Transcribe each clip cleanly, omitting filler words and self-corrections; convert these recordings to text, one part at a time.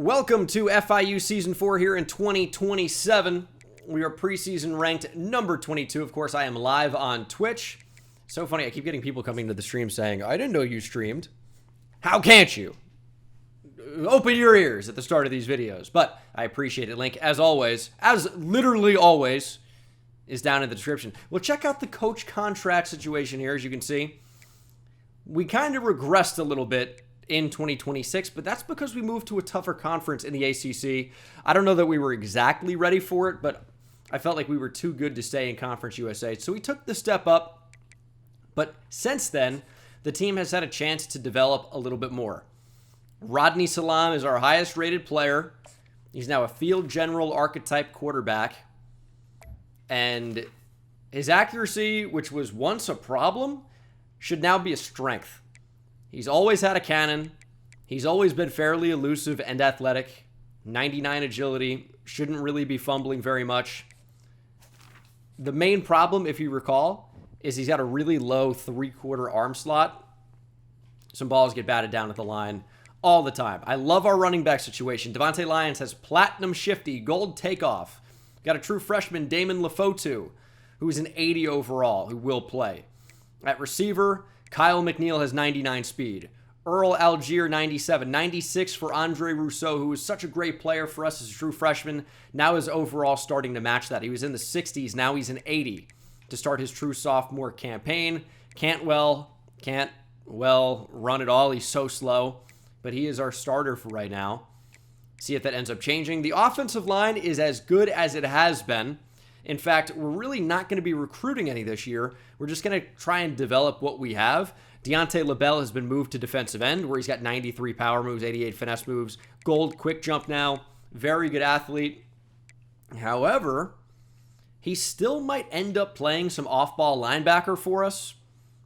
Welcome to FIU Season 4 here in 2027. We are preseason ranked number 22. Of course, I am live on Twitch. So funny, I keep getting people coming to the stream saying, I didn't know you streamed. How can't you? Open your ears at the start of these videos. But I appreciate it. Link, as always, as literally always, is down in the description. Well, check out the coach contract situation here, as you can see. We kind of regressed a little bit in 2026, but that's because we moved to a tougher conference in the ACC. I don't know that we were exactly ready for it, but I felt like we were too good to stay in Conference USA. So we took the step up, but since then, the team has had a chance to develop a little bit more. Rodney Salam is our highest rated player. He's now a field general archetype quarterback. And his accuracy, which was once a problem, should now be a strength. He's always had a cannon. He's always been fairly elusive and athletic. 99 agility. Shouldn't really be fumbling very much. The main problem, if you recall, is he's got a really low three-quarter arm slot. Some balls get batted down at the line all the time. I love our running back situation. Devontae Lyons has platinum shifty, gold takeoff. Got a true freshman, Damon Lefotu, who's an 80 overall, who will play. At receiver, Kyle McNeil has 99 speed. Earl Algier, 97. 96 for Andre Rousseau, who was such a great player for us as a true freshman. Now is overall starting to match that. He was in the 60s. Now he's an 80 to start his true sophomore campaign. Can't well run at all. He's so slow. But he is our starter for right now. See if that ends up changing. The offensive line is as good as it has been. In fact, we're really not going to be recruiting any this year. We're just going to try and develop what we have. Deontay LaBelle has been moved to defensive end, where he's got 93 power moves, 88 finesse moves, gold quick jump now. Very good athlete. However, he still might end up playing some off-ball linebacker for us.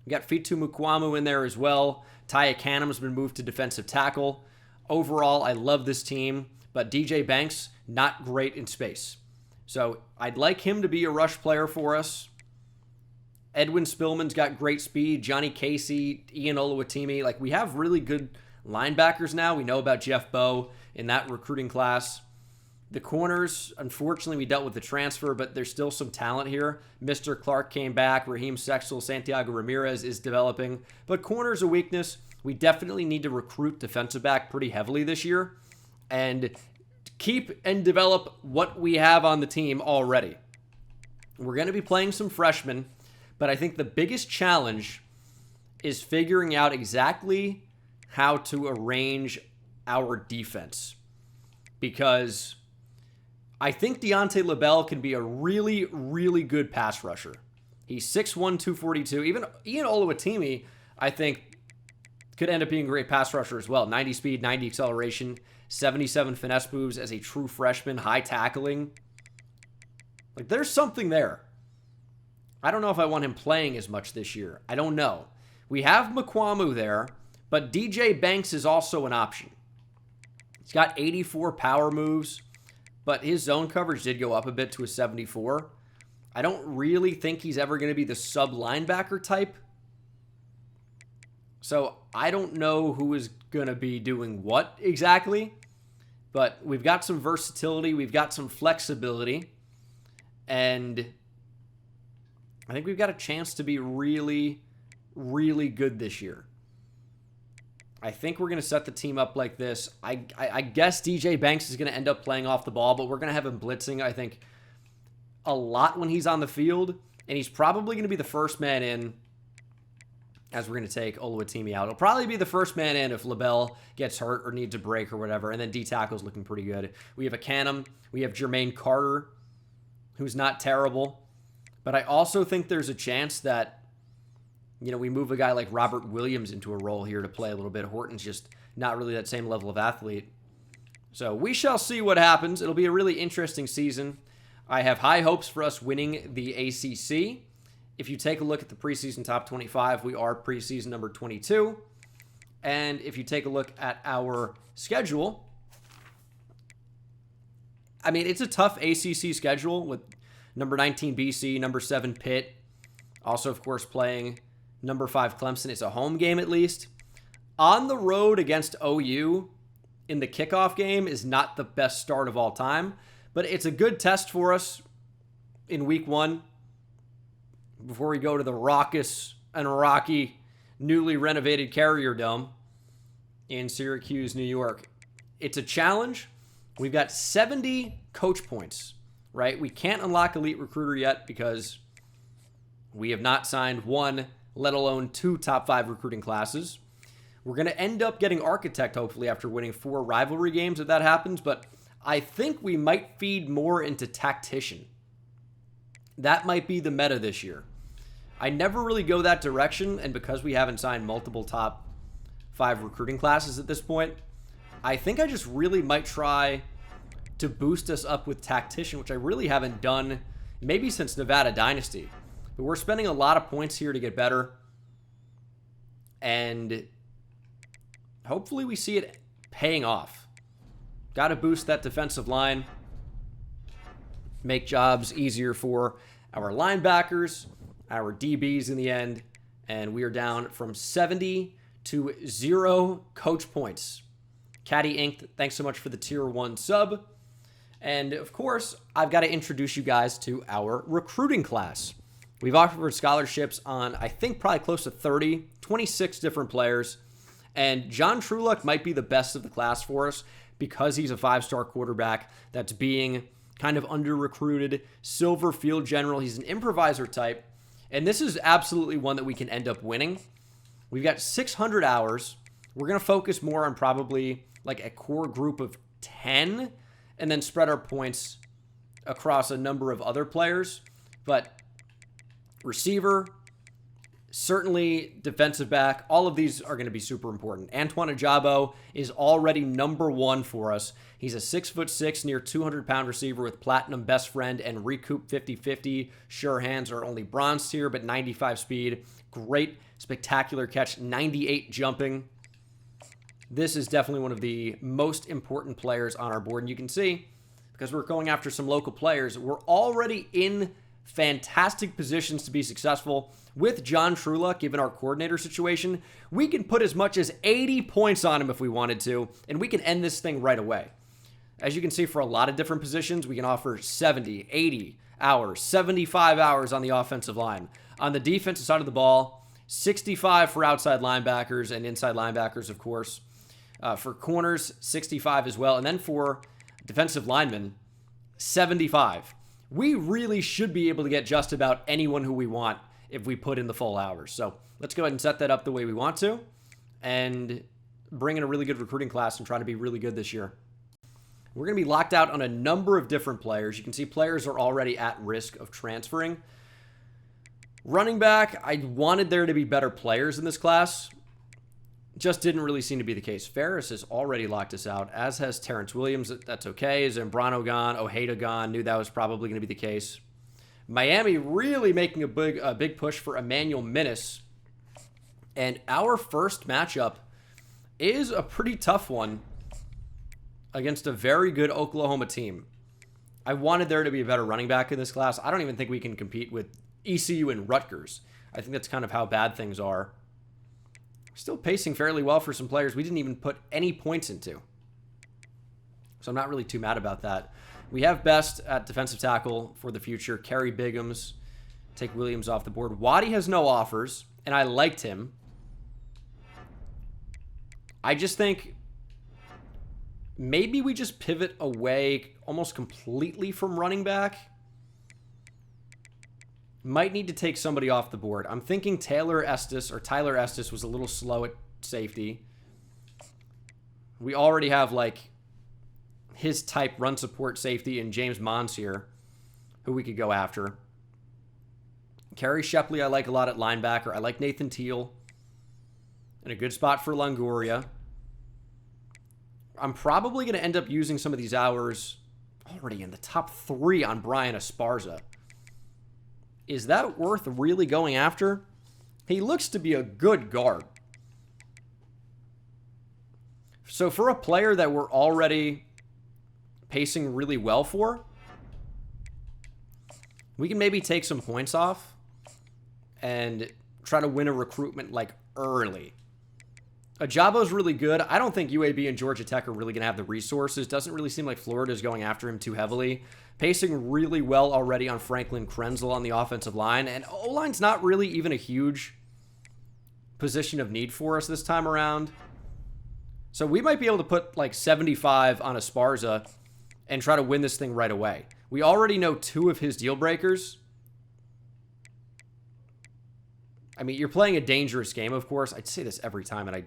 We got Fitu Mukwamu in there as well. Taya Canham's been moved to defensive tackle. Overall, I love this team, but DJ Banks, not great in space. So I'd like him to be a rush player for us. Edwin Spillman's got great speed. Johnny Casey, Ian Oluwatimi. Like, we have really good linebackers now. We know about Jeff Bowe in that recruiting class. The corners, unfortunately, we dealt with the transfer, but there's still some talent here. Mr. Clark came back. Raheem Sextel, Santiago Ramirez is developing. But corner's a weakness. We definitely need to recruit defensive back pretty heavily this year and keep and develop what we have on the team already. We're going to be playing some freshmen, but I think the biggest challenge is figuring out exactly how to arrange our defense. Because I think Deontay LaBelle can be a really, really good pass rusher. He's 6'1", 242. Even Ian Oluwatimi, I think, could end up being a great pass rusher as well. 90 speed, 90 acceleration, 77 finesse moves as a true freshman, high tackling. Like, there's something there. I don't know if I want him playing as much this year. I don't know. We have Mukwamu there, but DJ Banks is also an option. He's got 84 power moves, but his zone coverage did go up a bit to a 74. I don't really think he's ever going to be the sub linebacker type. So I don't know who is going to be doing what exactly, but we've got some versatility. We've got some flexibility, and I think we've got a chance to be really, really good this year. I think we're going to set the team up like this. I guess DJ Banks is going to end up playing off the ball, but we're going to have him blitzing, I think, a lot when he's on the field, and he's probably going to be the first man in as we're going to take Oluwatimi out. It'll probably be the first man in if LaBelle gets hurt or needs a break or whatever, and then D-tackle's looking pretty good. We have a Canham. We have Jermaine Carter, who's not terrible. But I also think there's a chance that, we move a guy like Robert Williams into a role here to play a little bit. Horton's just not really that same level of athlete. So we shall see what happens. It'll be a really interesting season. I have high hopes for us winning the ACC. If you take a look at the preseason top 25, we are preseason number 22. And if you take a look at our schedule, I mean, it's a tough ACC schedule with number 19 BC, number 7 Pitt. Also, of course, playing number 5 Clemson. It's a home game at least. On the road against OU in the kickoff game is not the best start of all time, but it's a good test for us in week 1 before we go to the raucous and rocky newly renovated Carrier Dome in Syracuse, New York. It's a challenge. We've got 70 coach points, right? We can't unlock Elite Recruiter yet because we have not signed 1, let alone 2 top 5 recruiting classes. We're going to end up getting Architect, hopefully, after winning 4 rivalry games if that happens, but I think we might feed more into Tactician. That might be the meta this year. I never really go that direction, and because we haven't signed multiple top 5 recruiting classes at this point, I think I just really might try to boost us up with Tactician, which I really haven't done maybe since Nevada Dynasty. But we're spending a lot of points here to get better, and hopefully we see it paying off. Got to boost that defensive line, make jobs easier for our linebackers, our DBs in the end, and we are down from 70 to 0 coach points. Caddy Inc., thanks so much for the tier 1 sub. And of course, I've got to introduce you guys to our recruiting class. We've offered scholarships on, I think, probably close to 26 different players. And John Trueluck might be the best of the class for us because he's a 5-star quarterback that's being kind of under-recruited, silver field general. He's an improviser type. And this is absolutely one that we can end up winning. We've got 600 hours. We're going to focus more on probably like a core group of 10 and then spread our points across a number of other players. But receiver, certainly defensive back, all of these are going to be super important. Antoine Ajabo is already number 1 for us. He's a 6'6", near 200-pound receiver with platinum best friend and recoup 50-50. Sure hands are only bronze tier, but 95 speed. Great, spectacular catch, 98 jumping. This is definitely one of the most important players on our board. And you can see, because we're going after some local players, we're already in fantastic positions to be successful. With John Trueluck, given our coordinator situation, we can put as much as 80 points on him if we wanted to, and we can end this thing right away. As you can see, for a lot of different positions, we can offer 70, 80 hours, 75 hours on the offensive line. On the defensive side of the ball, 65 for outside linebackers and inside linebackers, of course. For corners, 65 as well. And then for defensive linemen, 75. We really should be able to get just about anyone who we want if we put in the full hours. So let's go ahead and set that up the way we want to and bring in a really good recruiting class and try to be really good this year. We're going to be locked out on a number of different players. You can see players are already at risk of transferring. Running back, I wanted there to be better players in this class. Just didn't really seem to be the case. Ferris has already locked us out, as has Terrence Williams. That's okay. Zambrano gone, Ojeda gone. Knew that was probably going to be the case. Miami really making a big push for Emmanuel Minnis. And our first matchup is a pretty tough one against a very good Oklahoma team. I wanted there to be a better running back in this class. I don't even think we can compete with ECU and Rutgers. I think that's kind of how bad things are. Still pacing fairly well for some players we didn't even put any points into. So I'm not really too mad about that. We have Best at defensive tackle for the future. Kerry Biggums. Take Williams off the board. Waddy has no offers, and I liked him. I just think maybe we just pivot away almost completely from running back. Might need to take somebody off the board. I'm thinking Tyler Estes was a little slow at safety. We already have like his type run support safety in James Mons here, who we could go after. Kerry Shepley I like a lot at linebacker. I like Nathan Teal. In a good spot for Longoria. I'm probably going to end up using some of these hours already in the top 3 on Brian Esparza. Is that worth really going after? He looks to be a good guard. So for a player that we're already pacing really well for, we can maybe take some points off and try to win a recruitment like early. Ajabo's really good. I don't think UAB and Georgia Tech are really going to have the resources. Doesn't really seem like Florida's going after him too heavily. Pacing really well already on Franklin Krenzel on the offensive line. And O-line's not really even a huge position of need for us this time around. So we might be able to put like 75 on Esparza and try to win this thing right away. We already know 2 of his deal breakers. I mean, you're playing a dangerous game, of course. I'd say this every time, and I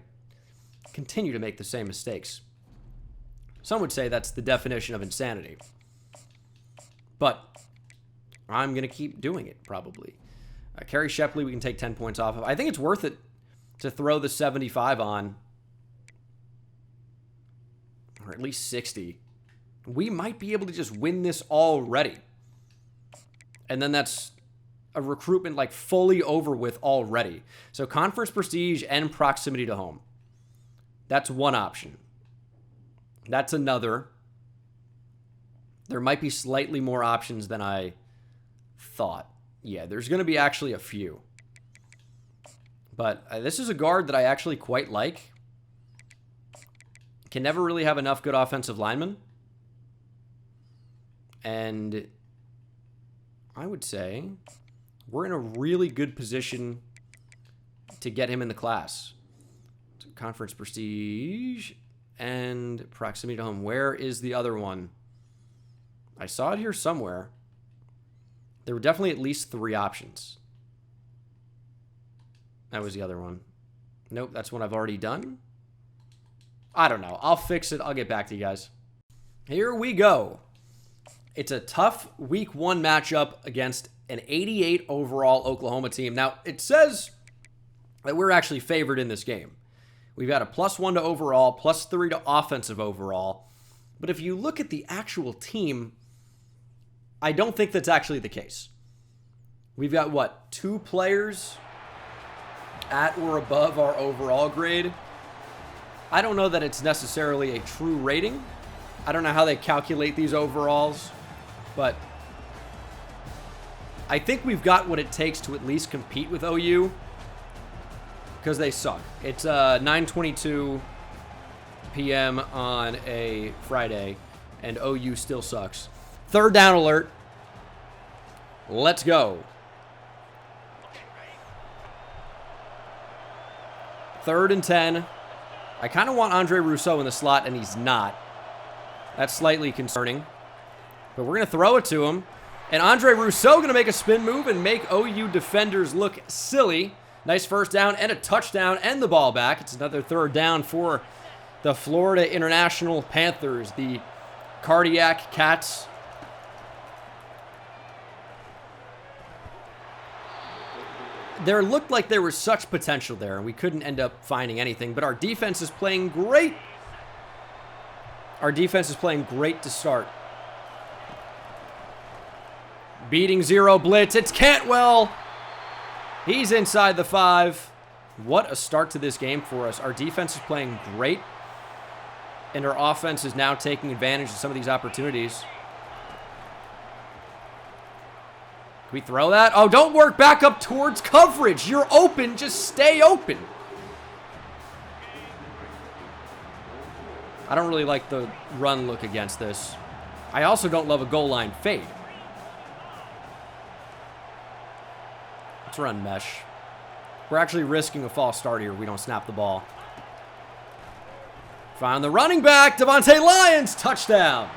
continue to make the same mistakes. Some would say that's the definition of insanity. But I'm going to keep doing it, probably. Kerry Shepley, we can take 10 points off of. I think it's worth it to throw the 75 on. Or at least 60. We might be able to just win this already. And then that's a recruitment like fully over with already. So conference prestige and proximity to home. That's one option. That's another. There might be slightly more options than I thought. Yeah, there's going to be actually a few. But this is a guard that I actually quite like. Can never really have enough good offensive linemen. And I would say we're in a really good position to get him in the class. So conference prestige and proximity to home. Where is the other one? I saw it here somewhere. There were definitely at least 3 options. That was the other one. Nope, that's one I've already done. I don't know. I'll fix it. I'll get back to you guys. Here we go. It's a tough week 1 matchup against an 88 overall Oklahoma team. Now, it says that we're actually favored in this game. We've got a +1 to overall, +3 to offensive overall. But if you look at the actual team, I don't think that's actually the case. We've got, what, 2 players at or above our overall grade? I don't know that it's necessarily a true rating. I don't know how they calculate these overalls, but I think we've got what it takes to at least compete with OU because they suck. It's 9:22 p.m. on a Friday, and OU still sucks. 3rd down alert. Let's go. 3rd and 10. I kind of want Andre Rousseau in the slot, and he's not. That's slightly concerning. But we're going to throw it to him. And Andre Rousseau going to make a spin move and make OU defenders look silly. Nice first down and a touchdown and the ball back. It's another 3rd down for the Florida International Panthers, the Cardiac Cats. There looked like there was such potential there, and we couldn't end up finding anything. But our defense is playing great. Our defense is playing great to start. Beating 0 blitz. It's Cantwell. He's inside the 5. What a start to this game for us. Our defense is playing great, and our offense is now taking advantage of some of these opportunities. Can we throw that? Oh, don't work back up towards coverage. You're open. Just stay open. I don't really like the run look against this. I also don't love a goal line fade. Let's run mesh. We're actually risking a false start here if we don't snap the ball. Find the running back, Devontae Lyons, touchdown.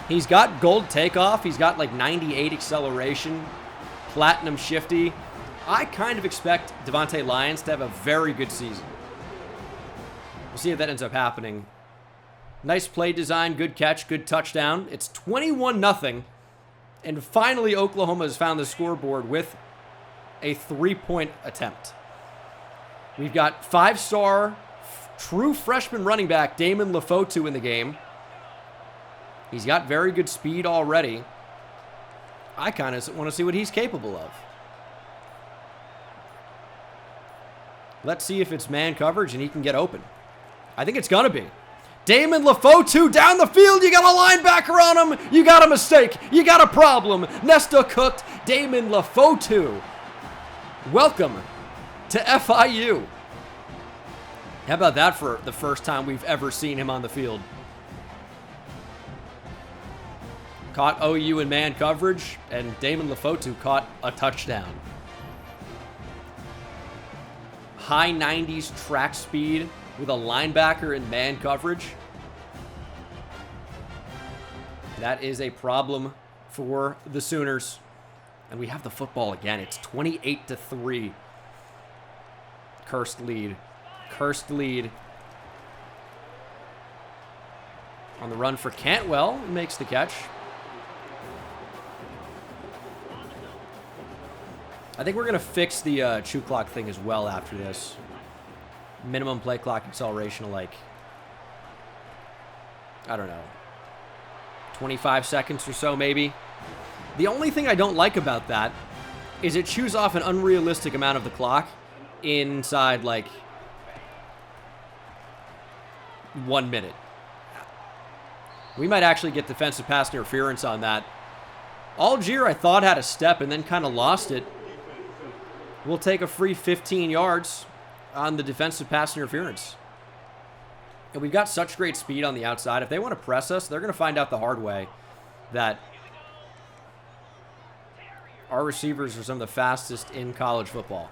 He's got gold takeoff. He's got like 98 acceleration, platinum shifty. I kind of expect Devontae Lyons to have a very good season. We'll see if that ends up happening. Nice play design, good catch, good touchdown. It's 21-0. And finally, Oklahoma has found the scoreboard with a 3-point attempt. We've got 5-star true freshman running back Damon Lefotu in the game. He's got very good speed already. I kind of want to see what he's capable of. Let's see if it's man coverage and he can get open. I think it's going to be. Damon Lefotu down the field. You got a linebacker on him. You got a mistake. You got a problem. Nesta cooked. Damon Lefotu. Welcome to FIU. How about that for the first time we've ever seen him on the field? Caught OU in man coverage, and Damon Lefotu caught a touchdown. High 90s track speed with a linebacker in man coverage. That is a problem for the Sooners. And we have the football again. It's 28-3. Cursed lead. Cursed lead. On the run for Cantwell. Makes the catch. I think we're going to fix the chew clock thing as well after this. Minimum play clock acceleration of like, I don't know, 25 seconds or so maybe. The only thing I don't like about that is it chews off an unrealistic amount of the clock inside like 1 minute. We might actually get defensive pass interference on that. Algier, I thought, had a step and then kind of lost it. We'll take a free 15 yards on the defensive pass interference. And we've got such great speed on the outside. If they want to press us, they're going to find out the hard way that our receivers are some of the fastest in college football.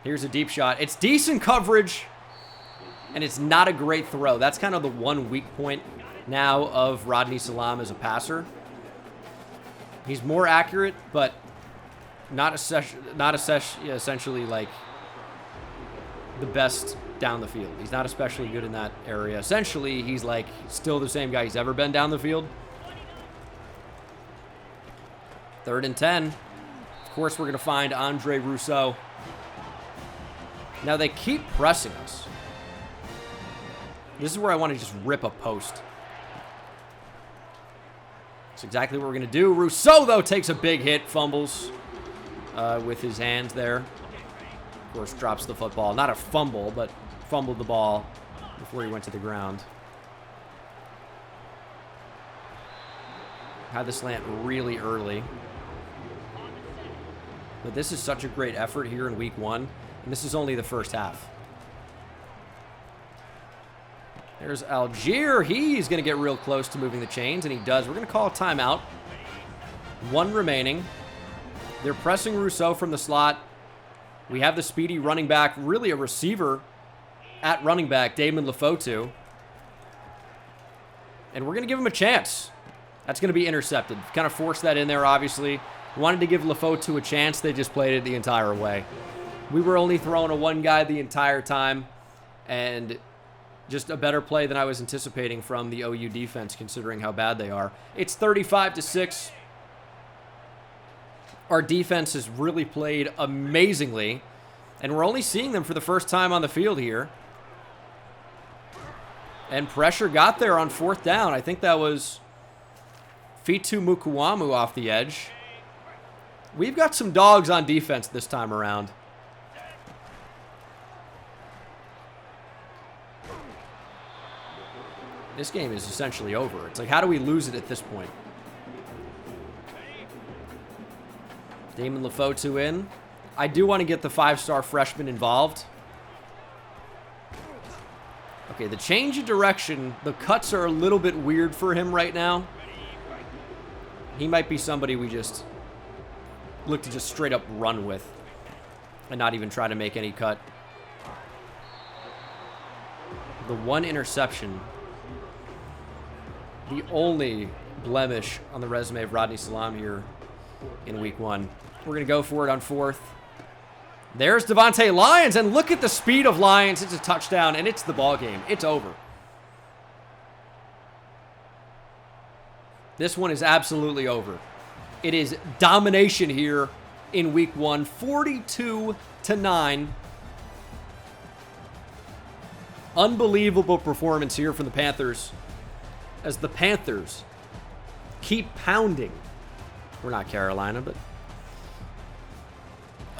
Here's a deep shot. It's decent coverage, and it's not a great throw. That's kind of the one weak point now of Rodney Salam as a passer. He's more accurate, but not essentially like the best down the field. He's not especially good in that area. Essentially, he's like still the same guy he's ever been down the field. 3rd and 10. Of course, we're going to find Andre Rousseau. Now, they keep pressing us. This is where I want to just rip a post. That's exactly what we're going to do. Rousseau, though, takes a big hit, fumbles with his hands there. Of course, drops the football. Not a fumble, but fumbled the ball before he went to the ground. Had the slant really early. But this is such a great effort here in week 1. And this is only the first half. There's Algier. He's going to get real close to moving the chains, and he does. We're going to call a timeout. 1 remaining. They're pressing Rousseau from the slot. We have the speedy running back, really a receiver at running back, Damon Lefotu. And we're going to give him a chance. That's going to be intercepted. Kind of forced that in there, obviously. Wanted to give Lefotu a chance. They just played it the entire way. We were only throwing a one guy the entire time. And just a better play than I was anticipating from the OU defense, considering how bad they are. It's 35-6. Our defense has really played amazingly, and we're only seeing them for the first time on the field here. And pressure got there on 4th down. I think that was Fitu Mukuamu off the edge. We've got some dogs on defense this time around. This game is essentially over. It's like, how do we lose it at this point? Damon Lefotu in. I do want to get the 5-star freshman involved. Okay, the change of direction. The cuts are a little bit weird for him right now. He might be somebody we just look to just straight up run with and not even try to make any cut. The 1 interception. The only blemish on the resume of Rodney Salam here in week 1. We're going to go for it on 4th. There's Devontae Lyons, and look at the speed of Lyons. It's a touchdown, and it's the ball game. It's over. This one is absolutely over. It is domination here in week 1, 42-9. Unbelievable performance here from the Panthers, as the Panthers keep pounding. We're not Carolina, but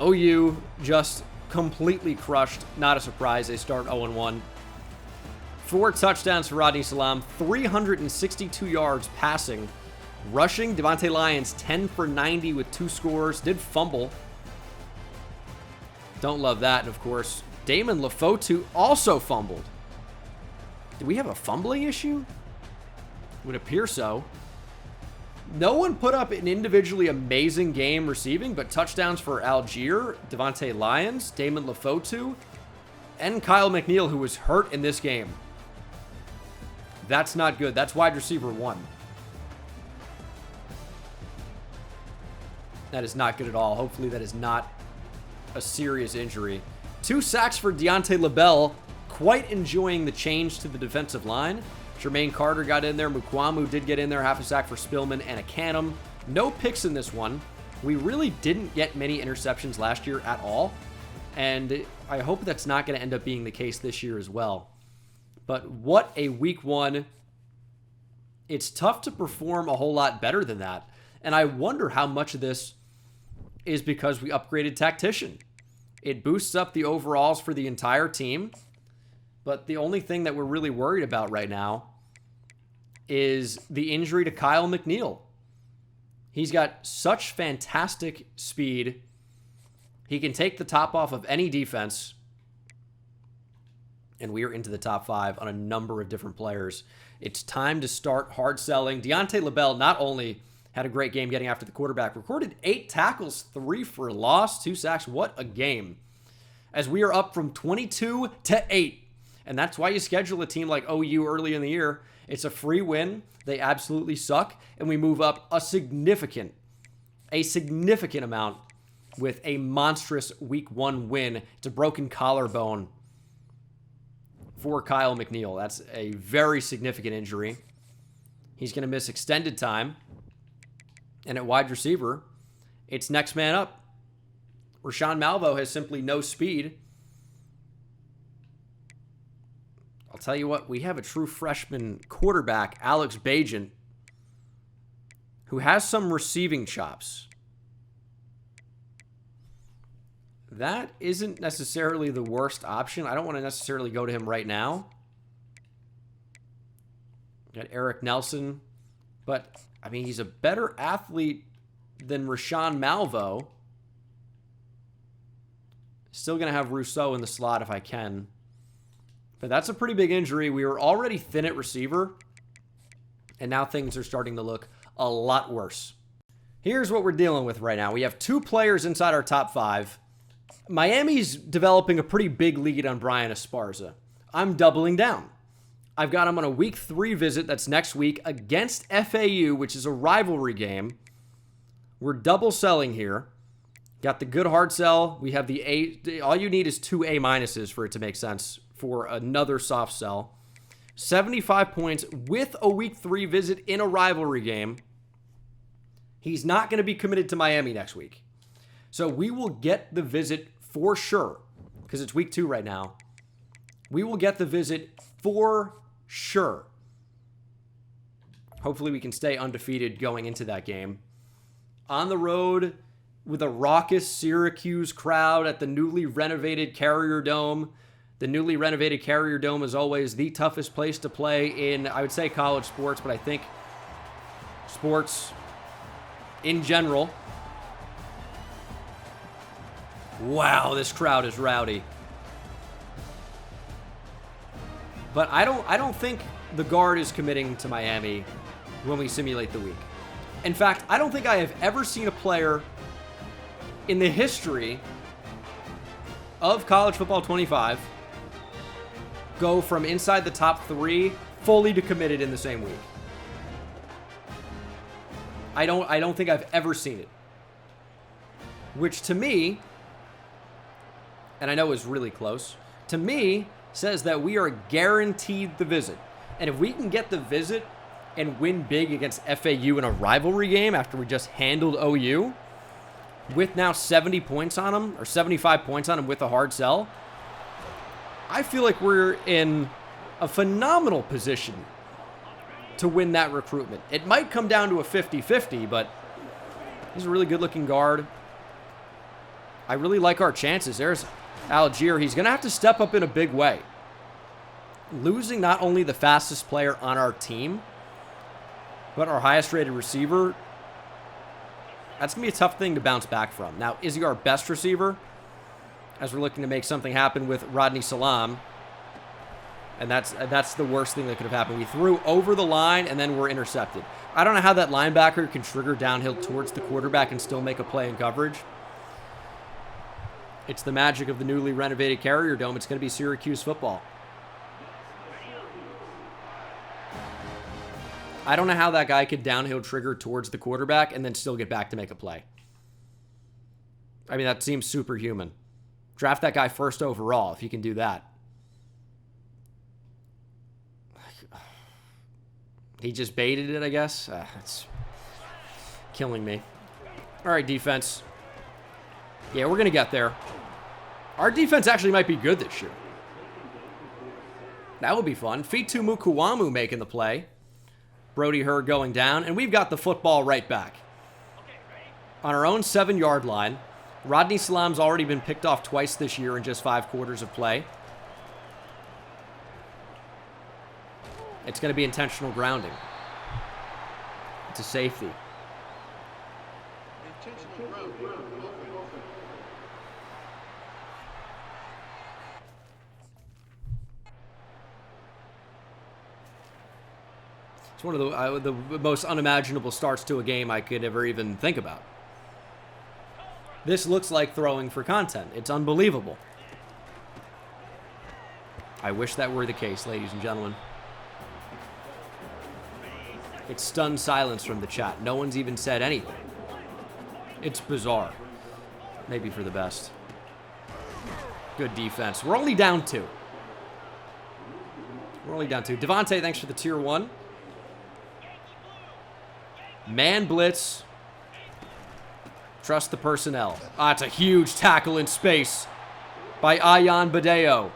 OU just completely crushed. Not a surprise. They start 0-1. 4 touchdowns for Rodney Salam. 362 yards passing. Rushing, Devontae Lyons 10 for 90 with 2 scores. Did fumble. Don't love that. And of course, Damon Lefotu also fumbled. Do we have a fumbling issue? Would appear so. No one put up an individually amazing game receiving, but touchdowns for Algier, Devontae Lyons, Damon Lefotu, and Kyle McNeil, who was hurt in this game. That's not good. That's wide receiver 1. That is not good at all. Hopefully that is not a serious injury. 2 sacks for Deontay LaBelle. Quite enjoying the change to the defensive line. Jermaine Carter got in there. Mukwamu did get in there. Half a sack for Spillman and a Canham. No picks in this one. We really didn't get many interceptions last year at all. And I hope that's not going to end up being the case this year as well. But what a week 1. It's tough to perform a whole lot better than that. And I wonder how much of this is because we upgraded Tactician. It boosts up the overalls for the entire team. But the only thing that we're really worried about right now is the injury to Kyle McNeil. He's got such fantastic speed. He can take the top off of any defense. And we are into the top 5 on a number of different players. It's time to start hard selling. Deontay LaBelle not only had a great game getting after the quarterback, recorded 8 tackles, 3 for loss, 2 sacks. What a game. As we are up from 22 to 8. And that's why you schedule a team like OU early in the year. It's a free win. They absolutely suck. And we move up a significant amount with a monstrous week 1 win. It's a broken collarbone for Kyle McNeil. That's a very significant injury. He's going to miss extended time. And at wide receiver, it's next man up. Rashawn Malvo has simply no speed. I'll tell you what, we have a true freshman quarterback, Alex Bajent, who has some receiving chops. That isn't necessarily the worst option. I don't want to necessarily go to him right now. Got Eric Nelson. But, I mean, he's a better athlete than Rashawn Malvo. Still going to have Rousseau in the slot if I can. But that's a pretty big injury. We were already thin at receiver. And now things are starting to look a lot worse. Here's what we're dealing with right now. We have 2 players inside our top 5. Miami's developing a pretty big lead on Brian Esparza. I'm doubling down. I've got him on a week 3 visit that's next week against FAU, which is a rivalry game. We're double selling here. Got the good hard sell. We have the A. All you need is 2 A- for it to make sense for another soft sell. 75 points with a week 3 visit in a rivalry game. He's not going to be committed to Miami next week. So we will get the visit for sure, because it's week 2 right now. We will get the visit for sure. Hopefully we can stay undefeated going into that game. On the road with a raucous Syracuse crowd at the newly renovated Carrier Dome. The newly renovated Carrier Dome is always the toughest place to play in, I would say, college sports, but I think sports in general. Wow, this crowd is rowdy. But I don't think the guard is committing to Miami when we simulate the week. In fact, I don't think I have ever seen a player in the history of College Football 25 go from inside the top 3 fully to committed in the same week. I don't think I've ever seen it. Which to me, and I know is really close, to me says that we are guaranteed the visit. And if we can get the visit and win big against FAU in a rivalry game after we just handled OU, with now 70 points on them, or 75 points on them with a hard sell, I feel like we're in a phenomenal position to win that recruitment. It might come down to a 50-50, but he's a really good-looking guard. I really like our chances. There's Algier. He's going to have to step up in a big way. Losing not only the fastest player on our team, but our highest-rated receiver, that's going to be a tough thing to bounce back from. Now, is he our best receiver? as we're looking to make something happen with Rodney Salam. And that's the worst thing that could have happened. We threw over the line, and then we're intercepted. I don't know how that linebacker can trigger downhill towards the quarterback and still make a play in coverage. It's the magic of the newly renovated Carrier Dome. It's going to be Syracuse football. I don't know how that guy could downhill trigger towards the quarterback and then still get back to make a play. I mean, that seems superhuman. Draft that guy first overall if you can do that. He just baited it, I guess. It's killing me. All right, defense. Yeah, we're going to get there. Our defense actually might be good this year. That would be fun. Fitu Mukuwamu making the play. Brody Hurd going down. And we've got the football right back. On our own 7-yard line. Rodney Salam's already been picked off twice this year in just 5 quarters of play. It's going to be intentional grounding. It's a safety. It's one of the most unimaginable starts to a game I could ever even think about. This looks like throwing for content. It's unbelievable. I wish that were the case, ladies and gentlemen. It's stunned silence from the chat. No one's even said anything. It's bizarre. Maybe for the best. Good defense. We're only down 2. We're only down 2. Devontae, thanks for the tier 1. Man blitz. Trust the personnel. Ah, it's a huge tackle in space by Ayan Badeo.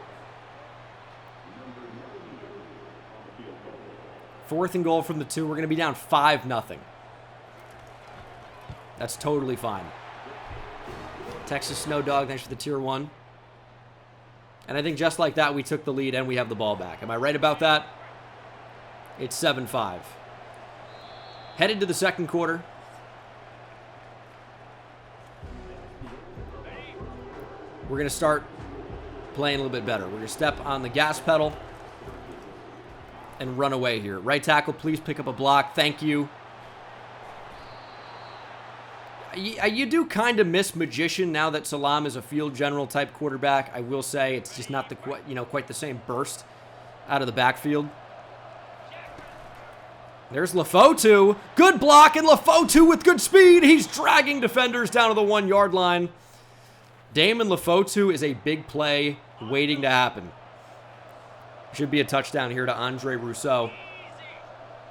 4th and goal from the 2. We're going to be down 5-0. That's totally fine. Texas Snow Dog, thanks for the tier 1. And I think just like that, we took the lead and we have the ball back. Am I right about that? It's 7-5. Headed to the second quarter. We're going to start playing a little bit better. We're going to step on the gas pedal and run away here. Right tackle, please pick up a block. Thank you. You do kind of miss Magician now that Salam is a field general type quarterback. I will say it's just not the quite the same burst out of the backfield. There's Lafotu. Good block, and Lafotu with good speed. He's dragging defenders down to the 1-yard line. Damon Lafotu is a big play waiting to happen. Should be a touchdown here to Andre Rousseau.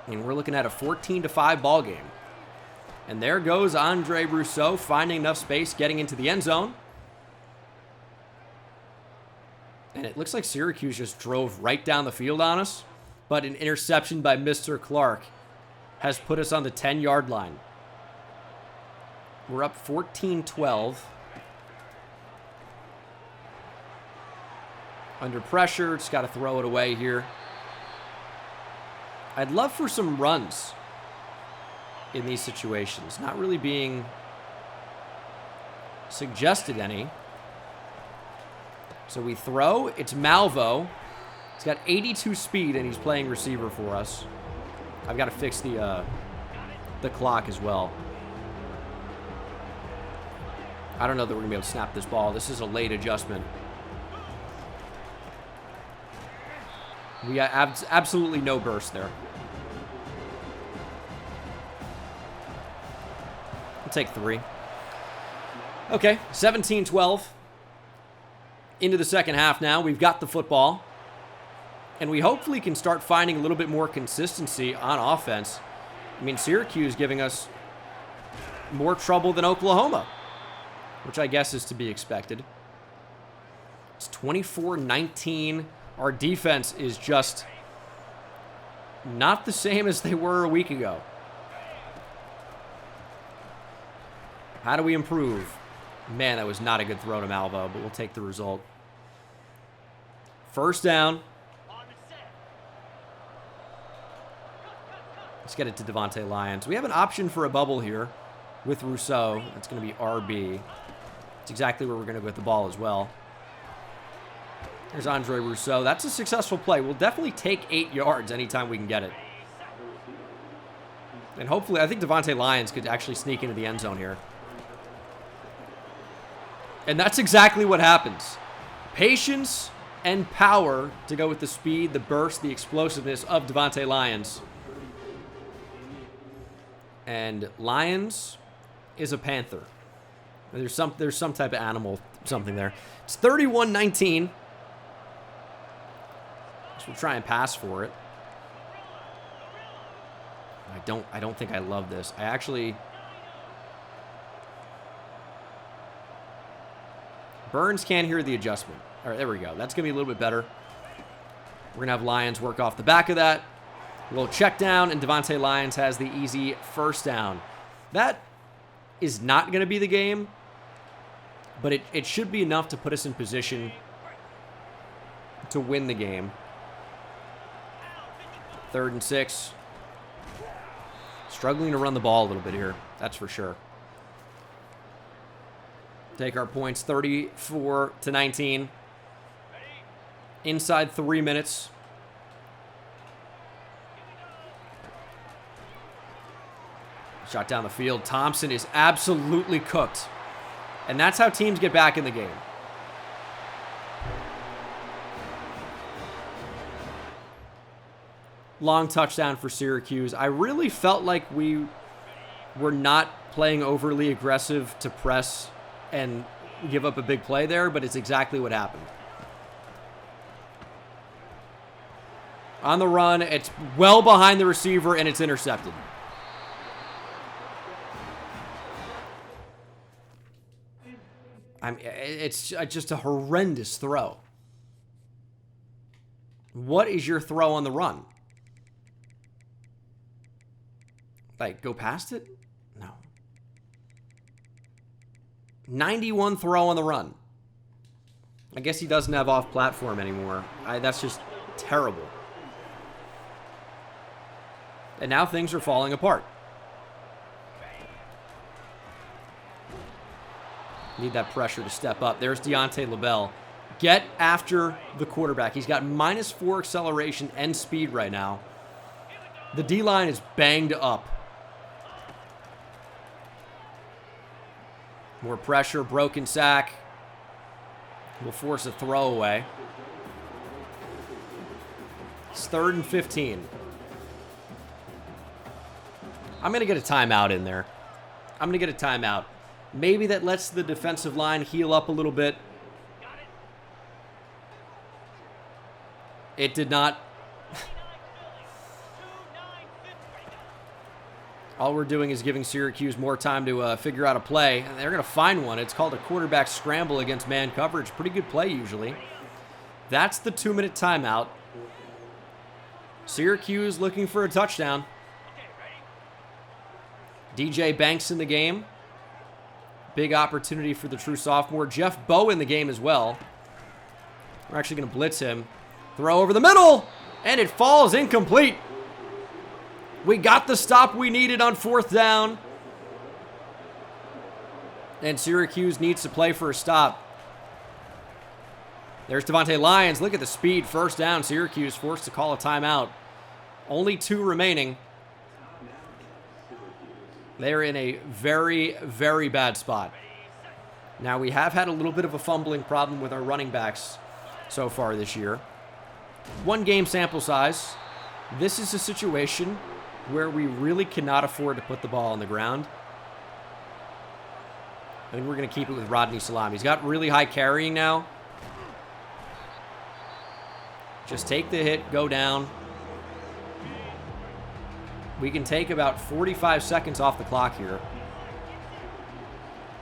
And we're looking at a 14-5 ball game. And there goes Andre Rousseau finding enough space, getting into the end zone. And it looks like Syracuse just drove right down the field on us. But an interception by Mr. Clark has put us on the 10-yard line. We're up 14-12. Under pressure, just got to throw it away here. I'd love for some runs in these situations. Not really being suggested any. So we throw. It's Malvo. He's got 82 speed, and he's playing receiver for us. I've got to fix the clock as well. I don't know that we're going to be able to snap this ball. This is a late adjustment. We got absolutely no burst there. I'll take 3. Okay, 17-12. Into the second half now. We've got the football. And we hopefully can start finding a little bit more consistency on offense. I mean, Syracuse giving us more trouble than Oklahoma, which I guess is to be expected. It's 24-19. Our defense is just not the same as they were a week ago. How do we improve? Man, that was not a good throw to Malvo, but we'll take the result. First down. Let's get it to Devontae Lyons. We have an option for a bubble here with Rousseau. That's going to be RB. It's exactly where we're going to go with the ball as well. There's Andre Rousseau. That's a successful play. We'll definitely take 8 yards anytime we can get it. And hopefully, I think Devontae Lyons could actually sneak into the end zone here. And that's exactly what happens. Patience and power to go with the speed, the burst, the explosiveness of Devontae Lyons. And Lyons is a Panther. There's some type of animal, something there. It's 31-19. So we'll try and pass for it. I don't think I love this. I actually... Burns can't hear the adjustment. All right, there we go. That's going to be a little bit better. We're going to have Lyons work off the back of that. A little check down, and Devontae Lyons has the easy first down. That is not going to be the game, but it should be enough to put us in position to win the game. 3rd and 6. Struggling to run the ball a little bit here. That's for sure. Take our points, 34-19. Inside 3 minutes. Shot down the field. Thompson is absolutely cooked. And that's how teams get back in the game. Long touchdown for Syracuse. I really felt like we were not playing overly aggressive to press and give up a big play there, but it's exactly what happened. On the run, it's well behind the receiver, and it's intercepted. It's just a horrendous throw. What is your throw on the run? Like, go past it? No. 91 throw on the run. I guess he doesn't have off-platform anymore. That's just terrible. And now things are falling apart. Need that pressure to step up. There's Deontay LaBelle. Get after the quarterback. He's got -4 acceleration and speed right now. The D-line is banged up. More pressure, broken sack. Will force a throwaway. It's 3rd and 15. I'm going to get a timeout in there. I'm going to get a timeout. Maybe that lets the defensive line heal up a little bit. It did not. All we're doing is giving Syracuse more time to figure out a play. And they're going to find one. It's called a quarterback scramble against man coverage. Pretty good play usually. That's the 2-minute timeout. Syracuse looking for a touchdown. DJ Banks in the game. Big opportunity for the true sophomore. Jeff Bowe in the game as well. We're actually going to blitz him. Throw over the middle. And it falls incomplete. We got the stop we needed on 4th down. And Syracuse needs to play for a stop. There's Devontae Lyons. Look at the speed. 1st down. Syracuse forced to call a timeout. Only 2 remaining. They're in a very, very bad spot. Now, we have had a little bit of a fumbling problem with our running backs so far this year. 1 game sample size. This is a situation where we really cannot afford to put the ball on the ground. I think we're going to keep it with Rodney Salam. He's got really high carrying now. Just take the hit, go down. We can take about 45 seconds off the clock here.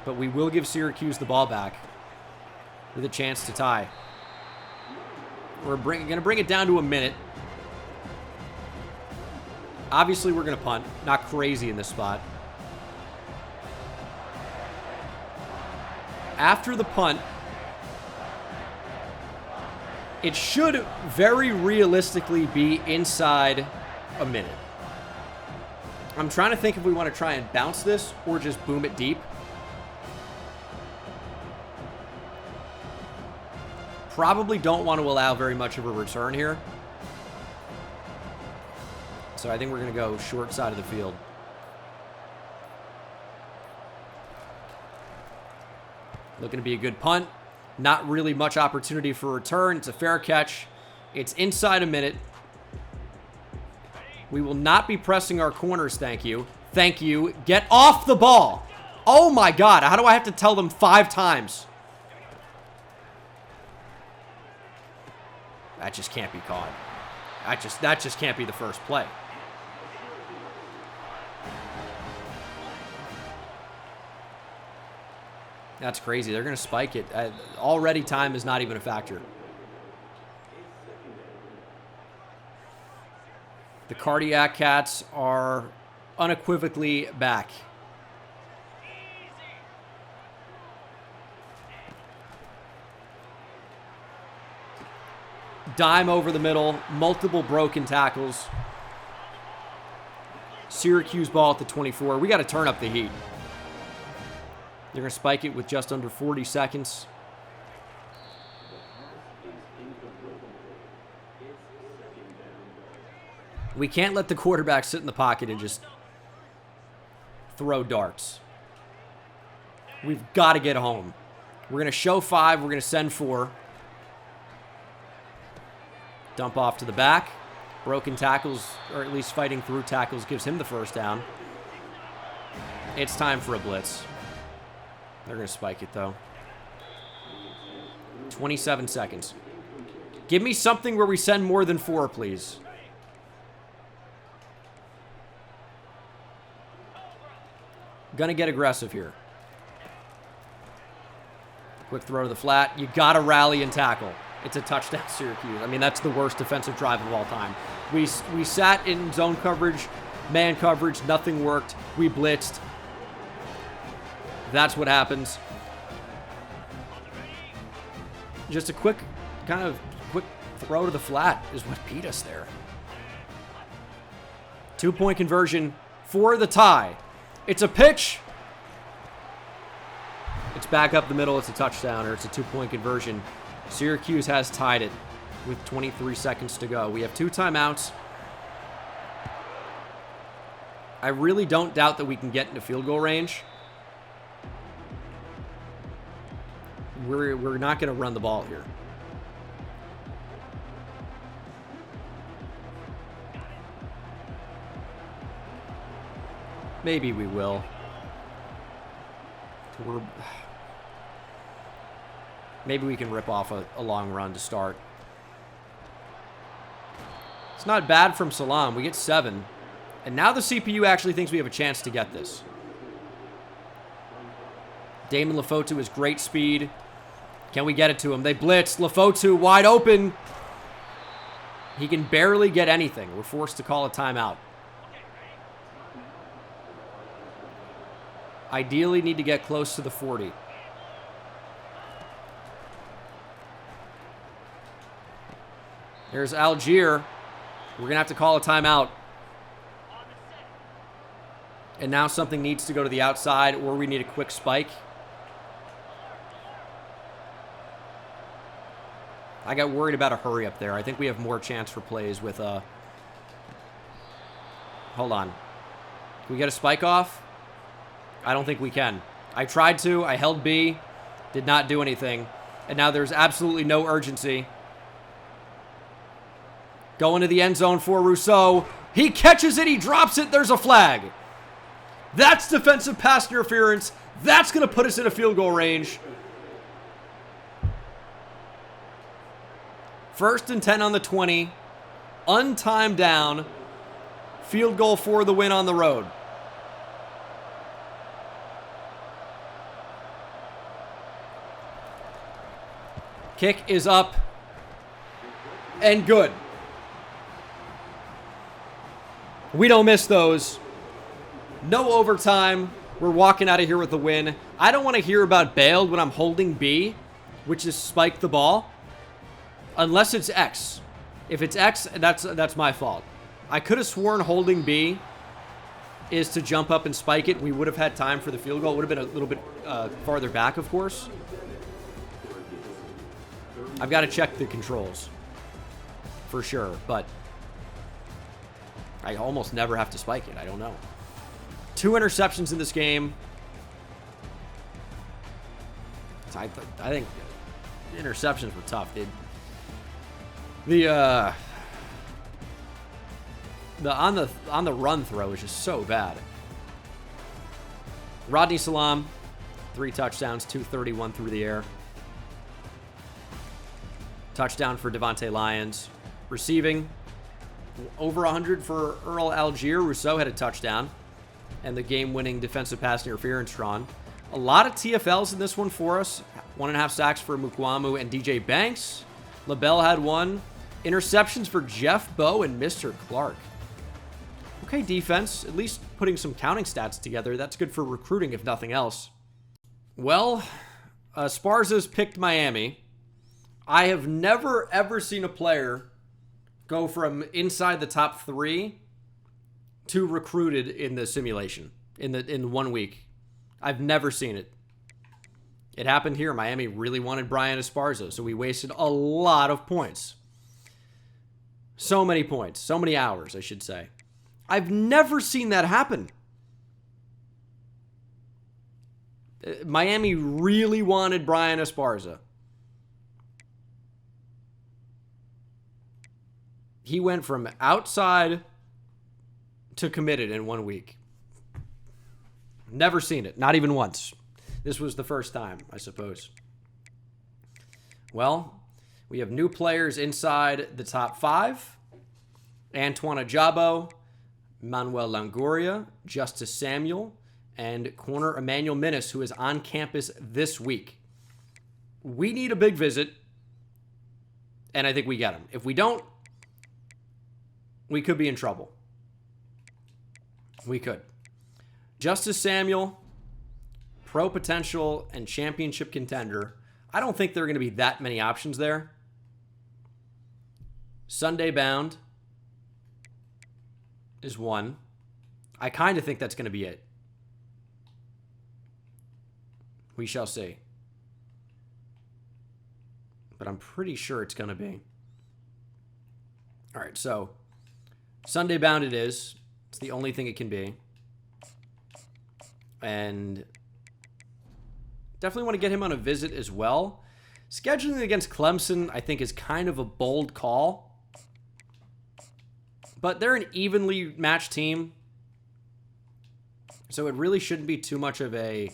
But we will give Syracuse the ball back with a chance to tie. We're going to bring it down to a minute. Obviously, we're going to punt. Not crazy in this spot. After the punt, it should very realistically be inside a minute. I'm trying to think if we want to try and bounce this or just boom it deep. probably don't want to allow very much of a return here. So I think we're going to go short side of the field. Looking to be a good punt. Not really much opportunity for return. It's a fair catch. It's inside a minute. We will not be pressing our corners, thank you. Thank you. Get off the ball. Oh my God. How do I have to tell them 5 times? That just can't be caught. That just can't be the first play. That's crazy. They're going to spike it. Already time is not even a factor. The Cardiac Cats are unequivocally back. Dime over the middle. Multiple broken tackles. Syracuse ball at the 24. We got to turn up the heat. They're going to spike it with just under 40 seconds. We can't let the quarterback sit in the pocket and just throw darts. We've got to get home. We're going to show 5. We're going to send 4. Dump off to the back. Broken tackles, or at least fighting through tackles, gives him the first down. It's time for a blitz. They're going to spike it, though. 27 seconds. Give me something where we send more than 4, please. Gonna get aggressive here. Quick throw to the flat. You got to rally and tackle. It's a touchdown, Syracuse. I mean, that's the worst defensive drive of all time. We sat in zone coverage, man coverage. Nothing worked. We blitzed. That's what happens. Just a quick throw to the flat is what beat us there. 2-point conversion for the tie. It's a pitch. It's back up the middle. It's a touchdown, or it's a 2-point conversion. Syracuse has tied it with 23 seconds to go. We have 2 timeouts. I really don't doubt that we can get into field goal range. We're not going to run the ball here. Maybe we will. Maybe we can rip off a long run to start. It's not bad from Salam. We get 7. And now the CPU actually thinks we have a chance to get this. Damon Lefotu has great speed. Can we get it to him? They blitz. Lefotu wide open. He can barely get anything. We're forced to call a timeout. Ideally need to get close to the 40. There's Algier. We're going to have to call a timeout. And now something needs to go to the outside, or we need a quick spike. I got worried about a hurry up there. I think we have more chance for plays with a... Hold on. Can we get a spike off? I don't think we can. I tried to. I held B. Did not do anything. And now there's absolutely no urgency. Going to the end zone for Rousseau. He catches it. He drops it. There's a flag. That's defensive pass interference. That's going to put us in a field goal range. 1st and 10 on the 20. Untimed down. Field goal for the win on the road. Kick is up and good. We don't miss those. No overtime. We're walking out of here with a win. I don't want to hear about bailed when I'm holding B, which is spike the ball, unless it's X. If it's X, that's my fault. I could have sworn holding B is to jump up and spike it. We would have had time for the field goal. It would have been a little bit farther back, of course. I've got to check the controls for sure, but I almost never have to spike it. I don't know. 2 interceptions in this game. I think the interceptions were tough. The on the run throw is just so bad. Rodney Salam, 3 touchdowns, 231 through the air. Touchdown for Devontae Lyons. Receiving, over 100 for Earl Algier. Rousseau had a touchdown. And the game-winning defensive pass interference drawn. A lot of TFLs in this one for us. 1.5 sacks for Mukwamu and DJ Banks. LaBelle had 1. Interceptions for Jeff Bowe and Mr. Clark. Okay, defense. At least putting some counting stats together. That's good for recruiting, if nothing else. Well, Sparza's picked Miami. I have never, ever seen a player go from inside the top 3 to recruited in the simulation in 1 week. I've never seen it. It happened here. Miami really wanted Brian Esparza, so we wasted a lot of points. So many points. So many hours, I should say. I've never seen that happen. Miami really wanted Brian Esparza. He went from outside to committed in 1 week. Never seen it. Not even once. This was the first time, I suppose. Well, we have new players inside the top 5. Antoine Ajabo, Manuel Longoria, Justice Samuel, and corner Emmanuel Minnis, who is on campus this week. We need a big visit, and I think we get him. If we don't, we could be in trouble. We could. Justice Samuel, pro potential and championship contender. I don't think there are going to be that many options there. Sunday bound is 1. I kind of think that's going to be it. We shall see. But I'm pretty sure it's going to be. All right, so Sunday bound it is. It's the only thing it can be. And definitely want to get him on a visit as well. Scheduling against Clemson, I think, is kind of a bold call. But they're an evenly matched team. So it really shouldn't be too much of a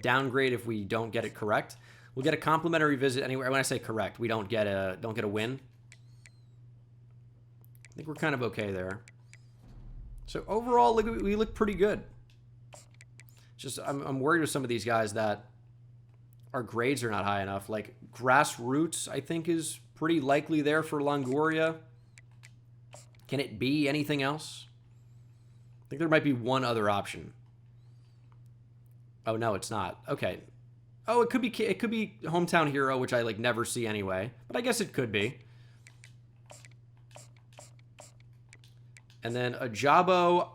downgrade if we don't get it correct. We'll get a complimentary visit anyway. When I say correct, we don't get a win. I think we're kind of okay there. So overall, we look pretty good. Just I'm worried with some of these guys that our grades are not high enough. Like grassroots, I think is pretty likely there for Longoria. Can it be anything else? I think there might be one other option. Oh no, it's not. Okay. Oh, it could be Hometown Hero, which I like never see anyway. But I guess it could be. And then Ajabo,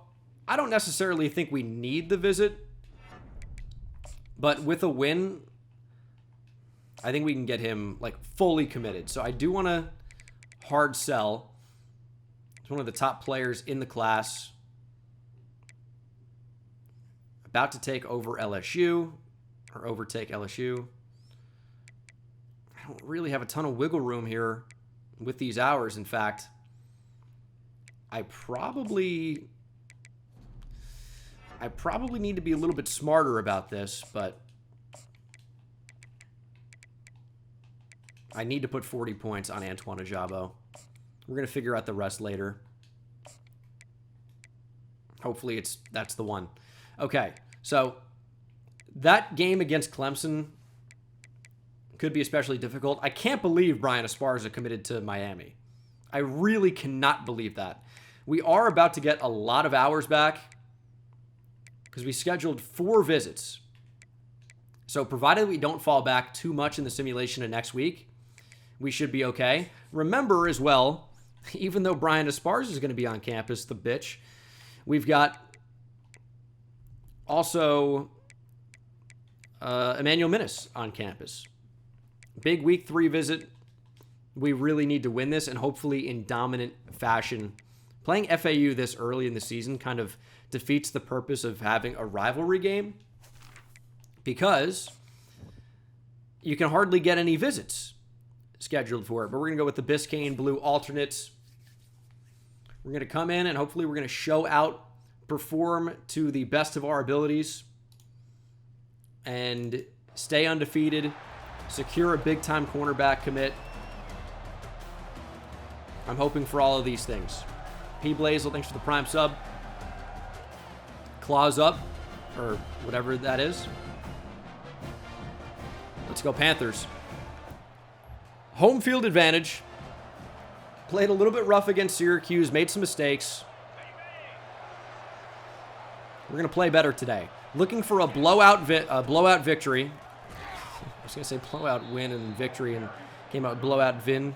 I don't necessarily think we need the visit. But with a win, I think we can get him like fully committed. So I do want to hard sell. He's one of the top players in the class. About to take over LSU, or overtake LSU. I don't really have a ton of wiggle room here with these hours. In fact, I probably need to be a little bit smarter about this, but I need to put 40 points on Antoine Ajabo. We're going to figure out the rest later. Hopefully that's the one. Okay, so that game against Clemson could be especially difficult. I can't believe Brian Esparza committed to Miami. I really cannot believe that. We are about to get a lot of hours back because we scheduled 4 visits. So provided we don't fall back too much in the simulation of next week, we should be okay. Remember as well, even though Brian Esparza is going to be on campus, the bitch, we've got also Emmanuel Minnis on campus. Big week 3 visit We really need to win this, and hopefully in dominant fashion. Playing FAU this early in the season kind of defeats the purpose of having a rivalry game because you can hardly get any visits scheduled for it. But we're going to go with the Biscayne Blue alternates. We're going to come in, and hopefully we're going to show out, perform to the best of our abilities, and stay undefeated, secure a big-time cornerback commit. I'm hoping for all of these things. P. Blazel, thanks for the prime sub. Claws up, or whatever that is. Let's go Panthers. Home field advantage. Played a little bit rough against Syracuse, made some mistakes. We're going to play better today. Looking for a blowout victory. I was going to say blowout win and victory, and came out blowout vin.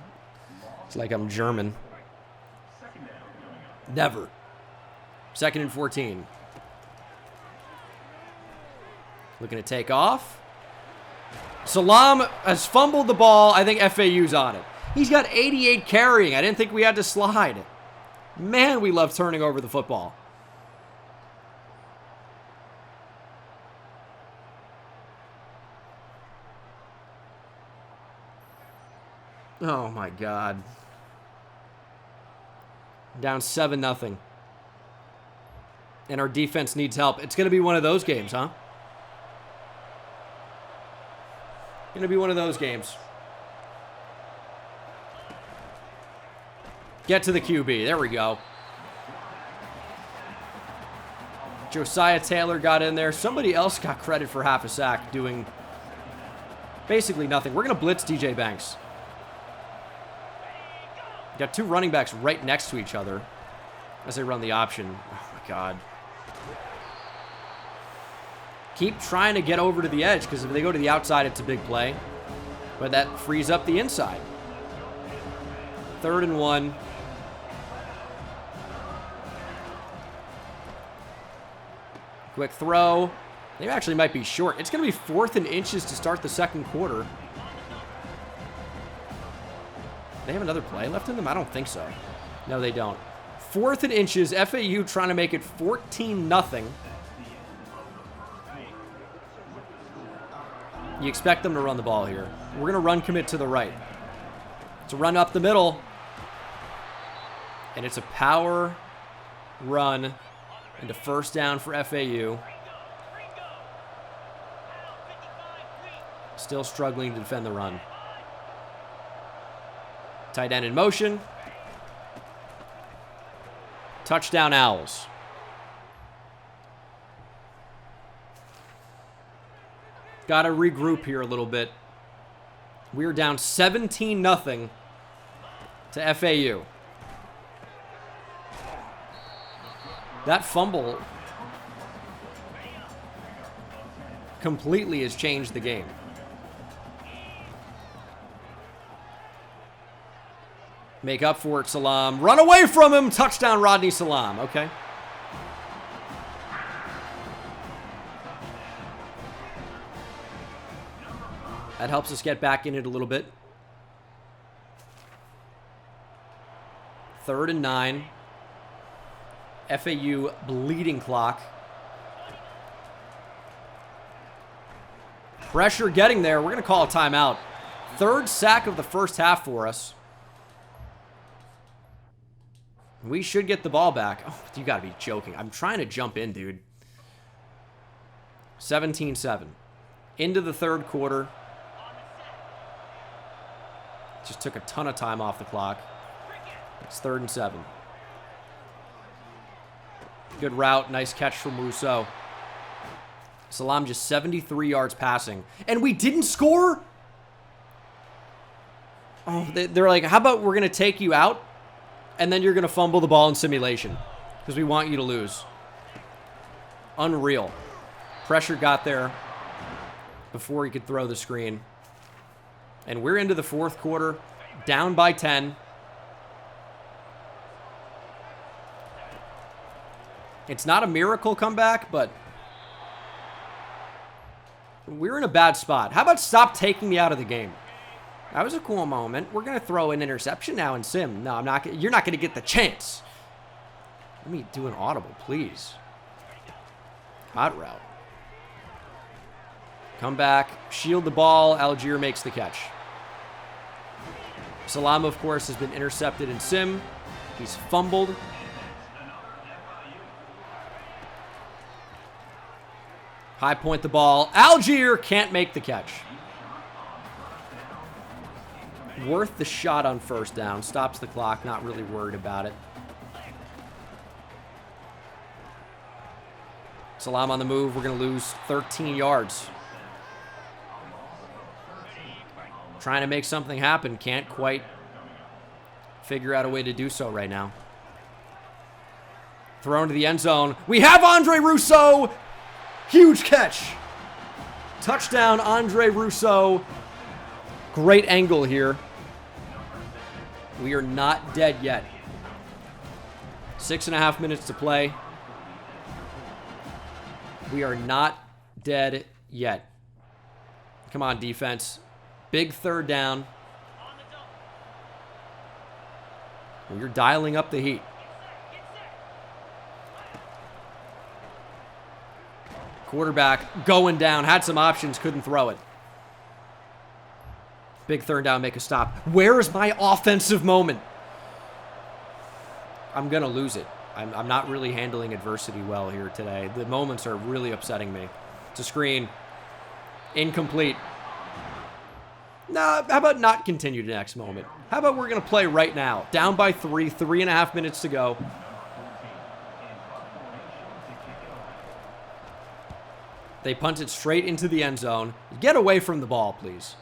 It's like I'm German. Never. 2nd and 14. Looking to take off. Salam has fumbled the ball. I think FAU's on it. He's got 88 carrying. I didn't think we had to slide. Man, we love turning over the football. Oh, my God. Down 7-0. And our defense needs help. It's going to be one of those games, huh? Going to be one of those games. Get to the QB. There we go. Josiah Taylor got in there. Somebody else got credit for half a sack doing basically nothing. We're going to blitz DJ Banks. Got two running backs right next to each other as they run the option. Oh, my God. Keep trying to get over to the edge, because if they go to the outside, it's a big play. But that frees up the inside. 3rd and 1. Quick throw. They actually might be short. It's going to be 4th and inches to start the second quarter. They have another play left in them? I don't think so. No, they don't. 4th and inches. FAU trying to make it 14-0. You expect them to run the ball here. We're going to run commit to the right. It's a run up the middle. And it's a power run into 1st down for FAU. Still struggling to defend the run. Tight end in motion. Touchdown Owls. Got to regroup here a little bit. We're down 17-0 to FAU. That fumble completely has changed the game. Make up for it, Salam. Run away from him. Touchdown, Rodney Salam. Okay. That helps us get back in it a little bit. 3rd and 9. FAU bleeding clock. Pressure getting there. We're going to call a timeout. 3rd sack of the first half for us. We should get the ball back. Oh, you got to be joking. I'm trying to jump in, dude. 17-7. Into the 3rd quarter. Just took a ton of time off the clock. It's 3rd and 7. Good route. Nice catch from Rousseau. Salam just 73 yards passing. And we didn't score? Oh, they're like, how about we're going to take you out, and then you're going to fumble the ball in simulation because we want you to lose. Unreal. Pressure got there before he could throw the screen. And we're into the 4th quarter, down by 10. It's not a miracle comeback, but we're in a bad spot. How about stop taking me out of the game? That was a cool moment. We're going to throw an interception now in sim. No, I'm not. You're not going to get the chance. Let me do an audible, please. Hot route. Come back. Shield the ball. Algier makes the catch. Salam, of course, has been intercepted in sim. He's fumbled. High point the ball. Algier can't make the catch. Worth the shot on first down. Stops the clock. Not really worried about it. Salam on the move. We're going to lose 13 yards. Trying to make something happen. Can't quite figure out a way to do so right now. Thrown to the end zone. We have Andre Rousseau. Huge catch. Touchdown, Andre Rousseau. Great angle here. We are not dead yet. 6.5 minutes to play. We are not dead yet. Come on, defense. Big third down. You're dialing up the heat. Quarterback going down. Had some options. Couldn't throw it. Big third down. Make a stop. Where is my offensive moment? I'm going to lose it. I'm not really handling adversity well here today. The moments are really upsetting me. It's a screen. Incomplete. Nah, how about not continue to the next moment? How about we're going to play right now? Down by 3, 3.5 minutes to go. They punt it straight into the end zone. Get away from the ball, please.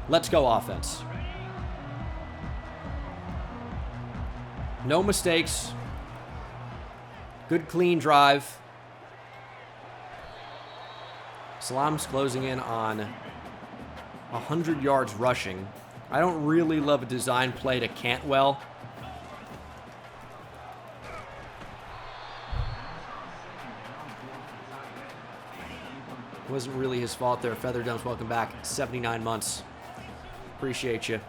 Let's go offense. No mistakes. Good clean drive. Salam's closing in on 100 yards rushing. I don't really love a design play to Cantwell. Wasn't really his fault there. Feather Dumps, welcome back. 79 months. Appreciate you.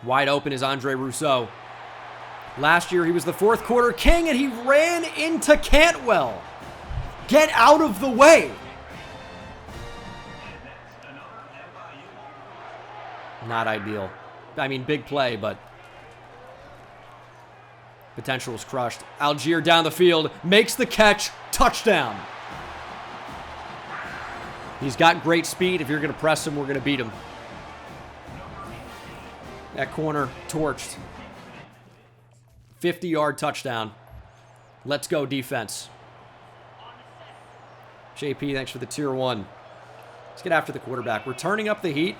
Wide open is Andre Rousseau. Last year, he was the fourth quarter king, and he ran into Cantwell. Get out of the way. Not ideal. I mean, big play, but potential was crushed. Algier down the field, makes the catch, touchdown. He's got great speed. If you're going to press him, we're going to beat him. That corner torched. 50-yard touchdown. Let's go defense. JP, thanks for the tier 1. Let's get after the quarterback. We're turning up the heat,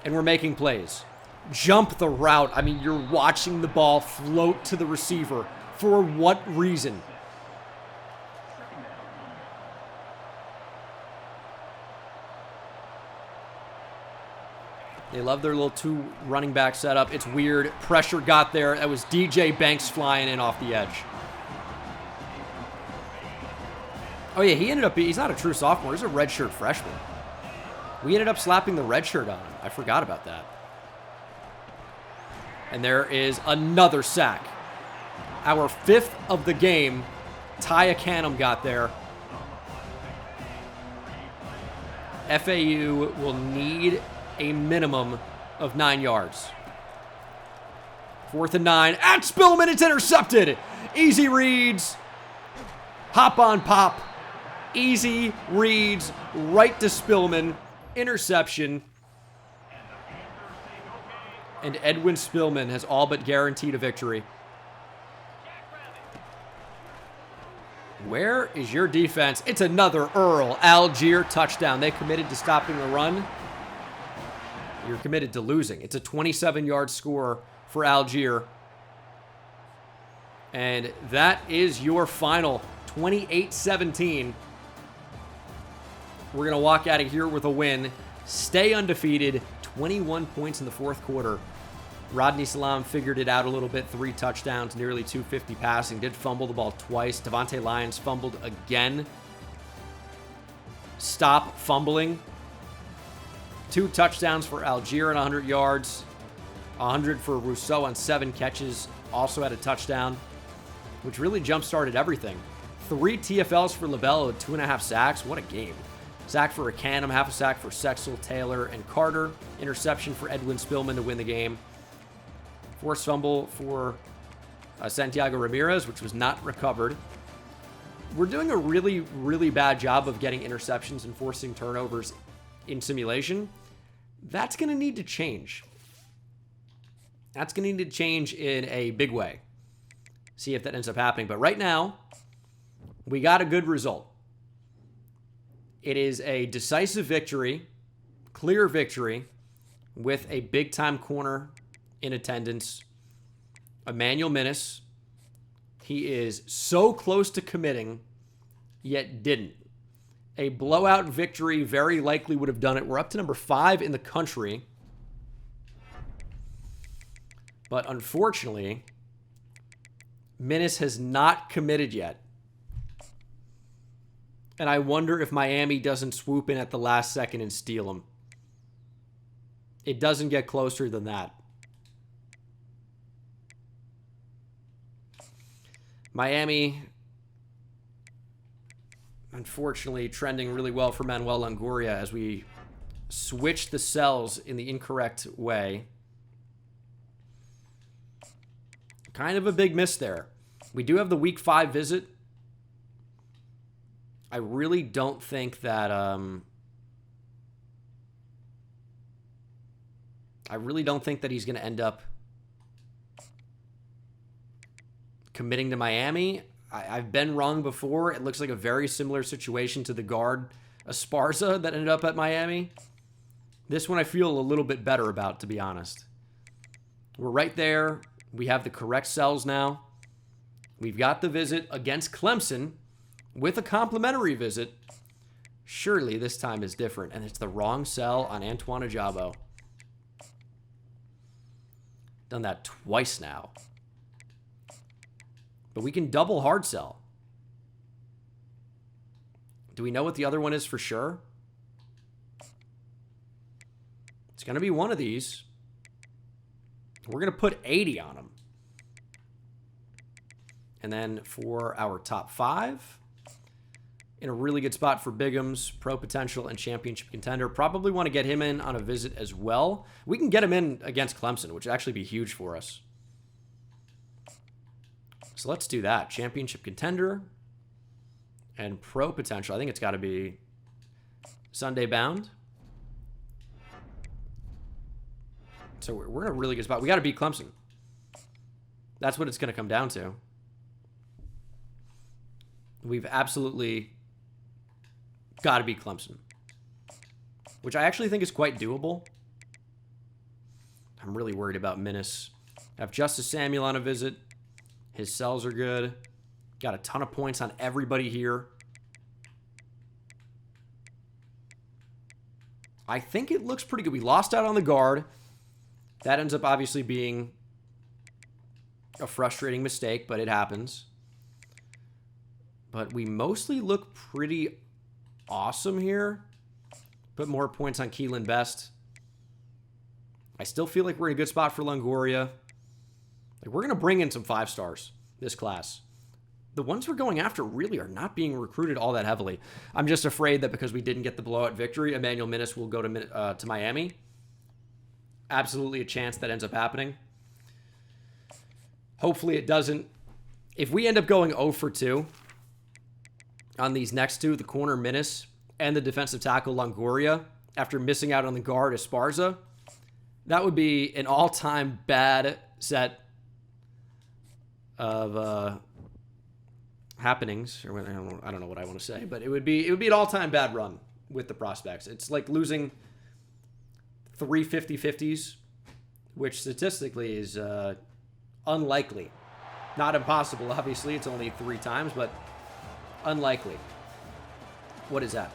and we're making plays. Jump the route. I mean, you're watching the ball float to the receiver. For what reason? They love their little 2 running back setup. It's weird. Pressure got there. That was DJ Banks flying in off the edge. Oh, yeah, he ended up he's not a true sophomore. He's a redshirt freshman. We ended up slapping the red shirt on him. I forgot about that. And there is another sack. Our 5th of the game. Ty Canham got there. FAU will need a minimum of 9 yards. 4th and 9. At Spillman, it's intercepted. Easy reads. Hop on pop. Easy reads right to Spillman. Interception. And Edwin Spillman has all but guaranteed a victory. Where is your defense? It's another Earl Algier touchdown. They committed to stopping the run. You're committed to losing. It's a 27-yard score for Algier. And that is your final, 28-17. We're going to walk out of here with a win. Stay undefeated. 21 points in the 4th quarter. Rodney Salam figured it out a little bit. 3 touchdowns, nearly 250 passing. Did fumble the ball twice. Devontae Lyons fumbled again. stop fumbling. 2 touchdowns for Algier and 100 yards. 100 for Rousseau on 7 catches. Also had a touchdown, which really jump-started everything. 3 TFLs for LaBelle with 2.5 sacks. What a game. Sack for Akanum, half a sack for Sexel, Taylor, and Carter. Interception for Edwin Spillman to win the game. Forced fumble for Santiago Ramirez, which was not recovered. We're doing a really, really bad job of getting interceptions and forcing turnovers in simulation. That's going to need to change. That's going to need to change in a big way. See if that ends up happening. But right now, we got a good result. It is a decisive victory, clear victory, with a big-time corner in attendance, Emmanuel Minnis. He is so close to committing, yet didn't. A blowout victory very likely would have done it. We're up to number 5 in the country. But unfortunately, Minnis has not committed yet. And I wonder if Miami doesn't swoop in at the last second and steal him. It doesn't get closer than that. Miami, unfortunately, trending really well for Manuel Longoria as we switch the cells in the incorrect way. Kind of a big miss there. We do have the week 5 visit. I really don't think that he's going to end up committing to Miami. I've been wrong before. It looks like a very similar situation to the guard Esparza that ended up at Miami. This one I feel a little bit better about, to be honest. We're right there. We have the correct cells now. We've got the visit against Clemson with a complimentary visit. Surely this time is different, and it's the wrong cell on Antoine Ajabo. Done that twice now. But we can double hard sell. Do we know what the other one is for sure? It's going to be one of these. We're going to put 80 on them. And then for our top 5, in a really good spot for Bigham's, pro potential, and championship contender. Probably want to get him in on a visit as well. We can get him in against Clemson, which would actually be huge for us. So let's do that. Championship contender and pro potential. I think it's got to be Sunday bound. So we're in a really good spot. We got to beat Clemson. That's what it's going to come down to. We've absolutely got to beat Clemson, which I actually think is quite doable. I'm really worried about Minnis. I have Justice Samuel on a visit. His cells are good. Got a ton of points on everybody here. I think it looks pretty good. We lost out on the guard. That ends up obviously being a frustrating mistake, but it happens. But we mostly look pretty awesome here. Put more points on Keelan Best. I still feel like we're in a good spot for Longoria. Like, we're going to bring in some 5 stars this class. The ones we're going after really are not being recruited all that heavily. I'm just afraid that because we didn't get the blowout victory, Emmanuel Minnis will go to Miami. Absolutely a chance that ends up happening. Hopefully it doesn't. If we end up going 0 for 2 on these next 2, the corner Minnis and the defensive tackle Longoria, after missing out on the guard Esparza, that would be an all-time bad set of happenings. Or I don't know what I want to say, but it would be an all-time bad run with the prospects. It's like losing 3 50-50s, which statistically is unlikely. Not impossible, obviously. It's only 3 times, but unlikely. What is that?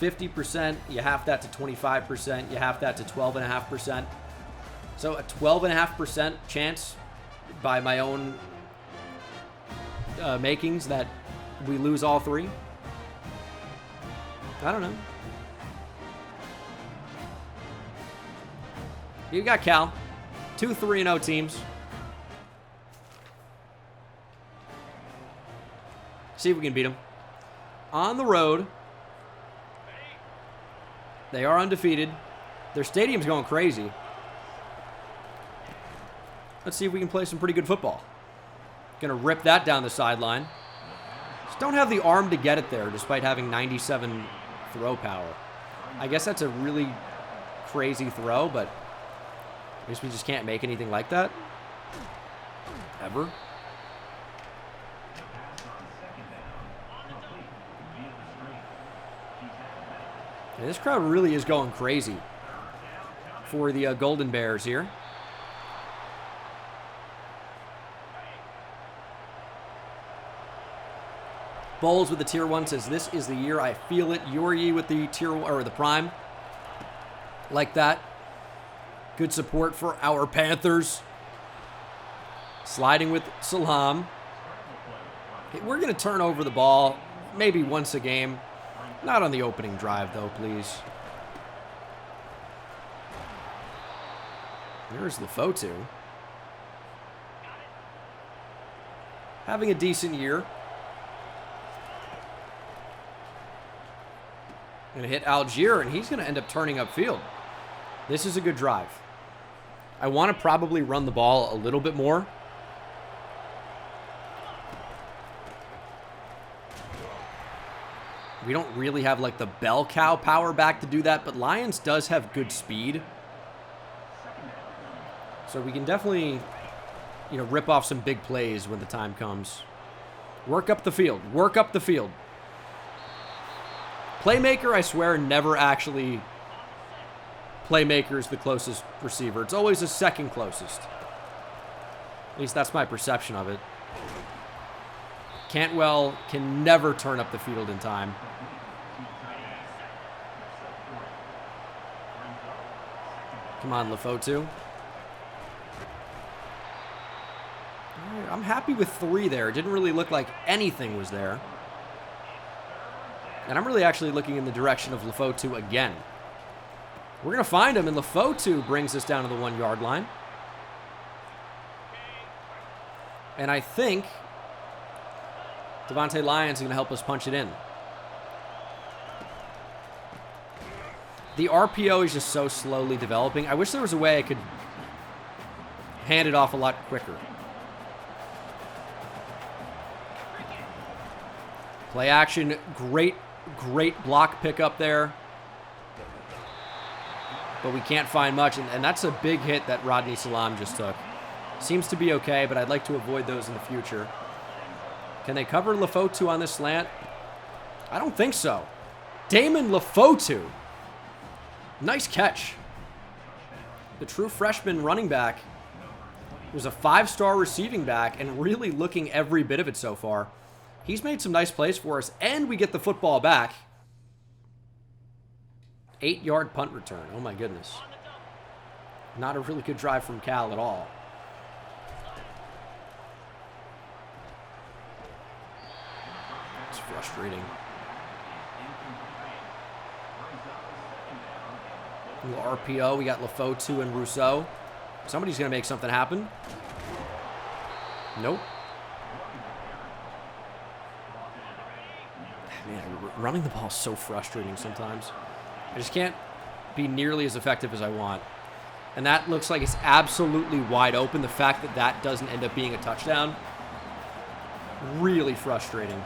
50%, you half that to 25%, you half that to 12.5%. So a 12.5% chance by my own makings that we lose all 3. I don't know. You got Cal. 2 3-0 teams. See if we can beat them. On the road. They are undefeated. Their stadium's going crazy. Let's see if we can play some pretty good football. Gonna rip that down the sideline. Just don't have the arm to get it there despite having 97 throw power. I guess that's a really crazy throw, but I guess we just can't make anything like that. Ever. Yeah, this crowd really is going crazy for the Golden Bears here. Bowles with the tier 1 says, "This is the year I feel it." Yorye with the tier 1 or the prime. Like that. Good support for our Panthers. Sliding with Salam. Okay, we're going to turn over the ball maybe once a game. Not on the opening drive, though, please. There's Lefotu. Having a decent year. Going to hit Algier, and he's going to end up turning upfield. This is a good drive. I want to probably run the ball a little bit more. We don't really have like the bell cow power back to do that, but Lions does have good speed. So we can definitely, you know, rip off some big plays when the time comes. Work up the field. Work up the field. Playmaker, I swear, never actually... Playmaker is the closest receiver. It's always the second closest. At least that's my perception of it. Cantwell can never turn up the field in time. Come on, Lefotu. I'm happy with 3 there. It didn't really look like anything was there. And I'm really actually looking in the direction of Lefotu again. We're going to find him, and Lefotu brings us down to the 1-yard line. And I think Devontae Lyons is going to help us punch it in. The RPO is just so slowly developing. I wish there was a way I could hand it off a lot quicker. Play action, great block pickup there. But we can't find much, and that's a big hit that Rodney Salam just took. Seems to be okay, but I'd like to avoid those in the future. Can they cover Lefotu on this slant? I don't think so. Damon Lefotu. Nice catch. The true freshman running back was a 5-star receiving back and really looking every bit of it so far. He's made some nice plays for us, and we get the football back. 8-yard punt return. Oh, my goodness. Not a really good drive from Cal at all. It's frustrating. A little RPO. We got Lefotu and Rousseau. Somebody's going to make something happen. Nope. Man, running the ball is so frustrating sometimes. I just can't be nearly as effective as I want. And that looks like it's absolutely wide open. The fact that that doesn't end up being a touchdown, really frustrating.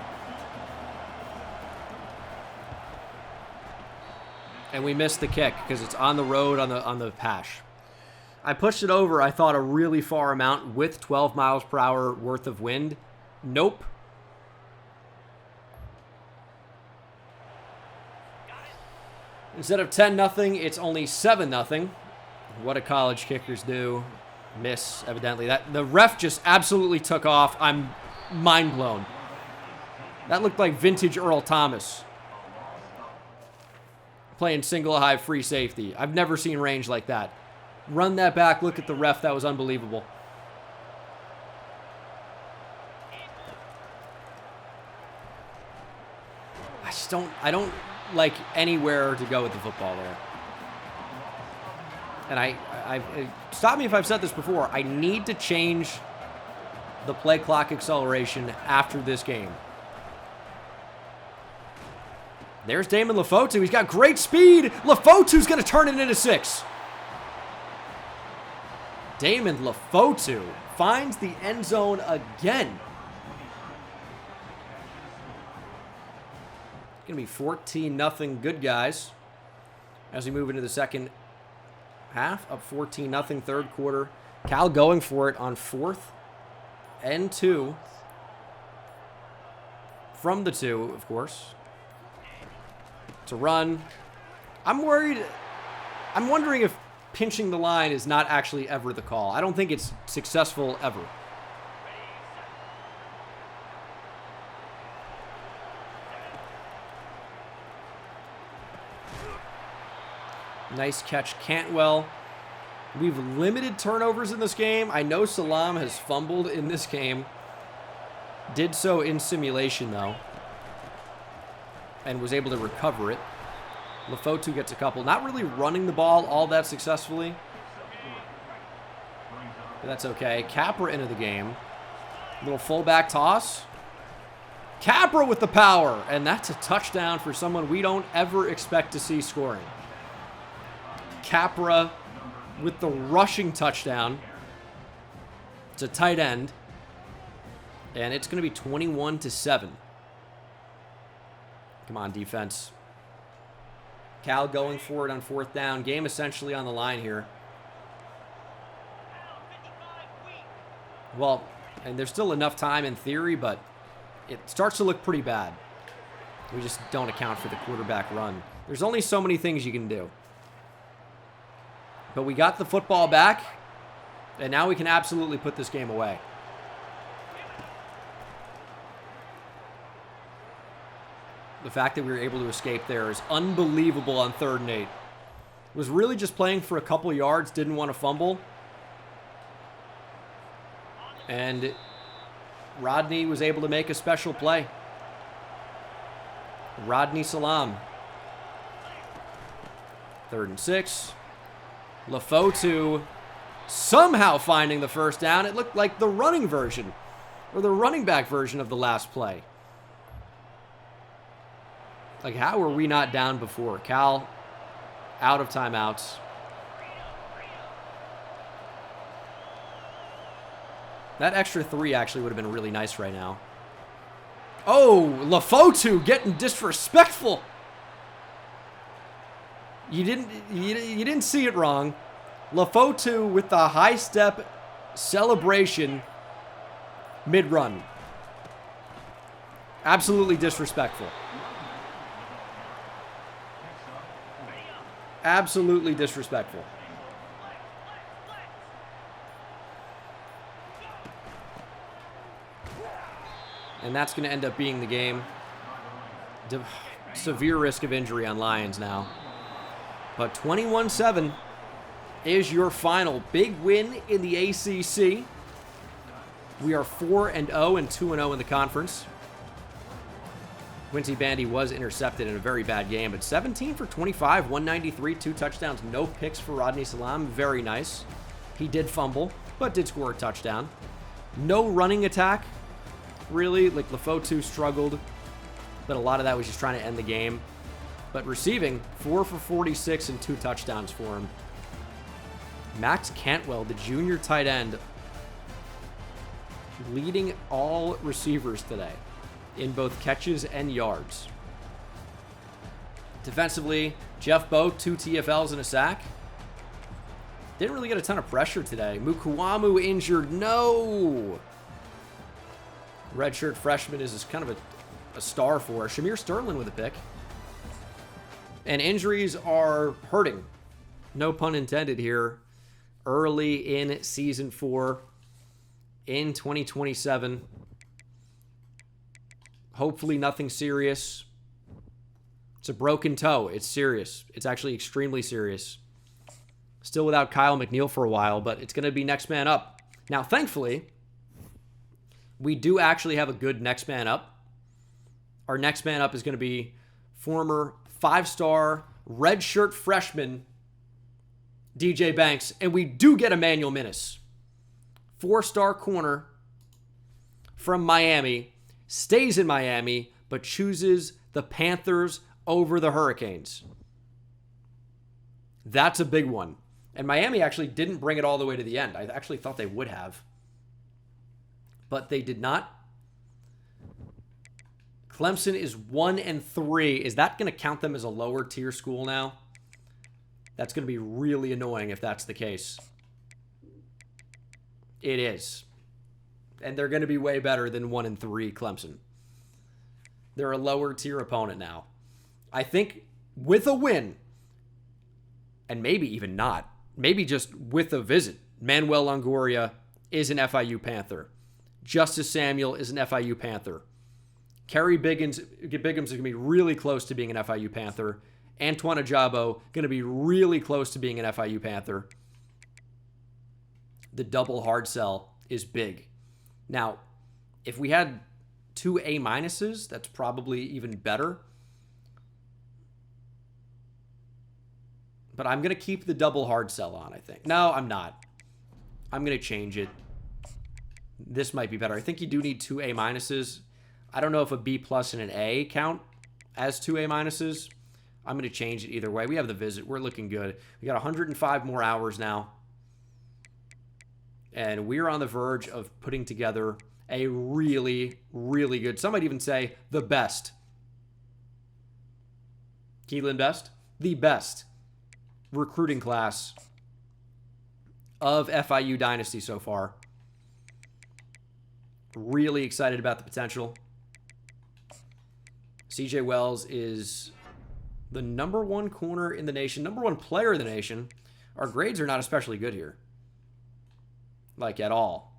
And we missed the kick because it's on the road on the pash. I pushed it over, I thought, a really far amount with 12 miles per hour worth of wind. Nope. Instead of 10-0, it's only 7-0. What do college kickers do? Miss, evidently. That the ref just absolutely took off. I'm mind blown. That looked like vintage Earl Thomas playing single high free safety. I've never seen range like that. Run that back. Look at the ref. That was unbelievable. I don't like anywhere to go with the football there. And stop me if I've said this before. I need to change the play clock acceleration after this game. There's Damon Lefotu. He's got great speed. Lefotu's going to turn it into 6. Damon Lefotu finds the end zone again. It's going to be 14-0 good guys as we move into the second half. Up 14-0 third quarter. Cal going for it on 4th and 2. From the 2, of course. To run. I'm wondering if pinching the line is not actually ever the call. I don't think it's successful ever. Nice catch, Cantwell. We've limited turnovers in this game. I know Salam has fumbled in this game. Did so in simulation, though. And was able to recover it. Lefotu gets a couple. Not really running the ball all that successfully. But that's okay. Capra into the game. Little fullback toss. Capra with the power. And that's a touchdown for someone we don't ever expect to see scoring. Capra with the rushing touchdown. It's a tight end. And it's going to be 21-7. Come on, defense. Cal going for it on 4th down. Game essentially on the line here. Well, and there's still enough time in theory, but it starts to look pretty bad. We just don't account for the quarterback run. There's only so many things you can do. But we got the football back, and now we can absolutely put this game away. The fact that we were able to escape there is unbelievable on 3rd and 8. Was really just playing for a couple yards, didn't want to fumble. And Rodney was able to make a special play. Rodney Salam. 3rd and 6. Lefotu somehow finding the first down. It looked like the running version, or the running back version of the last play. Like, how were we not down before? Cal out of timeouts. That extra 3 actually would have been really nice right now. Oh, Lefotu getting disrespectful. You didn't see it wrong. Lefotu with the high step celebration mid-run. Absolutely disrespectful. Absolutely disrespectful. And that's going to end up being the game. Severe risk of injury on Lions now. But 21-7 is your final. Big win in the ACC. We are 4-0 and 2-0 in the conference. Quincy Bandy was intercepted in a very bad game, but 17 for 25, 193, 2 touchdowns, no picks for Rodney Salam. Very nice. He did fumble, but did score a touchdown. No running attack, really. Like, Lefotu struggled, but a lot of that was just trying to end the game. But receiving, 4 for 46 and 2 touchdowns for him. Max Cantwell, the junior tight end, leading all receivers today in both catches and yards. Defensively, Jeff Bowe, 2 TFLs and a sack. Didn't really get a ton of pressure today. Mukuamu injured. No! Redshirt freshman is kind of a star for us. Shamir Sterling with a pick. And injuries are hurting. No pun intended here. Early in Season 4 in 2027. Hopefully nothing serious. It's a broken toe. It's serious. It's actually extremely serious. Still without Kyle McNeil for a while, but it's going to be next man up. Now, thankfully, we do actually have a good next man up. Our next man up is going to be former 5-star redshirt freshman DJ Banks, and we do get Emmanuel Minnis. 4-star corner from Miami, stays in Miami, but chooses the Panthers over the Hurricanes. That's a big one. And Miami actually didn't bring it all the way to the end. I actually thought they would have. But they did not. Clemson is 1-3. Is that going to count them as a lower tier school now? That's going to be really annoying if that's the case. It is. And they're going to be way better than 1-3 Clemson. They're a lower tier opponent now. I think with a win, and maybe even not, maybe just with a visit, Manuel Longoria is an FIU Panther. Justice Samuel is an FIU Panther. Kerry Biggins is going to be really close to being an FIU Panther. Antoine Ajabo going to be really close to being an FIU Panther. The double hard sell is big. Now, if we had 2 A-minuses, that's probably even better. But I'm going to keep the double hard sell on, I think. No, I'm not. I'm going to change it. This might be better. I think you do need 2 A-minuses. I don't know if a B+ and an A count as 2 A-minuses. I'm going to change it either way. We have the visit. We're looking good. We got 105 more hours now. And we're on the verge of putting together a really, really good, some might even say the best. Keelan Best? The best recruiting class of FIU Dynasty so far. Really excited about the potential. CJ Wells is the #1 corner in the nation, #1 player in the nation. Our grades are not especially good here. Like, at all.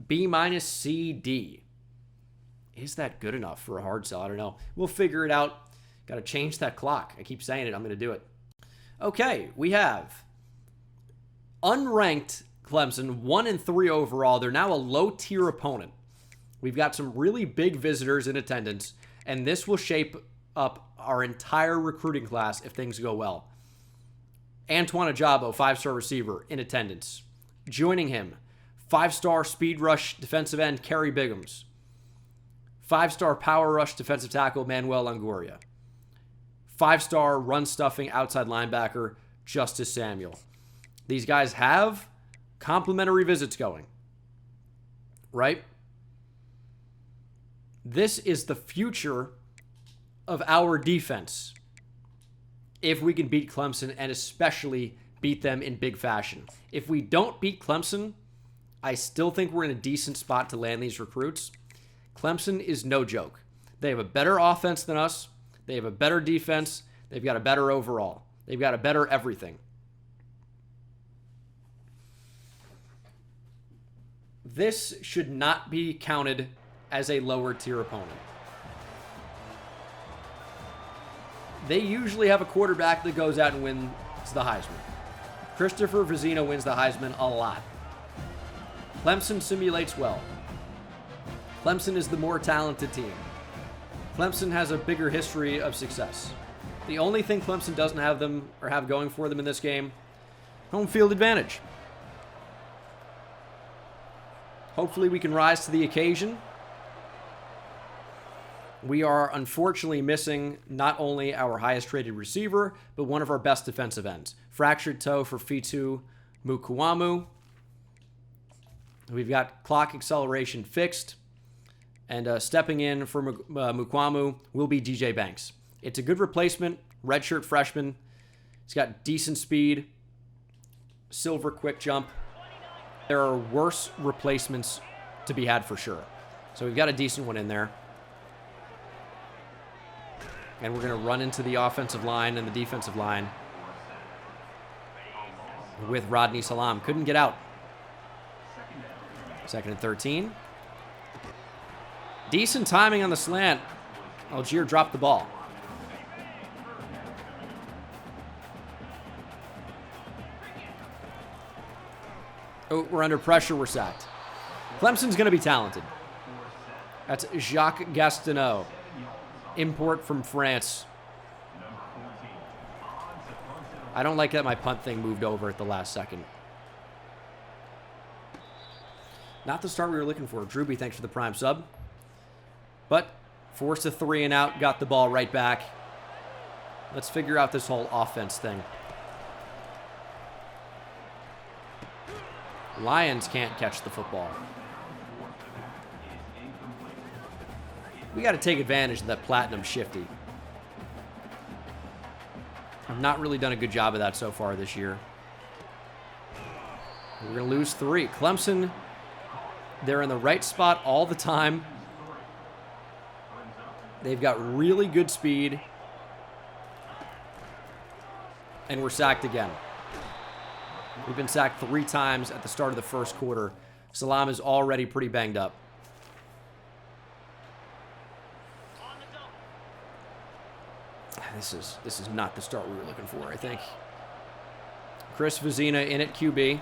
B-, C, D. Is that good enough for a hard sell? I don't know. We'll figure it out. Got to change that clock. I keep saying it. I'm going to do it. Okay, we have unranked Clemson, 1-3 overall. They're now a low-tier opponent. We've got some really big visitors in attendance, and this will shape up our entire recruiting class if things go well. Antoine Ajabo, 5-star receiver, in attendance. Joining him, 5-star speed rush defensive end Kerry Biggins. 5-star power rush defensive tackle Manuel Longoria. 5-star run stuffing outside linebacker Justice Samuel. These guys have complimentary visits going. Right? This is the future of our defense. If we can beat Clemson, and especially beat them in big fashion. If we don't beat Clemson, I still think we're in a decent spot to land these recruits. Clemson is no joke. They have a better offense than us. They have a better defense. They've got a better overall. They've got a better everything. This should not be counted as a lower tier opponent. They usually have a quarterback that goes out and wins the Heisman. Christopher Vizzino wins the Heisman a lot. Clemson simulates well. Clemson is the more talented team. Clemson has a bigger history of success. The only thing Clemson doesn't have them or have going for them in this game, home field advantage. Hopefully we can rise to the occasion. We are unfortunately missing not only our highest rated receiver, but one of our best defensive ends. Fractured toe for Fitu Mukuamu. We've got clock acceleration fixed. And stepping in for Mukuamu will be DJ Banks. It's a good replacement, redshirt freshman. He's got decent speed, silver quick jump. There are worse replacements to be had for sure. So we've got a decent one in there. And we're going to run into the offensive line and the defensive line with Rodney Salam. Couldn't get out. 2nd and 13. Decent timing on the slant. Algier dropped the ball. Oh, we're under pressure. We're sacked. Clemson's going to be talented. That's Jacques Gastineau. Import from France. I don't like that my punt thing moved over at the last second. Not the start we were looking for. Drewby, thanks for the prime sub. But forced a 3 and out, got the ball right back. Let's figure out this whole offense thing. Lions can't catch the football. We got to take advantage of that platinum shifty. I've not really done a good job of that so far this year. We're going to lose 3. Clemson, they're in the right spot all the time. They've got really good speed. And we're sacked again. We've been sacked 3 times at the start of the first quarter. Salam is already pretty banged up. This is not the start we were looking for, I think. Chris Vizina in at QB.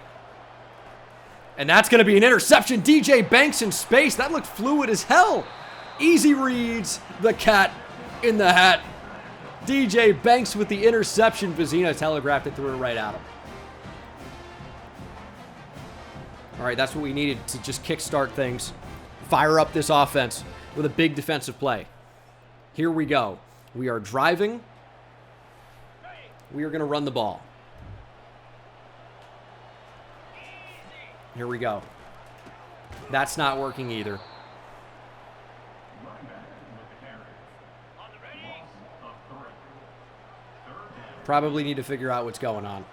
And that's going to be an interception. DJ Banks in space. That looked fluid as hell. Easy reads. The cat in the hat. DJ Banks with the interception. Vizina telegraphed it, threw it right at him. All right, that's what we needed to just kickstart things. Fire up this offense with a big defensive play. Here we go. We are driving. We are going to run the ball. Here we go. That's not working either. Probably need to figure out what's going on.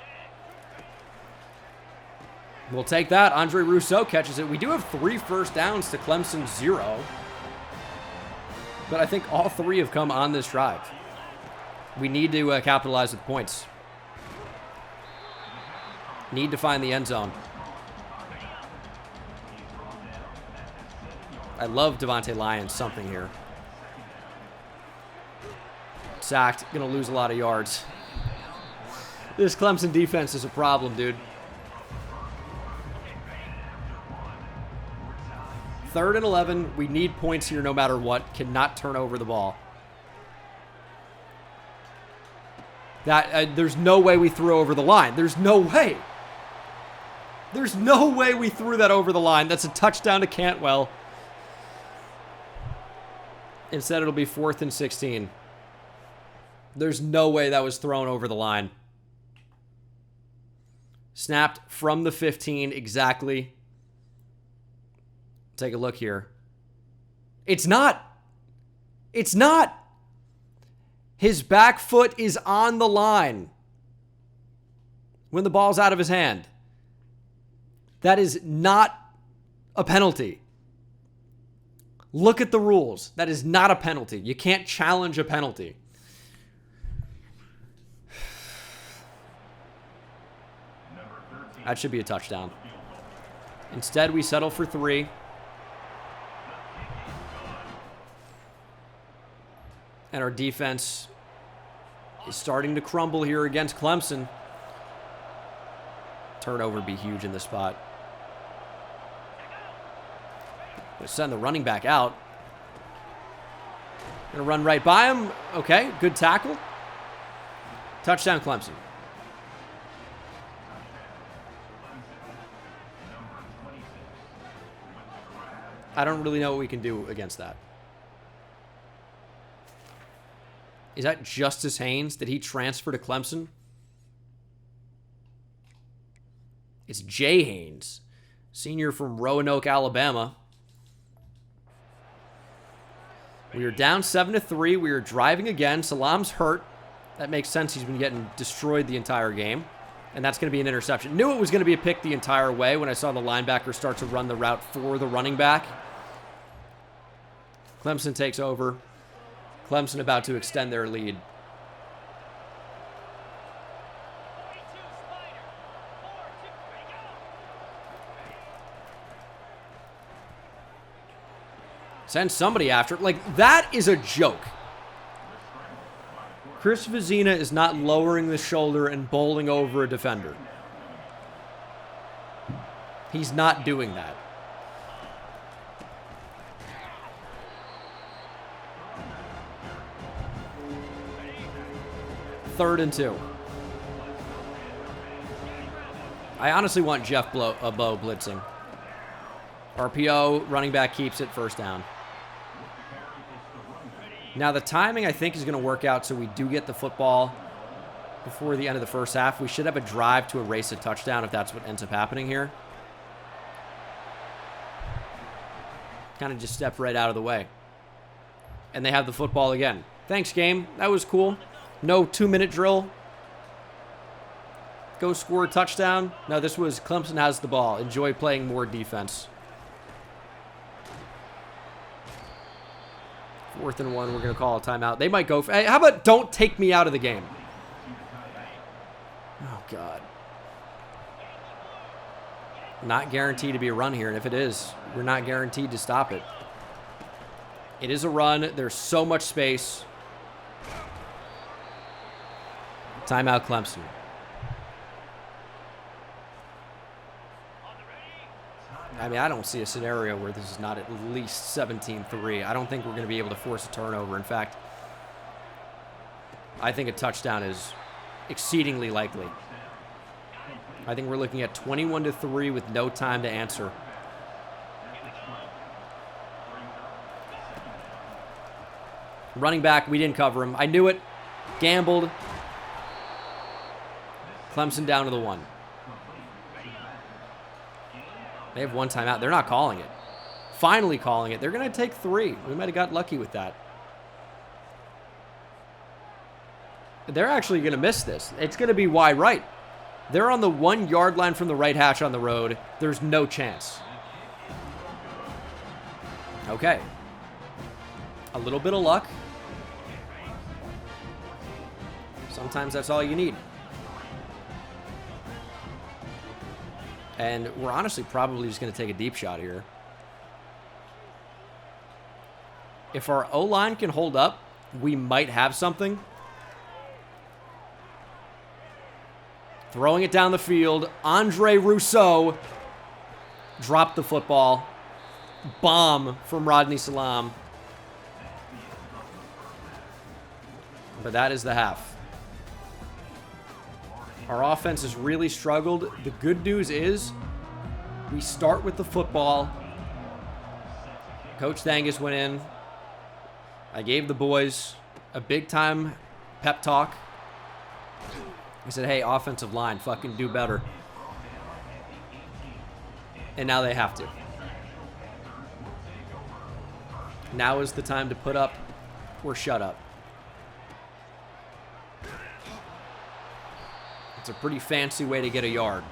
We'll take that. Andre Rousseau catches it. We do have 3 first downs to Clemson's 0. But I think all 3 have come on this drive. We need to capitalize with points. Need to find the end zone. I love Devontae Lyons something here. Sacked. Going to lose a lot of yards. This Clemson defense is a problem, dude. 3rd and 11. We need points here no matter what. Cannot turn over the ball. There's no way we threw over the line. There's no way. There's no way we threw that over the line. That's a touchdown to Cantwell. Instead, it'll be 4th and 16. There's no way that was thrown over the line. Snapped from the 15 exactly. Take a look here. It's not. It's not. His back foot is on the line when the ball's out of his hand. That is not a penalty. Look at the rules. That is not a penalty. You can't challenge a penalty. That should be a touchdown. Instead, we settle for 3. And our defense is starting to crumble here against Clemson. Turnover would be huge in this spot. Gonna send the running back out. Gonna run right by him. Okay, good tackle. Touchdown, Clemson. I don't really know what we can do against that. Is that Justice Haynes? Did he transfer to Clemson? It's Jay Haynes, senior from Roanoke, Alabama. We are down 7-3. We are driving again. Salam's hurt. That makes sense. He's been getting destroyed the entire game. And that's going to be an interception. Knew it was going to be a pick the entire way when I saw the linebacker start to run the route for the running back. Clemson takes over. Clemson about to extend their lead. Send somebody after it. Like, that is a joke. Chris Vizina is not lowering the shoulder and bowling over a defender. He's not doing that. 3rd and 2. I honestly want Jeff Bow blitzing. RPO, running back keeps it, 1st down. Now the timing, I think, is going to work out so we do get the football before the end of the 1st half. We should have a drive to erase a touchdown if that's what ends up happening here. Kind of just stepped right out of the way. And they have the football again. Thanks, game. That was cool. No 2-minute drill. Go score a touchdown. No, this was Clemson has the ball. Enjoy playing more defense. 4th and 1. We're going to call a timeout. They might go. Hey, how about don't take me out of the game? Oh, God. Not guaranteed to be a run here. And if it is, we're not guaranteed to stop it. It is a run. There's so much space. Timeout, Clemson. I mean, I don't see a scenario where this is not at least 17-3. I don't think we're going to be able to force a turnover. In fact, I think a touchdown is exceedingly likely. I think we're looking at 21-3 with no time to answer. Running back, we didn't cover him. I knew it. Gambled. Clemson down to the 1. They have 1 timeout. They're not calling it. Finally calling it. They're going to take 3. We might have got lucky with that. They're actually going to miss this. It's going to be wide right. They're on the 1-yard line from the right hash on the road. There's no chance. Okay. A little bit of luck. Sometimes that's all you need. And we're honestly probably just going to take a deep shot here. If our O-line can hold up, we might have something. Throwing it down the field. Andre Rousseau dropped the football. Bomb from Rodney Salam. But that is the half. Our offense has really struggled. The good news is we start with the football. Coach Dangus went in. I gave the boys a big-time pep talk. I said, hey, offensive line, fucking do better. And now they have to. Now is the time to put up or shut up. It's a pretty fancy way to get a yard.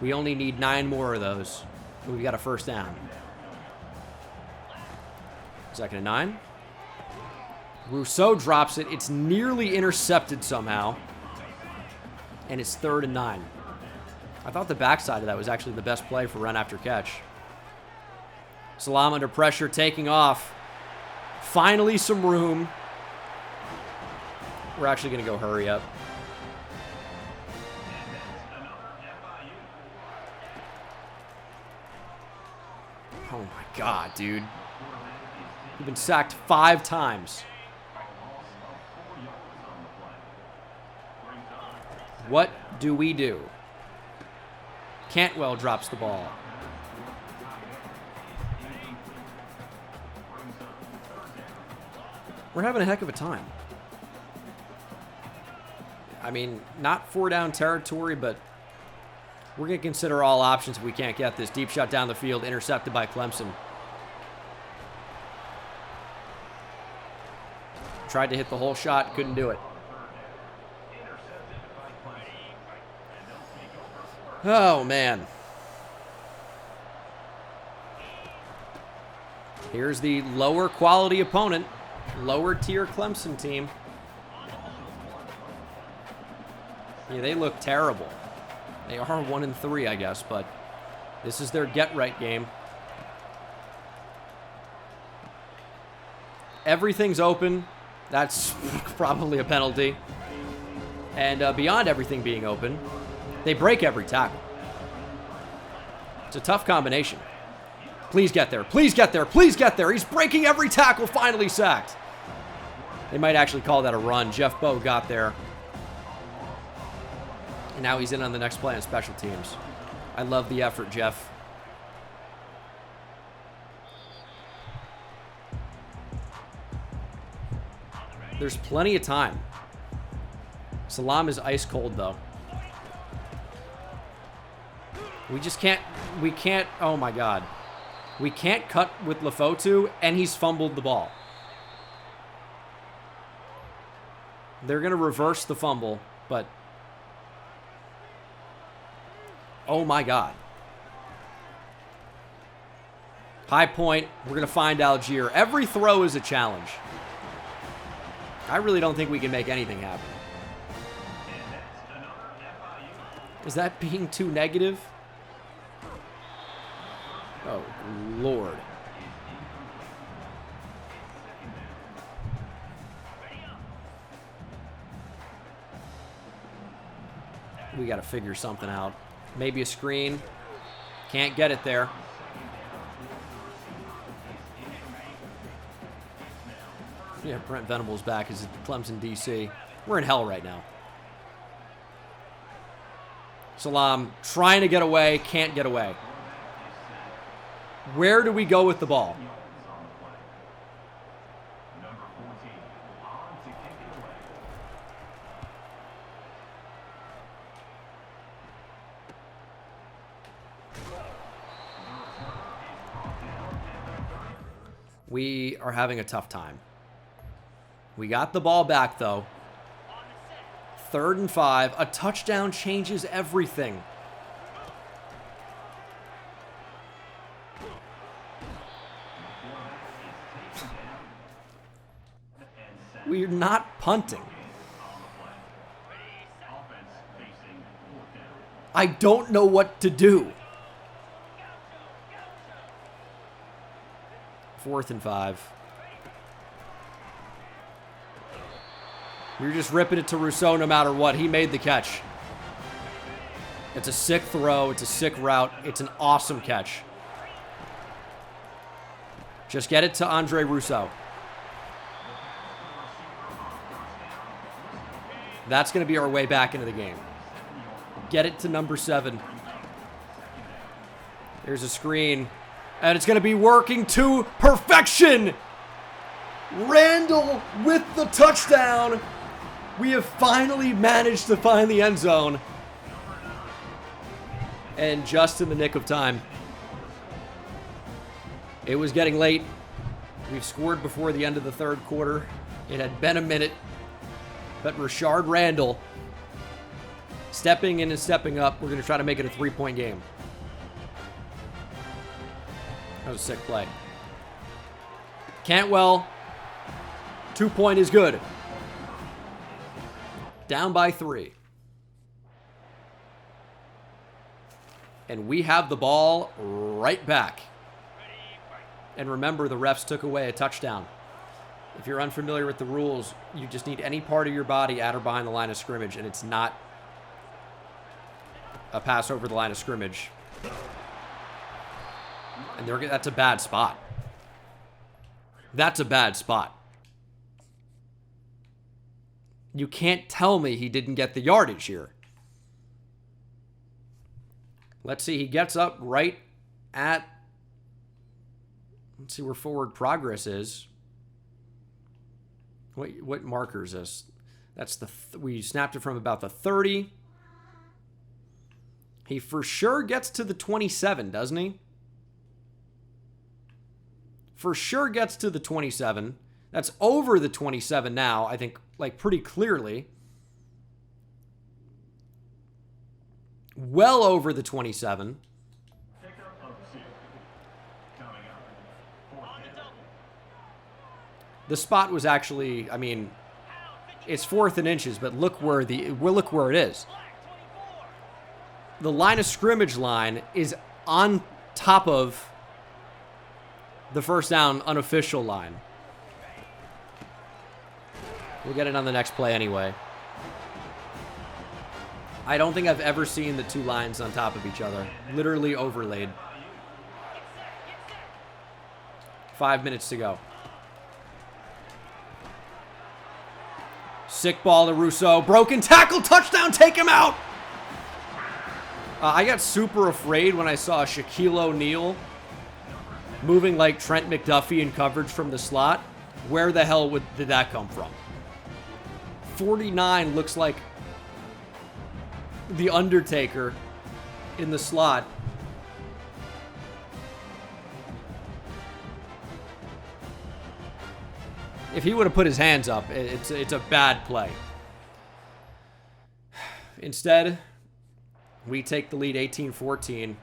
We only need 9 more of those. We've got a 1st down. 2nd and 9. Rousseau drops it. It's nearly intercepted somehow. And it's 3rd and 9. I thought the backside of that was actually the best play for run after catch. Salam under pressure, taking off. Finally some room. We're actually going to go hurry up. Oh my God, dude. We've been sacked 5 times. What do we do? Cantwell drops the ball. We're having a heck of a time. I mean, not 4-down territory, but we're going to consider all options if we can't get this. Deep shot down the field, intercepted by Clemson. Tried to hit the whole shot, couldn't do it. Oh, man. Here's the lower quality opponent. Lower tier Clemson team. Yeah, they look terrible. They are 1-3, I guess, but this is their get-right game. Everything's open. That's probably a penalty. And beyond everything being open, they break every tackle. It's a tough combination. Please get there. Please get there. Please get there. He's breaking every tackle, finally sacked. They might actually call that a run. Jeff Bow got there. Now he's in on the next play on special teams. I love the effort, Jeff. There's plenty of time. Salam is ice cold, though. We just can't, oh my God. We can't cut with Lefotu, and he's fumbled the ball. They're going to reverse the fumble, but... Oh my God. High point. We're going to find Algier. Every throw is a challenge. I really don't think we can make anything happen. Is that being too negative? Oh, Lord. We got to figure something out. Maybe a screen. Can't get it there. Yeah, Brent Venables back as Clemson DC. We're in hell right now. Salam trying to get away, can't get away. Where do we go with the ball? We are having a tough time. We got the ball back, though. 3rd and 5. A touchdown changes everything. We're not punting. I don't know what to do. 4th and 5. We were just ripping it to Rousseau no matter what. He made the catch. It's a sick throw. It's a sick route. It's an awesome catch. Just get it to Andre Rousseau. That's going to be our way back into the game. Get it to number 7. There's a screen. And it's going to be working to perfection. Randall with the touchdown. We have finally managed to find the end zone. And just in the nick of time. It was getting late. We've scored before the end of the 3rd quarter. It had been a minute. But Rashard Randall, stepping in and stepping up, we're going to try to make it a 3-point game. That was a sick play. Cantwell, 2-point is good. Down by 3. And we have the ball right back. And remember, the refs took away a touchdown. If you're unfamiliar with the rules, you just need any part of your body at or behind the line of scrimmage, and it's not a pass over the line of scrimmage. And that's a bad spot. That's a bad spot. You can't tell me he didn't get the yardage here. Let's see. He gets up right at... Let's see where forward progress is. What marker is this? That's the... we snapped it from about the 30. He for sure gets to the 27, doesn't he? For sure gets to the 27. That's over the 27 now, I think, like, pretty clearly. Well over the 27. The spot was actually, I mean, it's 4th and inches, but look where it is. The line of scrimmage line is on top of the first down unofficial line. We'll get it on the next play anyway. I don't think I've ever seen the two lines on top of each other. Literally overlaid. 5 minutes to go. Sick ball to Rousseau. Broken tackle. Touchdown. Take him out. I got super afraid when I saw Shaquille O'Neal moving like Trent McDuffie in coverage from the slot. Where the hell did that come from? 49 looks like The Undertaker in the slot. If he would have put his hands up, it's a bad play. Instead, we take the lead 18-14,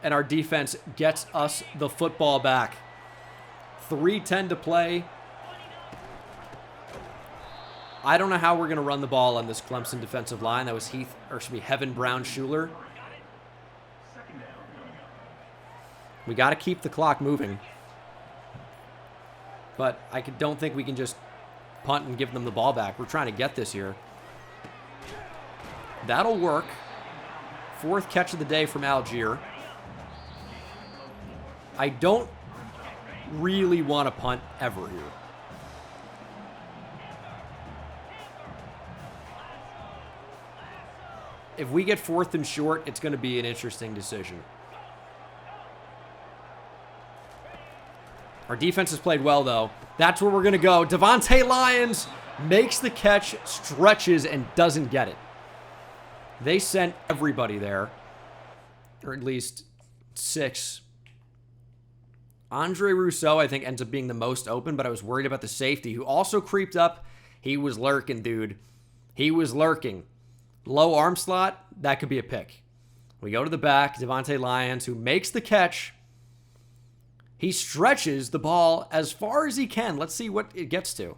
and our defense gets us the football back. 3:10 to play. I don't know how we're going to run the ball on this Clemson defensive line. That was Heaven Brown-Schuler. We got to keep the clock moving. But I don't think we can just punt and give them the ball back. We're trying to get this here. That'll work. 4th catch of the day from Algier. I don't really want to punt ever here. If we get 4th and short, it's going to be an interesting decision. Our defense has played well, though. That's where we're going to go. Devontae Lyons makes the catch, stretches, and doesn't get it. They sent everybody there, or at least 6. Andre Rousseau, I think, ends up being the most open, but I was worried about the safety, who also creeped up. He was lurking, dude. He was lurking. Low arm slot, that could be a pick. We go to the back. Devontae Lyons, who makes the catch. He stretches the ball as far as he can. Let's see what it gets to.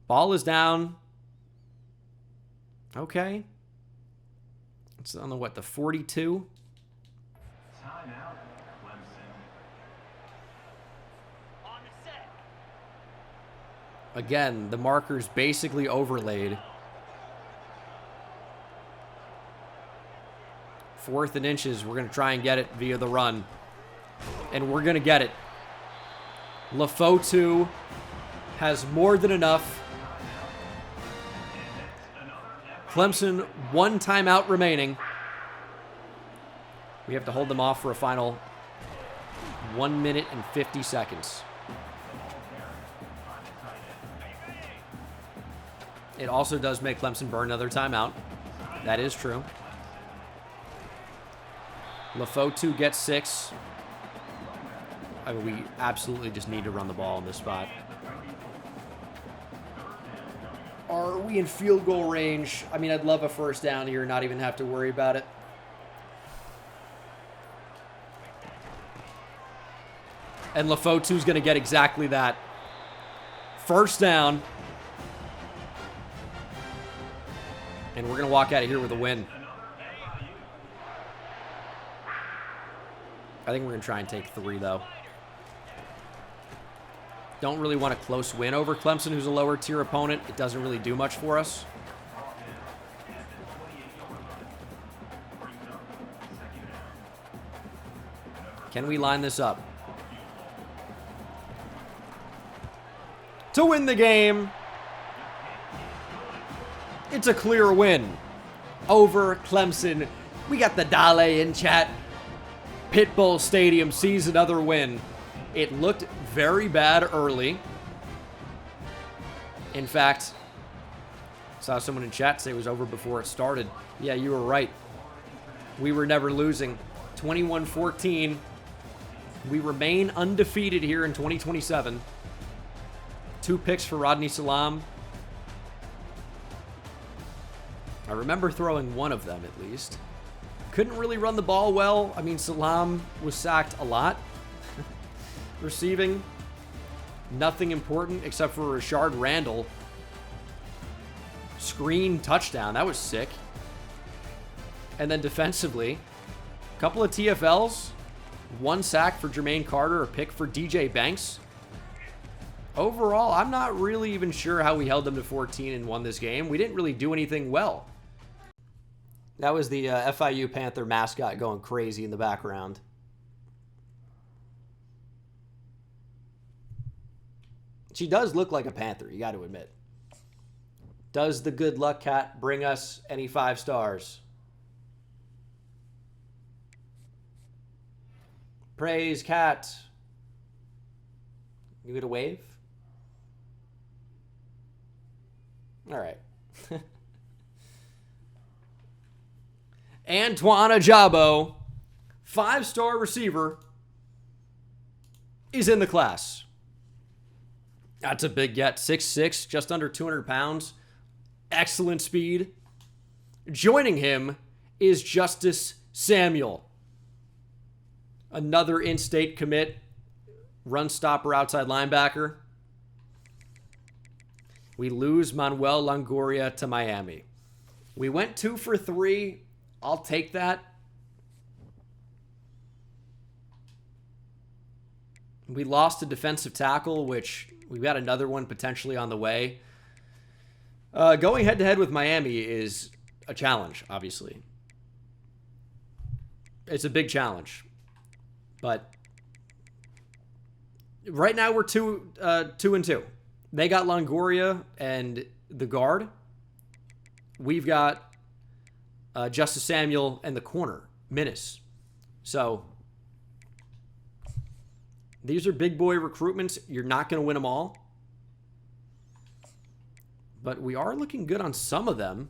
Ball is down. Okay. It's on the, the 42? Again, the marker's basically overlaid. 4th and inches. We're going to try and get it via the run. And we're going to get it. Lafotu has more than enough. Clemson, 1 timeout remaining. We have to hold them off for a final 1 minute and 50 seconds. It also does make Clemson burn another timeout. That is true. Lafotu gets 6. I mean, we absolutely just need to run the ball in this spot. Are we in field goal range? I mean, I'd love a first down here, not even have to worry about it. And Lafotu's going to get exactly that. First down. And we're going to walk out of here with a win. I think we're going to try and take 3, though. Don't really want a close win over Clemson, who's a lower tier opponent. It doesn't really do much for us. Can we line this up? To win the game. It's a clear win over Clemson. We got the Dale in chat. Pitbull Stadium sees another win. It looked very bad early. In fact, saw someone in chat say it was over before it started. Yeah, you were right. We were never losing. 21-14. We remain undefeated here in 2027. 2 picks for Rodney Salam. I remember throwing one of them at least. Couldn't really run the ball well. I mean, Salam was sacked a lot. Receiving, nothing important except for Rashard Randall. Screen touchdown. That was sick. And then defensively, a couple of TFLs. 1 sack for Jermaine Carter, a pick for DJ Banks. Overall, I'm not really even sure how we held them to 14 and won this game. We didn't really do anything well. That was the FIU Panther mascot going crazy in the background. She does look like a Panther, you got to admit. Does the good luck cat bring us any 5 stars? Praise cat. You get a wave? All right. Antoine Ajabo, 5-star receiver, is in the class. That's a big get. 6'6", just under 200 pounds. Excellent speed. Joining him is Justice Samuel. Another in-state commit. Run stopper, outside linebacker. We lose Manuel Longoria to Miami. We went 2 for 3. I'll take that. We lost a defensive tackle, which we've got another one potentially on the way. Going head-to-head with Miami is a challenge, obviously. It's a big challenge. But right now we're 2-2. They got Longoria and the guard. We've got Justice Samuel and the corner, Minnis. So these are big boy recruitments. You're not going to win them all. But we are looking good on some of them.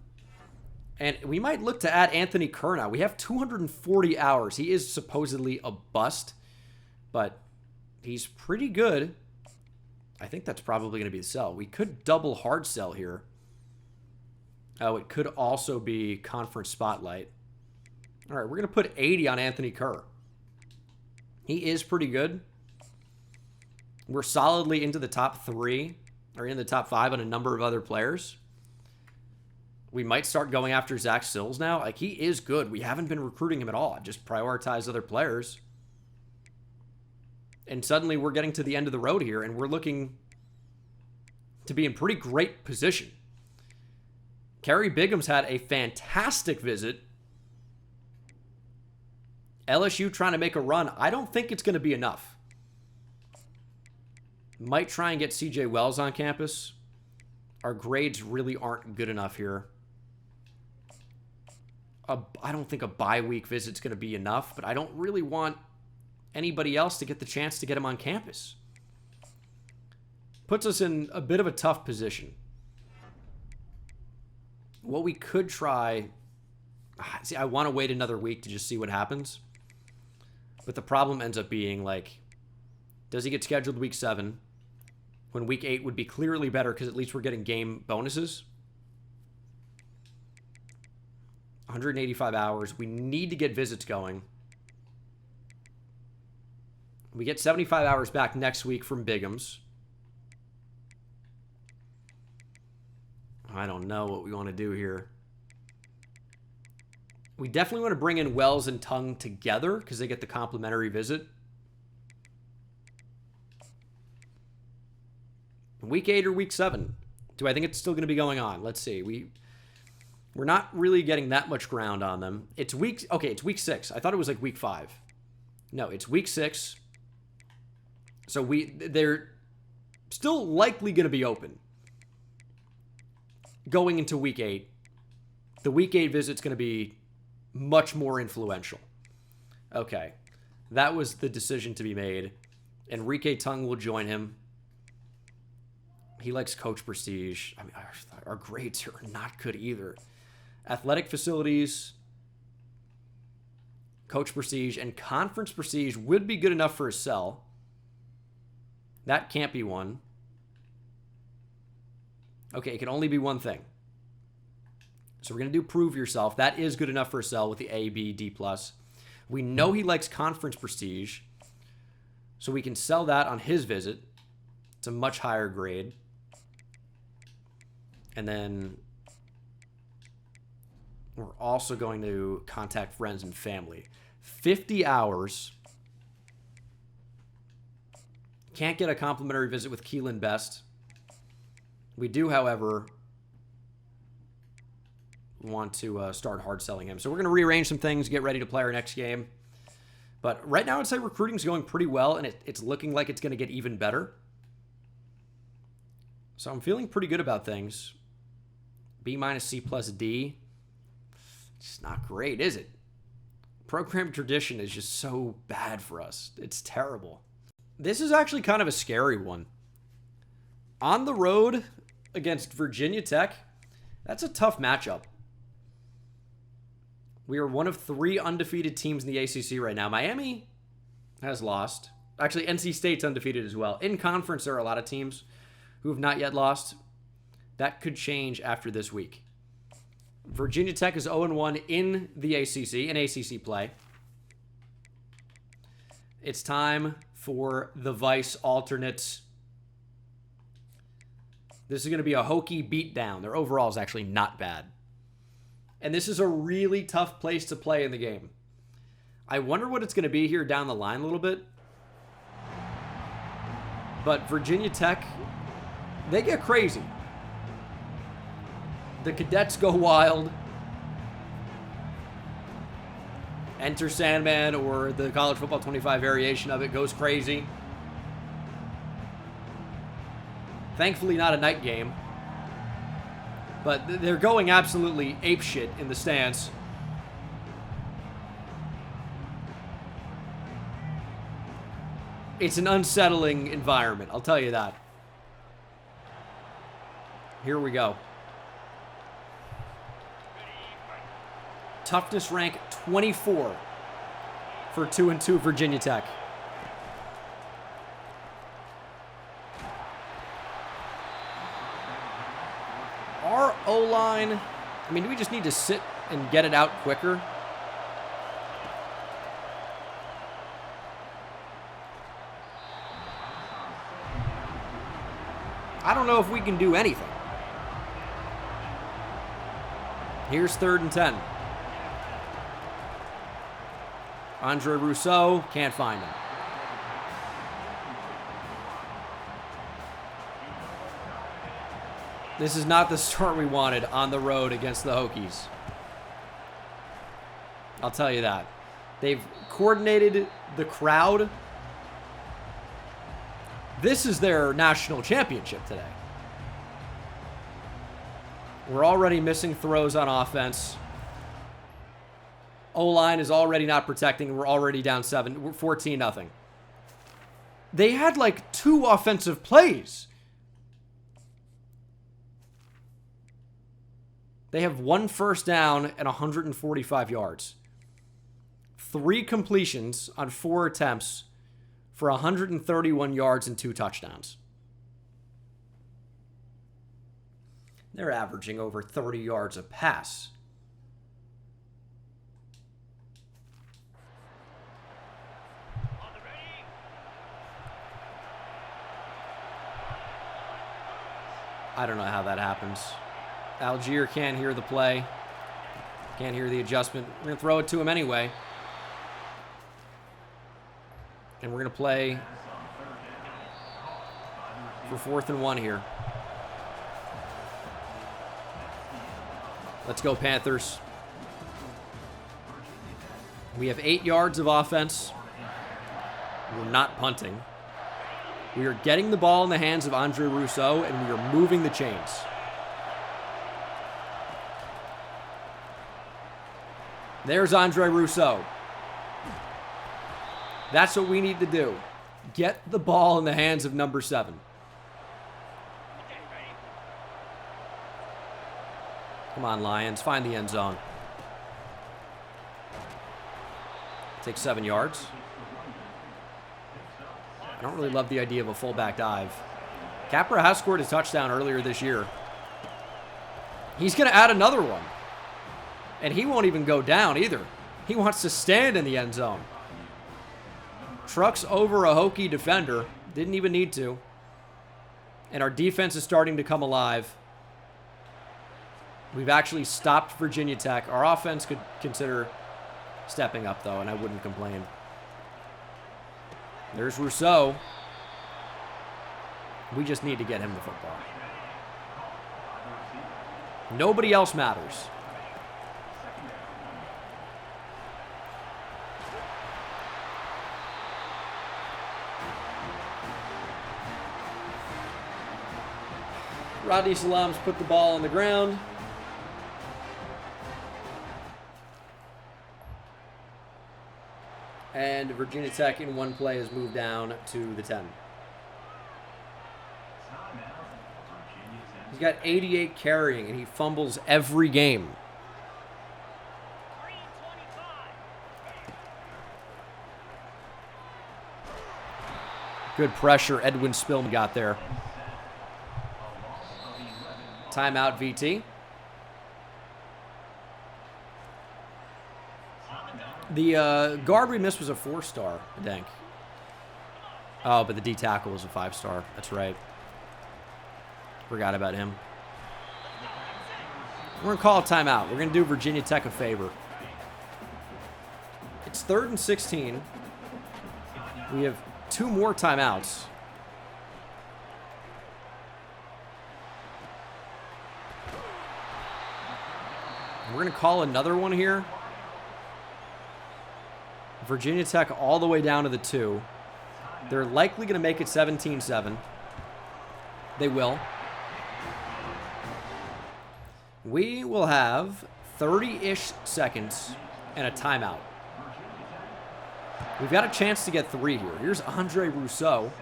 And we might look to add Anthony Kerr now. We have 240 hours. He is supposedly a bust, but he's pretty good. I think that's probably going to be the sell. We could double hard sell here. Oh, it could also be conference spotlight. All right, we're going to put 80 on Anthony Kerr. He is pretty good. We're solidly into the top 3, or in the top 5 on a number of other players. We might start going after Zach Sills now. Like, he is good. We haven't been recruiting him at all. Just prioritize other players. And suddenly we're getting to the end of the road here, and we're looking to be in pretty great position. Kerry Bigham's had a fantastic visit. LSU trying to make a run. I don't think it's going to be enough. Might try and get CJ Wells on campus. Our grades really aren't good enough here. I don't think a bye week visit's going to be enough, but I don't really want anybody else to get the chance to get him on campus. Puts us in a bit of a tough position. What we could try... See, I want to wait another week to just see what happens. But the problem ends up being, like, does he get scheduled week 7? When week 8 would be clearly better because at least we're getting game bonuses. 185 hours. We need to get visits going. We get 75 hours back next week from Bigham's. I don't know what we want to do here. We definitely want to bring in Wells and Tongue together because they get the complimentary visit. Week 8 or week 7? Do I think it's still going to be going on? Let's see. We're not really getting that much ground on them. It's week 6. I thought it was like week 5. No, it's week 6. So they're still likely going to be open going into week 8. The week 8 visit's going to be much more influential. Okay. That was the decision to be made. Enrique Tongue will join him. He likes Coach Prestige. I mean, our grades are not good either. Athletic facilities, Coach Prestige, and Conference Prestige would be good enough for a sell. That can't be one. Okay, it can only be one thing. So we're going to do Prove Yourself. That is good enough for a sell with the A, B, D+. We know he likes Conference Prestige, so we can sell that on his visit. It's a much higher grade. And then we're also going to contact friends and family. 50 hours. Can't get a complimentary visit with Keelan Best. We do, however, want to start hard selling him. So we're going to rearrange some things, get ready to play our next game. But right now, I'd say recruiting's going pretty well, and it's looking like it's going to get even better. So I'm feeling pretty good about things. B minus C plus D. It's not great, is it? Program tradition is just so bad for us. It's terrible. This is actually kind of a scary one. On the road against Virginia Tech, that's a tough matchup. We are one of 3 undefeated teams in the ACC right now. Miami has lost. Actually, NC State's undefeated as well. In conference, there are a lot of teams who have not yet lost. That could change after this week. Virginia Tech is 0-1 in the ACC, in ACC play. It's time for the Vice alternates. This is going to be a Hokie beatdown. Their overall is actually not bad. And this is a really tough place to play in the game. I wonder what it's going to be here down the line a little bit. But Virginia Tech, they get crazy. The Cadets go wild. Enter Sandman, or the College Football 25 variation of it, goes crazy. Thankfully not a night game. But they're going absolutely apeshit in the stands. It's an unsettling environment, I'll tell you that. Here we go. Toughness rank 24 for 2-2 Virginia Tech. Our O-line, I mean, do we just need to sit and get it out quicker? I don't know if we can do anything. Here's 3rd and 10. Andre Rousseau, can't find him. This is not the start we wanted on the road against the Hokies. I'll tell you that. They've coordinated the crowd. This is their national championship today. We're already missing throws on offense. O-line is already not protecting. We're already down 7. We're 14-0. They had like 2 offensive plays. They have 1 first down and 145 yards. 3 completions on 4 attempts for 131 yards and 2 touchdowns. They're averaging over 30 yards a pass. I don't know how that happens. Algier can't hear the play. Can't hear the adjustment. We're going to throw it to him anyway. And we're going to play for 4th and 1 here. Let's go, Panthers. We have 8 yards of offense. We're not punting. We are getting the ball in the hands of Andre Rousseau, and we are moving the chains. There's Andre Rousseau. That's what we need to do. Get the ball in the hands of number 7. Come on, Lions. Find the end zone. Take 7 yards. I don't really love the idea of a fullback dive. Capra has scored a touchdown earlier this year. He's going to add another one. And he won't even go down either. He wants to stand in the end zone. Trucks over a Hokie defender. Didn't even need to. And our defense is starting to come alive. We've actually stopped Virginia Tech. Our offense could consider stepping up, though, and I wouldn't complain. There's Rousseau. We just need to get him the football. Nobody else matters. Rodney Salam's put the ball on the ground. And Virginia Tech in one play has moved down to the 10. He's got 88 carrying, and he fumbles every game. Good pressure Edwin Spillman got there. Timeout, VT. The guard we missed was a 4-star, I think. Oh, but the D tackle was a 5-star. That's right. Forgot about him. We're going to call a timeout. We're going to do Virginia Tech a favor. It's 3rd and 16. We have 2 more timeouts. We're going to call another one here. Virginia Tech all the way down to the 2. They're likely going to make it 17-7. They will. We will have 30-ish seconds and a timeout. We've got a chance to get 3 here. Here's Andre Rousseau.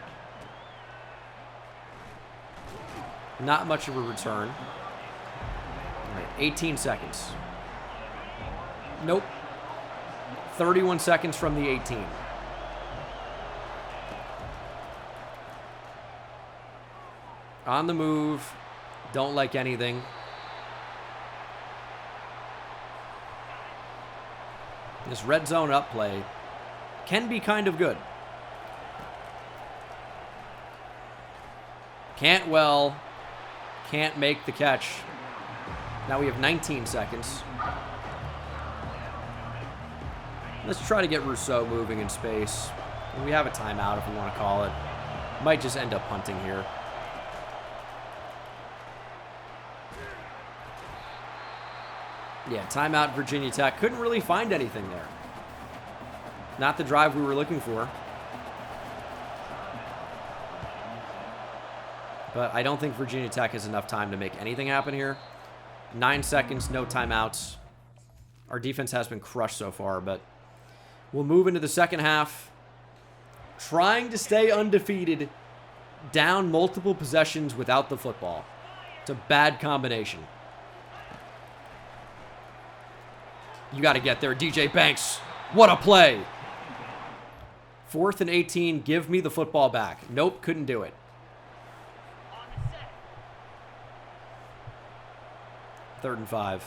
Not much of a return. All right, 18 seconds. Nope. 31 seconds from the 18. On the move. Don't like anything. This red zone up play can be kind of good. Cantwell can't make the catch. Now we have 19 seconds. Let's try to get Rousseau moving in space. We have a timeout if we want to call it. Might just end up punting here. Yeah, timeout Virginia Tech. Couldn't really find anything there. Not the drive we were looking for. But I don't think Virginia Tech has enough time to make anything happen here. 9 seconds, no timeouts. Our defense has been crushed so far, but we'll move into the second half. Trying to stay undefeated, down multiple possessions without the football. It's a bad combination. You got to get there, DJ Banks. What a play. 4th and 18, give me the football back. Nope, couldn't do it. 3rd and 5.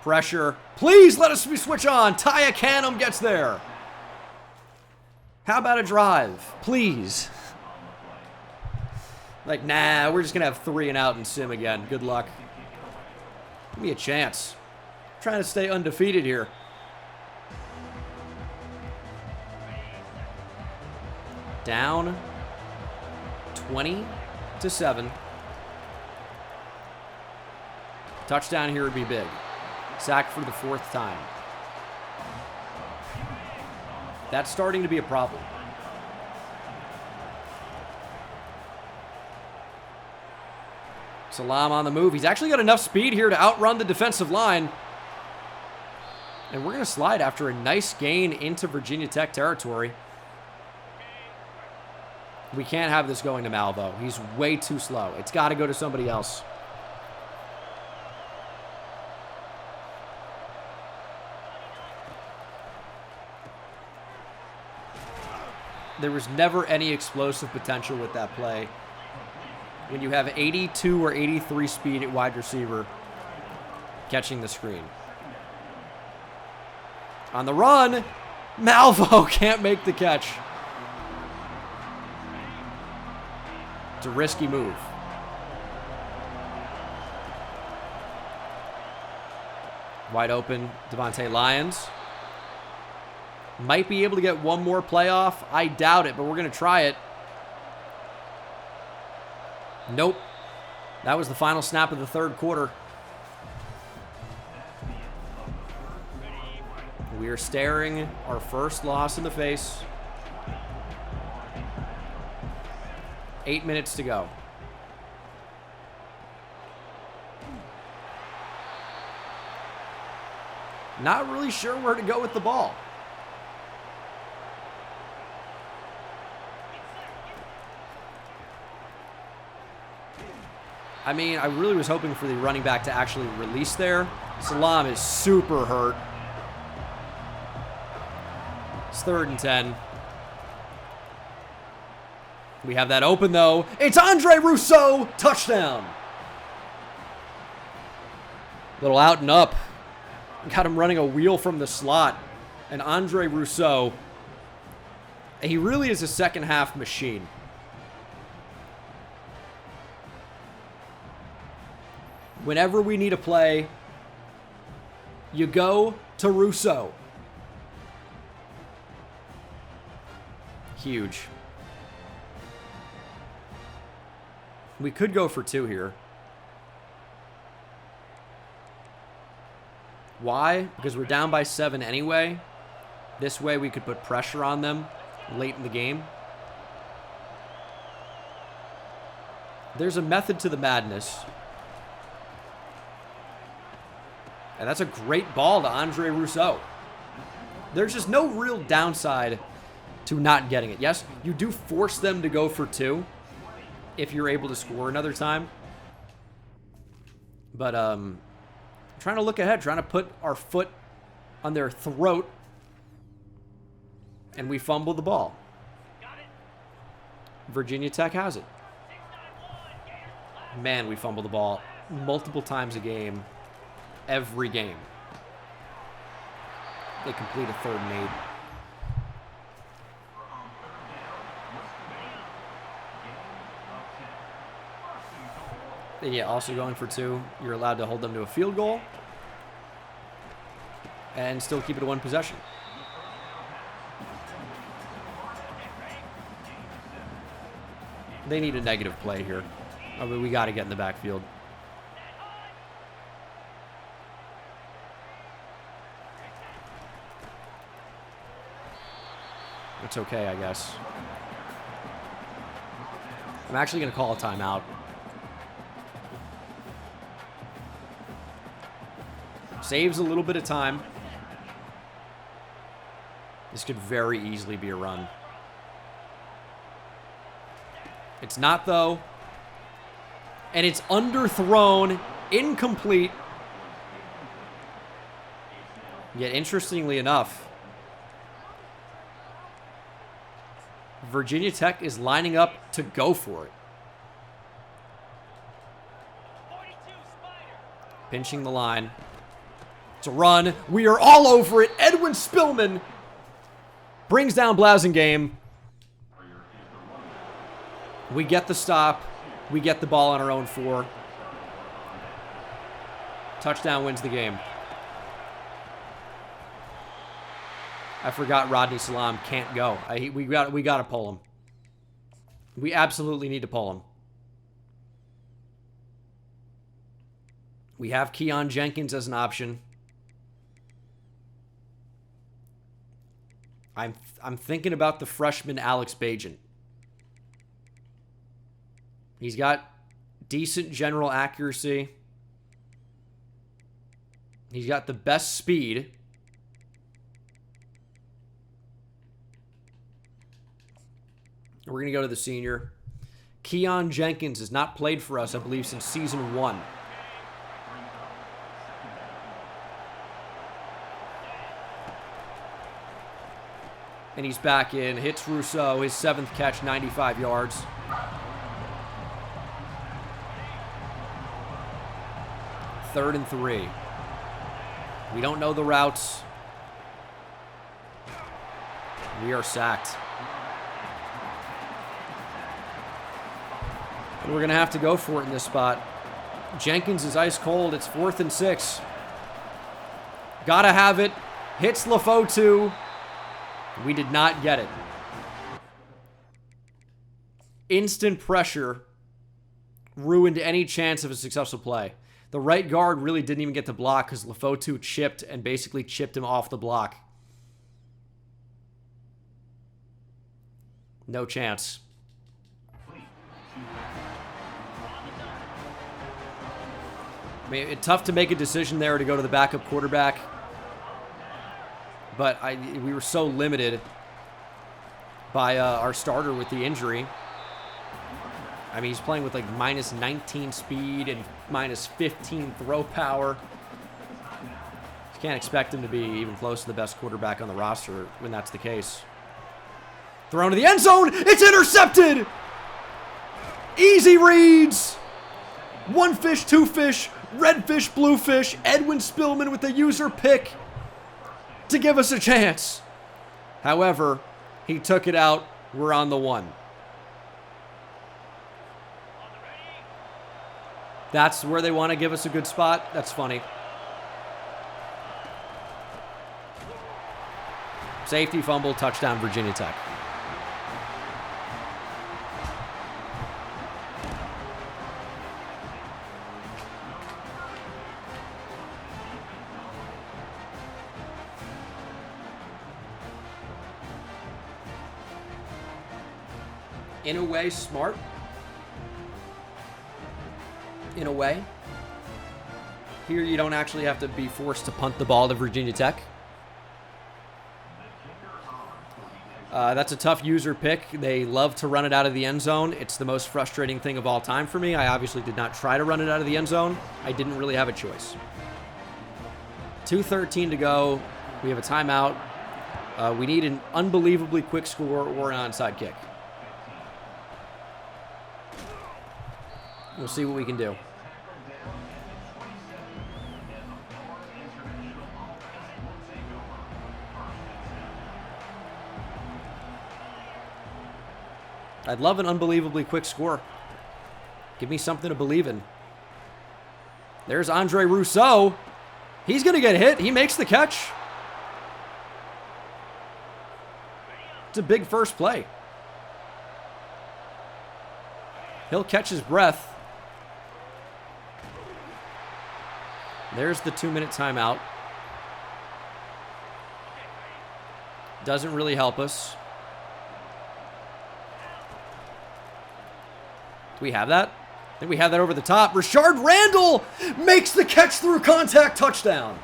Pressure. Please let us switch on. Taya Canham gets there. How about a drive? Please. Like, nah, we're just going to have 3 and out and sim again. Good luck. Give me a chance. I'm trying to stay undefeated here. Down 20-7. Touchdown here would be big. Sack for the 4th time. That's starting to be a problem. Salam on the move. He's actually got enough speed here to outrun the defensive line. And we're going to slide after a nice gain into Virginia Tech territory. We can't have this going to Malvo. He's way too slow. It's got to go to somebody else. There was never any explosive potential with that play. When you have 82 or 83 speed at wide receiver catching the screen. On the run, Malvo can't make the catch. It's a risky move. Wide open, Devontae Lyons. Might be able to get one more playoff. I doubt it, but we're going to try it. Nope. That was the final snap of the 3rd quarter. We are staring our first loss in the face. 8 minutes to go. Not really sure where to go with the ball. I mean, I really was hoping for the running back to actually release there. Salam is super hurt. It's 3rd and 10. We have that open, though. It's Andre Rousseau. Touchdown. Little out and up. Got him running a wheel from the slot. And Andre Rousseau, he really is a second half machine. Whenever we need a play, you go to Rousseau. Huge. We could go for 2 here. Why? Because we're down by 7 anyway. This way we could put pressure on them late in the game. There's a method to the madness. And that's a great ball to Andre Rousseau. There's just no real downside to not getting it. Yes, you do force them to go for 2 if you're able to score another time. But trying to look ahead, trying to put our foot on their throat, and we fumble the ball. Virginia Tech has it. Man, we fumble the ball multiple times a game. Every game. They complete a 3rd and 8. And yeah, also going for 2. You're allowed to hold them to a field goal. And still keep it a 1 possession. They need a negative play here. I mean, we got to get in the backfield. It's okay, I guess. I'm actually going to call a timeout. Saves a little bit of time. This could very easily be a run. It's not, though. And it's underthrown, incomplete. Yet, interestingly enough, Virginia Tech is lining up to go for it. Pinching the line. It's a run. We are all over it. Edwin Spillman brings down Blasingame. We get the stop. We get the ball on our own 4. Touchdown wins the game. I forgot Rodney Salam can't go. We got to pull him. We absolutely need to pull him. We have Keon Jenkins as an option. I'm thinking about the freshman Alex Bajan. He's got decent general accuracy. He's got the best speed. We're going to go to the senior. Keon Jenkins has not played for us, I believe, since season 1. And he's back in. Hits Rousseau, his 7th catch, 95 yards. Third and 3. We don't know the routes. We are sacked. And we're going to have to go for it in this spot. Jenkins is ice cold. It's 4th and 6. Gotta have it. Hits LaFoe. We did not get it. Instant pressure ruined any chance of a successful play. The right guard really didn't even get to block because LaFoe chipped and basically chipped him off the block. No chance. I mean, it's tough to make a decision there to go to the backup quarterback. But we were so limited by our starter with the injury. I mean, he's playing with like minus 19 speed and minus 15 throw power. You can't expect him to be even close to the best quarterback on the roster when that's the case. Thrown to the end zone. It's intercepted. Easy reads. One fish, two fish, red fish, blue fish. Edwin Spillman with the user pick to give us a chance. However, he took it out. We're on the one. That's where they want to give us a good spot. That's funny. Safety fumble, touchdown, Virginia Tech. In a way, smart. In a way. Here, you don't actually have to be forced to punt the ball to Virginia Tech. That's a tough user pick. They love to run it out of the end zone. It's the most frustrating thing of all time for me. I obviously did not try to run it out of the end zone. I didn't really have a choice. 2:13 to go. We have a timeout. We need an unbelievably quick score or an onside kick. We'll see what we can do. I'd love an unbelievably quick score. Give me something to believe in. There's Andre Rousseau. He's going to get hit. He makes the catch. It's a big first play. He'll catch his breath. There's the 2-minute timeout. Doesn't really help us. Do we have that? I think we have that over the top. Rashard Randall makes the catch through contact, touchdown.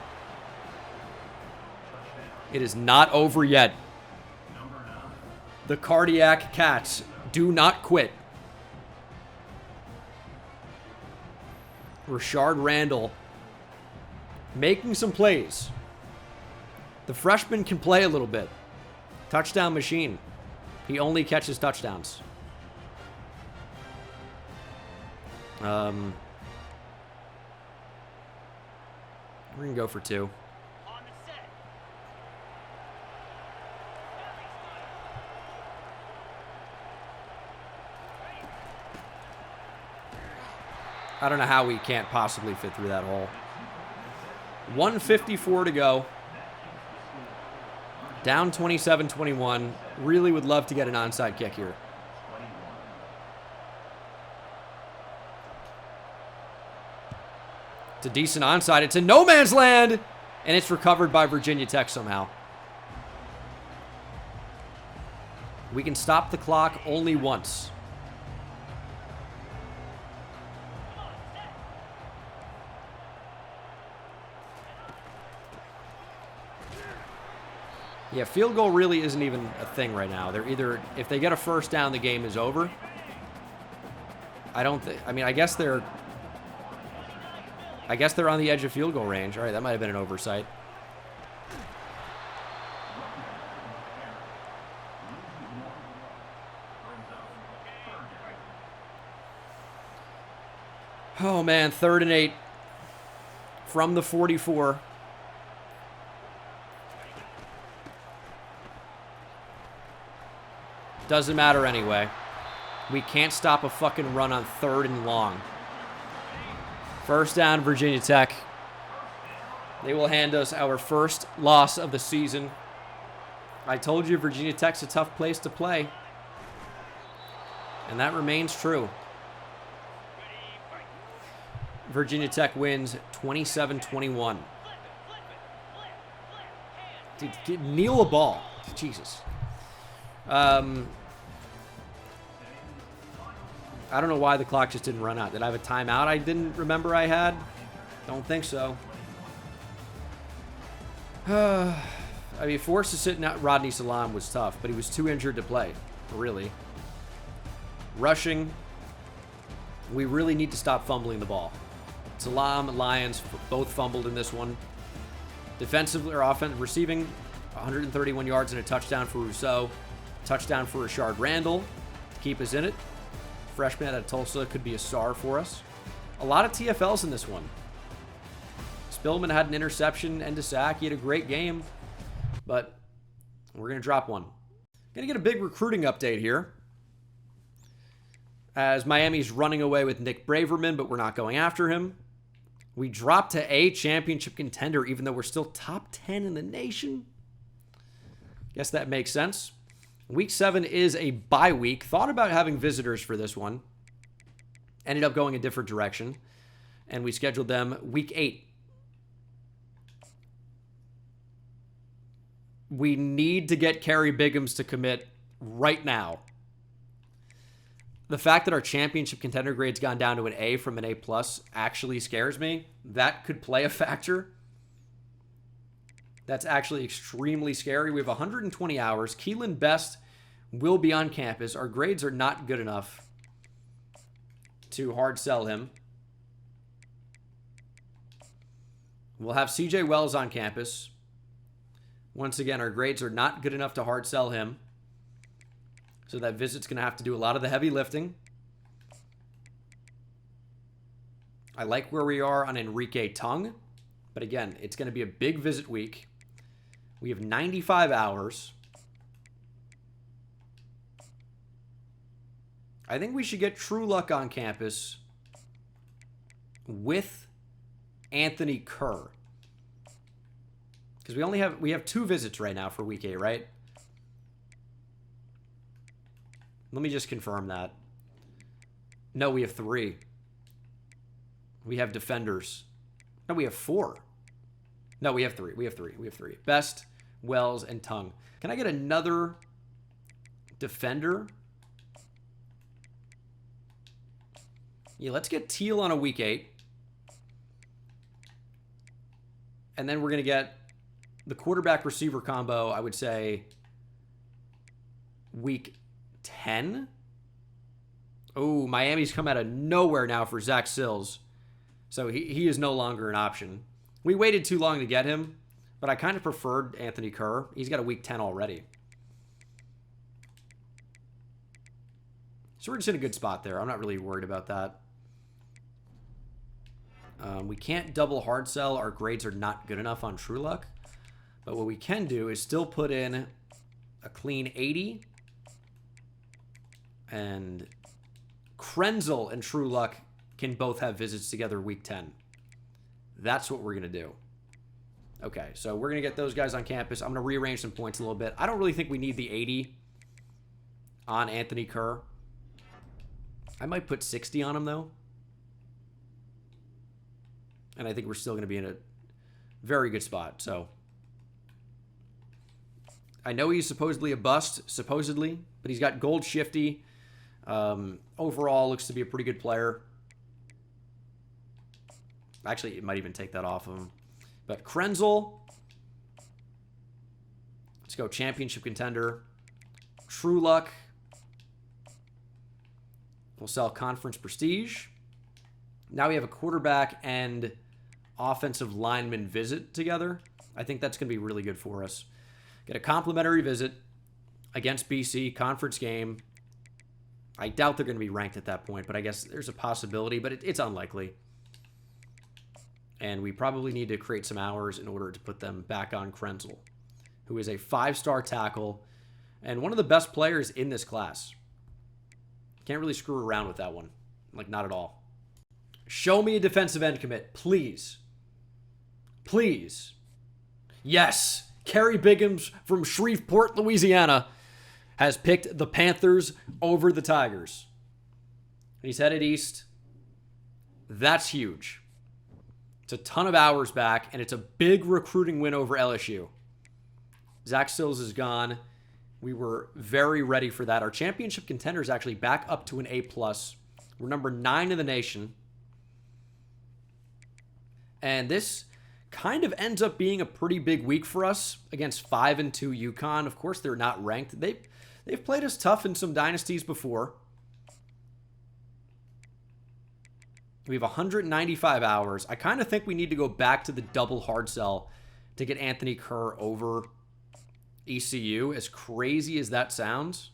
It is not over yet. The Cardiac Cats do not quit. Rashard Randall making some plays. The freshman can play a little bit. Touchdown machine. He only catches touchdowns. We're going to go for 2. I don't know how we can't possibly fit through that hole. 1:54 to go. Down 27-21. Really would love to get an onside kick here. It's a decent onside. It's in no man's land, and it's recovered by Virginia Tech somehow. We can stop the clock only once. Yeah, field goal really isn't even a thing right now. They're either, if they get a first down, the game is over. I don't think, I mean, I guess they're on the edge of field goal range. All right, that might have been an oversight. Oh man, 3rd and 8 from the 44. Doesn't matter anyway. We can't stop a fucking run on 3rd and long. First down, Virginia Tech. They will hand us our first loss of the season. I told you Virginia Tech's a tough place to play. And that remains true. Virginia Tech wins 27-21. Dude, kneel a ball. Jesus. I don't know why the clock just didn't run out. Did I have a timeout I didn't remember I had? Don't think so. I mean, forced to sit out Rodney Salam was tough, but he was too injured to play, really. Rushing, we really need to stop fumbling the ball. Salam, Lions, both fumbled in this one. Defensively or receiving, 131 yards and a touchdown for Rousseau. Touchdown for Rashard Randall to keep us in it. Freshman out of Tulsa could be a star for us. A lot of TFLs in this one. Spillman had an interception and a sack. He had a great game, but we're going to drop one. Going to get a big recruiting update here, as Miami's running away with Nick Braverman, but we're not going after him. We dropped to a championship contender, even though we're still top 10 in the nation. Guess that makes sense. Week 7 is a bye week. Thought about having visitors for this one. Ended up going a different direction. And we scheduled them week 8. We need to get Kerry Biggums to commit right now. The fact that our championship contender grade's gone down to an A from an A+ actually scares me. That could play a factor. That's actually extremely scary. We have 120 hours. Keelan Best will be on campus. Our grades are not good enough to hard sell him. We'll have CJ Wells on campus. Once again, our grades are not good enough to hard sell him. So that visit's going to have to do a lot of the heavy lifting. I like where we are on Enrique Tung. But again, it's going to be a big visit week. We have 95 hours. I think we should get True Luck on campus with Anthony Kerr. Because we have 2 visits right now for week 8, right? Let me just confirm that. No, we have 3. We have defenders. No, we have 4. No, we have 3. We have 3. We have 3. Best, Wells, and Tung. Can I get another defender? Yeah, let's get Teal on a week 8. And then we're going to get the quarterback receiver combo, I would say, week 10. Oh, Miami's come out of nowhere now for Zach Sills. So he is no longer an option. We waited too long to get him, but I kind of preferred Anthony Kerr. He's got a week 10 already. So we're just in a good spot there. I'm not really worried about that. We can't double hard sell. Our grades are not good enough on True Luck. But what we can do is still put in a clean 80. And Krenzel and True Luck can both have visits together week 10. That's what we're going to do. Okay, so we're going to get those guys on campus. I'm going to rearrange some points a little bit. I don't really think we need the 80 on Anthony Kerr. I might put 60 on him, though. And I think we're still going to be in a very good spot. So I know he's supposedly a bust, but he's got gold shifty. Overall, looks to be a pretty good player. Actually, it might even take that off of him. But Krenzel. Let's go championship contender. True Luck. We'll sell conference prestige. Now we have a quarterback and offensive lineman visit together. I think that's going to be really good for us. Get a complimentary visit against BC, conference game. I doubt they're going to be ranked at that point, but I guess there's a possibility, but it's unlikely. And we probably need to create some hours in order to put them back on Krenzel, who is a 5-star tackle and one of the best players in this class. Can't really screw around with that one. Like, not at all. Show me a defensive end commit, please. Please. Yes. Kerry Biggums from Shreveport, Louisiana, has picked the Panthers over the Tigers. He's headed east. That's huge. It's a ton of hours back, and it's a big recruiting win over LSU. Zach Sills is gone. We were very ready for that. Our championship contender is actually back up to an A+. We're number 9 in the nation. And this kind of ends up being a pretty big week for us against 5-2 UConn. Of course, they're not ranked. They've played us tough in some dynasties before. We have 195 hours. I kind of think we need to go back to the double hard sell to get Anthony Kerr over ECU. As crazy as that sounds,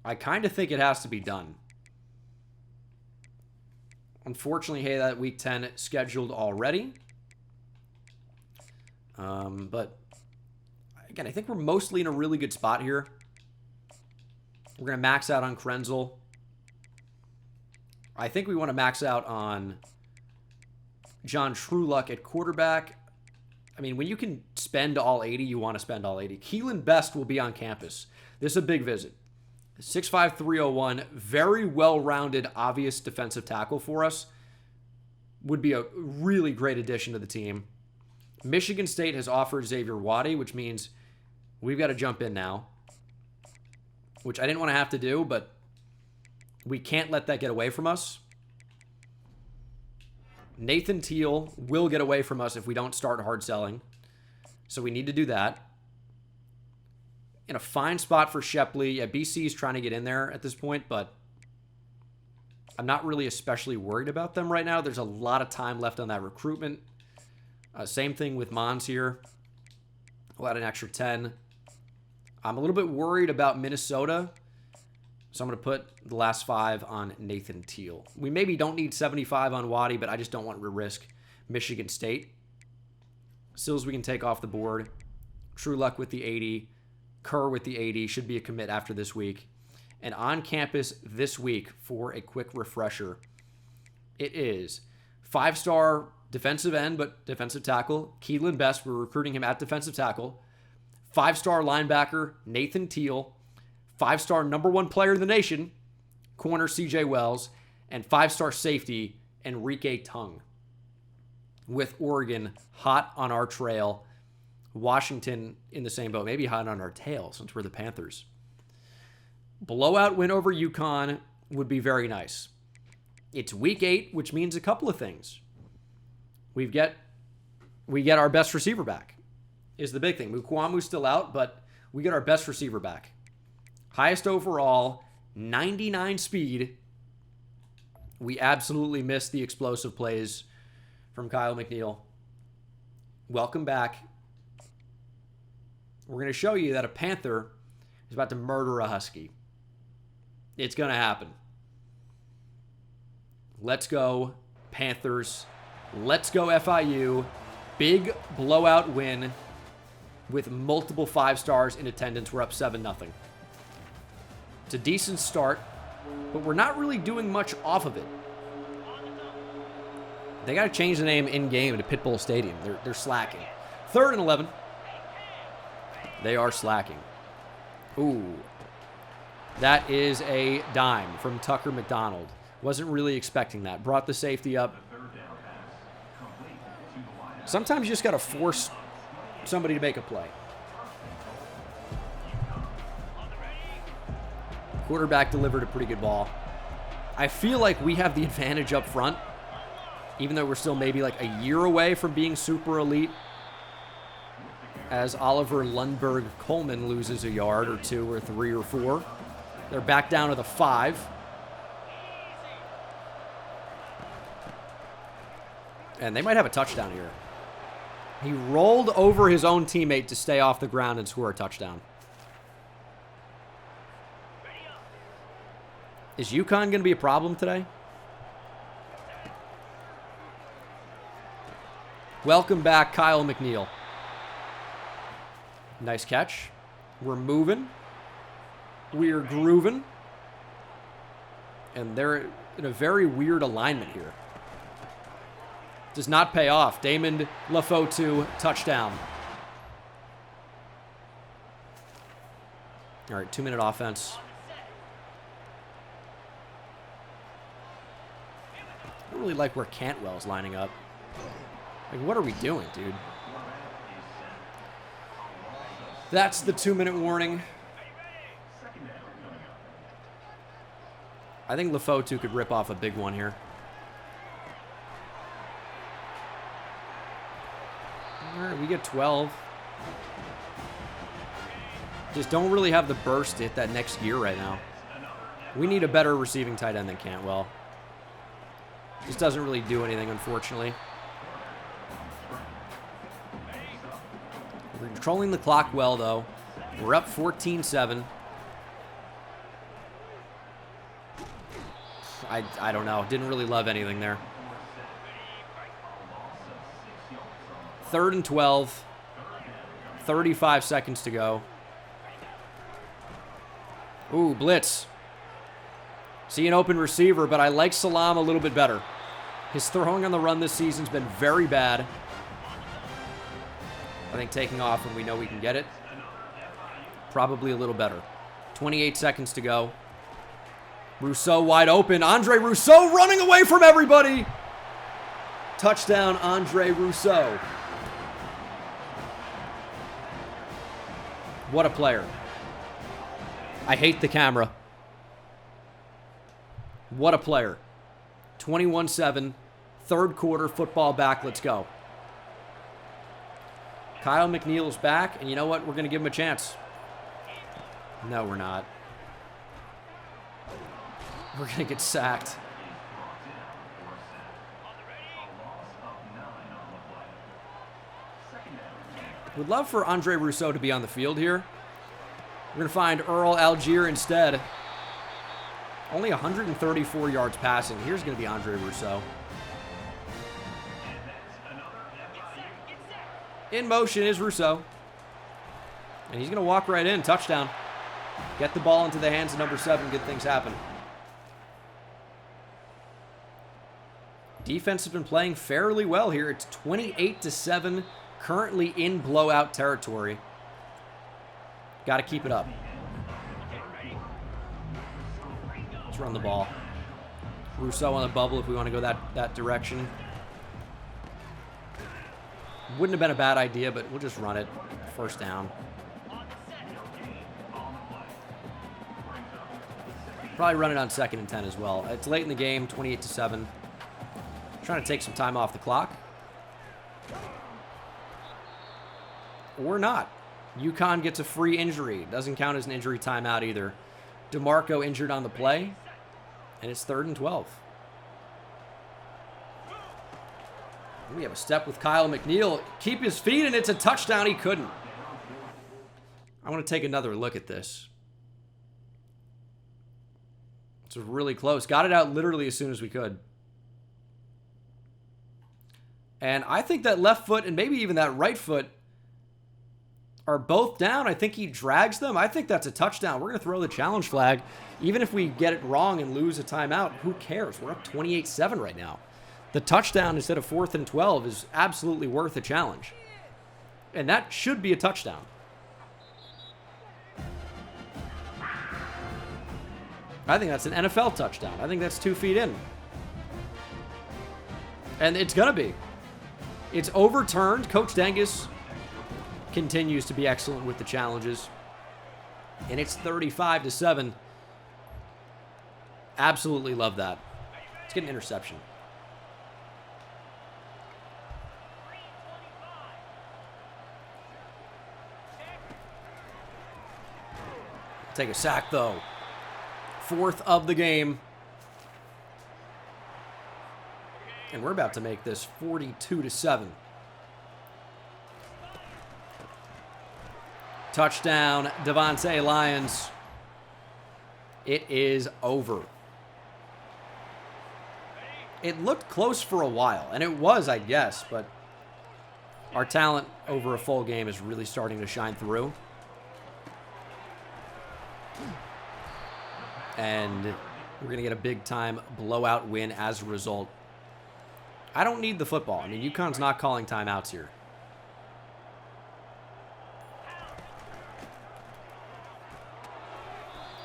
I kind of think it has to be done. Unfortunately, hey, that week 10 scheduled already. But again, I think we're mostly in a really good spot here. We're going to max out on Krenzel. I think we want to max out on John Trueluck at quarterback. I mean, when you can spend all 80, you want to spend all 80. Keelan Best will be on campus. This is a big visit. 6'5", 301, very well-rounded, obvious defensive tackle for us. Would be a really great addition to the team. Michigan State has offered Xavier Waddy, which means we've got to jump in now. Which I didn't want to have to do, but we can't let that get away from us. Nathan Teal will get away from us if we don't start hard selling. So we need to do that. In a fine spot for Shepley. Yeah, BC's trying to get in there at this point, but I'm not really especially worried about them right now. There's a lot of time left on that recruitment. Same thing with Mons here. We'll add an extra 10. I'm a little bit worried about Minnesota, so I'm going to put the last 5 on Nathan Teal. We maybe don't need 75 on Waddy, but I just don't want to risk Michigan State. Sills we can take off the board. Trueluck with the 80. Kerr with the 80. Should be a commit after this week. And on campus this week, for a quick refresher, it is 5-star defensive end, but defensive tackle, Keelan Best. We're recruiting him at defensive tackle. 5-star linebacker, Nathan Teal. 5-star number 1 player in the nation, corner CJ Wells. And 5-star safety, Enrique Tung. With Oregon hot on our trail. Washington in the same boat. Maybe hot on our tail since we're the Panthers. Blowout win over UConn would be very nice. It's week 8, which means a couple of things. We get our best receiver back is the big thing. Mukwamu's still out, but we get our best receiver back. Highest overall, 99 speed. We absolutely missed the explosive plays from Kyle McNeil. Welcome back. We're going to show you that a Panther is about to murder a Husky. It's going to happen. Let's go, Panthers. Let's go, FIU. Big blowout win with multiple 5-stars in attendance. We're up 7-0. It's a decent start, but we're not really doing much off of it. They got to change the name in-game to Pitbull Stadium. They're slacking. 3rd and 11. They are slacking. Ooh. That is a dime from Tucker McDonald. Wasn't really expecting that. Brought the safety up. Sometimes you just got to force somebody to make a play. Quarterback delivered a pretty good ball. I feel like we have the advantage up front, even though we're still maybe like a year away from being super elite. As Oliver Lundberg Coleman loses a yard or 2 or 3 or 4. They're back down to the 5. And they might have a touchdown here. He rolled over his own teammate to stay off the ground and score a touchdown. Is UConn going to be a problem today? Welcome back, Kyle McNeil. Nice catch. We're moving. We're grooving. And they're in a very weird alignment here. Does not pay off. Damon Lafotu, touchdown. All right, 2-minute offense. I don't really like where Cantwell's lining up. Like, what are we doing, dude? That's the 2-minute warning. I think Lafotu could rip off a big one here. We get 12. Just don't really have the burst to hit that next gear right now. We need a better receiving tight end than Cantwell. Just doesn't really do anything, unfortunately. We're controlling the clock well, though. We're up 14-7. I don't know. Didn't really love anything there. 3rd and 12. 35 seconds to go. Ooh, blitz. See an open receiver, but I like Salam a little bit better. His throwing on the run this season's been very bad. I think taking off when we know we can get it, probably a little better. 28 seconds to go. Rousseau wide open. Andre Rousseau running away from everybody. Touchdown, Andre Rousseau. What a player. I hate the camera. What a player. 21-7. 3rd quarter, football back. Let's go. Kyle McNeil's back, and you know what? We're going to give him a chance. No, we're not. We're going to get sacked. Would love for Andre Rousseau to be on the field here. We're going to find Earl Algier instead. Only 134 yards passing. Here's going to be Andre Rousseau. In motion is Rousseau. And he's going to walk right in. Touchdown. Get the ball into the hands of number 7. Good things happen. Defense has been playing fairly well here. It's 28-7. Currently in blowout territory. Got to keep it up. Let's run the ball. Rousseau on the bubble if we want to go that direction. Wouldn't have been a bad idea, but we'll just run it. 1st down. Probably run it on 2nd and 10 as well. It's late in the game, 28-7. Trying to take some time off the clock. Or not. UConn gets a free injury. Doesn't count as an injury timeout either. DeMarco injured on the play. And it's 3rd and 12. We have a step with Kyle McNeil. Keep his feet, and it's a touchdown. He couldn't. I want to take another look at this. It's really close. Got it out literally as soon as we could. And I think that left foot and maybe even that right foot are both down. I think he drags them. I think that's a touchdown. We're going to throw the challenge flag. Even if we get it wrong and lose a timeout, who cares? We're up 28-7 right now. The touchdown instead of 4th and 12 is absolutely worth a challenge. And that should be a touchdown. I think that's an NFL touchdown. I think that's 2 feet in. And it's going to be. It's overturned. Coach Dengus continues to be excellent with the challenges. And it's 35-7. Absolutely love that. Let's get an interception. Take a sack, though. 4th of the game. And we're about to make this 42-7. Touchdown, Devontae Lyons. It is over. It looked close for a while, and it was, I guess, but our talent over a full game is really starting to shine through. And we're going to get a big-time blowout win as a result. I don't need the football. I mean, UConn's not calling timeouts here.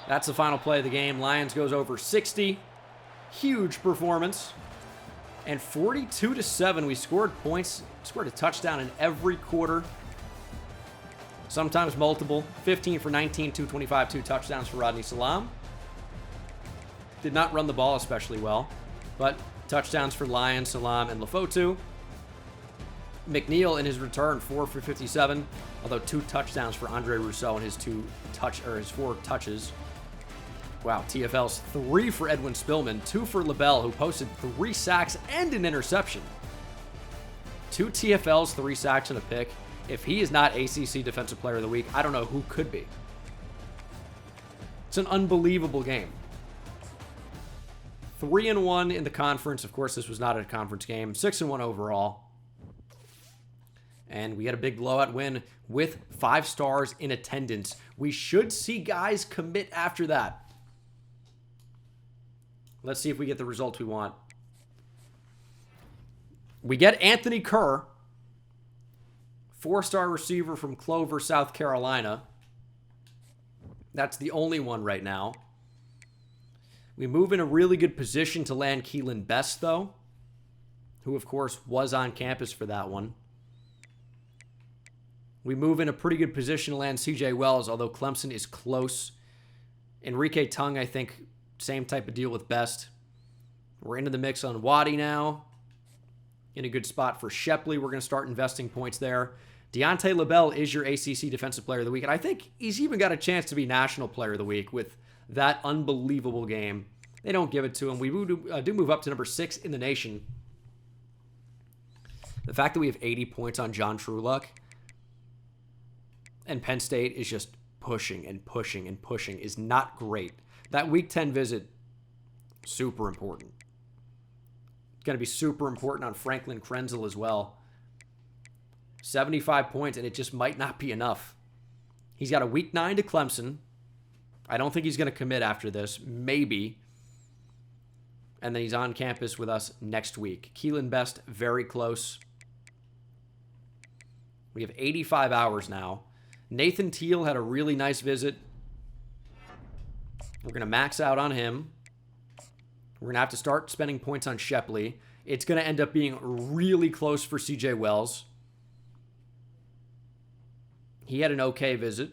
That's the final play of the game. Lions goes over 60. Huge performance. And 42-7, we scored points. Scored a touchdown in every quarter. Sometimes multiple. 15 for 19, 225, 2 touchdowns for Rodney Salam. Did not run the ball especially well. But touchdowns for Lions, Salam, and Lefotu. McNeil in his return, 4 for 57, although 2 touchdowns for Andre Rousseau in his 4 touches. Wow, TFL's 3 for Edwin Spillman, 2 for LaBelle, who posted 3 sacks and an interception. 2 TFLs, 3 sacks, and a pick. If he is not ACC Defensive Player of the Week, I don't know who could be. It's an unbelievable game. 3-1 in the conference. Of course, this was not a conference game. 6-1 overall. And we had a big blowout win with 5 stars in attendance. We should see guys commit after that. Let's see if we get the results we want. We get Anthony Kerr, 4-star receiver from Clover, South Carolina. That's the only one right now. We move in a really good position to land Keelan Best, though, who, of course, was on campus for that one. We move in a pretty good position to land CJ Wells, although Clemson is close. Enrique Tung, I think, same type of deal with Best. We're into the mix on Waddy now. In a good spot for Shepley. We're going to start investing points there. Deontay LaBelle is your ACC Defensive Player of the Week, and I think he's even got a chance to be National Player of the Week with that unbelievable game. They don't give it to him. We do move up to number 6 in the nation. The fact that we have 80 points on John Trueluck and Penn State is just pushing and pushing and pushing is not great. That Week 10 visit, super important. It's going to be super important on Franklin Krenzel as well. 75 points, and it just might not be enough. He's got a Week 9 to Clemson. I don't think he's going to commit after this. Maybe. And then he's on campus with us next week. Keelan Best, very close. We have 85 hours now. Nathan Teal had a really nice visit. We're going to max out on him. We're going to have to start spending points on Shepley. It's going to end up being really close for CJ Wells. He had an okay visit.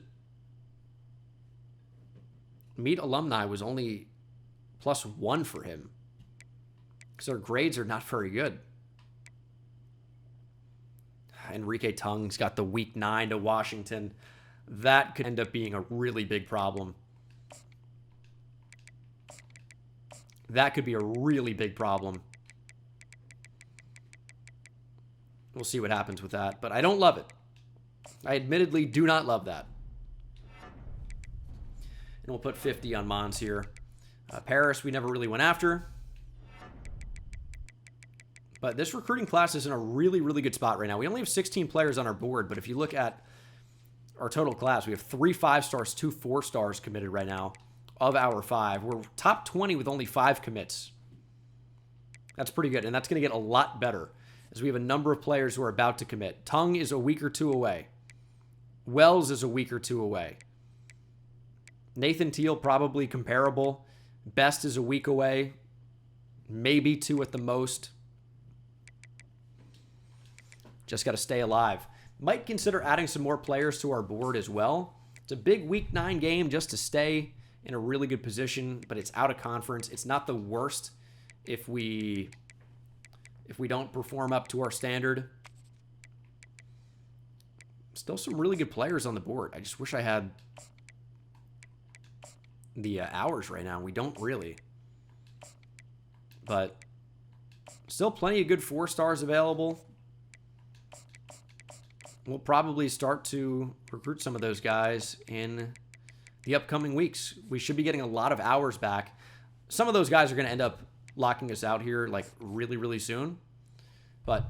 Meet Alumni was only +1 for him, because their grades are not very good. Enrique Tung's got the Week 9 to Washington. That could end up being a really big problem. That could be a really big problem. We'll see what happens with that, but I don't love it. I admittedly do not love that. And we'll put 50 on Mons here. Paris, we never really went after. But this recruiting class is in a really, really good spot right now. We only have 16 players on our board, but if you look at our total class, we have 3 5-stars, 2 4-stars committed right now of our 5. We're top 20 with only 5 commits. That's pretty good, and that's going to get a lot better as we have a number of players who are about to commit. Tung is a week or 2 away. Wells is a week or 2 away. Nathan Teal, probably comparable. Best is a week away. Maybe 2 at the most. Just got to stay alive. Might consider adding some more players to our board as well. It's a big Week 9 game just to stay in a really good position, but it's out of conference. It's not the worst if we don't perform up to our standard. Still some really good players on the board. I just wish I had the hours right now. We don't really. But still plenty of good 4-stars available. We'll probably start to recruit some of those guys in the upcoming weeks. We should be getting a lot of hours back. Some of those guys are going to end up locking us out here like really, really soon. But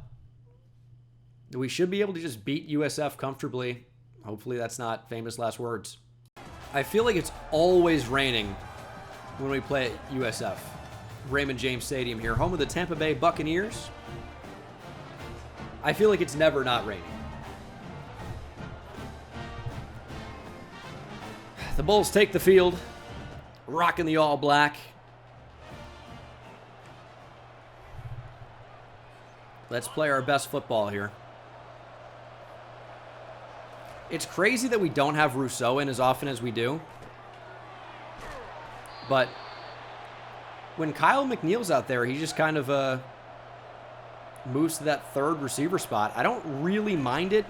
we should be able to just beat USF comfortably. Hopefully that's not famous last words. I feel like it's always raining when we play at USF. Raymond James Stadium here, home of the Tampa Bay Buccaneers. I feel like it's never not raining. The Bulls take the field, rocking the all black. Let's play our best football here. It's crazy that we don't have Rousseau in as often as we do. But when Kyle McNeil's out there, he just kind of moves to that third receiver spot. I don't really mind it.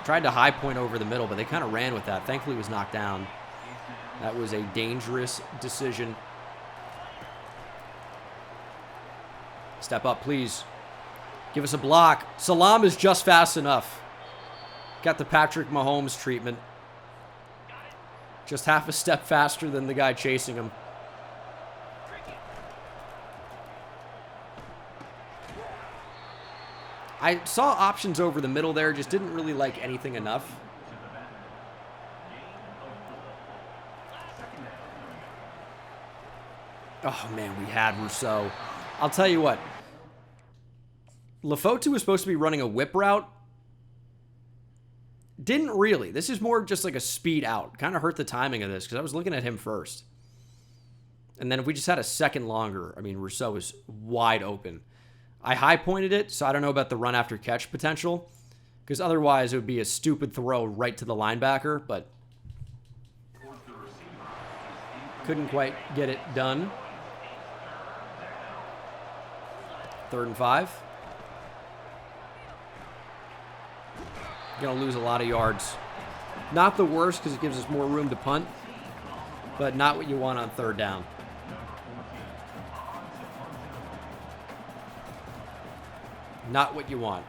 Tried to high point over the middle, but they kind of ran with that. Thankfully, it was knocked down. That was a dangerous decision. Step up, please. Give us a block. Salam is just fast enough. Got the Patrick Mahomes treatment. Just half a step faster than the guy chasing him. I saw options over the middle there, just didn't really like anything enough. Oh, man, we had Rousseau. I'll tell you what. Lefotu was supposed to be running a whip route. Didn't really. This is more just like a speed out. Kind of hurt the timing of this because I was looking at him first. And then if we just had a second longer, I mean, Rousseau was wide open. I high pointed it, so I don't know about the run after catch potential because otherwise it would be a stupid throw right to the linebacker, but couldn't quite get it done. 3rd and 5. Gonna lose a lot of yards. Not the worst because it gives us more room to punt, but not what you want on 3rd down. Not what you want.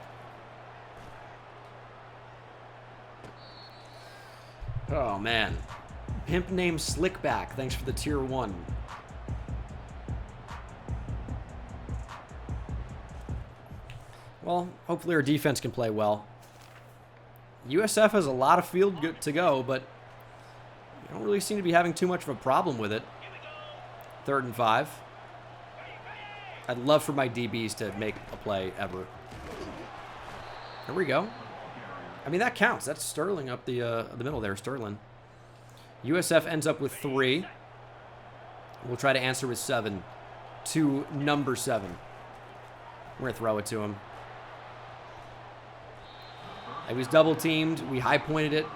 Oh, man. Pimp named Slickback. Thanks for the tier 1. Well, hopefully our defense can play well. USF has a lot of field to go, but you don't really seem to be having too much of a problem with it. 3rd and 5. I'd love for my DBs to make a play ever. There we go. I mean, that counts. That's Sterling up the middle there, Sterling. USF ends up with 3. We'll try to answer with 7 to number 7. We're going to throw it to him. It was double teamed. We high pointed it.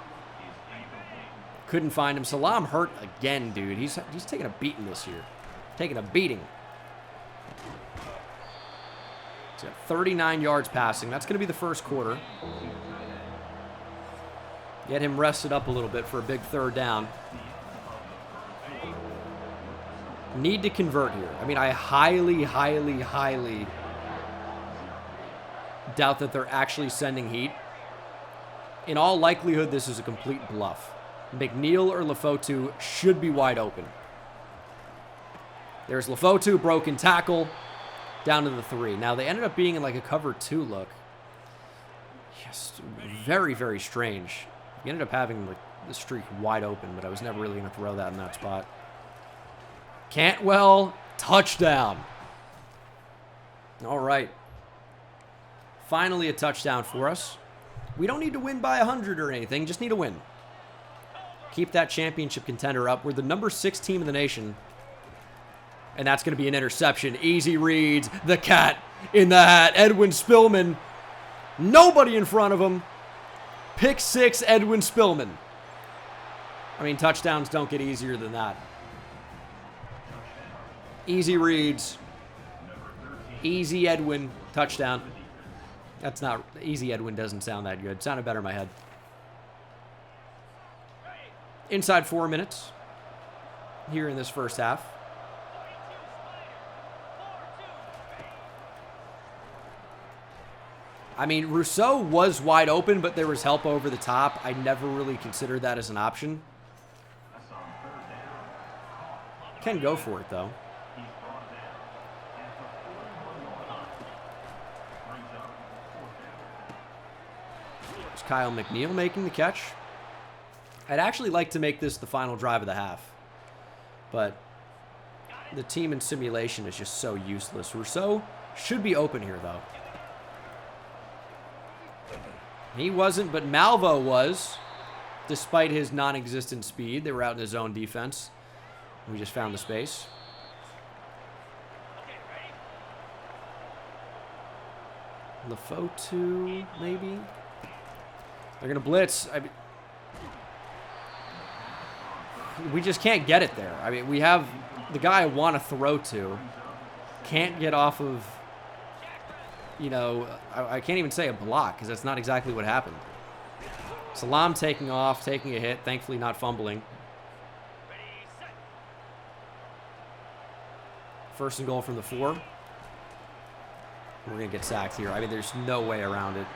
Couldn't find him. Salam hurt again, dude. He's taking a beating this year. Taking a beating. He's got 39 yards passing. That's going to be the first quarter. Get him rested up a little bit for a big 3rd down. Need to convert here. I mean, I highly, highly, highly doubt that they're actually sending heat. In all likelihood, this is a complete bluff. McNeil or Lefotu should be wide open. There's Lefotu, broken tackle, down to the 3. Now, they ended up being in like a cover 2 look. Yes, very, very strange. We ended up having like the streak wide open, but I was never really going to throw that in that spot. Cantwell, touchdown. All right. Finally a touchdown for us. We don't need to win by 100 or anything, just need a win. Keep that championship contender up. We're the number 6 team in the nation. And that's going to be an interception. Easy reads. The cat in the hat. Edwin Spillman. Nobody in front of him. Pick 6, Edwin Spillman. I mean, touchdowns don't get easier than that. Easy reads. Easy Edwin. Touchdown. That's not... Easy Edwin doesn't sound that good. Sounded better in my head. Inside 4 minutes. Here in this first half. I mean, Rousseau was wide open, but there was help over the top. I never really considered that as an option. Can go for it, though. There's Kyle McNeil making the catch. I'd actually like to make this the final drive of the half. But the team in simulation is just so useless. Rousseau should be open here, though. He wasn't, but Malvo was, despite his non-existent speed. They were out in his own defense. We just found the space. Lefotu, maybe? They're going to blitz. We just can't get it there. I mean, we have the guy I want to throw to can't get off of, you know, I can't even say a block because that's not exactly what happened. Salam taking off, taking a hit, thankfully not fumbling. First and goal from the 4. We're going to get sacked here. I mean, there's no way around it.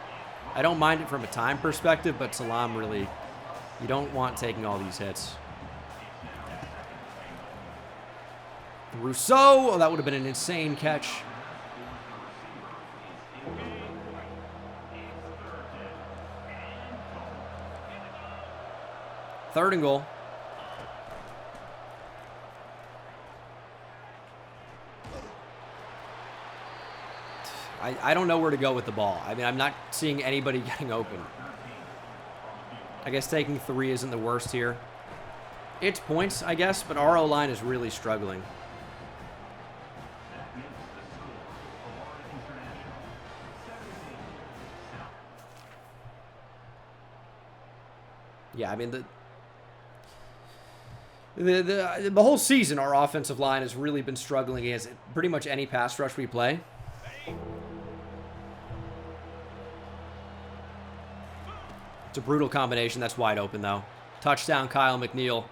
I don't mind it from a time perspective, but Salam really, you don't want taking all these hits. Rousseau, oh, that would have been an insane catch. Third and goal. I don't know where to go with the ball. I mean, I'm not seeing anybody getting open. I guess taking 3 isn't the worst here. It's points, I guess, but our O-line is really struggling. Yeah, I mean, the whole season, our offensive line has really been struggling against pretty much any pass rush we play. It's a brutal combination. That's wide open, though. Touchdown, Kyle McNeil.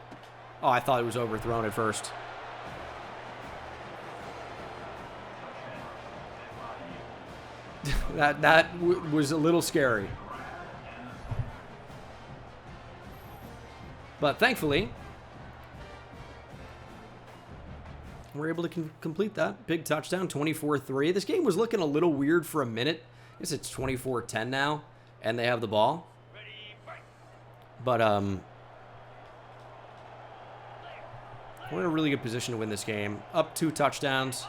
Oh, I thought it was overthrown at first. that was a little scary. But thankfully, we're able to complete that. Big touchdown, 24-3. This game was looking a little weird for a minute. I guess it's 24-10 now, and they have the ball. But we're in a really good position to win this game. Up 2 touchdowns.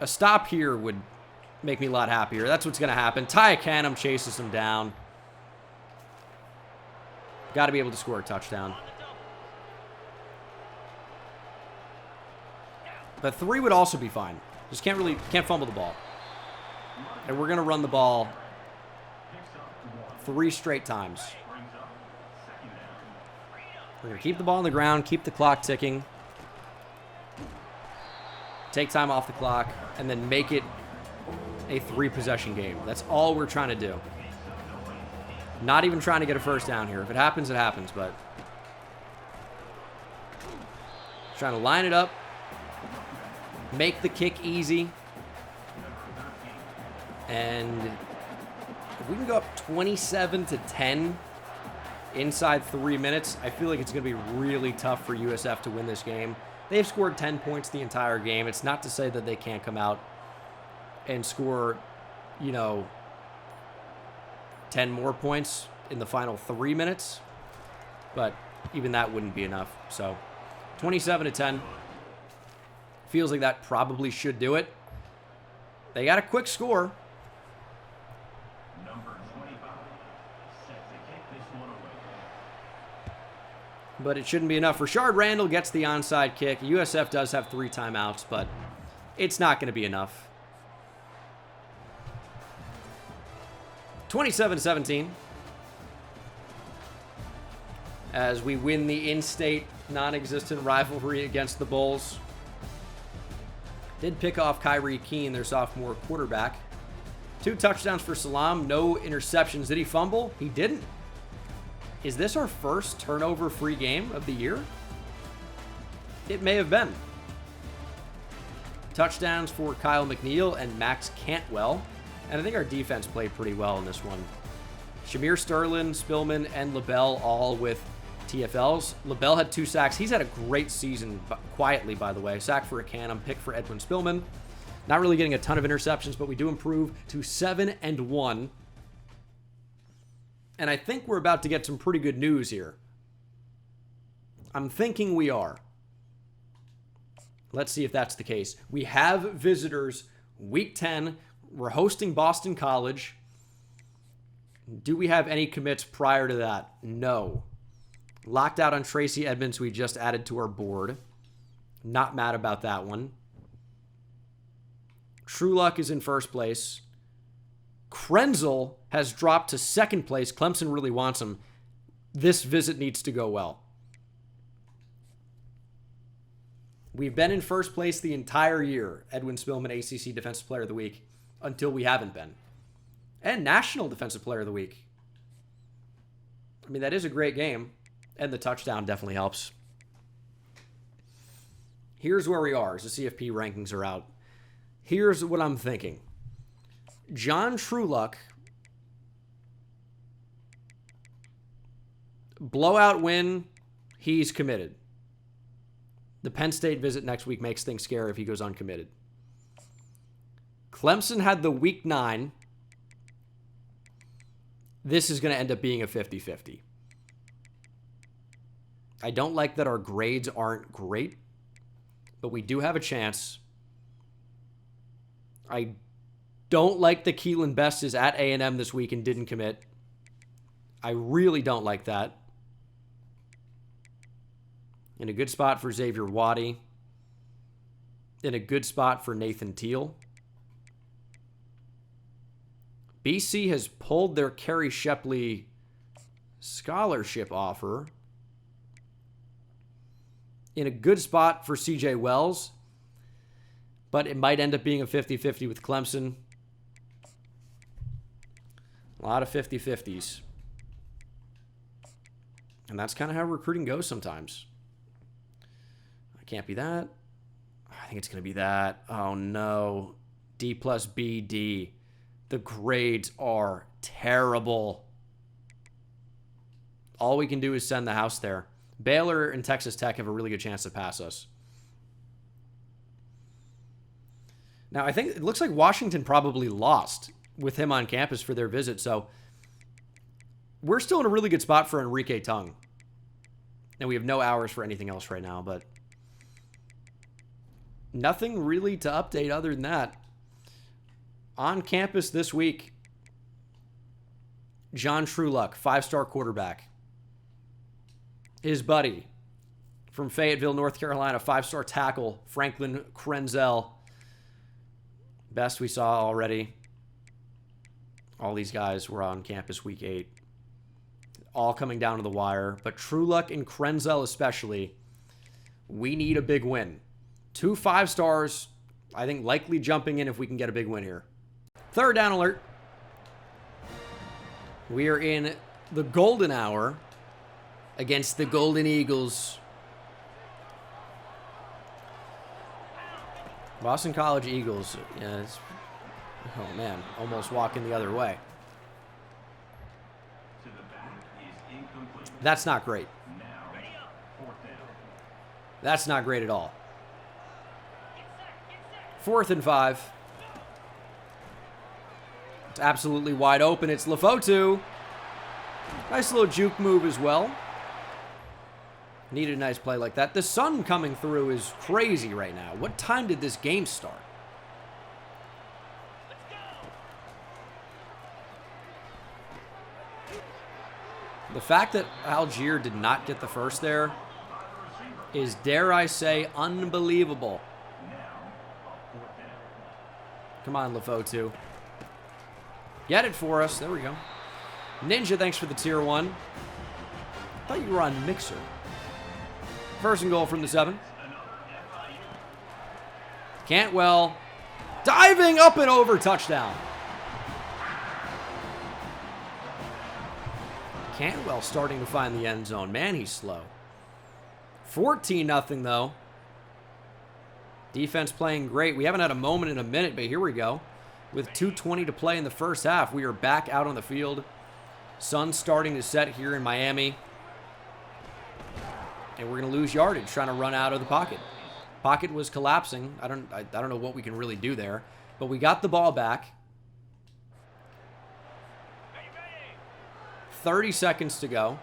A stop here would make me a lot happier. That's what's going to happen. Ty Canham chases him down. Got to be able to score a touchdown. But 3 would also be fine. Just can't fumble the ball. And we're going to run the ball 3 straight times. We're going to keep the ball on the ground, keep the clock ticking, take time off the clock, and then make it a 3-possession game. That's all we're trying to do. Not even trying to get a first down here. If it happens, it happens, but trying to line it up, make the kick easy, and if we can go up 27-10 inside 3 minutes, I feel like it's going to be really tough for USF to win this game. They've scored 10 points the entire game. It's not to say that they can't come out and score, you know, 10 more points in the final 3 minutes, but even that wouldn't be enough. So 27-10 feels like that probably should do it. They got a quick score. But it shouldn't be enough. Rashard Randall gets the onside kick. USF does have 3 timeouts, but it's not going to be enough. 27-17. As we win the in-state non-existent rivalry against the Bulls. Did pick off Kyrie Keene, their sophomore quarterback. 2 touchdowns for Salam, no interceptions. Did he fumble? He didn't. Is this our first turnover-free game of the year? It may have been. Touchdowns for Kyle McNeil and Max Cantwell. And I think our defense played pretty well in this one. Shamir Sterling, Spillman, and LaBelle all with TFLs. LaBelle had 2 sacks. He's had a great season, quietly, by the way. Sack for a Canham, pick for Edwin Spillman. Not really getting a ton of interceptions, but we do improve to 7-1. And I think we're about to get some pretty good news here. I'm thinking we are. Let's see if that's the case. We have visitors week 10. We're hosting Boston College. Do we have any commits prior to that? No. Locked out on Tracy Edmonds, we just added to our board. Not mad about that one. True Luck is in first place. Krenzel has dropped to second place. Clemson really wants him. This visit needs to go well. We've been in first place the entire year. Edwin Spillman, ACC Defensive Player of the Week, until we haven't been. And National Defensive Player of the Week. I mean, that is a great game. And the touchdown definitely helps. Here's where we are as the CFP rankings are out. Here's what I'm thinking. John Trueluck, blowout win, he's committed. The Penn State visit next week makes things scary if he goes uncommitted. Clemson had the week 9. This is going to end up being a 50-50. I don't like that our grades aren't great, but we do have a chance. I don't like that Keelan Best is at A&M this week and didn't commit. I really don't like that. In a good spot for Xavier Waddy. In a good spot for Nathan Teal. BC has pulled their Kerry Shepley scholarship offer. In a good spot for CJ Wells. But it might end up being a 50-50 with Clemson. A lot of 50-50s. And that's kind of how recruiting goes sometimes. Can't be that. I think it's going to be that. Oh, no. D plus B, D. The grades are terrible. All we can do is send the house there. Baylor and Texas Tech have a really good chance to pass us. Now, I think it looks like Washington probably lost with him on campus for their visit, so we're still in a really good spot for Enrique Tung. And we have no hours for anything else right now, but nothing really to update other than that. On campus this week, John Trueluck, 5-star quarterback. His buddy from Fayetteville, North Carolina, 5-star tackle, Franklin Krenzel. Best we saw already. All these guys were on campus week 8. All coming down to the wire. But Trueluck and Krenzel especially, we need a big win. 2 5-stars, I think likely jumping in if we can get a big win here. Third down alert. We are in the golden hour against the Golden Eagles. Boston College Eagles. Yeah, oh man, almost walking the other way. That's not great. That's not great at all. 4th and 5. It's absolutely wide open. It's Lefotu. Nice little juke move as well. Needed a nice play like that. The sun coming through is crazy right now. What time did this game start? The fact that Algier did not get the first there is, dare I say, unbelievable. Come on, Lefotu. Get it for us. There we go. Ninja, thanks for the tier 1. I thought you were on Mixer. 1st and goal from the 7. Cantwell diving up and over, touchdown. Cantwell starting to find the end zone. Man, he's slow. 14-0 though. Defense playing great. We haven't had a moment in a minute, but here we go. With 2:20 to play in the first half, we are back out on the field. Sun starting to set here in Miami. And we're going to lose yardage trying to run out of the pocket. Pocket was collapsing. I don't know what we can really do there. But we got the ball back. 30 seconds to go.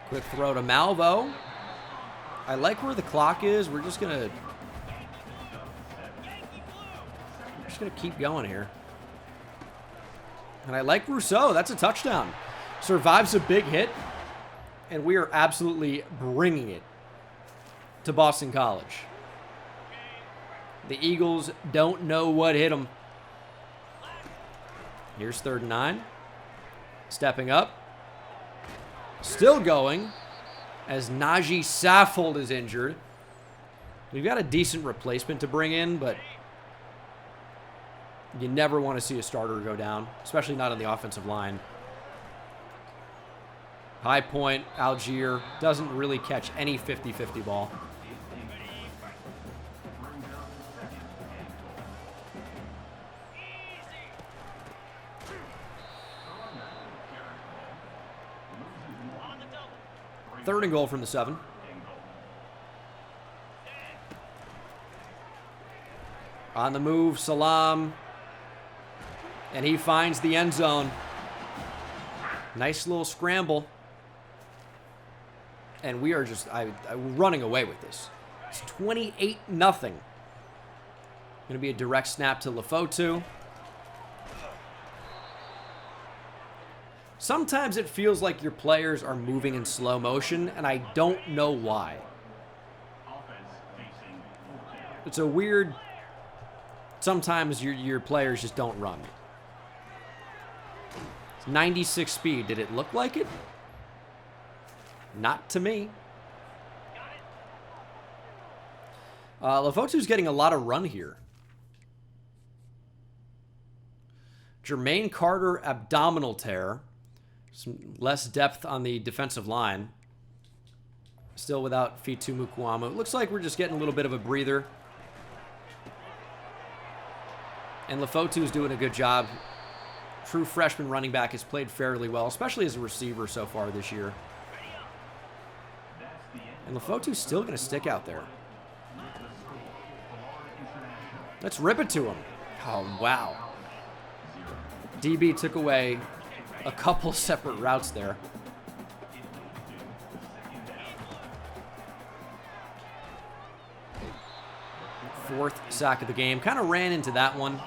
Quick throw to Malvo. I like where the clock is. We're just going to keep going here. And I like Rousseau. That's a touchdown. Survives a big hit. And we are absolutely bringing it to Boston College. The Eagles don't know what hit them. Here's 3rd and 9. Stepping up. Still going. as Najee Saffold is injured. We've got a decent replacement to bring in, but you never want to see a starter go down, especially not on the offensive line. High point, Algier doesn't really catch any 50-50 ball. Third and goal from the 7. On the move, Salam. And he finds the end zone. Nice little scramble. And we are just running away with this. It's 28-0. Going to be a direct snap to Lefotu. Sometimes it feels like your players are moving in slow motion, and I don't know why. It's a weird... Sometimes your players just don't run. It's 96 speed. Did it look like it? Not to me. Lefotu's getting a lot of run here. Jermaine Carter, abdominal tear. Some less depth on the defensive line. Still without Fitu Mukwamu. Looks like we're just getting a little bit of a breather. And Lefotu's doing a good job. True freshman running back has played fairly well, especially as a receiver so far this year. And Lefotu's still going to stick out there. Let's rip it to him. Oh, wow. DB took away a couple separate routes there. Fourth sack of the game. Kind of ran into that one.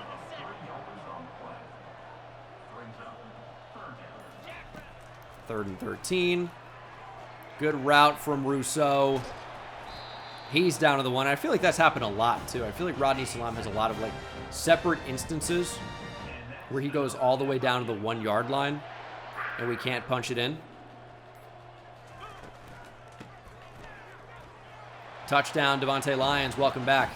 Third and 13. Good route from Rousseau. He's down to the 1. I feel like that's happened a lot, too. I feel like Rodney Salam has a lot of, like, separate instances where he goes all the way down to the 1-yard line and we can't punch it in. Touchdown, Devontae Lyons. Welcome back.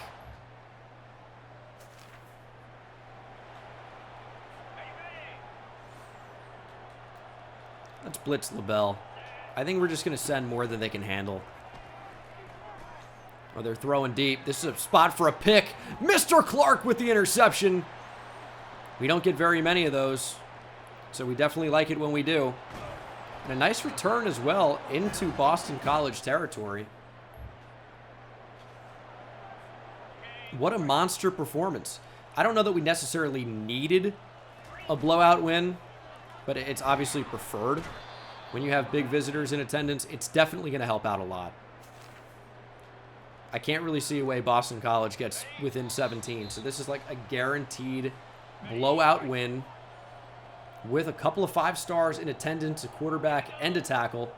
Let's blitz LaBelle. I think we're just going to send more than they can handle. Oh, they're throwing deep. This is a spot for a pick. Mr. Clark with the interception. We don't get very many of those, so we definitely like it when we do. And a nice return as well into Boston College territory. What a monster performance. I don't know that we necessarily needed a blowout win, but it's obviously preferred. When you have big visitors in attendance, it's definitely going to help out a lot. I can't really see a way Boston College gets within 17, so this is like a guaranteed blowout win with a couple of 5 stars in attendance, a quarterback, and a tackle.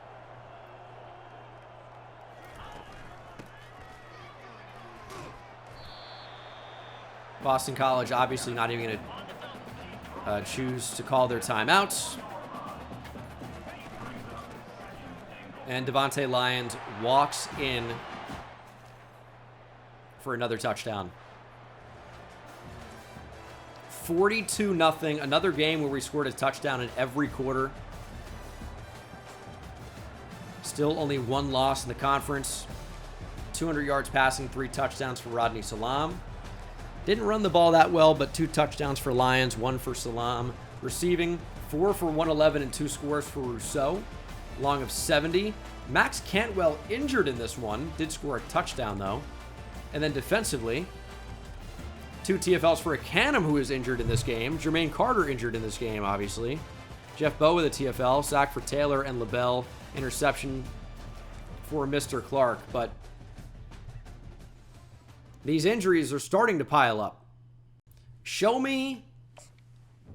Boston College obviously not even going to choose to call their timeouts. And Devontae Lyons walks in for another touchdown. 42-0. Another game where we scored a touchdown in every quarter. Still only 1 loss in the conference. 200 yards passing, 3 touchdowns for Rodney Salam. Didn't run the ball that well, but 2 touchdowns for Lyons, 1 for Salam. Receiving, 4 for 111 and 2 scores for Rousseau. Long of 70. Max Cantwell injured in this one. Did score a touchdown, though. And then defensively, 2 TFLs for Canham, who is injured in this game. Jermaine Carter injured in this game, obviously. Jeff Bowe with a TFL. Sack for Taylor and LaBelle. Interception for Mr. Clark. But these injuries are starting to pile up. Show me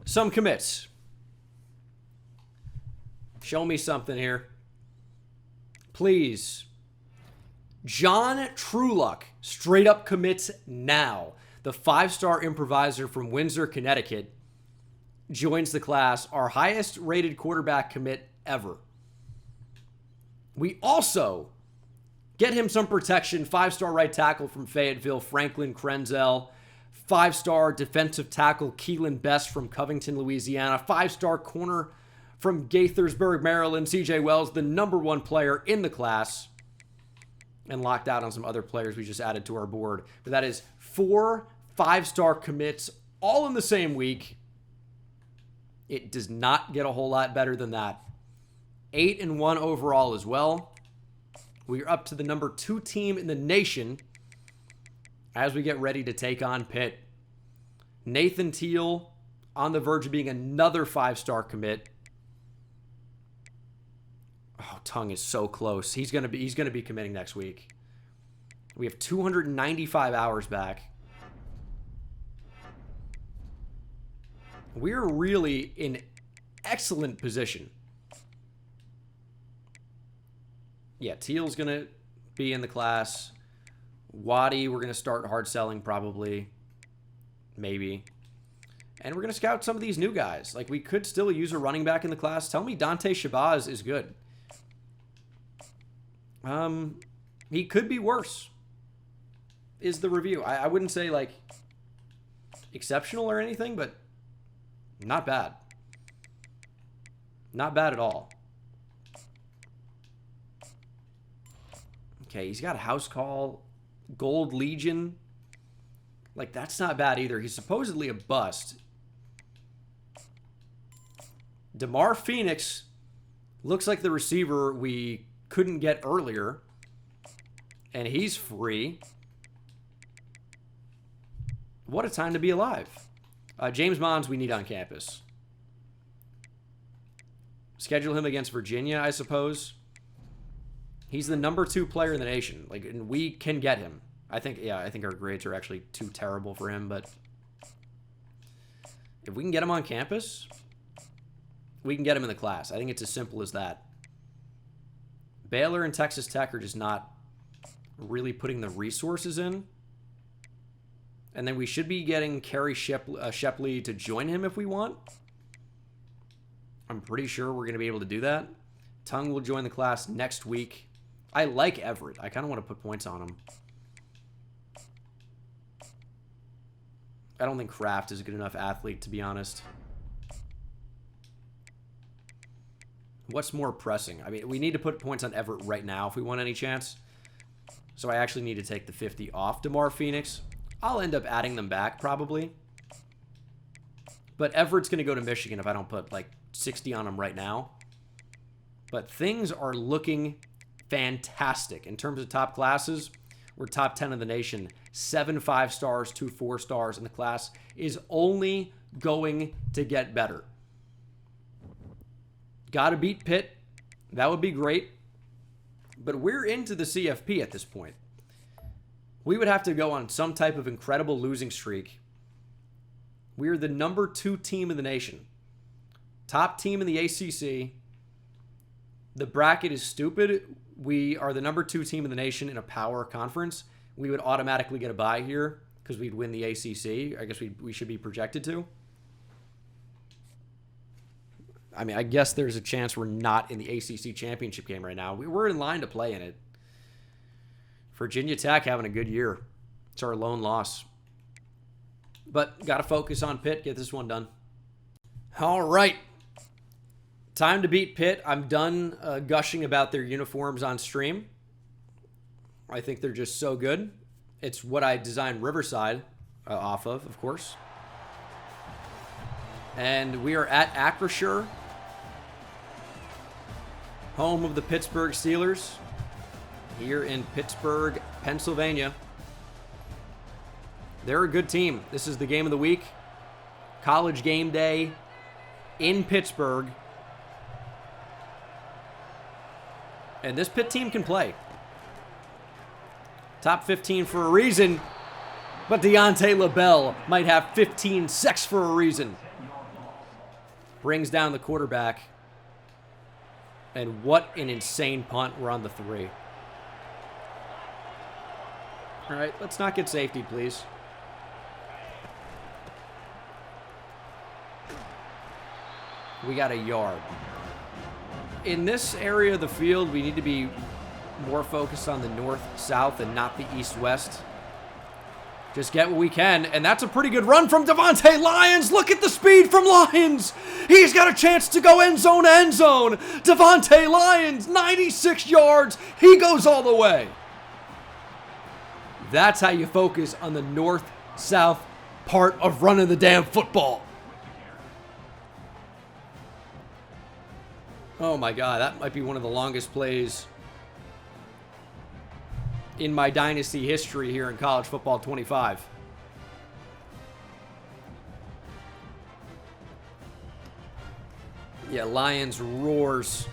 some commits. Show me something here. Please. John Trueluck straight up commits now. The 5-star improviser from Windsor, Connecticut, joins the class. Our highest rated quarterback commit ever. We also get him some protection. 5-star right tackle from Fayetteville, Franklin Krenzel. 5-star defensive tackle, Keelan Best from Covington, Louisiana. 5-star corner from Gaithersburg, Maryland, CJ Wells, the #1 player in the class. And locked out on some other players we just added to our board. But that is 4 5-star commits all in the same week. It does not get a whole lot better than that. 8-1 overall as well. We're up to the #2 team in the nation as we get ready to take on Pitt. Nathan Teal on the verge of being another 5-star commit. Oh, Tongue is so close. He's gonna be committing next week. We have 295 hours back. We're really in excellent position. Yeah, Teal's going to be in the class. Waddy, we're going to start hard selling probably. Maybe. And we're going to scout some of these new guys. Like, we could still use a running back in the class. Tell me Dante Shabazz is good. He could be worse, is the review. I wouldn't say, like, exceptional or anything, but not bad. Not bad at all. Okay, he's got a house call. Gold Legion. Like, that's not bad either. He's supposedly a bust. DeMar Phoenix looks like the receiver we couldn't get earlier. And he's free. What a time to be alive. James Mons we need on campus. Schedule him against Virginia, I suppose. He's the #2 player in the nation. Like, and we can get him. I think our grades are actually too terrible for him, but if we can get him on campus, we can get him in the class. I think it's as simple as that. Baylor and Texas Tech are just not really putting the resources in. And then we should be getting Kerry Shepley to join him if we want. I'm pretty sure we're going to be able to do that. Tongue will join the class next week. I like Everett. I kind of want to put points on him. I don't think Kraft is a good enough athlete, to be honest. What's more pressing? I mean, we need to put points on Everett right now if we want any chance. So I actually need to take the 50 off DeMar Phoenix. I'll end up adding them back, probably. But Everett's going to go to Michigan if I don't put, like, 60 on him right now. But things are looking fantastic. In terms of top classes, we're top 10 in the nation. 7 5-stars, 2 4-stars, and the class is only going to get better. Got to beat Pitt. That would be great. But we're into the CFP at this point. We would have to go on some type of incredible losing streak. We're the #2 team in the nation. Top team in the ACC. The bracket is stupid. We are the #2 team in the nation in a power conference. We would automatically get a bye here because we'd win the ACC. I guess we should be projected to. I mean, I guess there's a chance we're not in the ACC championship game right now. We're in line to play in it. Virginia Tech having a good year. It's our lone loss. But got to focus on Pitt, get this one done. All right. Time to beat Pitt. I'm done gushing about their uniforms on stream. I think they're just so good. It's what I designed Riverside off of course. And we are at Acrisure, home of the Pittsburgh Steelers, here in Pittsburgh, Pennsylvania. They're a good team. This is the game of the week. College game day in Pittsburgh. And this Pitt team can play. Top 15 for a reason, but Deontay LaBelle might have 15 sacks for a reason. Brings down the quarterback. And what an insane punt. We're on the 3. All right, let's not get safety, please. We got a yard. in this area of the field, we need to be more focused on the north-south and not the east-west. Just get what we can, and that's a pretty good run from Devontae Lyons. Look at the speed from Lyons. He's got a chance to go end zone to end zone. Devontae Lyons, 96 yards. He goes all the way. That's how you focus on the north-south part of running the damn football. Oh my God, that might be one of the longest plays in my Dynasty history here in College Football 25. Yeah, Lions roars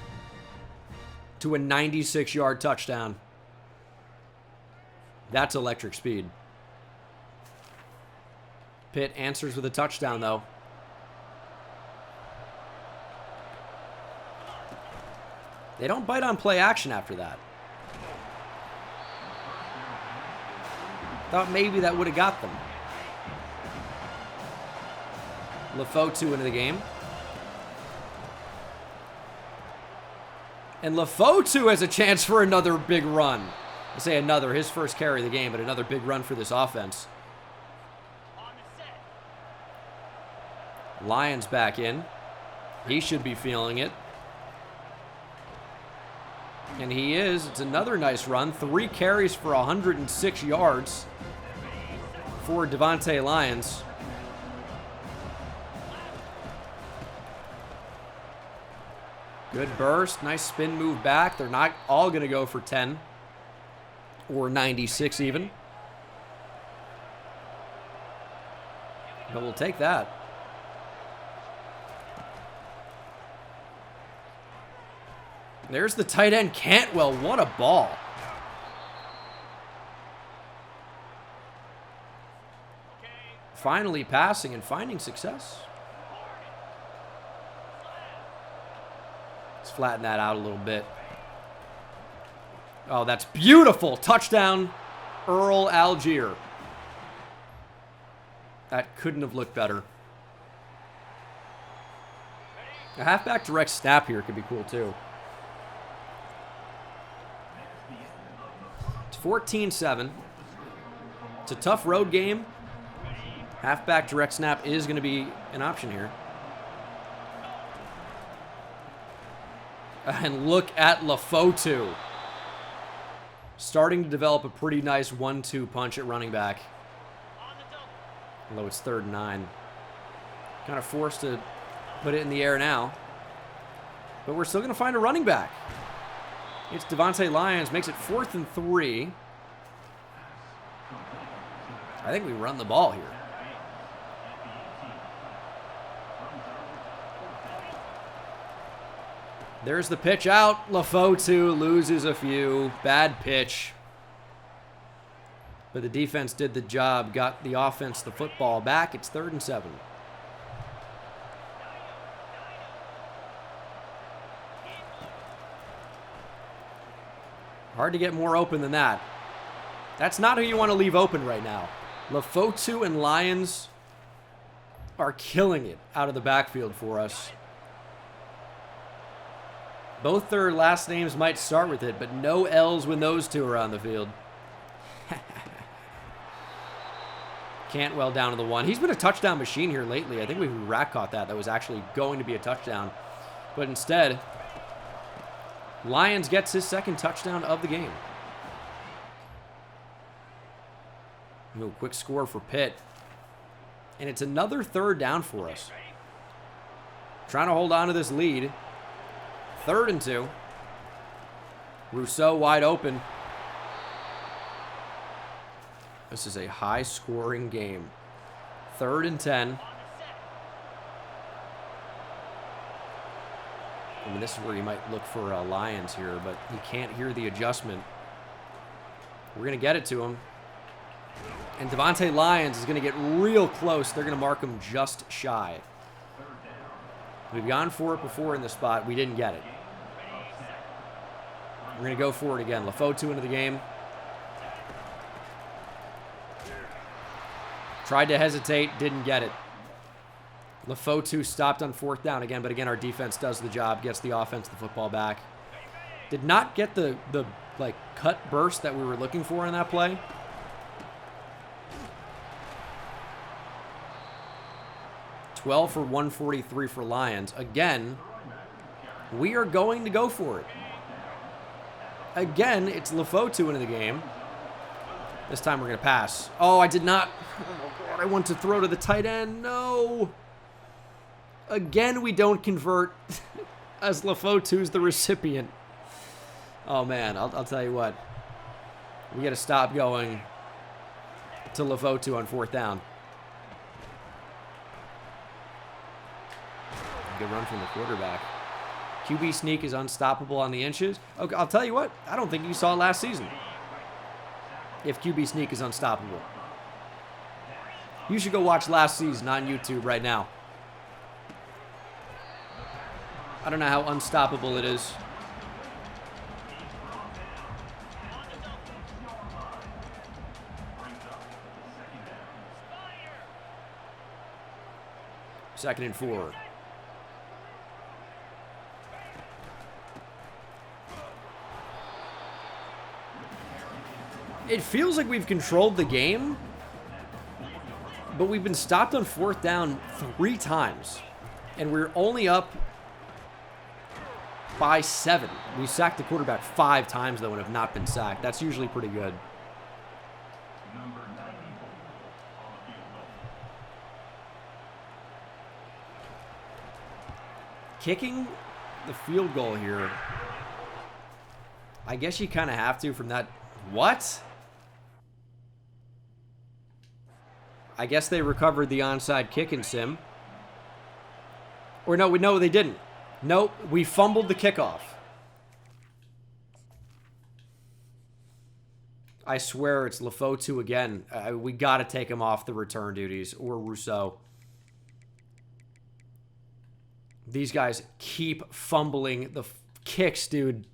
to a 96-yard touchdown. That's electric speed. Pitt answers with a touchdown, though. They don't bite on play action after that. Thought maybe that would have got them. Lafotu into the game. And Lafotu has a chance for another big run. I say another, his first carry of the game, but another big run for this offense. Lions back in. He should be feeling it. And he is. It's another nice run. 3 carries for 106 yards for Devontae Lyons. Good burst. Nice spin move back. They're not all going to go for 10 or 96 even. But we'll take that. There's the tight end, Cantwell. What a ball. Finally passing and finding success. Let's flatten that out a little bit. Oh, that's beautiful. Touchdown, Earl Algier. That couldn't have looked better. A halfback direct snap here could be cool too. 14-7. It's a tough road game. Halfback direct snap is going to be an option here. And look at Lafotu. Starting to develop a pretty nice 1-2 punch at running back. Although it's 3rd and 9. Kind of forced to put it in the air now. But we're still going to find a running back. It's Devontae Lyons, makes it 4th and 3. I think we run the ball here. There's the pitch out. Lafotu loses a few. Bad pitch. But the defense did the job, got the offense the football back. It's 3rd and 7. Hard to get more open than that. That's not who you want to leave open right now. Lafotu and Lyons are killing it out of the backfield for us. Both their last names might start with it, but no L's when those two are on the field. Cantwell down to the 1. He's been a touchdown machine here lately. I think we rat caught that. That was actually going to be a touchdown. But instead, Lyons gets his 2nd touchdown of the game. Ooh, quick score for Pitt. And it's another 3rd down for us. Trying to hold on to this lead. 3rd and 2. Rousseau wide open. This is a high-scoring game. 3rd and 10. I mean, this is where you might look for Lyons here, but he can't hear the adjustment. We're going to get it to him. And Devontae Lyons is going to get real close. They're going to mark him just shy. We've gone for it before in the spot. We didn't get it. We're going to go for it again. Lafotu into the game. Tried to hesitate. Didn't get it. LaFotu stopped on 4th down again, but again, our defense does the job, gets the offense the football back. Did not get the like, cut burst that we were looking for in that play. $12 for 143 for Lions. Again, we are going to go for it. Again, it's LaFotu into the game. This time we're going to pass. Oh, I did not. Oh, God, I want to throw to the tight end. No. Again, we don't convert as LaFotu's the recipient. Oh, man, I'll tell you what. We got to stop going to LaFotu on 4th down. Good run from the quarterback. QB sneak is unstoppable on the inches. Okay, I'll tell you what. I don't think you saw it last season. If QB sneak is unstoppable. You should go watch last season on YouTube right now. I don't know how unstoppable it is. Second and 4. It feels like we've controlled the game, but we've been stopped on 4th down 3 times, and we're only up by 7. We sacked the quarterback 5 times, though, and have not been sacked. That's usually pretty good. Kicking the field goal here, I guess you kind of have to from that. What? I guess they recovered the onside kick in sim. Or no, they didn't. Nope, we fumbled the kickoff. I swear it's LaFotu again. We got to take him off the return duties, or Rousseau. These guys keep fumbling the kicks, dude.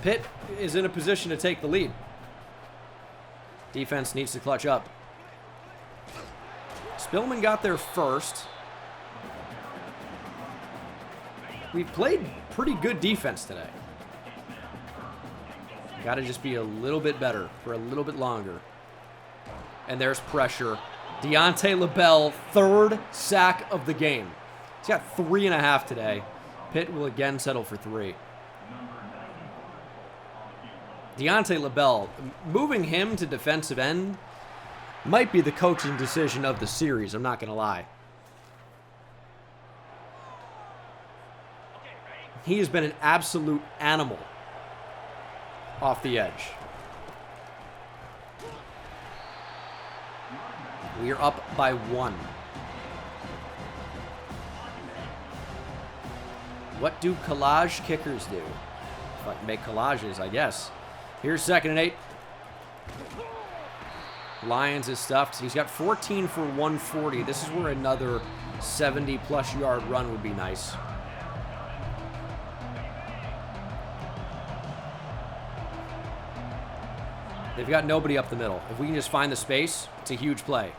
Pitt is in a position to take the lead. Defense needs to clutch up. Spillman got there first. We've played pretty good defense today. Got to just be a little bit better for a little bit longer. And there's pressure. Deontay LaBelle, 3rd sack of the game. He's got 3.5 today. Pitt will again settle for 3. Deontay LaBelle, moving him to defensive end might be the coaching decision of the series, I'm not going to lie. He has been an absolute animal off the edge. We are up by 1. What do collage kickers do? If I can make collages, I guess. Here's 2nd and 8. Lions is stuffed. He's got 14 for 140. This is where another 70-plus yard run would be nice. They've got nobody up the middle. If we can just find the space, it's a huge play.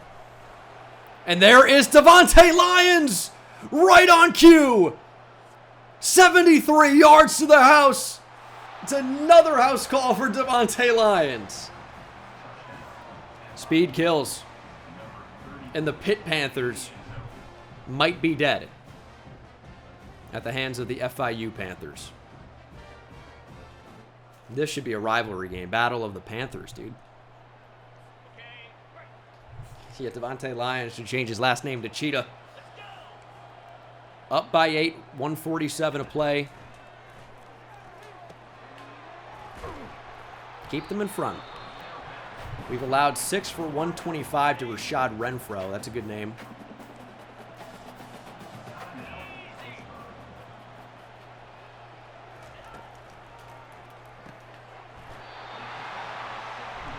And there is Devontae Lyons! Right on cue! 73 yards to the house! It's another house call for Devontae Lyons. Speed kills. And the Pitt Panthers might be dead at the hands of the FIU Panthers. This should be a rivalry game. Battle of the Panthers, dude. Yeah, Devontae Lyons should change his last name to Cheetah. Up by 8, 147 to play. Keep them in front. We've allowed 6 for 125 to Rashad Renfro. That's a good name.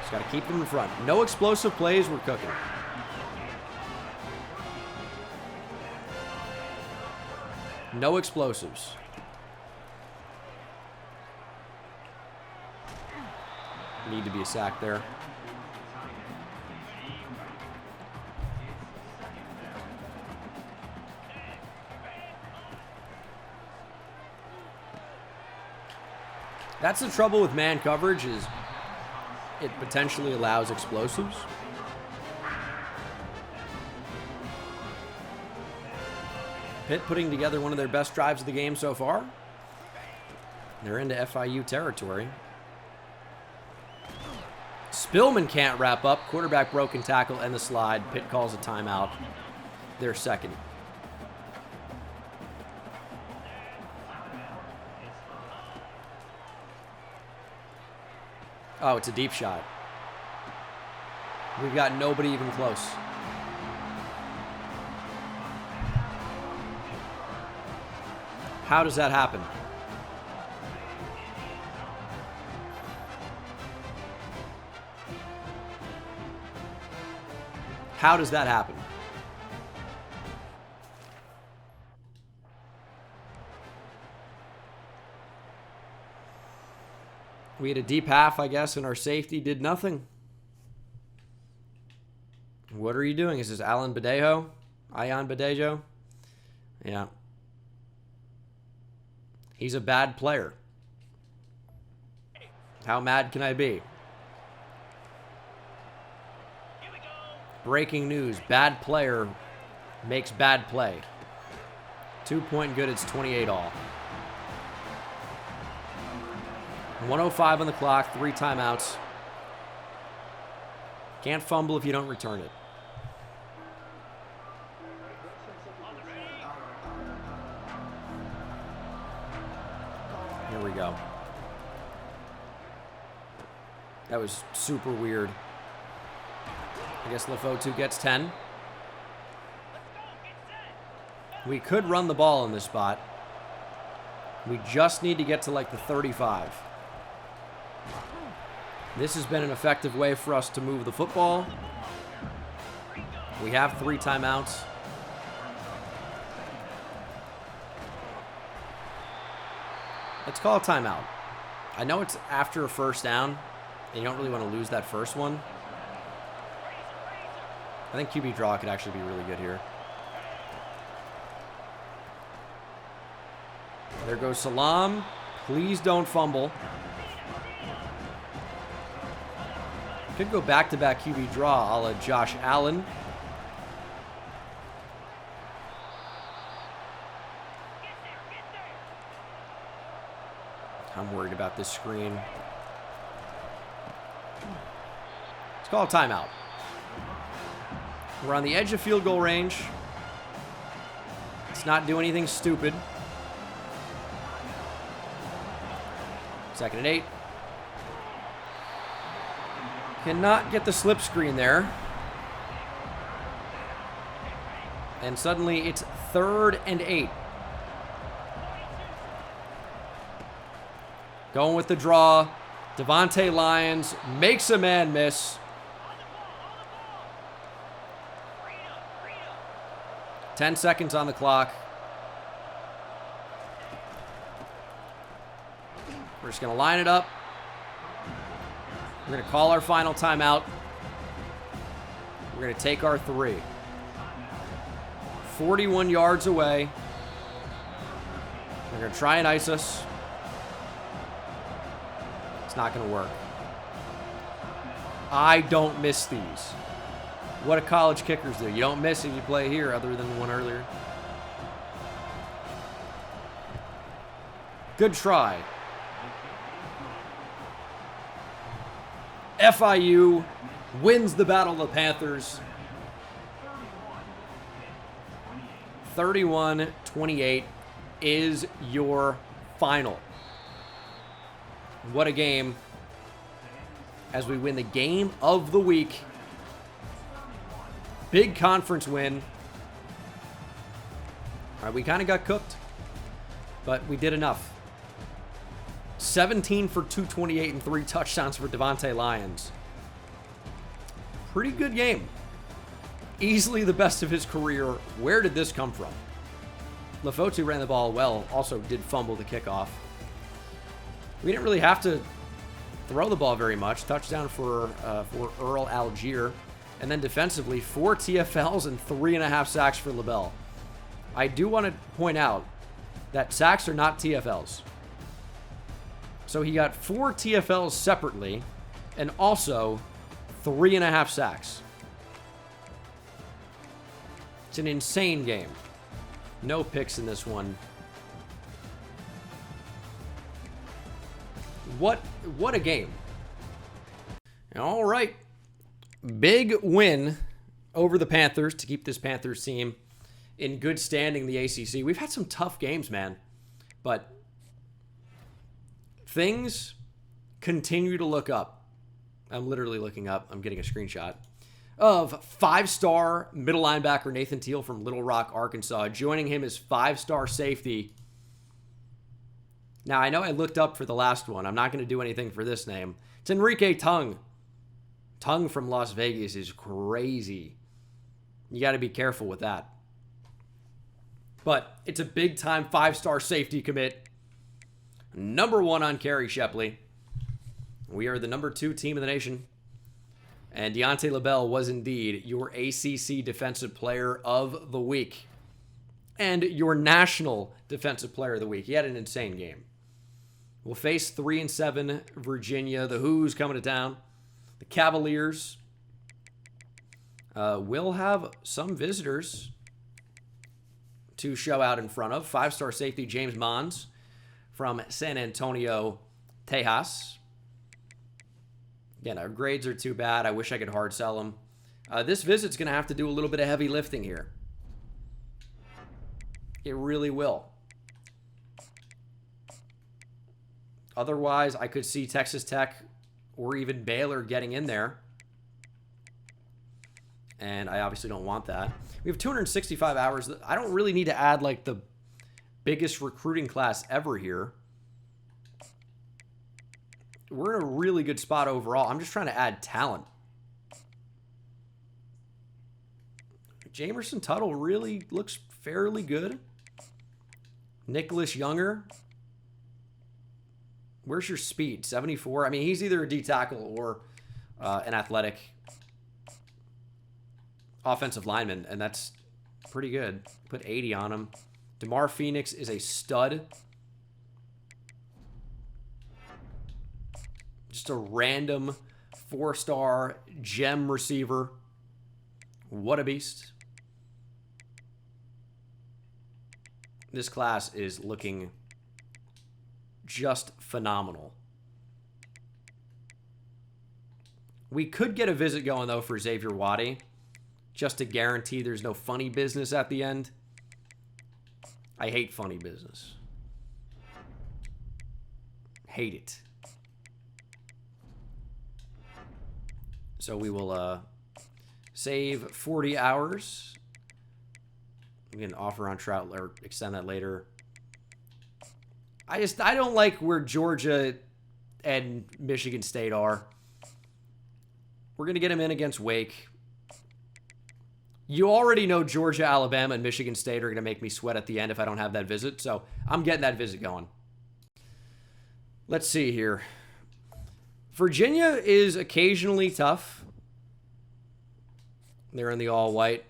Just got to keep them in front. No explosive plays. We're cooking. No explosives. Need to be a sack there. That's the trouble with man coverage, is it potentially allows explosives. Pitt putting together one of their best drives of the game so far. They're into FIU territory. Spillman can't wrap up. Quarterback broken tackle and the slide. Pitt calls a timeout. Their second. Oh, it's a deep shot. We've got nobody even close. How does that happen? How does that happen? We had a deep half, I guess, and our safety did nothing. What are you doing? Is this Alan Badejo? Ian Badejo? Yeah. He's a bad player. How mad can I be? Breaking news. Bad player makes bad play. 2-point good. It's 28 all. 1:05 on the clock. 3 timeouts. Can't fumble if you don't return it. Here we go. That was super weird. I guess Lefotu gets 10. We could run the ball in this spot. We just need to get to like the 35. This has been an effective way for us to move the football. We have 3 timeouts. Let's call a timeout. I know it's after a first down, and you don't really want to lose that first one. I think QB draw could actually be really good here. There goes Salam. Please don't fumble. Could go back-to-back QB draw a la Josh Allen. I'm worried about this screen. Let's call a timeout. We're on the edge of field goal range. Let's not do anything stupid. 2nd and 8. Cannot get the slip screen there. And suddenly it's 3rd and 8. Going with the draw. Devontae Lyons makes a man miss. 10 seconds on the clock. We're just going to line it up. We're going to call our final timeout. We're going to take our 3. 41 yards away. We're going to try and ice us. It's not going to work. I don't miss these. What do college kickers do? You don't miss if you play here, other than the one earlier. Good try. FIU wins the Battle of the Panthers. 31-28 is your final. What a game as we win the game of the week. Big conference win. All right, we kind of got cooked, but we did enough. 17 for 228 and 3 touchdowns for Devontae Lyons. Pretty good game. Easily the best of his career. Where did this come from? Lefotu ran the ball well. Also did fumble the kickoff. We didn't really have to throw the ball very much. Touchdown for Earl Algier. And then defensively, 4 TFLs and 3.5 sacks for LaBelle. I do want to point out that sacks are not TFLs. So he got 4 TFLs separately and also 3.5 sacks. It's an insane game. No picks in this one. What a game. All right. Big win over the Panthers to keep this Panthers team in good standing in the ACC. We've had some tough games, man. But things continue to look up. I'm literally looking up. I'm getting a screenshot of 5-star middle linebacker Nathan Teal from Little Rock, Arkansas. Joining him is 5-star safety. Now, I know I looked up for the last one. I'm not going to do anything for this name. It's Enrique Tung. Tung from Las Vegas is crazy. You got to be careful with that. But it's a big-time 5-star safety commit. Number 1 on Kerry Shepley. We are the number 2 team in the nation. And Deontay LaBelle was indeed your ACC Defensive Player of the Week. And your National Defensive Player of the Week. He had an insane game. We'll face 3-7 Virginia. The Who's coming to town. The Cavaliers will have some visitors to show out in front of. 5-star safety James Mons from San Antonio, Tejas. Again, our grades are too bad. I wish I could hard sell them. This visit's going to have to do a little bit of heavy lifting here. It really will. Otherwise, I could see Texas Tech or even Baylor getting in there. And I obviously don't want that. We have 265 hours. I don't really need to add like the biggest recruiting class ever here. We're in a really good spot overall. I'm just trying to add talent. Jamerson Tuttle really looks fairly good. Nicholas Younger. Where's your speed? 74? I mean, he's either a D tackle or an athletic offensive lineman, and that's pretty good. Put 80 on him. DeMar Phoenix is a stud. Just a random 4-star gem receiver. What a beast. This class is looking just phenomenal. We could get a visit going, though, for Xavier Waddy, just to guarantee there's no funny business at the end. I hate funny business. Hate it. So we will save 40 hours. We can offer on Trout or extend that later. I don't like where Georgia and Michigan State are. We're going to get him in against Wake. You already know Georgia, Alabama, and Michigan State are going to make me sweat at the end if I don't have that visit. So I'm getting that visit going. Let's see here. Virginia is occasionally tough. They're in the all-white.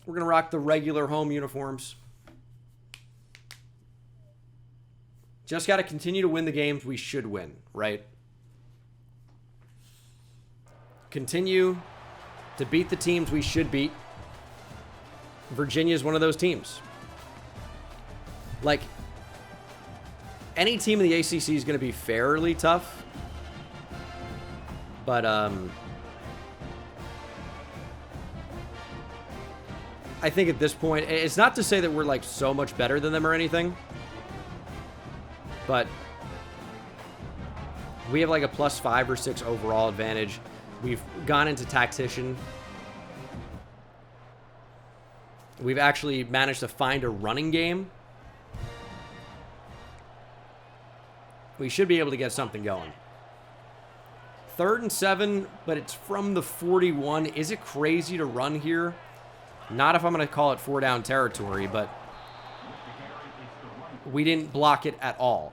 We're going to rock the regular home uniforms. Just got to continue to win the games we should win, right? Continue to beat the teams we should beat. Virginia is one of those teams. Like, any team in the ACC is going to be fairly tough. But, I think at this point, it's not to say that we're, like, so much better than them or anything. But we have, like, a +5 or 6 overall advantage. We've gone into tactician. We've actually managed to find a running game. We should be able to get something going. 3rd and 7, but it's from the 41. Is it crazy to run here? Not if I'm going to call it 4-down territory, but we didn't block it at all.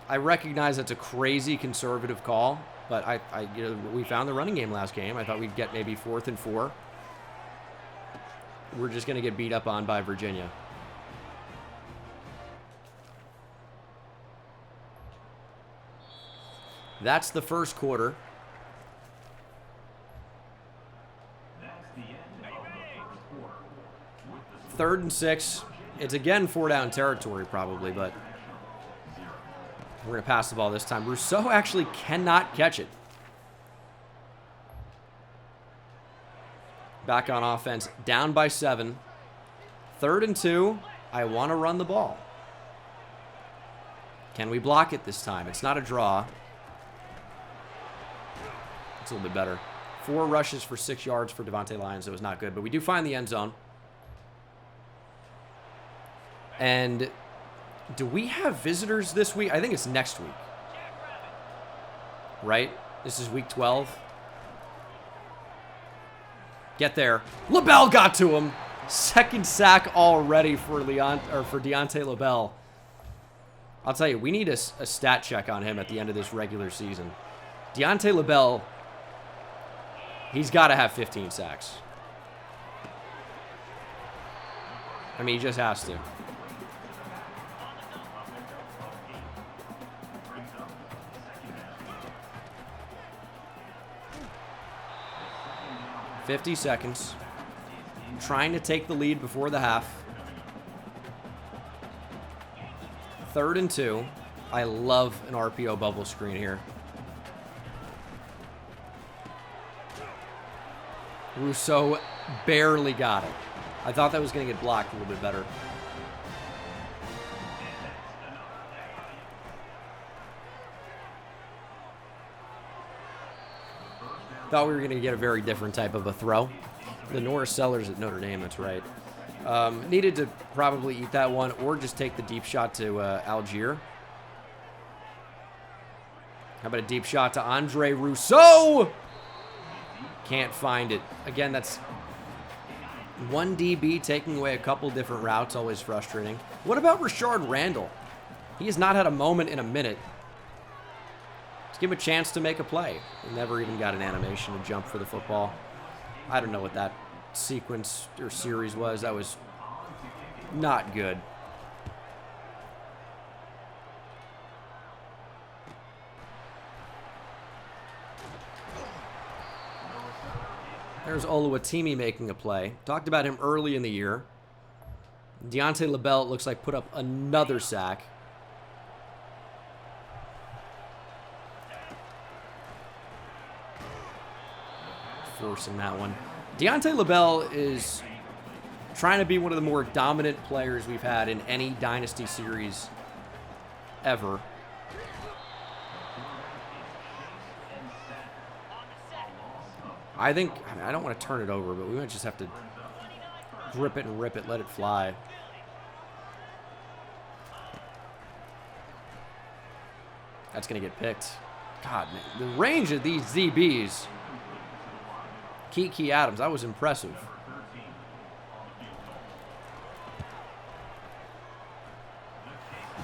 I recognize that's a crazy conservative call, but we found the running game last game. I thought we'd get maybe 4th and 4. We're just going to get beat up on by Virginia. That's the first quarter. Third and 6. It's again 4-down territory probably, but we're going to pass the ball this time. Rousseau actually cannot catch it. Back on offense, down by 7. 3rd and 2. I want to run the ball. Can we block it this time? It's not a draw. It's a little bit better. 4 rushes for 6 yards for Devontae Lyons. It was not good, but we do find the end zone. And do we have visitors this week? I think it's next week. Right? This is week 12. Get there. LaBelle got to him. Second sack already for Deontay LaBelle. I'll tell you, we need a stat check on him at the end of this regular season. Deontay LaBelle, he's got to have 15 sacks. I mean, he just has to. $50 seconds. Trying to take the lead before the half. 3rd and 2. I love an RPO bubble screen here. Rousseau barely got it. I thought that was going to get blocked a little bit better. Thought we were going to get a very different type of a throw. The Norris Sellers at Notre Dame, that's right. Needed to probably eat that one or just take the deep shot to Algier. How about a deep shot to Andre Rousseau? Can't find it. Again, that's one DB taking away a couple different routes, always frustrating. What about Rashard Randall? He has not had a moment in a minute. Let's give him a chance to make a play. He never even got an animation to jump for the football. I don't know what that sequence or series was. That was not good. There's Oluwatimi making a play. Talked about him early in the year. Deontay LaBelle, it looks like, put up another sack. Forcing that one. Deontay LaBelle is trying to be one of the more dominant players we've had in any Dynasty series ever. I think, I don't want to turn it over, but we might just have to grip it and rip it, let it fly. That's going to get picked. God, man, the range of these ZBs. Kiki Adams, that was impressive.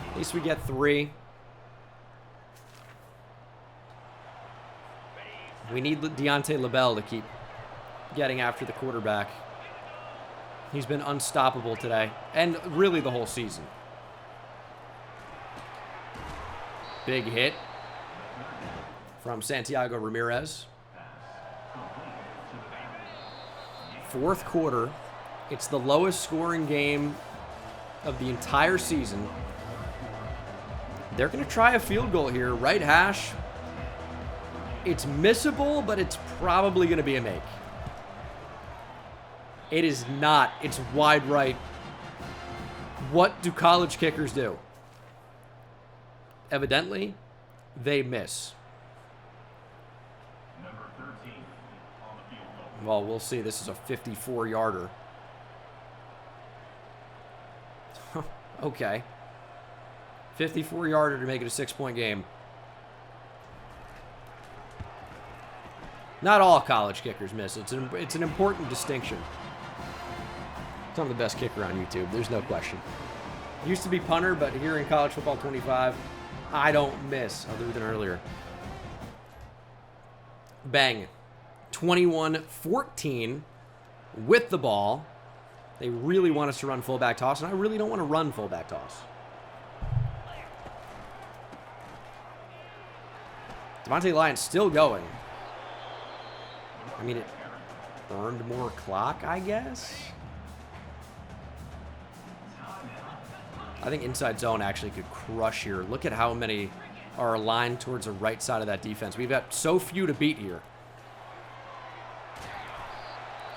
At least we get 3. We need Deontay LaBelle to keep getting after the quarterback. He's been unstoppable today, and really the whole season. Big hit from Santiago Ramirez. 4th quarter. It's the lowest scoring game of the entire season. They're going to try a field goal here. Right hash. It's missable, but it's probably going to be a make. It is not. It's wide right. What do college kickers do? Evidently, they miss. Well, we'll see. This is a 54-yarder. Okay. 54-yarder to make it a 6-point game. Not all college kickers miss. It's an important distinction. I'm the best kicker on YouTube. There's no question. Used to be punter, but here in College Football 25, I don't miss, other than earlier. Bang. 21-14 with the ball. They really want us to run fullback toss, and I really don't want to run fullback toss. Devontae Lyons still going. I mean, it earned more clock, I guess. I think inside zone actually could crush here. Look at how many are aligned towards the right side of that defense. We've got so few to beat here.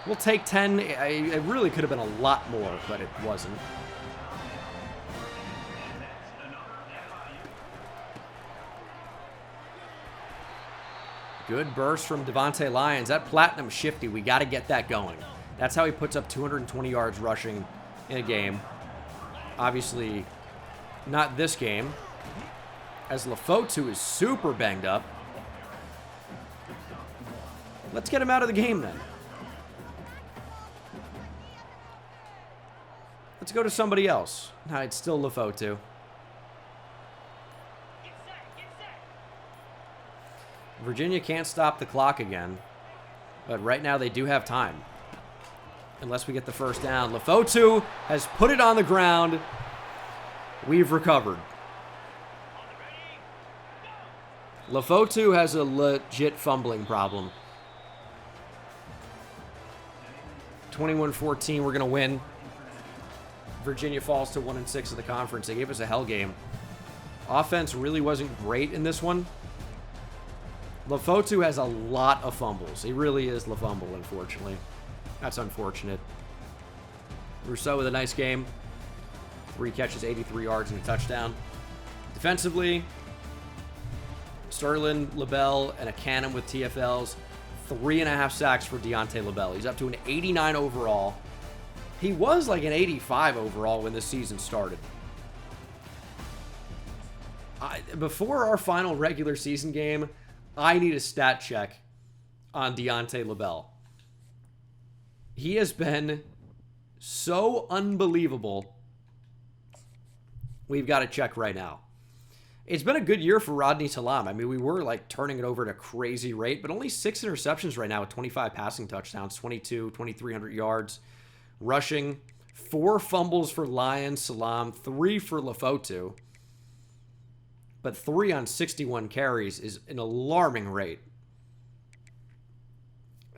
We'll take 10. It really could have been a lot more, but it wasn't. Good burst from Devontae Lyons. That platinum shifty, we got to get that going. That's how he puts up 220 yards rushing in a game. Obviously, not this game, as Lefotu is super banged up. Let's get him out of the game then. Let's go to somebody else. No, it's still Lefotu. Virginia can't stop the clock again, but right now they do have time. Unless we get the first down. Lefotu has put it on the ground. We've recovered. Lefotu has a legit fumbling problem. 21-14, we're going to win. Virginia falls to 1-6 in the conference. They gave us a hell game. Offense really wasn't great in this one. Lefotu has a lot of fumbles. He really is LaFumble, unfortunately. That's unfortunate. Rousseau with a nice game. 3 catches, 83 yards, and a touchdown. Defensively, Sterling, LaBelle, and a cannon with TFLs. 3.5 sacks for Deontay LaBelle. He's up to an 89 overall. He was like an 85 overall when this season started. Before our final regular season game, I need a stat check on Deontay LaBelle. He has been so unbelievable. We've got to check right now. It's been a good year for Rodney Salam. I mean, we were like turning it over at a crazy rate, but only 6 interceptions right now with 25 passing touchdowns, 2,300 yards. Rushing, 4 fumbles for Lyons, Salam, 3 for Lefotu. But 3 on 61 carries is an alarming rate.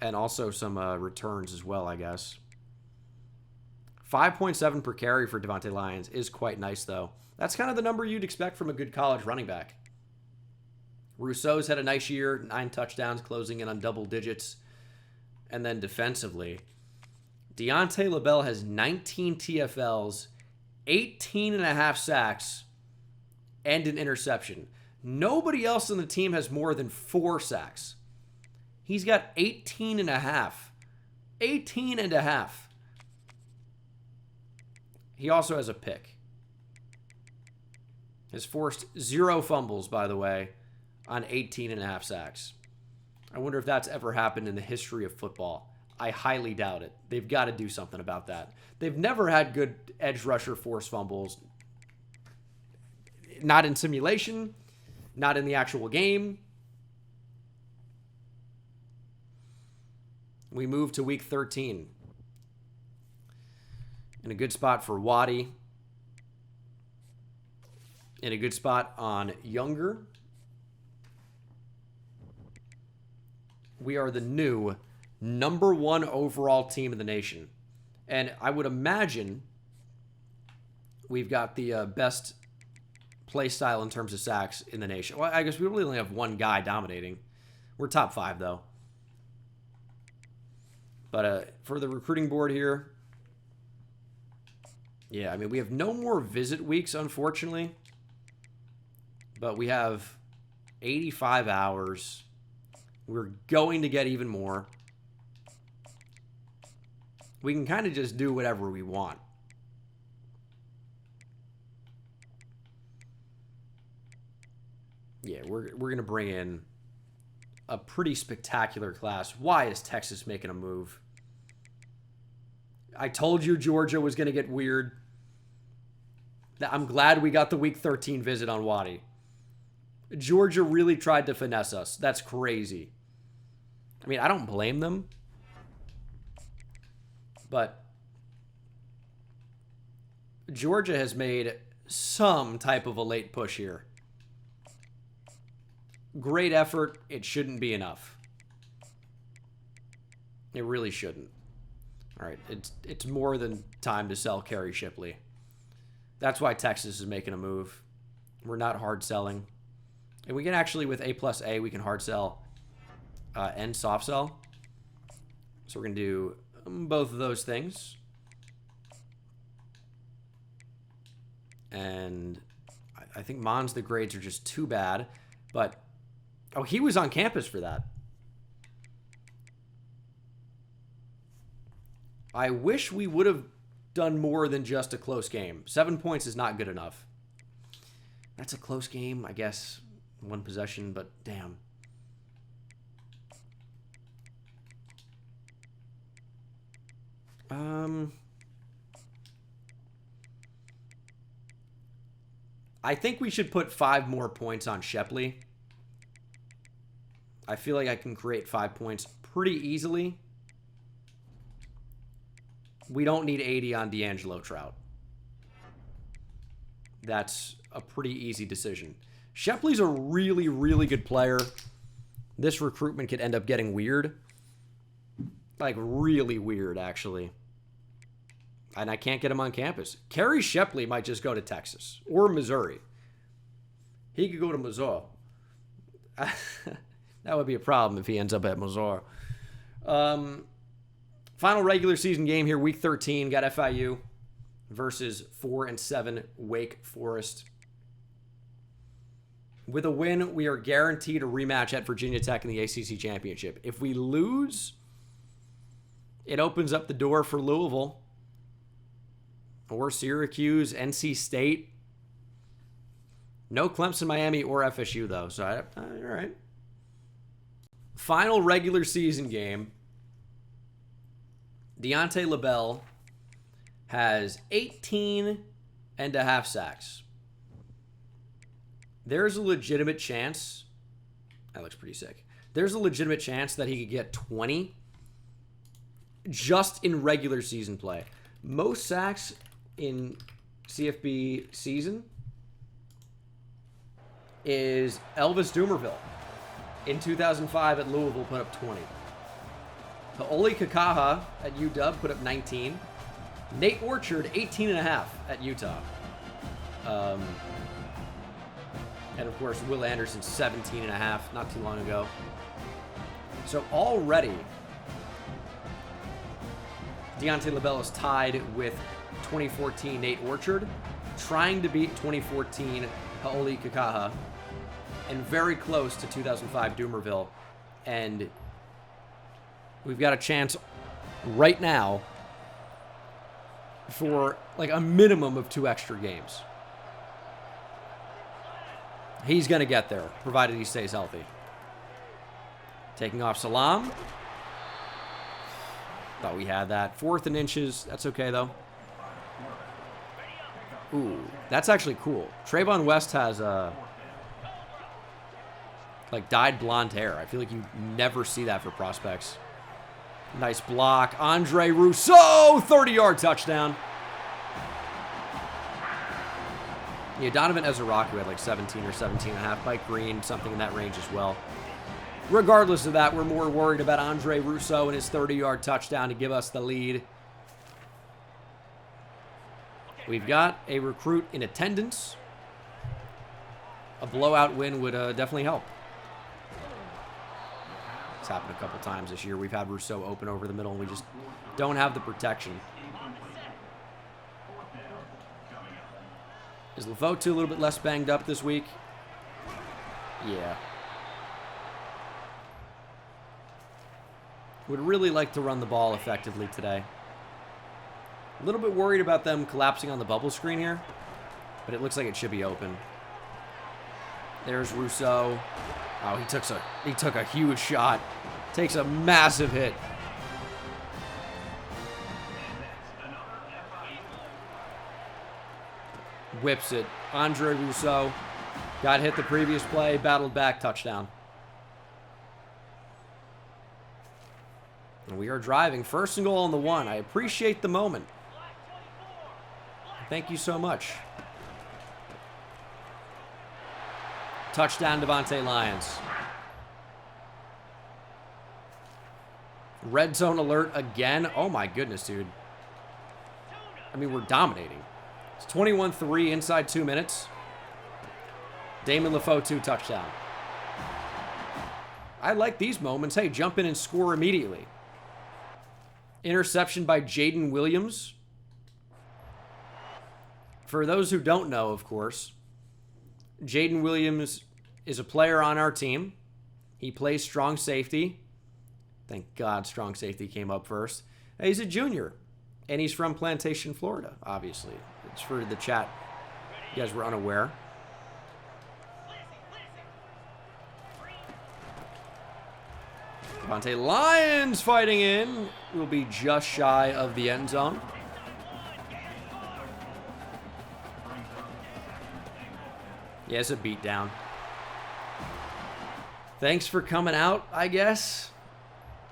And also some returns as well, I guess. 5.7 per carry for Devontae Lyons is quite nice, though. That's kind of the number you'd expect from a good college running back. Rousseau's had a nice year, 9 touchdowns, closing in on double digits. And then defensively, Deontay LaBelle has 19 TFLs, 18.5 sacks, and an interception. Nobody else on the team has more than 4 sacks. He's got 18.5. 18.5. He also has a pick. Has forced 0 fumbles, by the way, on 18.5 sacks. I wonder if that's ever happened in the history of football. I highly doubt it. They've got to do something about that. They've never had good edge rusher force fumbles. Not in simulation, not in the actual game. We move to week 13. In a good spot for Waddy. In a good spot on Younger. We are the new #1 overall team in the nation. And I would imagine we've got the best play style in terms of sacks in the nation. Well, I guess we really only have one guy dominating. We're top 5, though. But for the recruiting board here, yeah, I mean, we have no more visit weeks, unfortunately. But we have 85 hours. We're going to get even more. We can kind of just do whatever we want. Yeah, we're going to bring in a pretty spectacular class. Why is Texas making a move? I told you Georgia was going to get weird. I'm glad we got the week 13 visit on Waddy. Georgia really tried to finesse us. That's crazy. I mean, I don't blame them. But Georgia has made some type of a late push here. Great effort. It shouldn't be enough. It really shouldn't. All right, it's more than time to sell Kerry Shipley. That's why Texas is making a move. We're not hard selling. And we can actually, with A+A, we can hard sell and soft sell. So we're going to do both of those things. And I think Mons, the grades are just too bad. But, oh, he was on campus for that. I wish we would have done more than just a close game. 7 points is not good enough. That's a close game, I guess. One possession, but damn. I think we should put 5 more points on Shepley. I feel like I can create 5 points pretty easily. We don't need 80 on D'Angelo Trout. That's a pretty easy decision. Shepley's a really, really good player. This recruitment could end up getting weird. Like, really weird, actually. And I can't get him on campus. Kerry Shepley might just go to Texas or Missouri. He could go to Missouri. That would be a problem if he ends up at Missouri. Final regular season game here, week 13. Got FIU versus 4-7 Wake Forest. With a win, we are guaranteed a rematch at Virginia Tech in the ACC Championship. If we lose, it opens up the door for Louisville or Syracuse, NC State. No Clemson, Miami, or FSU, though. So, all right. Final regular season game. Deontay LaBelle has 18.5 sacks. There's a legitimate chance. That looks pretty sick. There's a legitimate chance that he could get 20 just in regular season play. Most sacks in CFB season is Elvis Dumerville. In 2005 at Louisville, put up 20. Haoli Kakaha at UW put up 19. Nate Orchard, 18.5 at Utah. And, of course, Will Anderson, 17.5 not too long ago. So already, Deontay LaBelle is tied with 2014 Nate Orchard, trying to beat 2014 Haoli Kakaha, and very close to 2005 Dumerville. And we've got a chance right now for like a minimum of 2 extra games. He's going to get there, provided he stays healthy. Taking off Salam. Thought we had that. 4th and inches. That's okay, though. Ooh, that's actually cool. Trayvon West has like dyed blonde hair. I feel like you never see that for prospects. Nice block. Andre Rousseau, 30-yard touchdown. Yeah, Donovan Ezeraku had like 17 or 17.5. Mike Green, something in that range as well. Regardless of that, we're more worried about Andre Rousseau and his 30-yard touchdown to give us the lead. We've got a recruit in attendance. A blowout win would definitely help. It's happened a couple times this year. We've had Rousseau open over the middle, and we just don't have the protection. Is Levotu a little bit less banged up this week? Yeah. Would really like to run the ball effectively today. A little bit worried about them collapsing on the bubble screen here, but it looks like it should be open. There's Rousseau. Oh, he took a huge shot. Takes a massive hit. Whips it. Andre Rousseau. Got hit the previous play, battled back, touchdown. And we are driving. First and goal on the 1. I appreciate the moment. Thank you so much. Touchdown, Devontae Lyons. Red zone alert again. Oh my goodness, dude. I mean, we're dominating. It's 21-3 inside 2 minutes. Damon LaFoe, touchdown. I like these moments. Hey, jump in and score immediately. Interception by Jaden Williams. For those who don't know, of course, Jaden Williams is a player on our team. He plays strong safety. Thank God strong safety came up first. He's a junior, and he's from Plantation, Florida, obviously. It's for the chat. You guys were unaware. Devontae Lyons fighting in. Will be just shy of the end zone. Yeah, it's a beatdown. Thanks for coming out, I guess.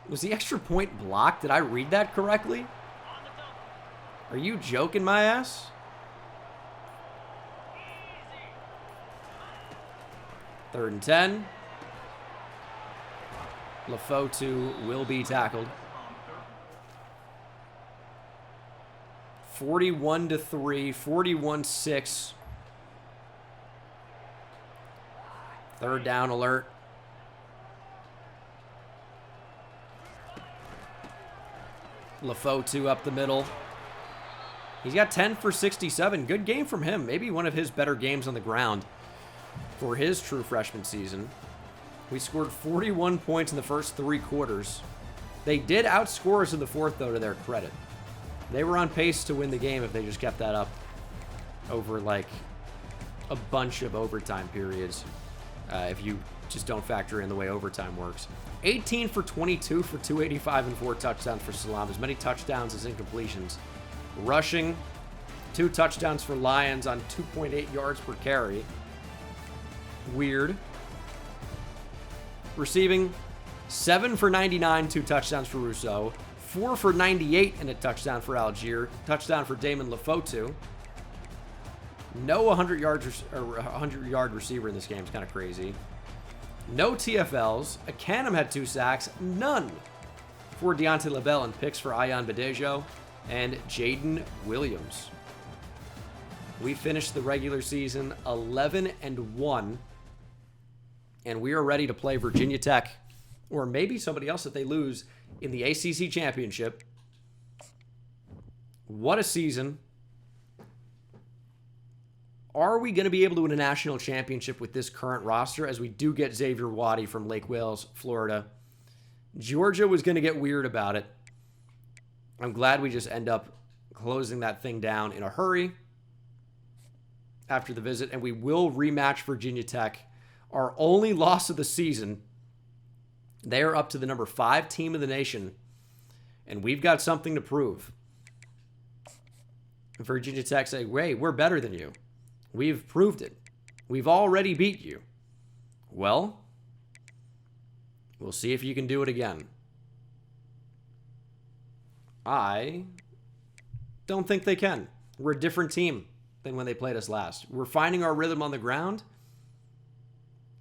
Was the extra point blocked? Did I read that correctly? Are you joking my ass? Third and 10. LaFoe will be tackled. 41-3, 41-6. Third down alert. LaFoe up the middle. He's got 10 for 67. Good game from him. Maybe one of his better games on the ground for his true freshman season. We scored 41 points in the first 3 quarters. They did outscore us in the fourth, though, to their credit. They were on pace to win the game if they just kept that up over, like, a bunch of overtime periods. If you just don't factor in the way overtime works. 18 for 22 for 285 and 4 touchdowns for Salam. As many touchdowns as incompletions. Rushing, 2 touchdowns for Lions on 2.8 yards per carry. Weird. Receiving, 7 for 99, 2 touchdowns for Rousseau. 4 for 98 and a touchdown for Algier. Touchdown for Damon LaFoe. No 100-yard receiver in this game. It's kind of crazy. No TFLs. Akanum had 2 sacks. None for Deontay LaBelle and picks for Ayan Badejo and Jaden Williams. We finished the regular season 11-1, and we are ready to play Virginia Tech, or maybe somebody else if they lose in the ACC Championship. What a season. Are we going to be able to win a national championship with this current roster, as we do get Xavier Waddy from Lake Wales, Florida? Georgia was going to get weird about it. I'm glad we just end up closing that thing down in a hurry after the visit, and we will rematch Virginia Tech. Our only loss of the season. They are up to the number 5 team in the nation, and we've got something to prove. Virginia Tech say, "Wait, we're better than you. We've proved it. We've already beat you." Well, we'll see if you can do it again. I don't think they can. We're a different team than when they played us last. We're finding our rhythm on the ground.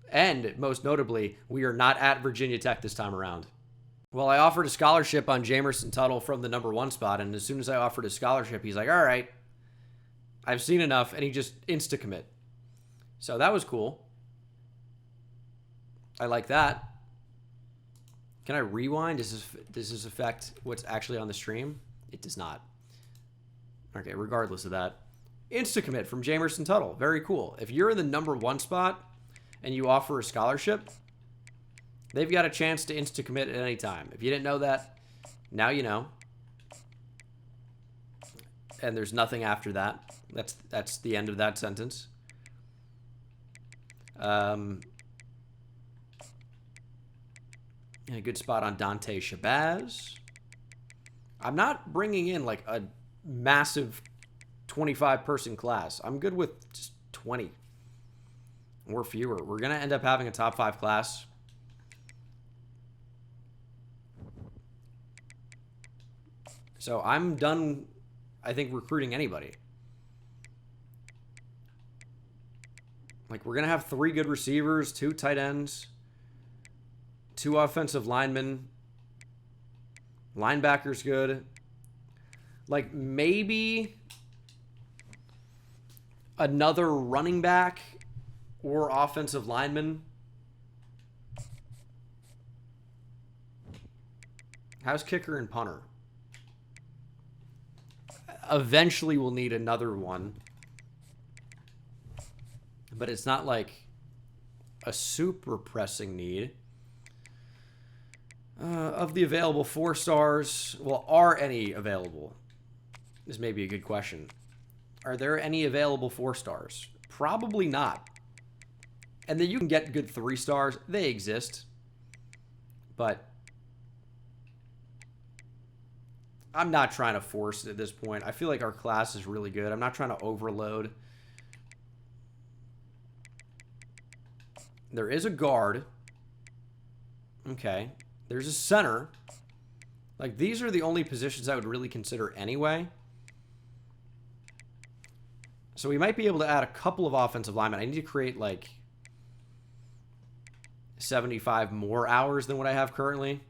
And most notably, we are not at Virginia Tech this time around. Well, I offered a scholarship on Jamerson Tuttle from the number 1 spot. And as soon as I offered a scholarship, he's like, "All right, I've seen enough," and he just insta-commit. So that was cool. I like that. Can I rewind? Does this affect what's actually on the stream? It does not. Okay, regardless of that. Insta-commit from Jamerson Tuttle. Very cool. If you're in the number 1 spot and you offer a scholarship, they've got a chance to insta-commit at any time. If you didn't know that, now you know. And there's nothing after that. That's the end of that sentence. And a good spot on Dante Shabazz. I'm not bringing in like a massive 25-person class. I'm good with just 20. or fewer. We're going to end up having a top 5 class. So I'm done, I think, recruiting anybody. Like, we're going to have 3 good receivers, 2 tight ends, 2 offensive linemen. Linebacker's good. Like, maybe another running back or offensive lineman. How's kicker and punter? Eventually we'll need another one. But it's not like a super pressing need. Of the available 4 stars, well, are any available? This may be a good question. Are there any available 4 stars? Probably not. And then you can get good 3 stars. They exist. But I'm not trying to force it at this point. I feel like our class is really good. I'm not trying to overload. There is a guard. Okay. There's a center. Like, these are the only positions I would really consider anyway. So we might be able to add a couple of offensive linemen. I need to create, like, 75 more hours than what I have currently.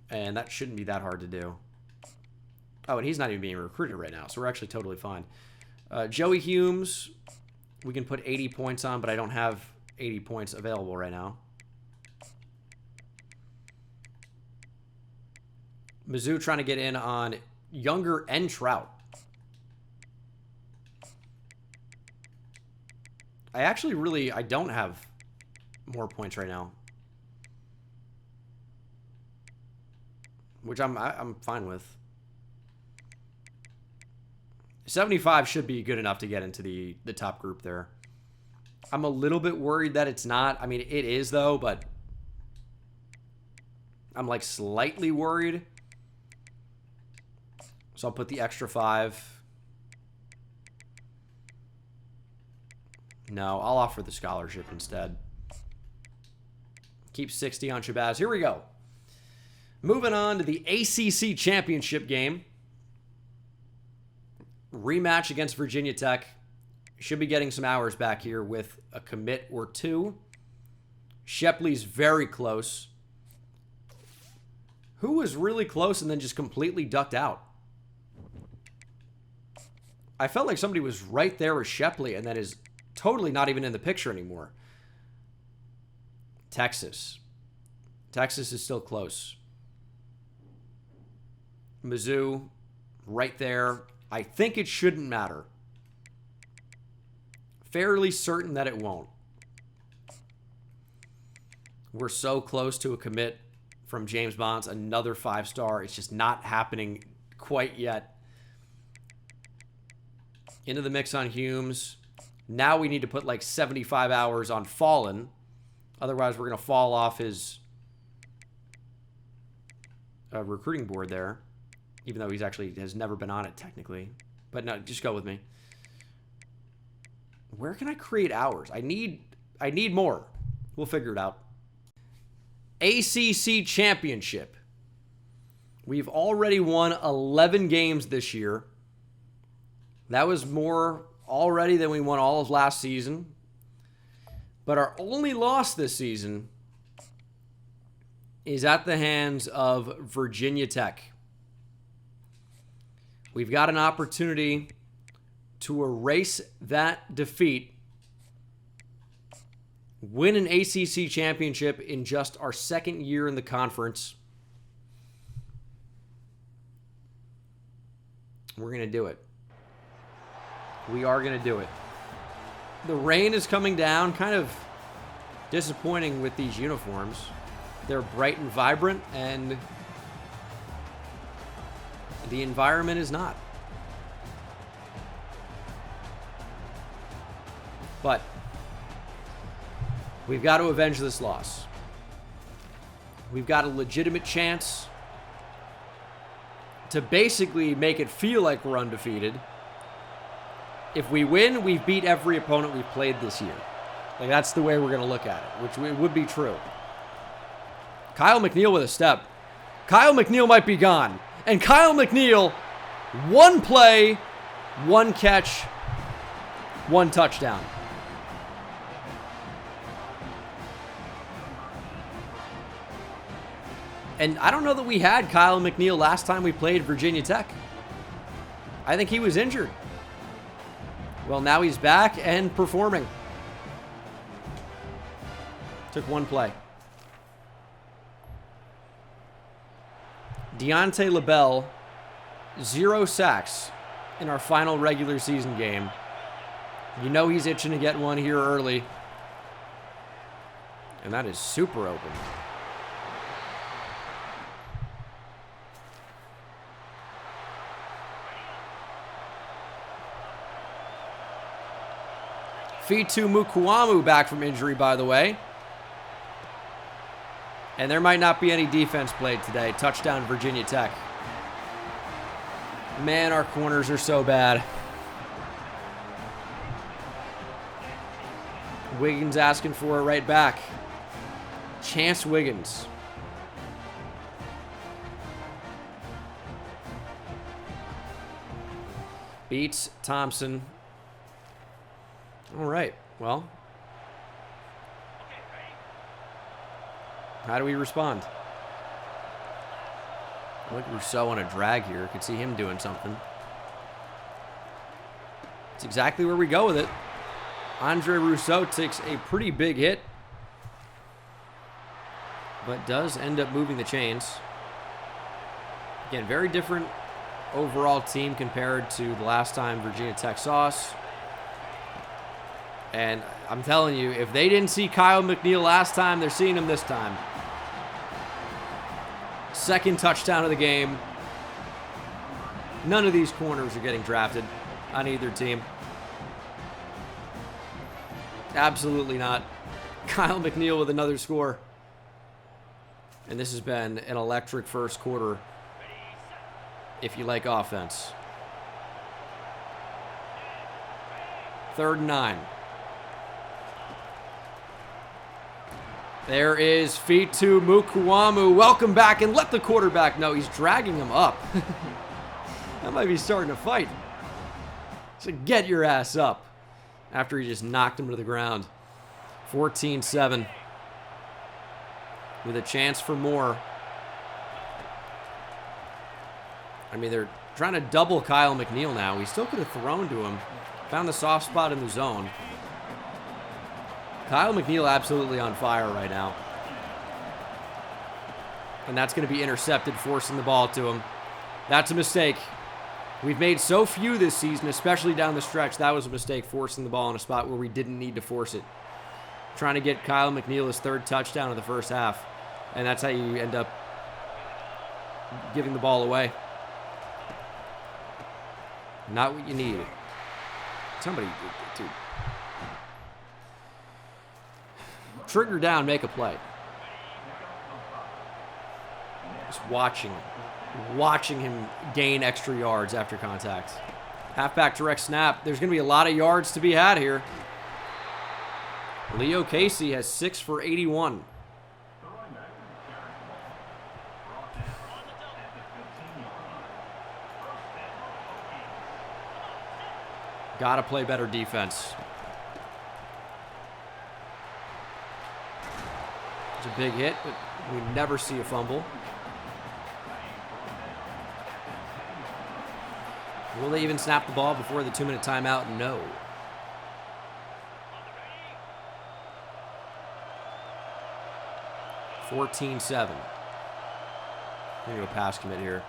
And that shouldn't be that hard to do. Oh, and he's not even being recruited right now, so we're actually totally fine. Joey Humes, we can put 80 points on, but I don't have 80 points available right now. Mizzou trying to get in on Younger and Trout. I don't have more points right now. Which I'm fine with. 75 should be good enough to get into the top group there. I'm a little bit worried that it's not. I mean, it is, though, but I'm, like, slightly worried. So I'll put the extra 5. No, I'll offer the scholarship instead. Keep 60 on Shabazz. Here we go. Moving on to the ACC championship game. Rematch against Virginia Tech. Should be getting some hours back here with a commit or 2. Shepley's very close. Who was really close and then just completely ducked out? I felt like somebody was right there with Shepley and that is totally not even in the picture anymore. Texas. Texas is still close. Mizzou, right there. I think it shouldn't matter. Fairly certain that it won't. We're so close to a commit from James Bonds, another 5-star. It's just not happening quite yet. Into the mix on Humes. Now we need to put like 75 hours on Fallen. Otherwise, we're going to fall off his recruiting board there. Even though he's actually has never been on it technically. But no, just go with me. Where can I create hours? I need more. We'll figure it out. ACC Championship. We've already won 11 games this year. That was more already than we won all of last season. But our only loss this season is at the hands of Virginia Tech. We've got an opportunity to erase that defeat, win an ACC championship in just our 2nd year in the conference. We're going to do it. We are going to do it. The rain is coming down, kind of disappointing with these uniforms. They're bright and vibrant, and the environment is not. But we've got to avenge this loss. We've got a legitimate chance to basically make it feel like we're undefeated If we win, we've beat every opponent we've played this year. Like, that's the way we're going to look at it, which would be true. Kyle McNeil with a step. Kyle McNeil might be gone. And Kyle McNeil, 1 play, 1 catch, 1 touchdown. And I don't know that we had Kyle McNeil last time we played Virginia Tech. I think he was injured. Well, now he's back and performing. Took 1 play. Deontay LaBelle, 0 sacks in our final regular season game. You know he's itching to get one here early. And that is super open. Fitu Mukwamu back from injury, by the way. And there might not be any defense played today. Touchdown, Virginia Tech. Man, our corners are so bad. Wiggins asking for it right back. Chance Wiggins. Beats Thompson. All right, well. How do we respond? Look, Rousseau on a drag here. Could see him doing something. It's exactly where we go with it. Andre Rousseau takes a pretty big hit, but does end up moving the chains. Again, very different overall team compared to the last time Virginia Tech saw us. And I'm telling you, if they didn't see Kyle McNeil last time, they're seeing him this time. Second touchdown of the game. None of these corners are getting drafted on either team. Absolutely not. Kyle McNeil with another score. And this has been an electric first quarter, if you like offense. 3rd and 9. There is Fitu Mukwamu. Welcome back, and let the quarterback know. He's dragging him up. That might be starting a fight. So get your ass up after he just knocked him to the ground. 14-7. With a chance for more. I mean, they're trying to double Kyle McNeil now. He still could have thrown to him. Found the soft spot in the zone. Kyle McNeil absolutely on fire right now. And that's going to be intercepted, forcing the ball to him. That's a mistake. We've made so few this season, especially down the stretch. That was a mistake, forcing the ball in a spot where we didn't need to force it. Trying to get Kyle McNeil his 3rd touchdown of the first half. And that's how you end up giving the ball away. Not what you need. Somebody, dude. Trigger down, make a play. Just watching him gain extra yards after contact. Halfback direct snap. There's going to be a lot of yards to be had here. Leo Casey has 6 for 81. Got to play better defense. It's a big hit, but we never see a fumble. Will they even snap the ball before the 2-minute timeout? No. $14-7. I'm going to go pass commit here.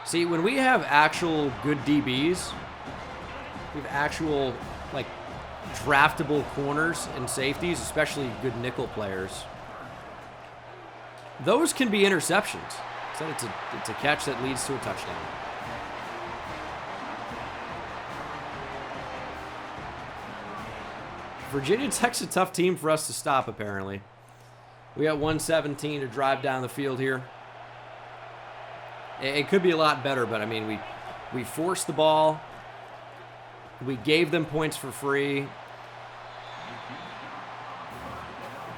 See, when we have actual good DBs, we have actual, like, draftable corners and safeties, especially good nickel players. Those can be interceptions. So it's a catch that leads to a touchdown. Virginia Tech's a tough team for us to stop, apparently. We got 117 to drive down the field here. It could be a lot better, but I mean, We forced the ball. We gave them points for free.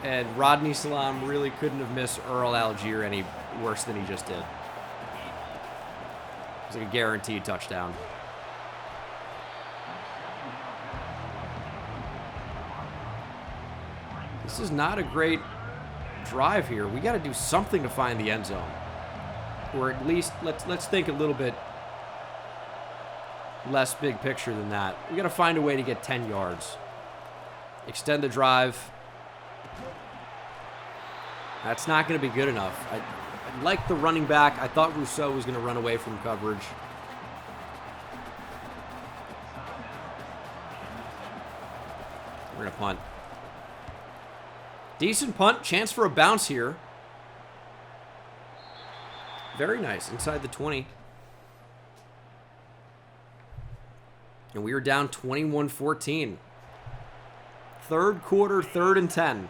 And Rodney Salam really couldn't have missed Earl Algier any worse than he just did. It was like a guaranteed touchdown. This is not a great drive here. We got to do something to find the end zone. Or at least, let's think a little bit less big picture than that. We got to find a way to get 10 yards. Extend the drive. That's not going to be good enough. I like the running back. I thought Rousseau was going to run away from coverage. We're going to punt. Decent punt. Chance for a bounce here. Very nice. Inside the 20. And we are down 21-14. Third quarter, 3rd and 10.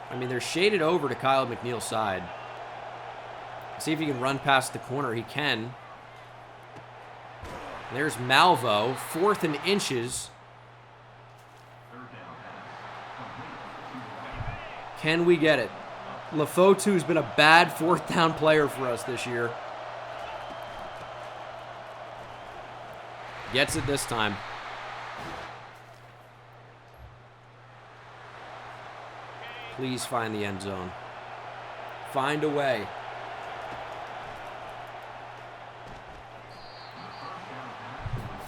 I mean, they're shaded over to Kyle McNeil's side. See if he can run past the corner. He can. There's Malvo. 4th and inches. Can we get it? Lefotu's been a bad 4th down player for us this year. Gets it this time. Please find the end zone. Find a way.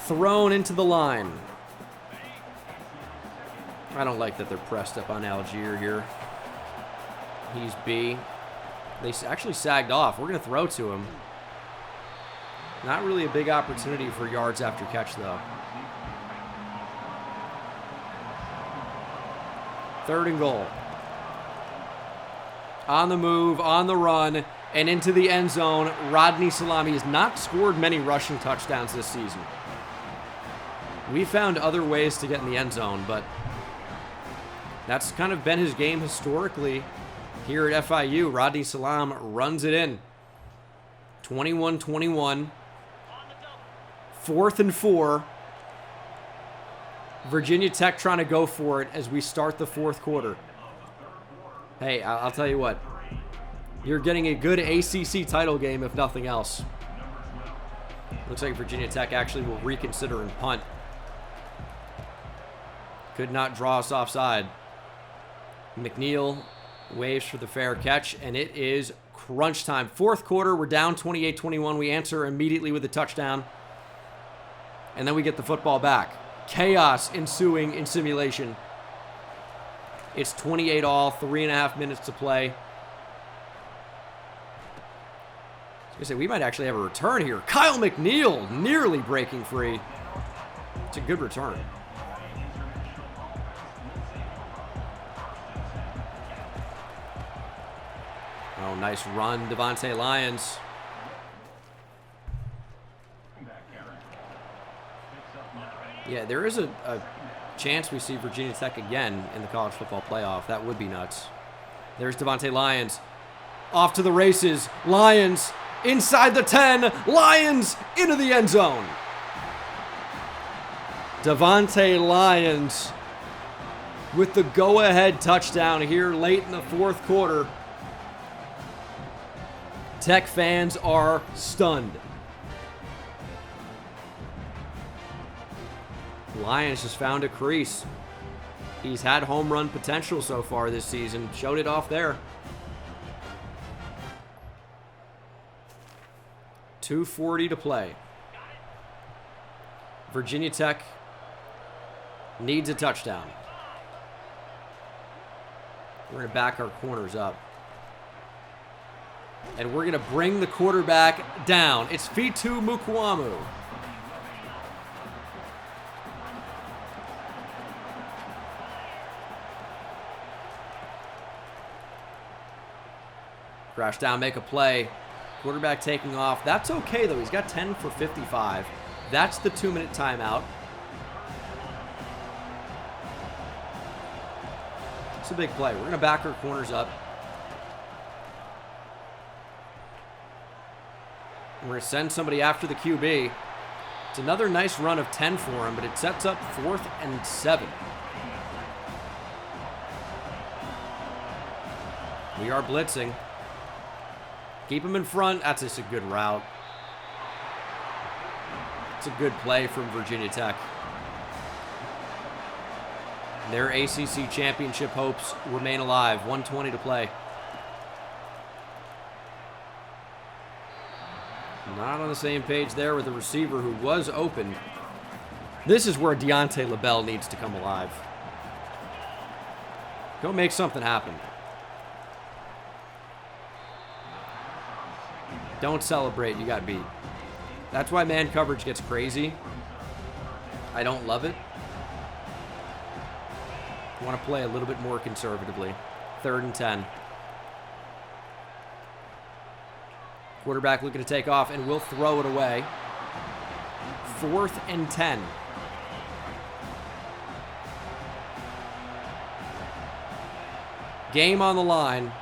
Thrown into the line. I don't like that they're pressed up on Algier here. He's B. They actually sagged off. We're going to throw to him. Not really a big opportunity for yards after catch, though. 3rd and goal. On the move, on the run, and into the end zone. Rodney Salami has not scored many rushing touchdowns this season. We found other ways to get in the end zone, but that's kind of been his game historically here at FIU. Rodney Salam runs it in. 21-21. 4th and 4. Virginia Tech trying to go for it as we start the 4th quarter. Hey, I'll tell you what. You're getting a good ACC title game, if nothing else. Looks like Virginia Tech actually will reconsider and punt. Could not draw us offside. McNeil waves for the fair catch, and it is crunch time. 4th quarter, we're down 28-21. We answer immediately with a touchdown. And then we get the football back. Chaos ensuing in simulation. It's 28 all, 3.5 minutes to play. I was going to say, we might actually have a return here. Kyle McNeil nearly breaking free. It's a good return. Oh, nice run, Devontae Lyons. Yeah, there is a chance we see Virginia Tech again in the college football playoff. That would be nuts. There's Devontae Lyons. Off to the races. Lyons inside the 10. Lyons into the end zone. Devontae Lyons with the go-ahead touchdown here late in the 4th quarter. Tech fans are stunned. Lyons just found a crease. He's had home run potential so far this season. Showed it off there. 2:40 to play. Virginia Tech needs a touchdown. We're going to back our corners up. And we're going to bring the quarterback down. It's Fitu Mukwamu. Crash down, make a play. Quarterback taking off. That's okay, though. He's got 10 for 55. That's the 2-minute timeout. It's a big play. We're going to back our corners up. We're going to send somebody after the QB. It's another nice run of 10 for him, but it sets up 4th and 7. We are blitzing. Keep him in front. That's just a good route. It's a good play from Virginia Tech. Their ACC championship hopes remain alive. 1:20 to play. Not on the same page there with the receiver who was open. This is where Deontay LaBelle needs to come alive. Go make something happen. Don't celebrate. You got beat. That's why man coverage gets crazy. I don't love it. I want to play a little bit more conservatively. 3rd and 10. Quarterback looking to take off, and we'll throw it away. 4th and 10. Game on the line.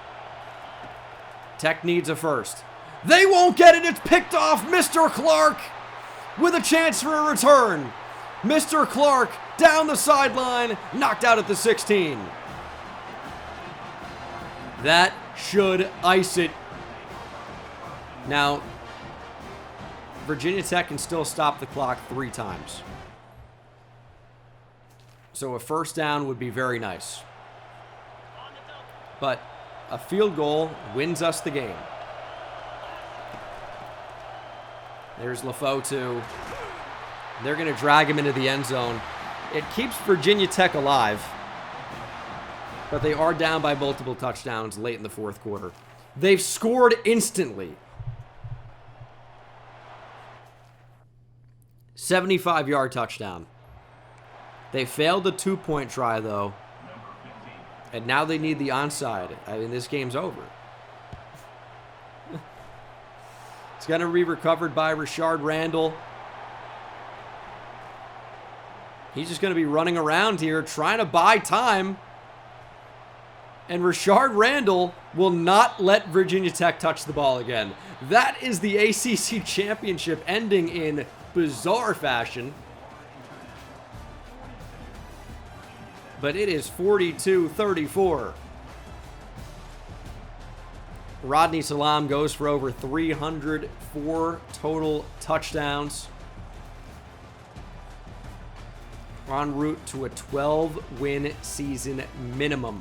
Tech needs a first. They won't get it. It's picked off. Mr. Clark with a chance for a return. Mr. Clark down the sideline, knocked out at the 16. That should ice it. Now, Virginia Tech can still stop the clock 3 times. So a first down would be very nice. But a field goal wins us the game. There's LaFoe. They're going to drag him into the end zone. It keeps Virginia Tech alive, but they are down by multiple touchdowns late in the 4th quarter. They've scored instantly. 75-yard touchdown. They failed the 2-point try, though, and now they need the onside. I mean, this game's over. It's going to be recovered by Rashard Randall. He's just going to be running around here trying to buy time. And Rashard Randall will not let Virginia Tech touch the ball again. That is the ACC championship ending in bizarre fashion. But it is 42-34. Rodney Salam goes for over 304 total touchdowns. En route to a 12-win season minimum.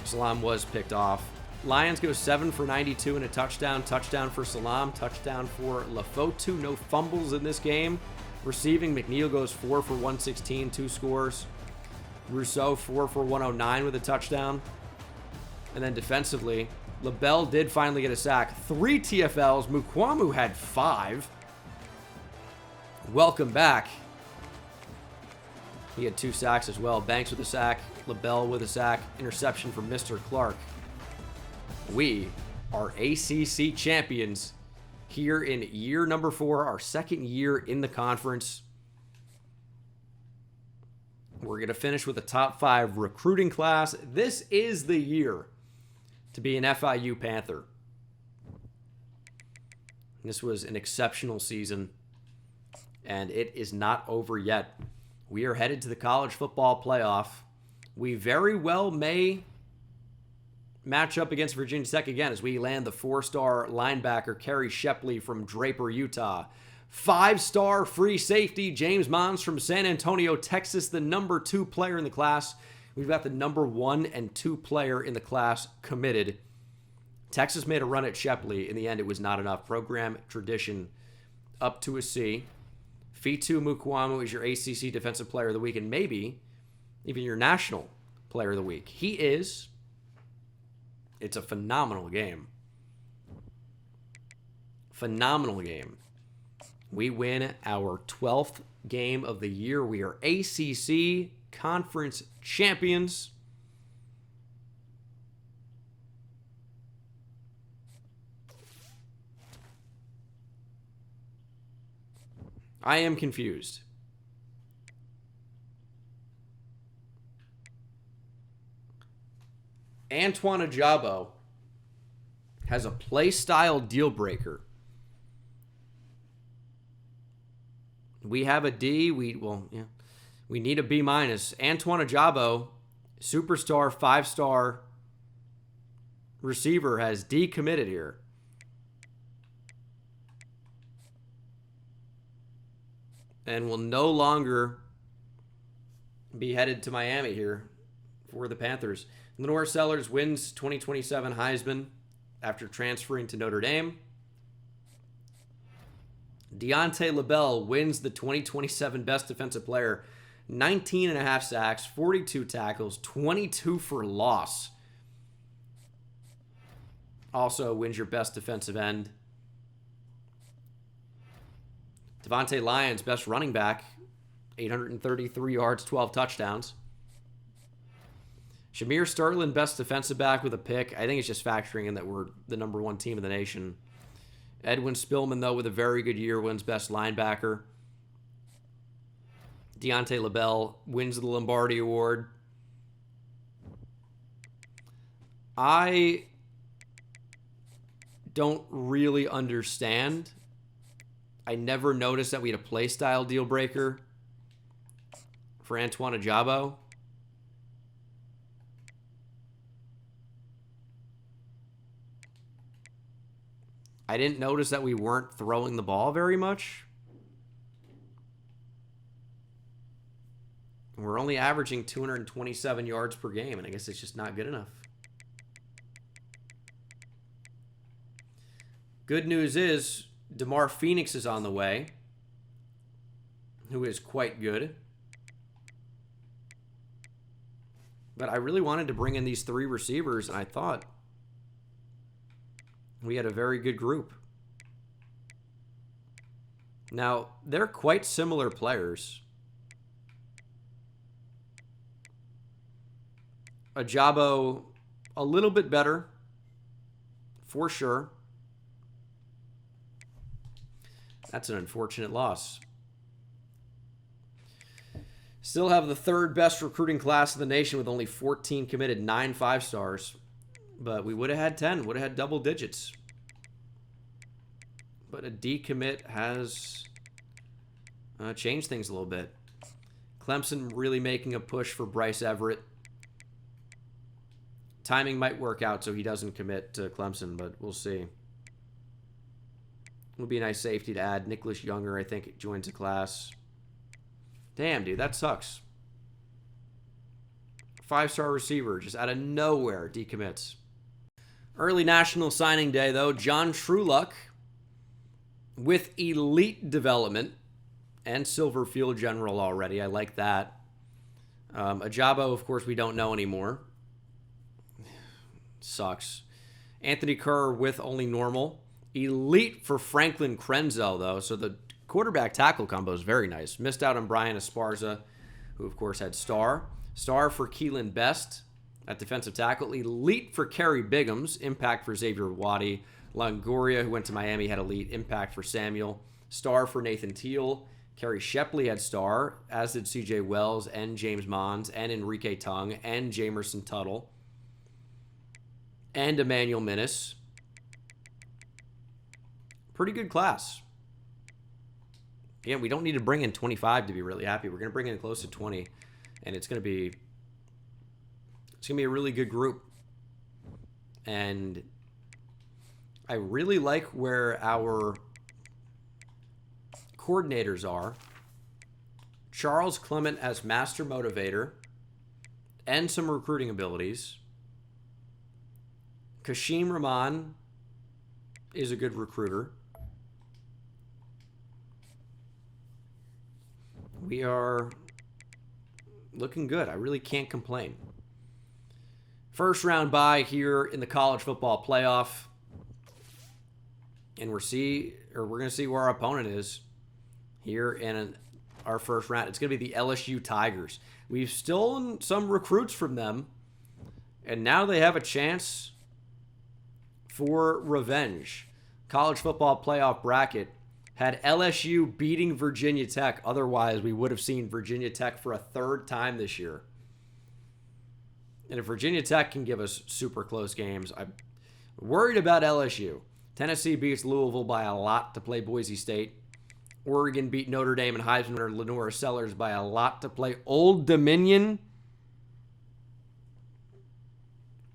Salam was picked off. Lions go 7 for 92 and a touchdown. Touchdown for Salam. Touchdown for LaFoe. No fumbles in this game. Receiving, McNeil goes 4 for 116, 2 scores. Rousseau 4 for 109 with a touchdown. And then defensively, LaBelle did finally get a sack. 3 TFLs. Mukwamu had 5. Welcome back. He had 2 sacks as well. Banks with a sack. LaBelle with a sack. Interception from Mr. Clark. We are ACC champions here in year number 4, our 2nd year in the conference. We're going to finish with a top 5 recruiting class. This is the year to be an FIU Panther. This was an exceptional season, and it is not over yet. We are headed to the college football playoff. We very well may match up against Virginia Tech again as we land the 4-star linebacker Kerry Shepley from Draper, Utah. 5-star free safety James Mons from San Antonio, Texas, the number 2 player in the class. We've got the number 1 and 2 player in the class committed. Texas made a run at Shepley. In the end, it was not enough. Program tradition up to a C. Fitu Mukwamu is your ACC Defensive Player of the Week and maybe even your National Player of the Week. He is. It's a phenomenal game. Phenomenal game. We win our 12th game of the year. We are ACC Conference champions. I am confused. Antoine Ajabo has a play style deal breaker. We have a D. We need a B minus. Antoine Ajabo, superstar, 5-star receiver, has decommitted here. And will no longer be headed to Miami here for the Panthers. Lenore Sellers wins 2027 Heisman after transferring to Notre Dame. Deontay LaBelle wins the 2027 Best Defensive Player. 19.5 sacks, 42 tackles, 22 for loss. Also wins your Best Defensive End. Devontae Lyons, best running back, 833 yards, 12 touchdowns. Shamir Sterling, best defensive back with a pick. I think it's just factoring in that we're the #1 team in the nation. Edwin Spillman, though, with a very good year, wins best linebacker. Deontay LaBelle wins the Lombardi Award. I don't really understand. I never noticed that we had a play style deal breaker for Antoine Ajabo. I didn't notice that we weren't throwing the ball very much. We're only averaging 227 yards per game, and I guess it's just not good enough. Good news is DeMar Phoenix is on the way, who is quite good. But I really wanted to bring in these 3 receivers, and I thought we had a very good group. Now, they're quite similar players. Ajabo, a little bit better, for sure. That's an unfortunate loss. Still have the 3rd best recruiting class in the nation with only 14 committed, 9 5-stars. But we would have had 10, would have had double digits. But a decommit has changed things a little bit. Clemson really making a push for Bryce Everett. Timing might work out so he doesn't commit to Clemson, but we'll see. Would be a nice safety to add. Nicholas Younger, I think, joins the class. Damn, dude, that sucks. 5-star receiver, just out of nowhere, decommits. Early National Signing Day, though. John Trueluck with elite development and Silver Field General already. I like that. Ajabo, of course, we don't know anymore. Sucks. Anthony Kerr with only normal. Elite for Franklin Krenzel, though. So the quarterback tackle combo is very nice. Missed out on Brian Esparza, who, of course, had star. Star for Keelan Best at defensive tackle. Elite for Kerry Biggums. Impact for Xavier Waddy. Longoria, who went to Miami, had elite. Impact for Samuel. Star for Nathan Teal. Kerry Shepley had star, as did CJ Wells and James Mons and Enrique Tung and Jamerson Tuttle and Emmanuel Minnis. Pretty good class. Again, we don't need to bring in 25 to be really happy. We're going to bring in close to 20, and it's going to be a really good group. And I really like where our coordinators are. Charles Clement as master motivator and some recruiting abilities. Kashim Rahman is a good recruiter. We are looking good. I really can't complain. First round bye here in the college football playoff. And we're going to see where our opponent is here in our first round. It's going to be the LSU Tigers. We've stolen some recruits from them, and now they have a chance for revenge. College football playoff bracket had LSU beating Virginia Tech. Otherwise, we would have seen Virginia Tech for a 3rd time this year. And if Virginia Tech can give us super close games, Worried about LSU. Tennessee beats Louisville by a lot to play Boise State. Oregon beat Notre Dame and Heisman winner Lenora Sellers by a lot to play Old Dominion.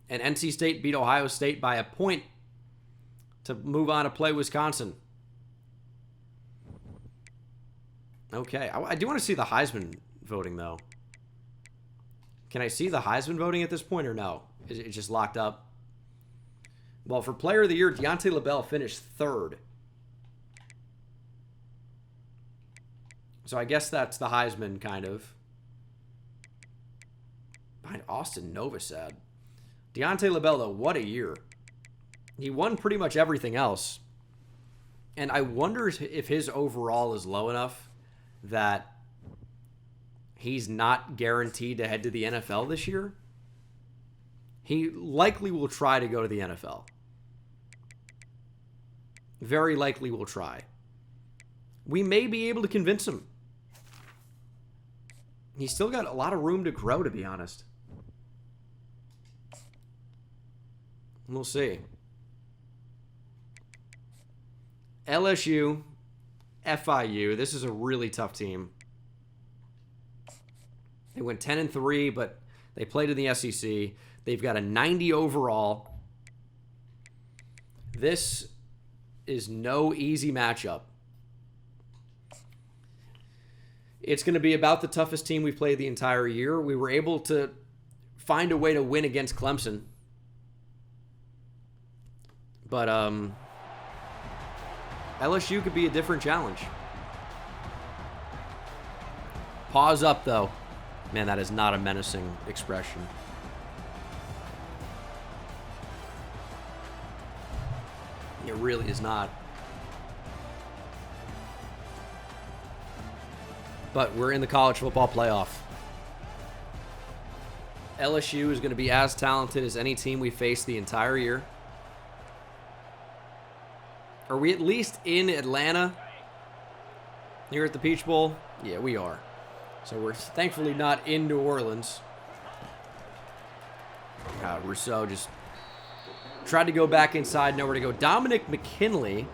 And NC State beat Ohio State by a point to move on to play Wisconsin. Okay, I do want to see the Heisman voting, though. Can I see the Heisman voting at this point, or no? Is it just locked up? Well, for Player of the Year, Deontay LaBelle finished 3rd. So I guess that's the Heisman, kind of. Behind Austin Novosad. Deontay LaBelle, though, what a year. He won pretty much everything else. And I wonder if his overall is low enough that he's not guaranteed to head to the NFL this year. He likely will try to go to the NFL. Very likely will try. We may be able to convince him. He's still got a lot of room to grow, to be honest. We'll see. LSU, FIU. This is a really tough team. They went 10-3, but they played in the SEC. They've got a 90 overall. This is no easy matchup. It's going to be about the toughest team we've played the entire year. We were able to find a way to win against Clemson. But LSU could be a different challenge. Pause up, though. Man, that is not a menacing expression. It really is not. But we're in the college football playoff. LSU is going to be as talented as any team we faced the entire year. Are we at least in Atlanta here at the Peach Bowl? Yeah, we are. So we're thankfully not in New Orleans. Rousseau just tried to go back inside, nowhere to go. Dominic McKinley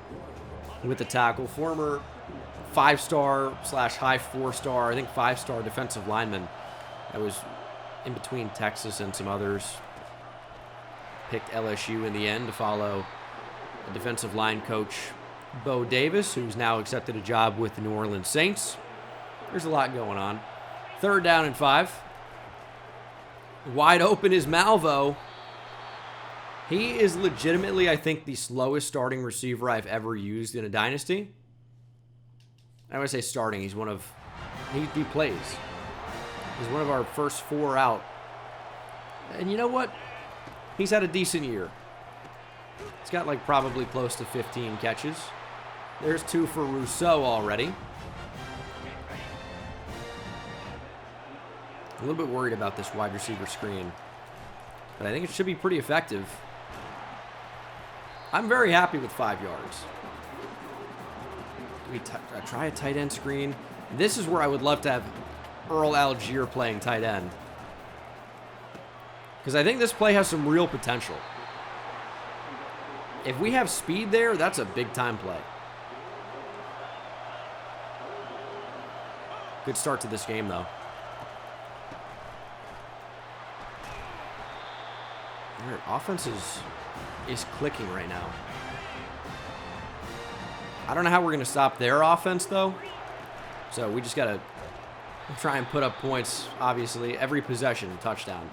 with the tackle, former 5-star / high 4-star, I think 5-star defensive lineman that was in between Texas and some others. Picked LSU in the end to follow a defensive line coach, Bo Davis, who's now accepted a job with the New Orleans Saints. There's a lot going on. 3rd down and 5. Wide open is Malvo. He is legitimately, I think, the slowest starting receiver I've ever used in a dynasty. I would say starting. He's one of... He plays. He's one of our first 4 out. And you know what? He's had a decent year. He's got like probably close to 15 catches. There's 2 for Rousseau already. A little bit worried about this wide receiver screen, but I think it should be pretty effective. I'm very happy with 5 yards. Do we try a tight end screen? This is where I would love to have Earl Algier playing tight end, because I think this play has some real potential. If we have speed there, that's a big-time play. Good start to this game, though. Our offense is clicking right now. I don't know how we're going to stop their offense, though. So we just got to try and put up points, obviously. Every possession, touchdown.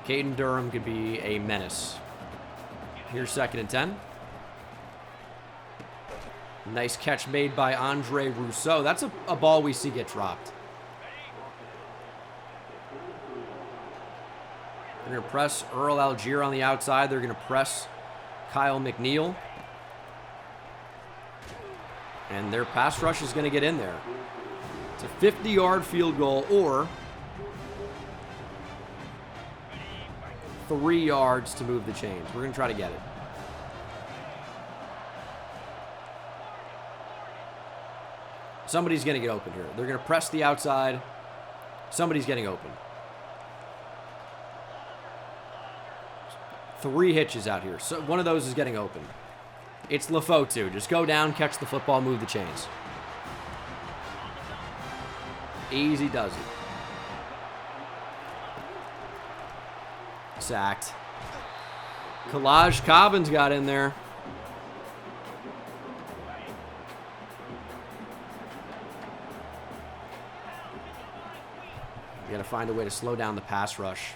Caden Durham could be a menace. Here's 2nd and 10. Nice catch made by Andre Rousseau. That's a ball we see get dropped. They're going to press Earl Algier on the outside. They're going to press Kyle McNeil. And their pass rush is going to get in there. It's a 50-yard field goal or 3 yards to move the chains. We're going to try to get it. Somebody's going to get open here. They're going to press the outside. Somebody's getting open. 3 hitches out here. So one of those is getting open. It's Lafotu. Just go down, catch the football, move the chains. Easy does it. Sacked. Kalaj Cobbins got in there. You got to find a way to slow down the pass rush.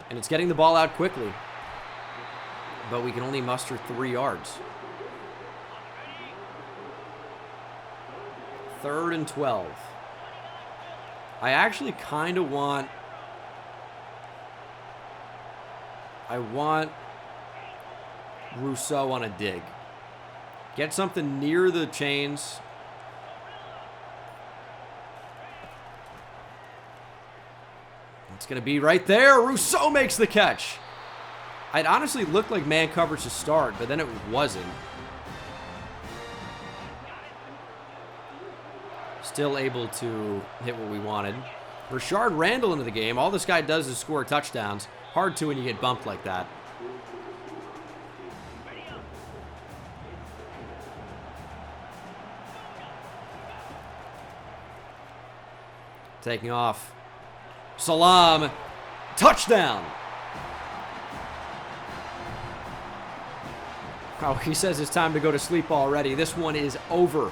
And it's getting the ball out quickly. But we can only muster 3 yards. 3rd and 12. I actually kind of want... I want Rousseau on a dig. Get something near the chains. It's going to be right there. Rousseau makes the catch. It honestly looked like man coverage to start, but then it wasn't. Still able to hit what we wanted. Rashard Randall into the game. All this guy does is score touchdowns. Hard to when you get bumped like that. Taking off. Salam. Touchdown. Oh, he says it's time to go to sleep already. This one is over.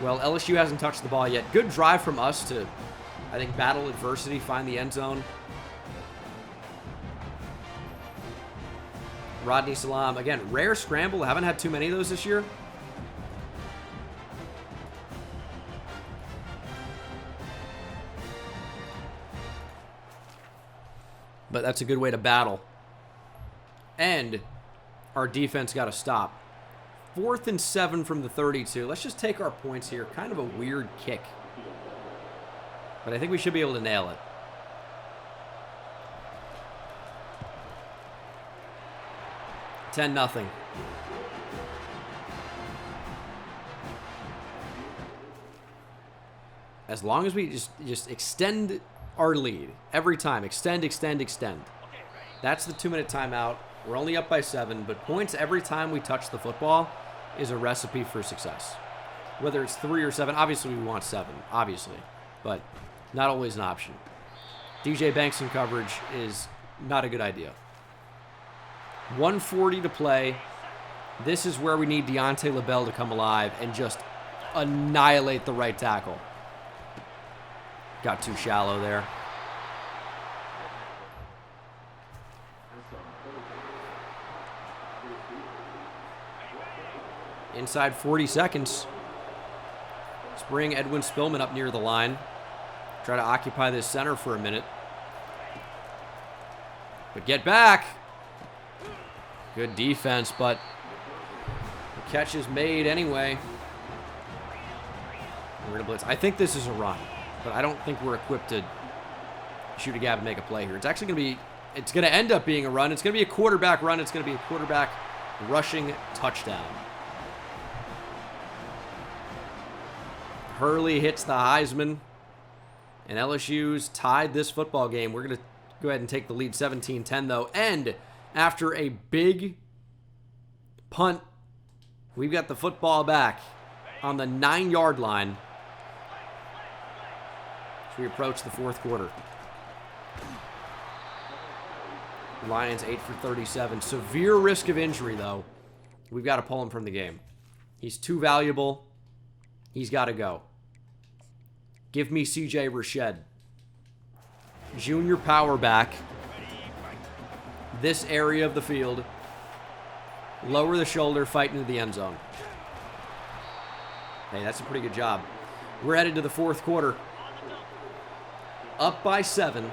Well, LSU hasn't touched the ball yet. Good drive from us to, I think, battle adversity, find the end zone. Rodney Salam. Again, rare scramble. I haven't had too many of those this year. But that's a good way to battle. And our defense got to stop. 4th and 7 from the 32. Let's just take our points here. Kind of a weird kick. But I think we should be able to nail it. $10-0. As long as we just extend our lead every time. Extend, extend, extend. That's the 2-minute timeout. We're only up by 7, but points every time we touch the football is a recipe for success. Whether it's 3 or 7, obviously we want 7, obviously, but not always an option. DJ Banks in coverage is not a good idea. 1:40 to play. This is where we need Deontay LaBelle to come alive and just annihilate the right tackle. Got too shallow there. Inside 40 seconds. Let's bring Edwin Spillman up near the line. Try to occupy this center for a minute. But get back. Good defense, but the catch is made anyway. We're going to blitz. I think this is a run, but I don't think we're equipped to shoot a gap and make a play here. It's actually going to be, it's going to end up being a run. It's going to be a quarterback run. It's going to be a quarterback rushing touchdown. Hurley hits the Heisman, and LSU's tied this football game. We're going to go ahead and take the lead 17-10, though. And after a big punt, we've got the football back on the 9-yard line as we approach the 4th quarter. Lions 8 for 37. Severe risk of injury, though. We've got to pull him from the game. He's too valuable. He's got to go. Give me C.J. Rashed. Junior power back. This area of the field. Lower the shoulder, fight into the end zone. Hey, that's a pretty good job. We're headed to the 4th quarter. Up by 7.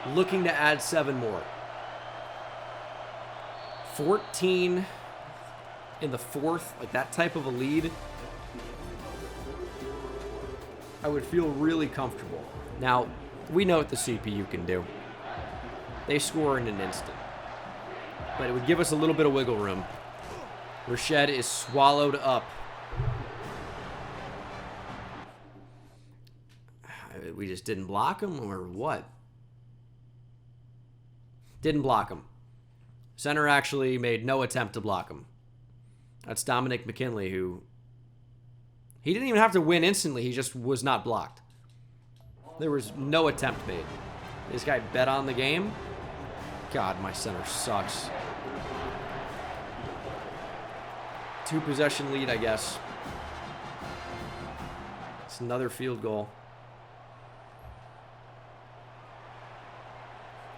Looking to add 7 more. 14 in the 4th, like that type of a lead. I would feel really comfortable. Now, we know what the CPU can do. They score in an instant. But it would give us a little bit of wiggle room. Rashed is swallowed up. We just didn't block him, or what? Didn't block him. Center actually made no attempt to block him. That's Dominic McKinley, who... He didn't even have to win instantly. He just was not blocked. There was no attempt made. This guy bet on the game. God, my center sucks. 2-possession lead, I guess. It's another field goal.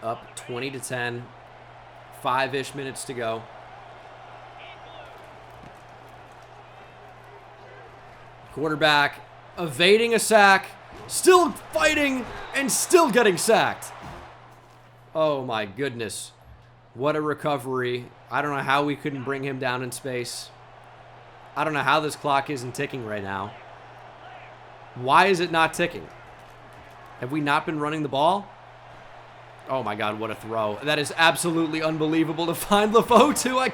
Up 20-10. 5-ish minutes to go. Quarterback evading a sack, still fighting, and still getting sacked. Oh my goodness. What a recovery. I don't know how we couldn't bring him down in space. I don't know how this clock isn't ticking right now. Why is it not ticking? Have we not been running the ball? Oh my God, what a throw. That is absolutely unbelievable to find LeFaux too. I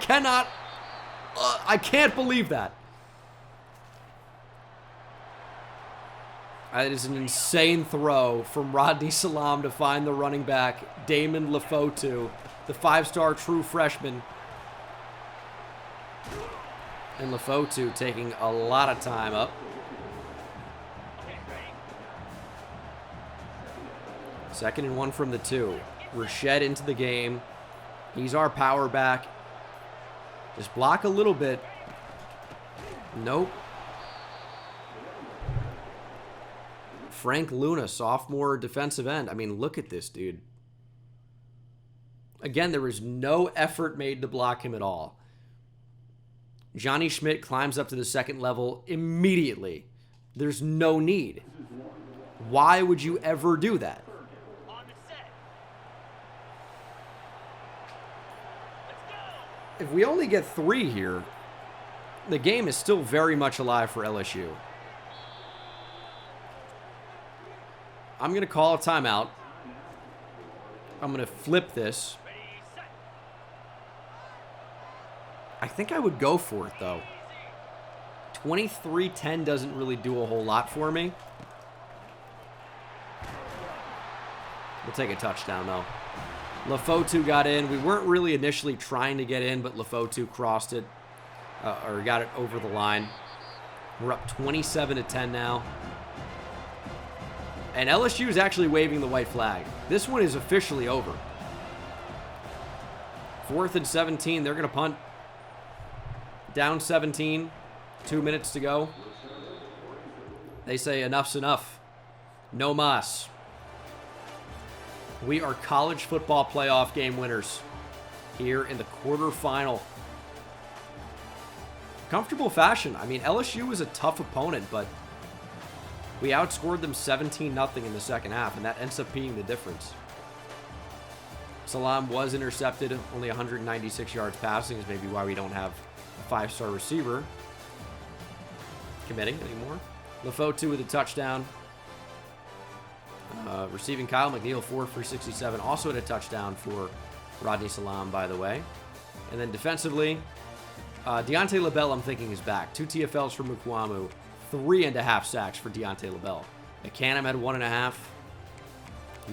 can't believe that. That is an insane throw from Rodney Salam to find the running back, Damon LeFaux, the 5-star true freshman. And LeFaux taking a lot of time up. Second and 1 from the 2. Rashed into the game. He's our power back. Just block a little bit. Nope. Frank Luna, sophomore defensive end. I mean, look at this, dude. Again, there was no effort made to block him at all. Johnny Schmidt climbs up to the second level immediately. There's no need. Why would you ever do that? If we only get 3 here, the game is still very much alive for LSU. I'm going to call a timeout. I'm going to flip this. I think I would go for it, though. 23-10 doesn't really do a whole lot for me. We'll take a touchdown, though. LeFaux got in. We weren't really initially trying to get in, but LeFaux crossed it, or got it over the line. We're up 27-10 now. And LSU is actually waving the white flag. This one is officially over. 4th and 17. They're going to punt. Down 17. 2 minutes to go. They say enough's enough. No mas. We are college football playoff game winners here in the quarterfinal. Comfortable fashion. I mean, LSU is a tough opponent, but we outscored them 17-0 in the second half, and that ends up being the difference. Salam was intercepted, only 196 yards passing is maybe why we don't have a 5-star receiver committing anymore. LeFaux with a touchdown. Receiving Kyle McNeil, 4 for 67. Also had a touchdown for Rodney Salam, by the way. And then defensively, Deontay LaBelle, I'm thinking, is back. 2 TFLs for Mukwamu. 3.5 sacks for Deontay LaBelle. McCann had 1.5.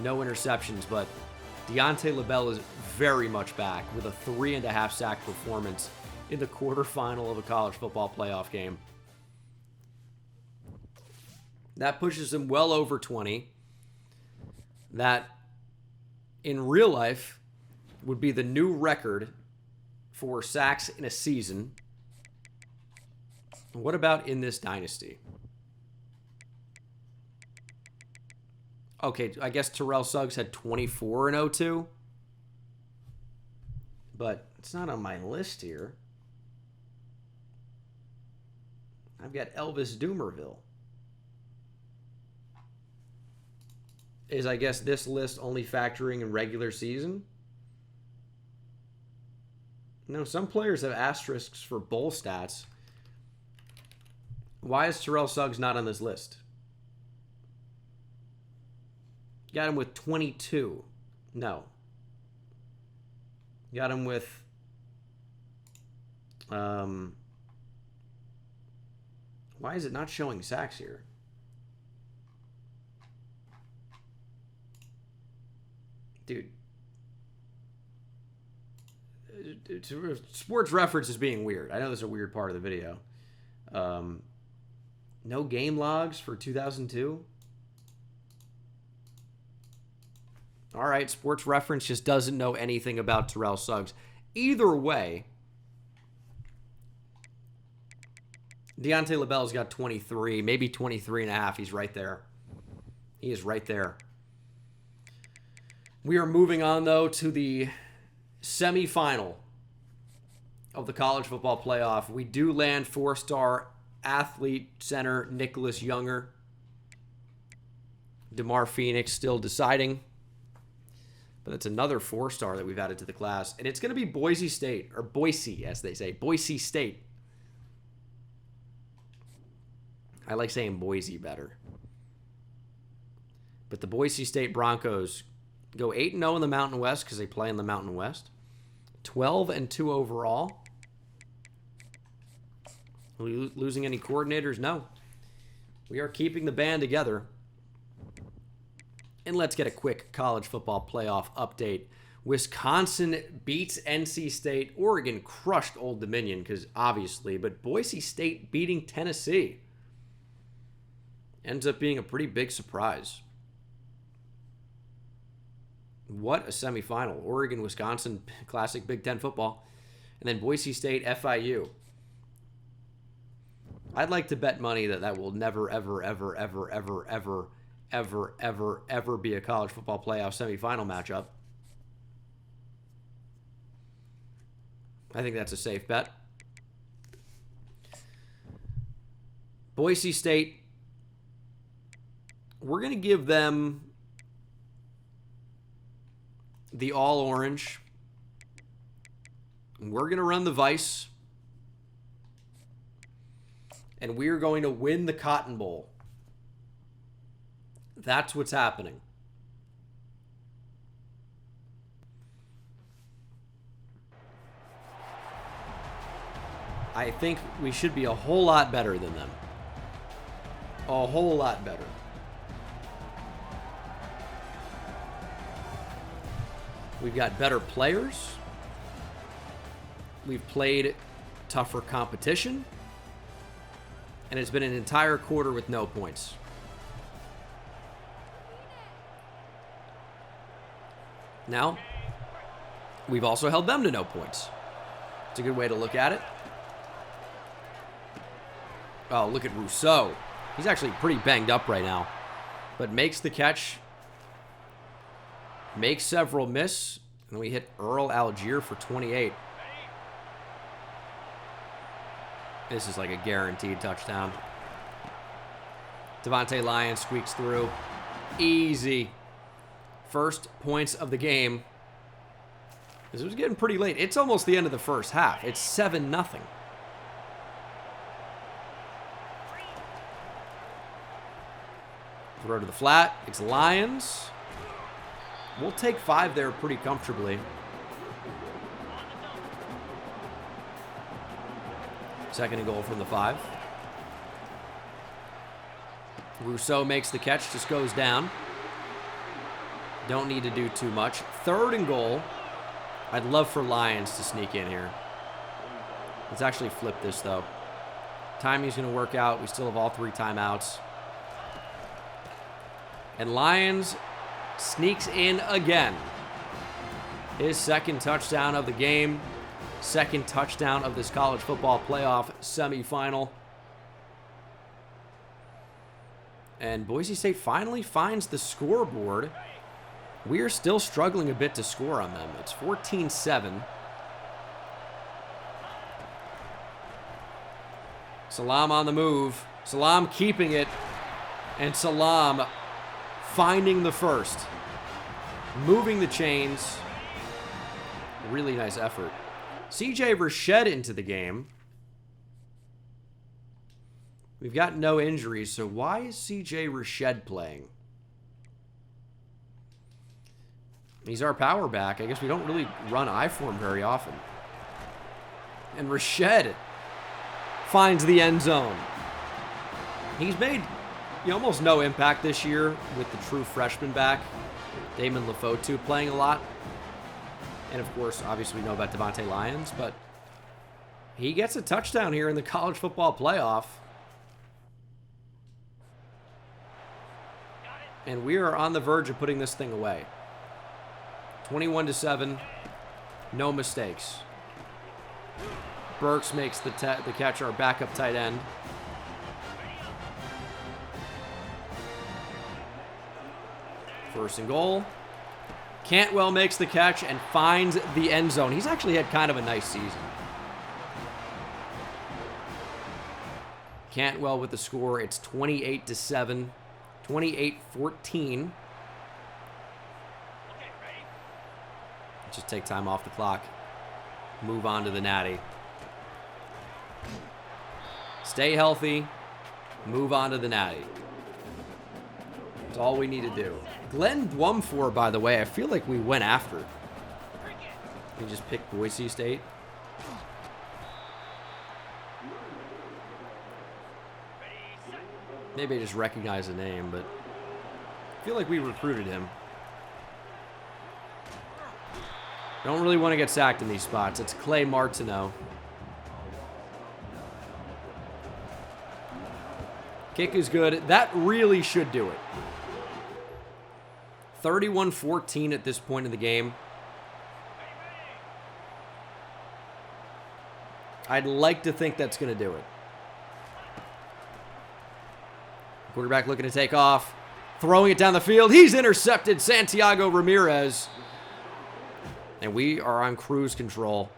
No interceptions, but Deontay LaBelle is very much back with a 3.5 sack performance in the quarterfinal of a college football playoff game. That pushes him well over 20. That, in real life, would be the new record for sacks in a season. What about in this dynasty? Okay, I guess Terrell Suggs had 24 in 02. But it's not on my list here. I've got Elvis Doomerville. Is, I guess, this list only factoring in regular season? No, some players have asterisks for bowl stats. Why is Terrell Suggs not on this list? Got him with 22. No. Got him with... Why is it not showing sacks here? Dude. sports reference is being weird. I know this is a weird part of the video. No game logs for 2002. All right, sports reference just doesn't know anything about Terrell Suggs. Either way, Deontay LaBelle's got 23, maybe 23 and a half. He's right there. He is right there. We are moving on, though, to the semifinal of the college football playoff. We do land 4-star athlete center Nicholas Younger. DeMar Phoenix still deciding. But that's another 4-star that we've added to the class. And it's going to be Boise State, or Boise, as they say. Boise State. I like saying Boise better. But the Boise State Broncos go 8-0 in the Mountain West because they play in the Mountain West. 12-2 overall. Are we losing any coordinators? No. We are keeping the band together. And let's get a quick college football playoff update. Wisconsin beats NC State. Oregon crushed Old Dominion, because obviously, but Boise State beating Tennessee. Ends up being a pretty big surprise. What a semifinal. Oregon, Wisconsin, classic Big Ten football. And then Boise State, FIU. I'd like to bet money that will never, ever, ever, ever, ever, ever, ever, ever, ever be a college football playoff semifinal matchup. I think that's a safe bet. Boise State, we're going to give them the all-orange. We're going to run the Vice. And we're going to win the Cotton Bowl. That's what's happening. I think we should be a whole lot better than them. A whole lot better. We've got better players. We've played tougher competition. And it's been an entire quarter with no points. Now, we've also held them to no points. It's a good way to look at it. Oh, look at Rousseau. He's actually pretty banged up right now. But makes the catch. Makes several miss. And we hit Earl Algier for 28. This is like a guaranteed touchdown. Devontae Lyons squeaks through. Easy. First points of the game. This was getting pretty late. It's almost the end of the first half. It's 7-0. Throw to the flat. It's Lions. We'll take 5 there pretty comfortably. Second and goal from the 5. Rousseau makes the catch, just goes down. Don't need to do too much. Third and goal. I'd love for Lions to sneak in here. Let's actually flip this, though. Timing's going to work out. We still have all 3 timeouts. And Lions sneaks in again. His second touchdown of the game. Second touchdown of this college football playoff semifinal. And Boise State finally finds the scoreboard. We are still struggling a bit to score on them. It's 14-7. Salam on the move. Salam keeping it. And Salam finding the first. Moving the chains. Really nice effort. CJ Rashad into the game. We've got no injuries, so why is CJ Rashad playing? He's our power back. I guess we don't really run I-form very often. And Rashad finds the end zone. He's made almost no impact this year with the true freshman back, Damon Lefotu, playing a lot. And, of course, obviously we know about Devontae Lyons, but he gets a touchdown here in the college football playoff. And we are on the verge of putting this thing away. 21-7. No mistakes. Burks makes the catch, our backup tight end. First and goal. Cantwell makes the catch and finds the end zone. He's actually had kind of a nice season. Cantwell with the score. It's 28-7. 28-14. Just take time off the clock. Move on to the natty. Stay healthy. Move on to the natty. That's all we need to do. Glenn Dwumfor, by the way, I feel like we went after. We just picked Boise State. Maybe I just recognize the name, but I feel like we recruited him. Don't really want to get sacked in these spots. It's Clay Martineau. Kick is good. That really should do it. 31-14 at this point in the game. I'd like to think that's going to do it. Quarterback looking to take off. Throwing it down the field. He's intercepted. Santiago Ramirez. And we are on cruise control.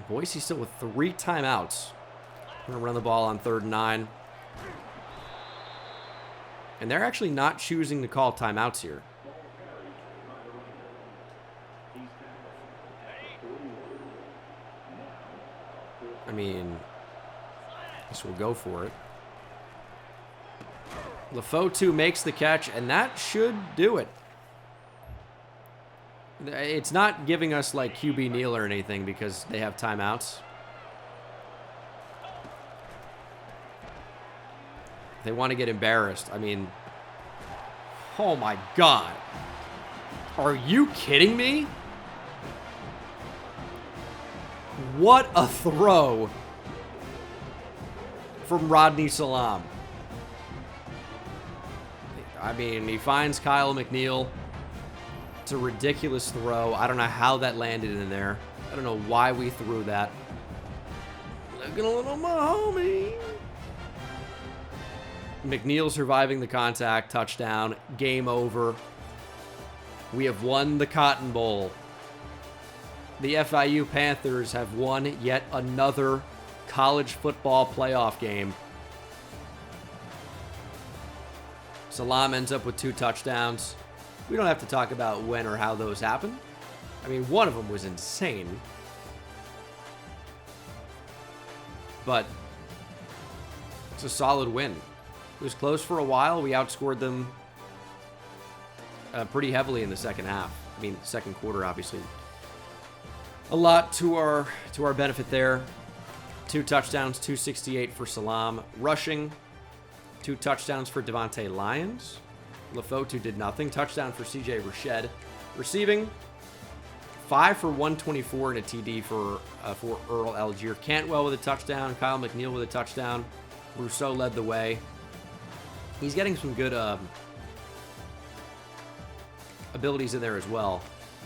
Boise still with 3 timeouts. We're going to run the ball on 3rd and 9. And they're actually not choosing to call timeouts here. I mean, I guess we'll go for it. Lefotu makes the catch, and that should do it. It's not giving us, like, QB kneel or anything because they have timeouts. They want to get embarrassed. I mean, oh my God. Are you kidding me? What a throw from Rodney Salam. I mean, he finds Kyle McNeil. It's a ridiculous throw. I don't know how that landed in there. I don't know why we threw that. Looking a little my homie. McNeil surviving the contact. Touchdown. Game over. We have won the Cotton Bowl. The FIU Panthers have won yet another college football playoff game. Salam ends up with 2 touchdowns. We don't have to talk about when or how those happened. I mean, one of them was insane. But it's a solid win. It was close for a while. We outscored them pretty heavily in the second half. I mean, second quarter, obviously. A lot to our benefit there. 2 touchdowns, 268 for Salam. Rushing, 2 touchdowns for Devontae Lyons. Lefotu did nothing. Touchdown for CJ Rashed. Receiving, 5 for 124 and a TD for Earl Algier. Cantwell with a touchdown. Kyle McNeil with a touchdown. Rousseau led the way. He's getting some good abilities in there as well.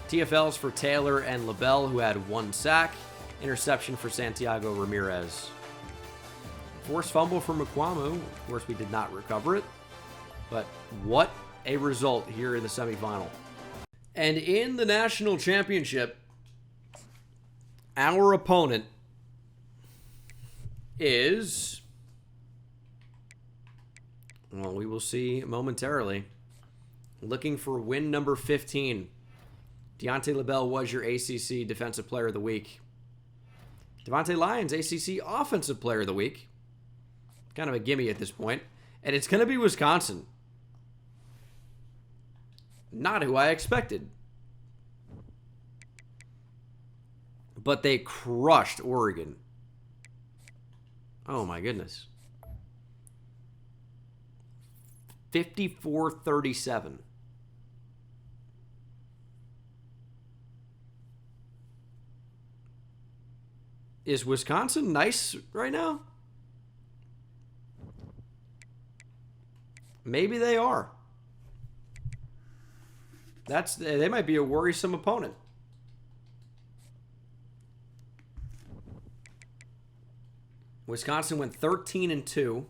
TFLs for Taylor and LaBelle, who had 1 sack. Interception for Santiago Ramirez. Forced fumble for McQuamu. Of course, we did not recover it. But what a result here in the semifinal. And in the national championship, our opponent is... well, we will see momentarily. Looking for win number 15. Deontay LaBelle was your ACC Defensive Player of the Week. Devontae Lyons, ACC Offensive Player of the Week. Kind of a gimme at this point. And it's going to be Wisconsin. Not who I expected. But they crushed Oregon. Oh my goodness. 54-37. Is Wisconsin nice right now? Maybe they are. They might be a worrisome opponent. Wisconsin went 13-2.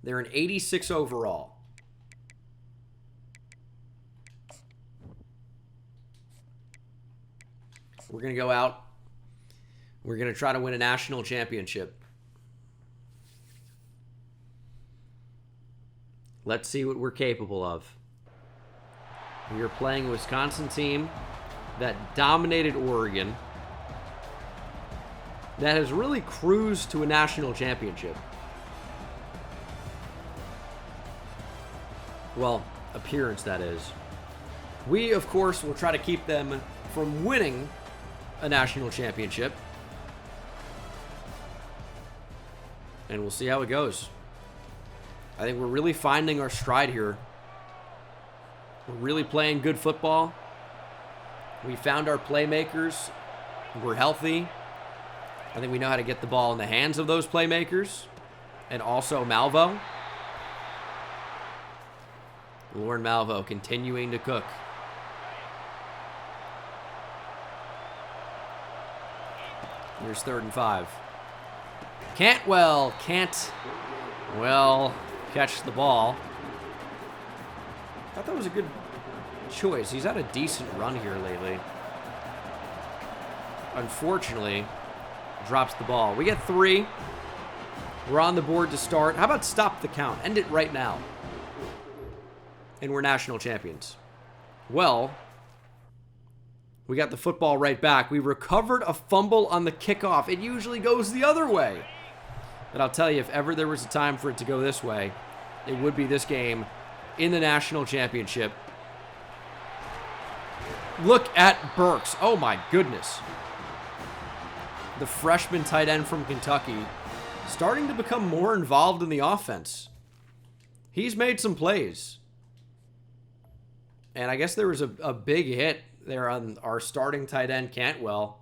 They're an 86 overall. We're going to go out. We're going to try to win a national championship. Let's see what we're capable of. We are playing a Wisconsin team that dominated Oregon, that has really cruised to a national championship. Well, appearance, that is. We, of course, will try to keep them from winning a national championship. And we'll see how it goes. I think we're really finding our stride here. We're really playing good football. We found our playmakers. We're healthy. I think we know how to get the ball in the hands of those playmakers. And also Malvo. Lauren Malvo continuing to cook. Here's 3rd and 5. Can't well catch the ball. I thought that was a good choice. He's had a decent run here lately. Unfortunately, drops the ball. We get 3. We're on the board to start. How about stop the count? End it right now. And we're national champions. Well, we got the football right back. We recovered a fumble on the kickoff. It usually goes the other way. But I'll tell you, if ever there was a time for it to go this way, it would be this game in the national championship. Look at Burks. Oh my goodness. The freshman tight end from Kentucky starting to become more involved in the offense. He's made some plays. And I guess there was a big hit there on our starting tight end, Cantwell.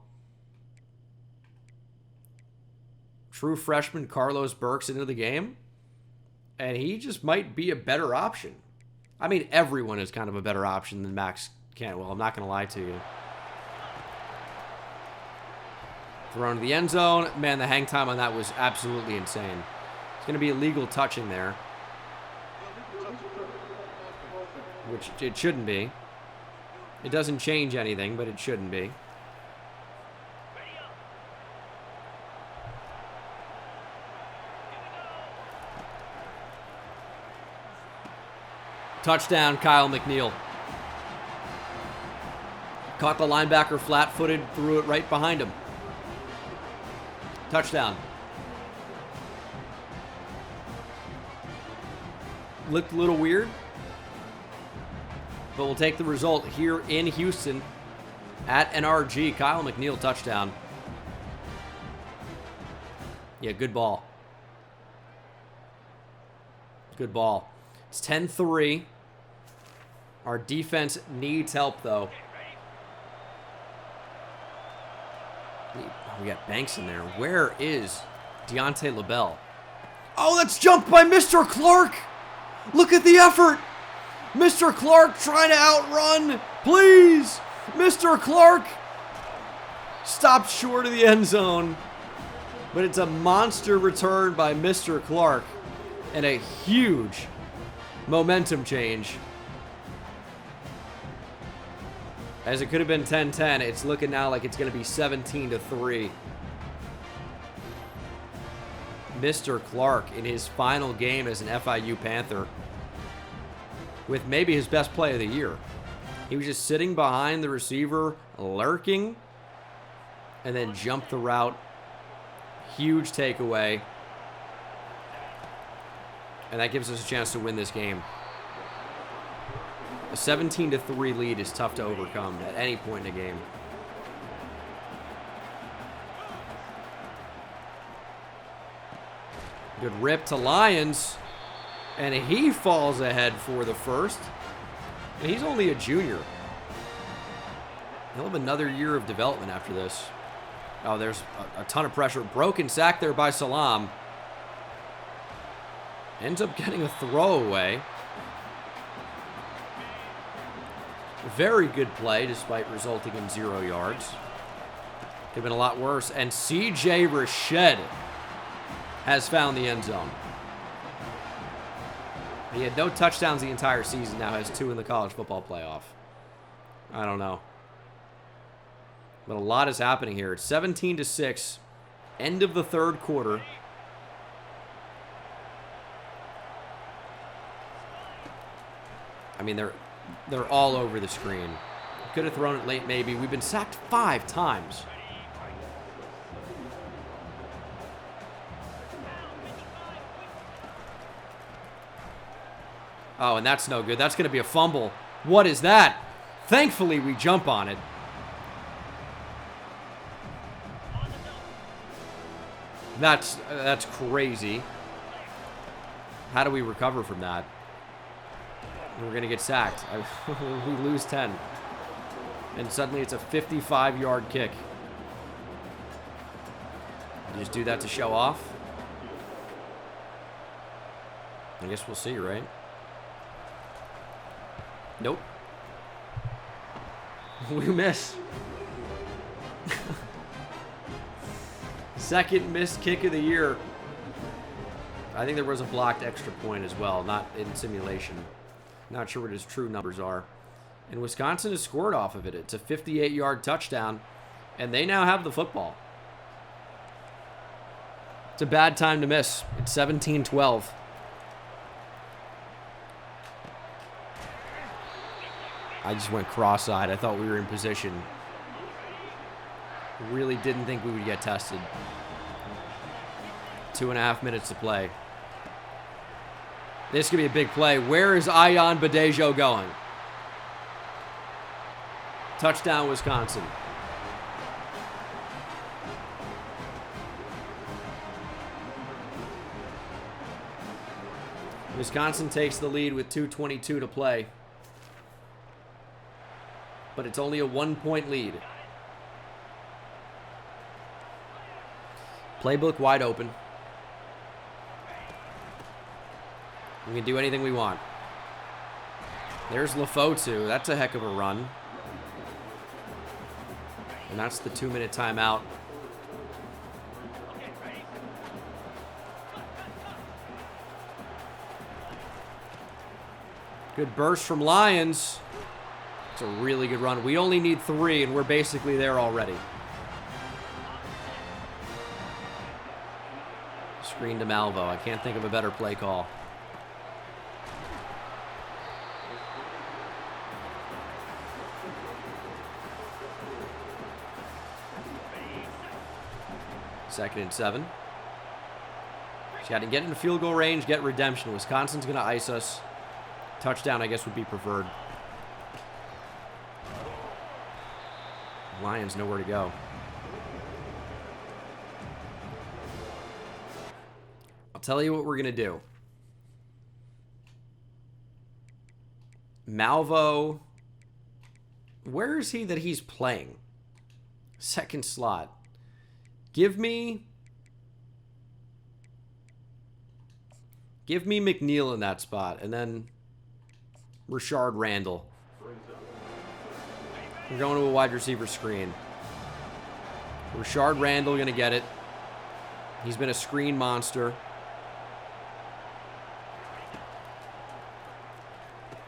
True freshman Carlos Burks into the game. And he just might be a better option. I mean, everyone is kind of a better option than Max Cantwell. I'm not going to lie to you. Thrown to the end zone. Man, the hang time on that was absolutely insane. It's going to be illegal touching there. Which it shouldn't be. It doesn't change anything, but it shouldn't be. Touchdown, Kyle McNeil. Caught the linebacker flat-footed, threw it right behind him. Touchdown. Looked a little weird, but we'll take the result here in Houston at NRG. Kyle McNeil, touchdown. Yeah, good ball. Good ball. It's 10-3. Our defense needs help, though. We got Banks in there. Where is Deontay LaBelle? Oh, that's jumped by Mr. Clark. Look at the effort. Mr. Clark trying to outrun. Please. Mr. Clark stopped short of the end zone. But it's a monster return by Mr. Clark. And a huge momentum change. As it could have been 10-10, it's looking now like it's going to be 17-3. Mr. Clark in his final game as an FIU Panther with maybe his best play of the year. He was just sitting behind the receiver, lurking, and then jumped the route. Huge takeaway. And that gives us a chance to win this game. A 17-3 lead is tough to overcome at any point in a game. Good rip to Lyons. And he falls ahead for the first. And he's only a junior. He'll have another year of development after this. Oh, there's a ton of pressure. Broken sack there by Salam. Ends up getting a throwaway. Very good play, despite resulting in 0 yards. Could have been a lot worse. And C.J. Rashad has found the end zone. He had no touchdowns the entire season. Now has 2 in the college football playoff. I don't know. But a lot is happening here. It's 17-6. End of the 3rd quarter. I mean, they're all over the screen. Could have thrown it late, maybe. We've been sacked 5 times. Oh, and that's no good. That's going to be a fumble. What is that? Thankfully, we jump on it. That's crazy. How do we recover from that? We're going to get sacked. We lose 10. And suddenly it's a 55-yard kick. You just do that to show off? I guess we'll see, right? Nope. We miss. Second missed kick of the year. I think there was a blocked extra point as well, not in simulation. Not sure what his true numbers are. And Wisconsin has scored off of it. It's a 58-yard touchdown, and they now have the football. It's a bad time to miss. It's 17-12. I just went cross-eyed. I thought we were in position. Really didn't think we would get tested. 2.5 minutes to play. This could be a big play. Where is Ayan Badejo going? Touchdown, Wisconsin. Wisconsin takes the lead with 2:22 to play. But it's only a 1-point lead. Playbook wide open. We can do anything we want. There's Lefotu. That's a heck of a run. And that's the 2-minute timeout. Good burst from Lions. It's a really good run. We only need 3, and we're basically there already. Screen to Malvo. I can't think of a better play call. Second and 7. Just got to get into field goal range, get redemption. Wisconsin's going to ice us. Touchdown, I guess, would be preferred. Lions nowhere to go. I'll tell you what we're going to do. Malvo. Where is he that he's playing? Second slot. Give me McNeil in that spot, and then Rashard Randall. We're going to a wide receiver screen. Rashard Randall going to get it. He's been a screen monster.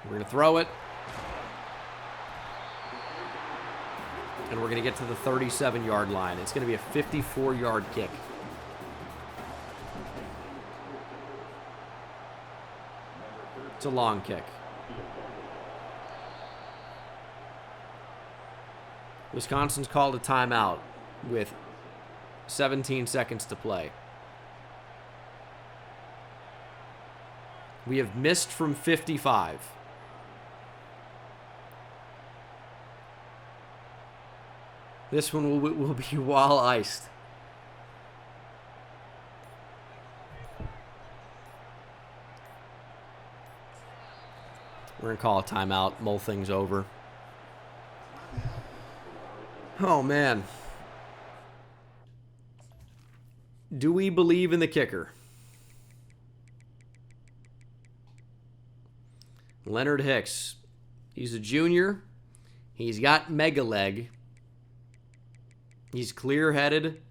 We're going to throw it. And we're going to get to the 37-yard line. It's going to be a 54-yard kick. It's a long kick. Wisconsin's called a timeout with 17 seconds to play. We have missed from 55. This one will be while iced. We're going to call a timeout, mull things over. Oh, man. Do we believe in the kicker? Leonard Hicks. He's a junior. He's got mega leg. He's clear-headed.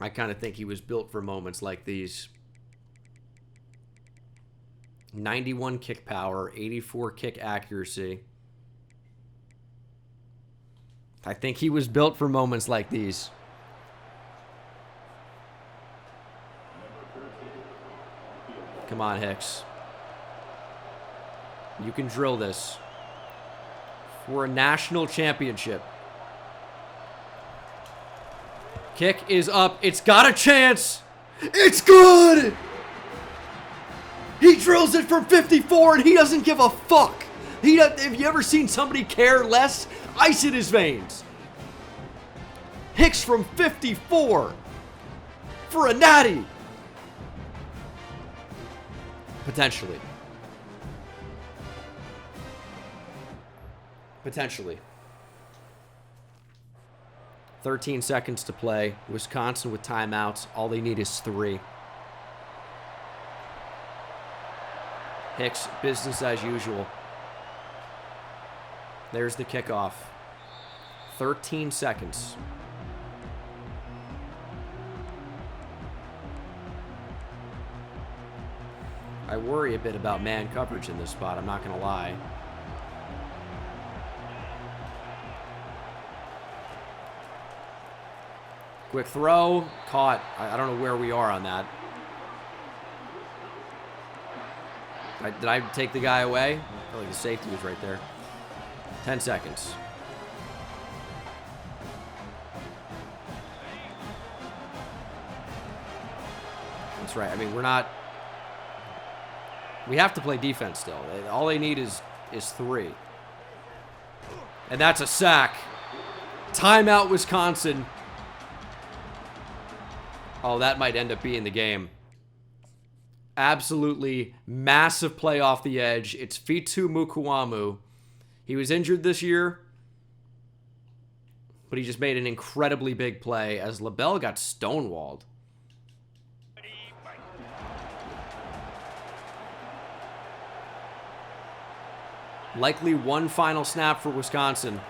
I kind of think he was built for moments like these. 91 kick power, 84 kick accuracy. I think he was built for moments like these. Come on, Hicks. You can drill this for a national championship. Kick is up. It's got a chance. It's good. He drills it from 54 and he doesn't give a fuck. Have you ever seen somebody care less? Ice in his veins. Hicks from 54 for a natty. Potentially. Potentially. 13 seconds to play. Wisconsin with timeouts. All they need is 3. Hicks, business as usual. There's the kickoff. 13 seconds. I worry a bit about man coverage in this spot, I'm not going to lie. Quick throw, caught. I don't know where we are on that. Did I take the guy away? I feel like the safety was right there. 10 seconds. That's right. I mean, we have to play defense still. All they need is 3. And that's a sack. Timeout, Wisconsin. Oh, that might end up being the game. Absolutely massive play off the edge. It's Fitu Mukuamu. He was injured this year, but he just made an incredibly big play as LaBelle got stonewalled. Likely one final snap for Wisconsin.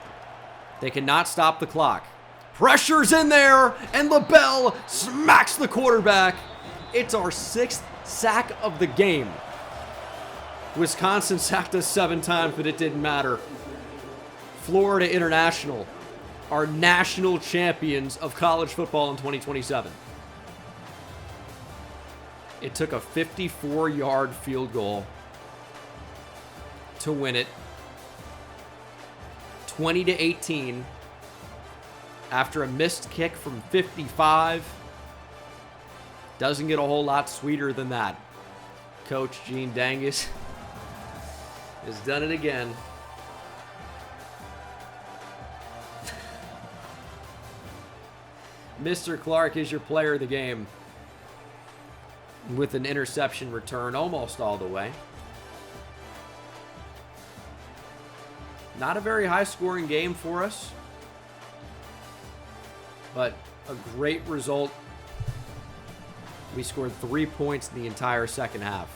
They cannot stop the clock. Pressure's in there, and LaBelle smacks the quarterback. It's our 6th sack of the game. Wisconsin sacked us 7 times, but it didn't matter. Florida International are national champions of college football in 2027. It took a 54-yard field goal to win it. 20-18 after a missed kick from 55. Doesn't get a whole lot sweeter than that. Coach Gene Dangus has done it again. Mr. Clark is your player of the game with an interception return almost all the way. Not a very high-scoring game for us, but a great result. We scored 3 points in the entire second half.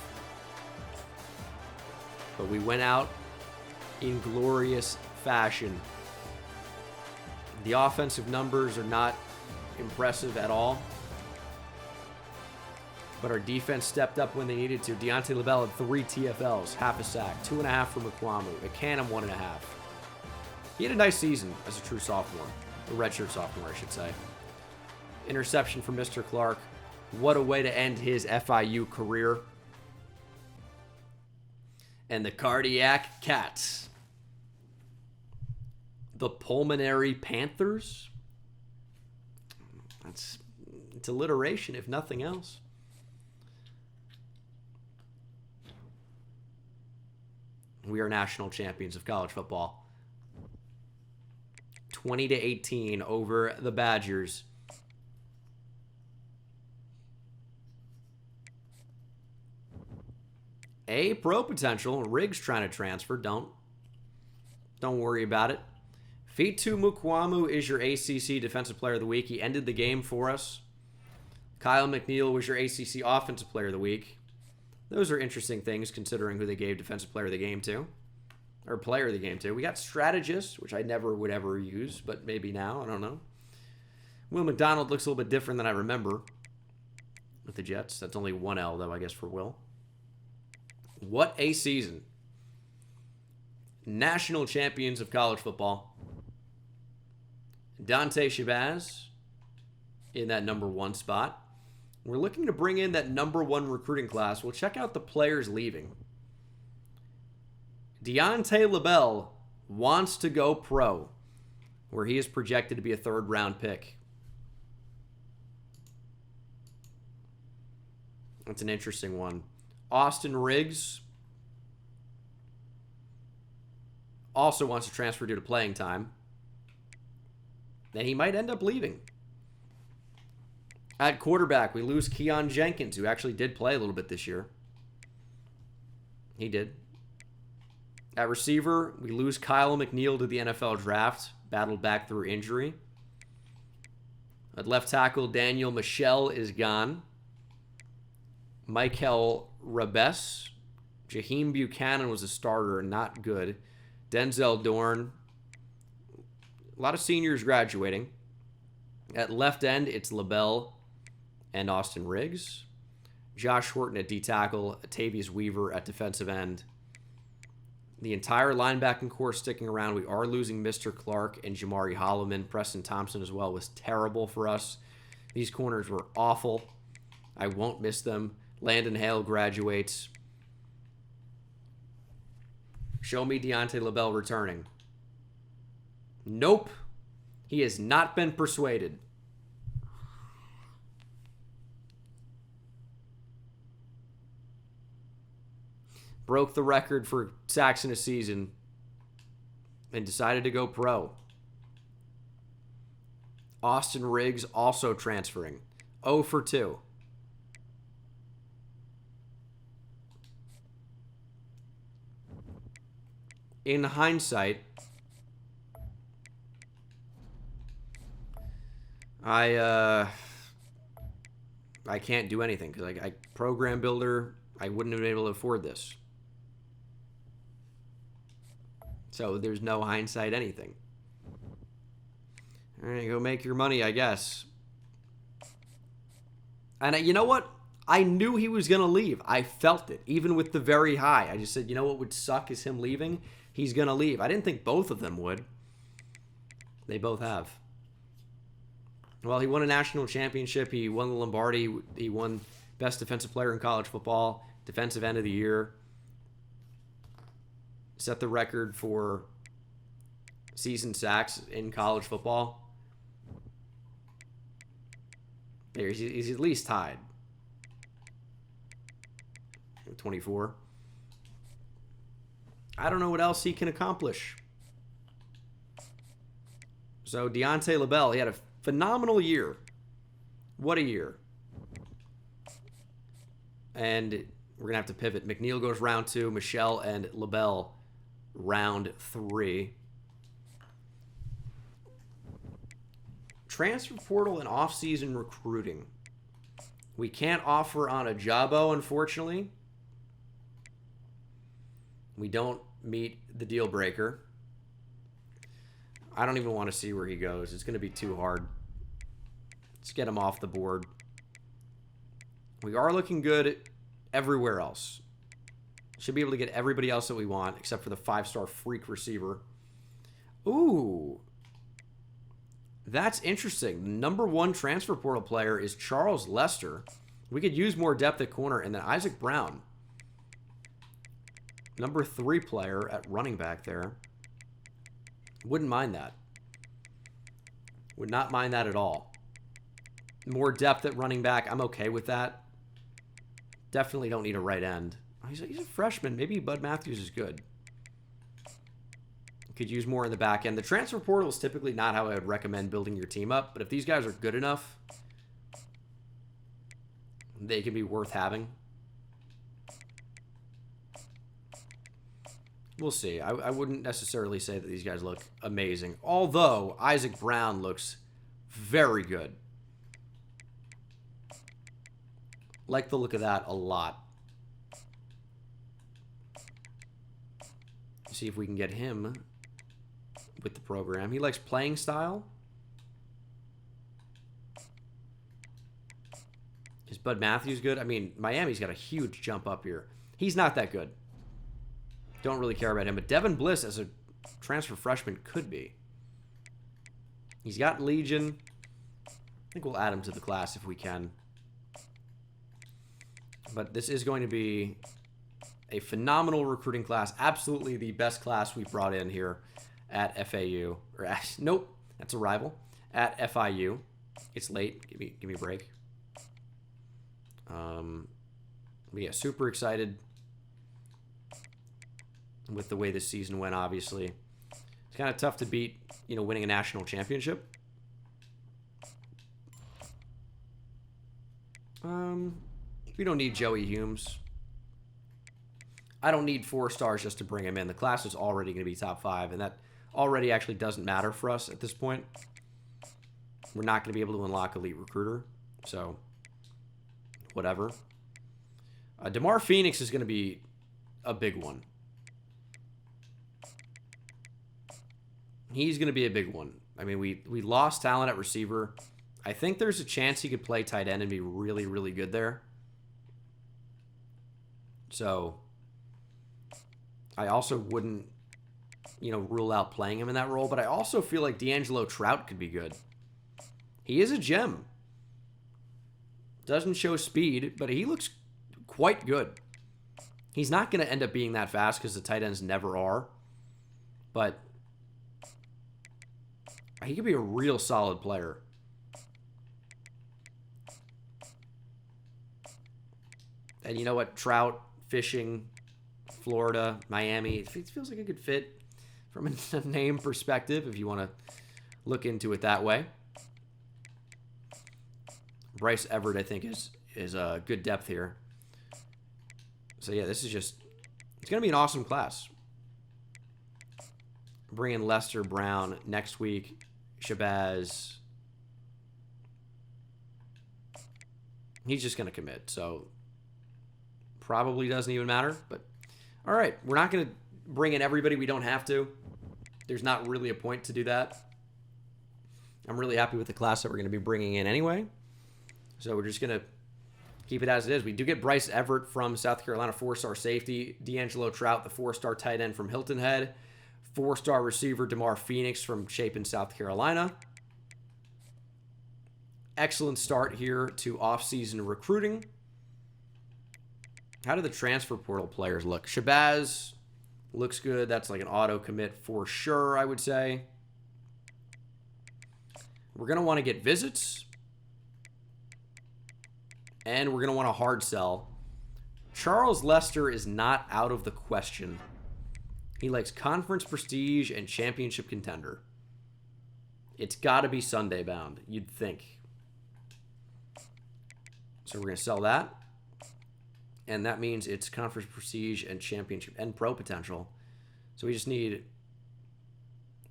But we went out in glorious fashion. The offensive numbers are not impressive at all, but our defense stepped up when they needed to. Deontay LaBelle had 3 TFLs, half a sack, 2.5 from McQuamu, McCann 1.5. He had a nice season as a true sophomore, a redshirt sophomore, I should say. Interception from Mr. Clark. What a way to end his FIU career. And the Cardiac Cats. The Pulmonary Panthers. It's alliteration, if nothing else. We are national champions of college football. 20-18 over the Badgers. A pro potential. Riggs trying to transfer. Don't worry about it. Fitu Mukwamu is your ACC Defensive Player of the Week. He ended the game for us. Kyle McNeil was your ACC Offensive Player of the Week. Those are interesting things considering who they gave Defensive Player of the Game to. Or Player of the Game to. We got Strategist, which I never would ever use, but maybe now. I don't know. Will McDonald looks a little bit different than I remember with the Jets. That's only one L, though, I guess, for Will. What a season. National champions of college football. Dante Shabazz in that #1 spot. We're looking to bring in that #1 recruiting class. We'll check out the players leaving. Deontay LaBelle wants to go pro, where he is projected to be a 3rd-round pick. That's an interesting one. Austin Riggs also wants to transfer due to playing time. And he might end up leaving. At quarterback, we lose Keon Jenkins, who actually did play a little bit this year. He did. At receiver, we lose Kyle McNeil to the NFL draft. Battled back through injury. At left tackle, Daniel Michel is gone. Michael Rabes. Jaheim Buchanan was a starter, not good. Denzel Dorn. A lot of seniors graduating. At left end, it's LaBelle and Austin Riggs. Josh Horton at D-tackle. Tavius Weaver at defensive end. The entire linebacking core sticking around. We are losing Mr. Clark and Jamari Holloman. Preston Thompson as well was terrible for us. These corners were awful. I won't miss them. Landon Hale graduates. Show me Deontay LaBelle returning. Nope. He has not been persuaded. Broke the record for sacks in a season and decided to go pro. Austin Riggs also transferring. 0 for 2. In hindsight, I can't do anything because I program builder, I wouldn't have been able to afford this. So there's no hindsight anything. All right, go make your money, I guess. And you know what? I knew he was going to leave. I felt it, even with the very high. I just said, you know what would suck is him leaving? He's going to leave. I didn't think both of them would. They both have. Well, he won a national championship. He won the Lombardi. He won Best Defensive Player in College Football, Defensive End of the Year. Set the record for season sacks in college football. There, he's at least tied. 24. I don't know what else he can accomplish. So Deontay LaBelle, he had a phenomenal year. What a year. And we're going to have to pivot. McNeil goes round 2. Michel and LaBelle round 3. Transfer portal and off-season recruiting. We can't offer on a Jabo, unfortunately. We don't meet the deal breaker. I don't even want to see where he goes. It's going to be too hard. Let's get him off the board. We are looking good everywhere else. Should be able to get everybody else that we want, except for the 5-star freak receiver. Ooh. That's interesting. The #1 transfer portal player is Charles Lester. We could use more depth at corner. And then Isaac Brown. #3 player at running back there. Wouldn't mind that. Would not mind that at all. More depth at running back. I'm okay with that. Definitely don't need a right end. He's a freshman. Maybe Bud Matthews is good. Could use more in the back end. The transfer portal is typically not how I would recommend building your team up, but if these guys are good enough, they can be worth having. We'll see. I wouldn't necessarily say that these guys look amazing. Although, Isaac Brown looks very good. Like the look of that a lot. See if we can get him with the program. He likes playing style. Is Bud Matthews good? I mean, Miami's got a huge jump up here. He's not that good. Don't really care about him. But Devin Bliss as a transfer freshman could be. He's got Legion. I think we'll add him to the class if we can. But this is going to be a phenomenal recruiting class. Absolutely the best class we've brought in here at FAU. Or nope, that's a rival. At FIU. It's late. Give me a break. But yeah, super excited with the way this season went, obviously. It's kind of tough to beat, you know, winning a national championship. We don't need Joey Humes. I don't need 4 stars just to bring him in. The class is already going to be top 5, and that already actually doesn't matter for us at this point. We're not going to be able to unlock Elite Recruiter, so whatever. DeMar Phoenix is going to be a big one. He's going to be a big one. I mean, we lost talent at receiver. I think there's a chance he could play tight end and be really, really good there. So I also wouldn't, you know, rule out playing him in that role. But I also feel like D'Angelo Trout could be good. He is a gem. Doesn't show speed, but he looks quite good. He's not going to end up being that fast because the tight ends never are. But he could be a real solid player. And you know what? Trout, fishing, Florida, Miami. It feels like a good fit from a name perspective if you want to look into it that way. Bryce Everett, I think, is a good depth here. So, yeah, this is just... It's going to be an awesome class. Bring in Lester Brown next week. Shabazz. He's just going to commit, so... Probably doesn't even matter, but... All right, we're not going to bring in everybody. We don't have to. There's not really a point to do that. I'm really happy with the class that we're going to be bringing in anyway. So we're just going to keep it as it is. We do get Bryce Everett from South Carolina, 4-star safety. D'Angelo Trout, the 4-star tight end from Hilton Head. 4-star receiver DeMar Phoenix from Chapin, South Carolina. Excellent start here to off-season recruiting. How do the transfer portal players look? Shabazz looks good. That's like an auto commit for sure, I would say. We're going to want to get visits. And we're going to want a hard sell. Charles Lester is not out of the question. He likes conference prestige and championship contender. It's got to be Sunday bound, you'd think. So we're going to sell that. And that means it's conference prestige and championship and pro potential. So we just need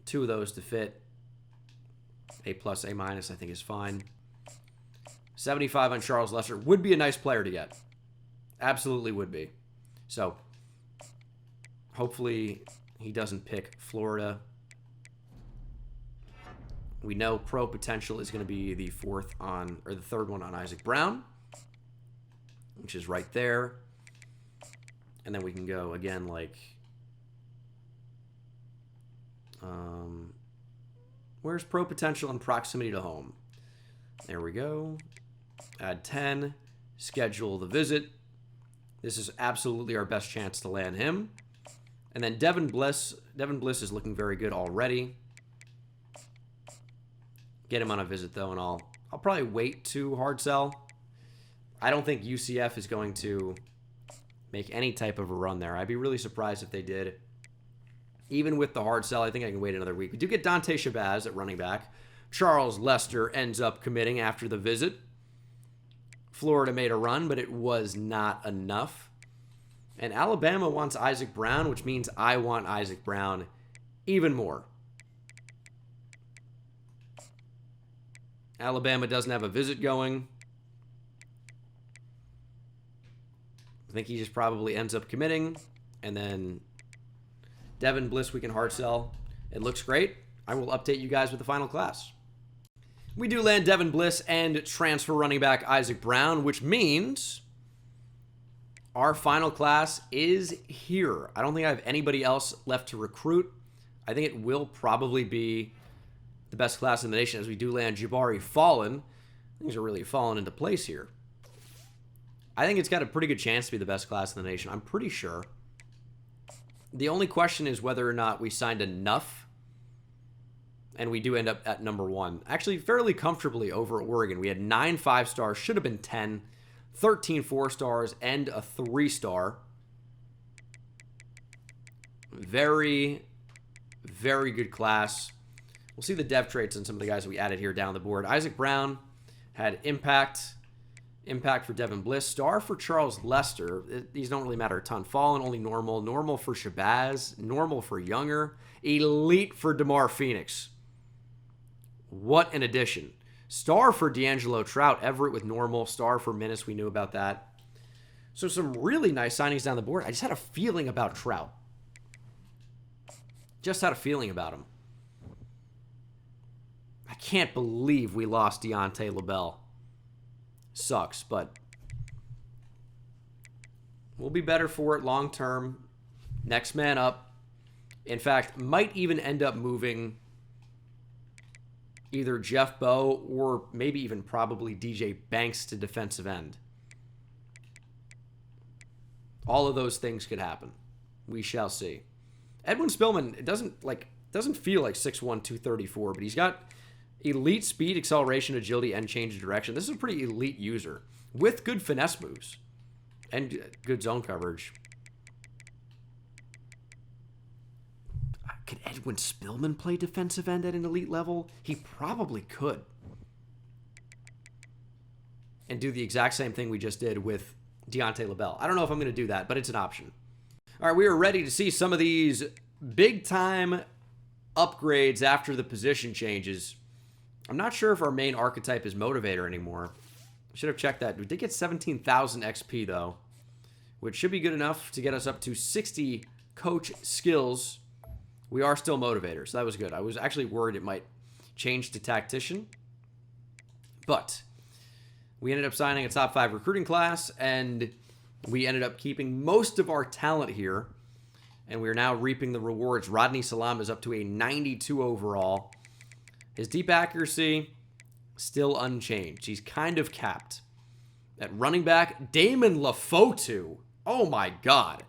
2 of those to fit. A+, A-, I think is fine. 75 on Charles Lester would be a nice player to get. Absolutely would be. So hopefully he doesn't pick Florida. We know pro potential is going to be the 4th on, or the 3rd one on Isaac Brown, which is right there. And then we can go again like, where's pro potential and proximity to home? There we go. Add 10. Schedule the visit. This is absolutely our best chance to land him. And then Devin Bliss. Devin Bliss is looking very good already. Get him on a visit, though, and I'll probably wait to hard sell. I don't think UCF is going to make any type of a run there. I'd be really surprised if they did. Even with the hard sell, I think I can wait another week. We do get Dante Shabazz at running back. Charles Lester ends up committing after the visit. Florida made a run, but it was not enough. And Alabama wants Isaac Brown, which means I want Isaac Brown even more. Alabama doesn't have a visit going. I think he just probably ends up committing. And then Devin Bliss, we can hard sell. It looks great. I will update you guys with the final class. We do land Devin Bliss and transfer running back Isaac Brown, which means our final class is here. I don't think I have anybody else left to recruit. I think it will probably be the best class in the nation as we do land Jabari Fallen. Things are really falling into place here. I think it's got a pretty good chance to be the best class in the nation. I'm pretty sure. The only question is whether or not we signed enough, and we do end up at number 1. Actually, fairly comfortably over at Oregon. We had 9 5-stars, should have been 10, 13 4-stars, and a 3-star. Very, very good class. We'll see the dev traits on some of the guys that we added here down the board. Isaac Brown had impact. Impact for Devin Bliss. Star for Charles Lester. These don't really matter a ton. Fallen, only normal. Normal for Shabazz. Normal for Younger. Elite for DeMar Phoenix. What an addition. Star for D'Angelo Trout. Everett with normal. Star for Minnis. We knew about that. So some really nice signings down the board. I just had a feeling about Trout. Just had a feeling about him. I can't believe we lost Deontay LaBelle. Sucks, but we'll be better for it long term. Next man up. In fact, might even end up moving either Jeff Bowe or maybe even probably DJ Banks to defensive end. All of those things could happen. We shall see. Edwin Spillman, it doesn't feel like 6'1", 234, but he's got elite speed, acceleration, agility, and change of direction. This is a pretty elite user with good finesse moves and good zone coverage. Could Edwin Spillman play defensive end at an elite level? He probably could. And do the exact same thing we just did with Deontay LaBelle. I don't know if I'm going to do that, but it's an option. All right, we are ready to see some of these big-time upgrades after the position changes. I'm not sure if our main archetype is Motivator anymore. I should have checked that. We did get 17,000 XP, though, which should be good enough to get us up to 60 coach skills. We are still Motivator, so that was good. I was actually worried it might change to Tactician, but we ended up signing a top 5 recruiting class, and we ended up keeping most of our talent here, and we are now reaping the rewards. Rodney Salam is up to a 92 overall. His deep accuracy, still unchanged. He's kind of capped. At running back, Damon Lafotu. Oh my God.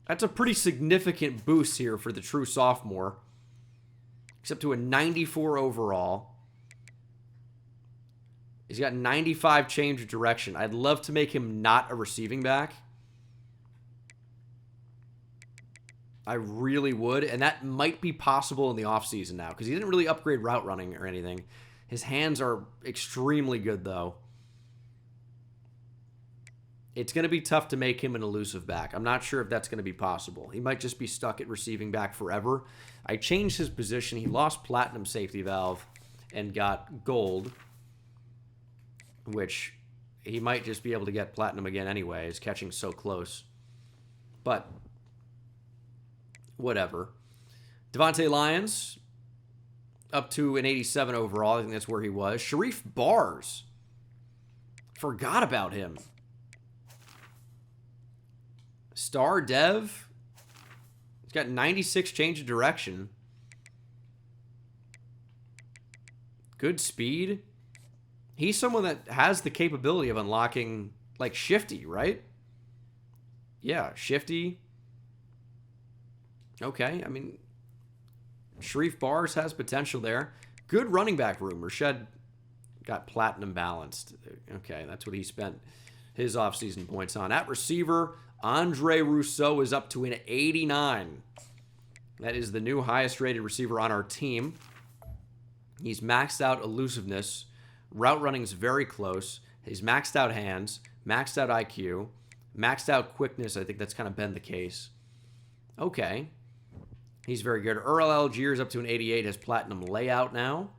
That's a pretty significant boost here for the true sophomore. He's up to a 94 overall. He's got 95 change of direction. I'd love to make him not a receiving back. I really would, and that might be possible in the offseason now because he didn't really upgrade route running or anything. His hands are extremely good, though. It's going to be tough to make him an elusive back. I'm not sure if that's going to be possible. He might just be stuck at receiving back forever. I changed his position. He lost platinum safety valve and got gold, which he might just be able to get platinum again anyway. He's catching so close. But whatever. Devontae Lyons, up to an 87 overall. I think that's where he was. Sharif Bars. Forgot about him. Star Dev. He's got 96 change of direction. Good speed. He's someone that has the capability of unlocking, like, Shifty, right? Yeah, Shifty. Okay, I mean, Sharif Bars has potential there. Good running back room. Rashed got platinum balanced. Okay, that's what he spent his offseason points on. At receiver, Andre Rousseau is up to an 89. That is the new highest rated receiver on our team. He's maxed out elusiveness. Route running is very close. He's maxed out hands. maxed out IQ, maxed out quickness. I think that's kind of been the case. Okay. He's very good. Earl Algiers up to an 88, has platinum layout now.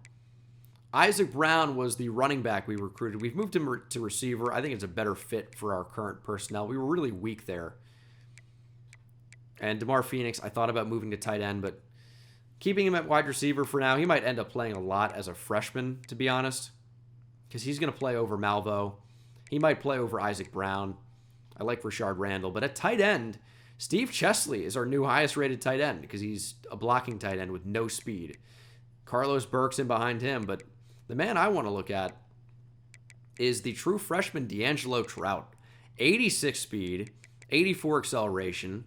Isaac Brown was the running back we recruited. We've moved him to receiver. I think it's a better fit for our current personnel. We were really weak there. And DeMar Phoenix, I thought about moving to tight end, but keeping him at wide receiver for now. He might end up playing a lot as a freshman, to be honest, because he's going to play over Malvo. He might play over Isaac Brown. I like Rashard Randall. But at tight end, Steve Chesley is our new highest-rated tight end because he's a blocking tight end with no speed. Carlos Burke's in behind him, but the man I want to look at is the true freshman D'Angelo Trout. 86 speed, 84 acceleration.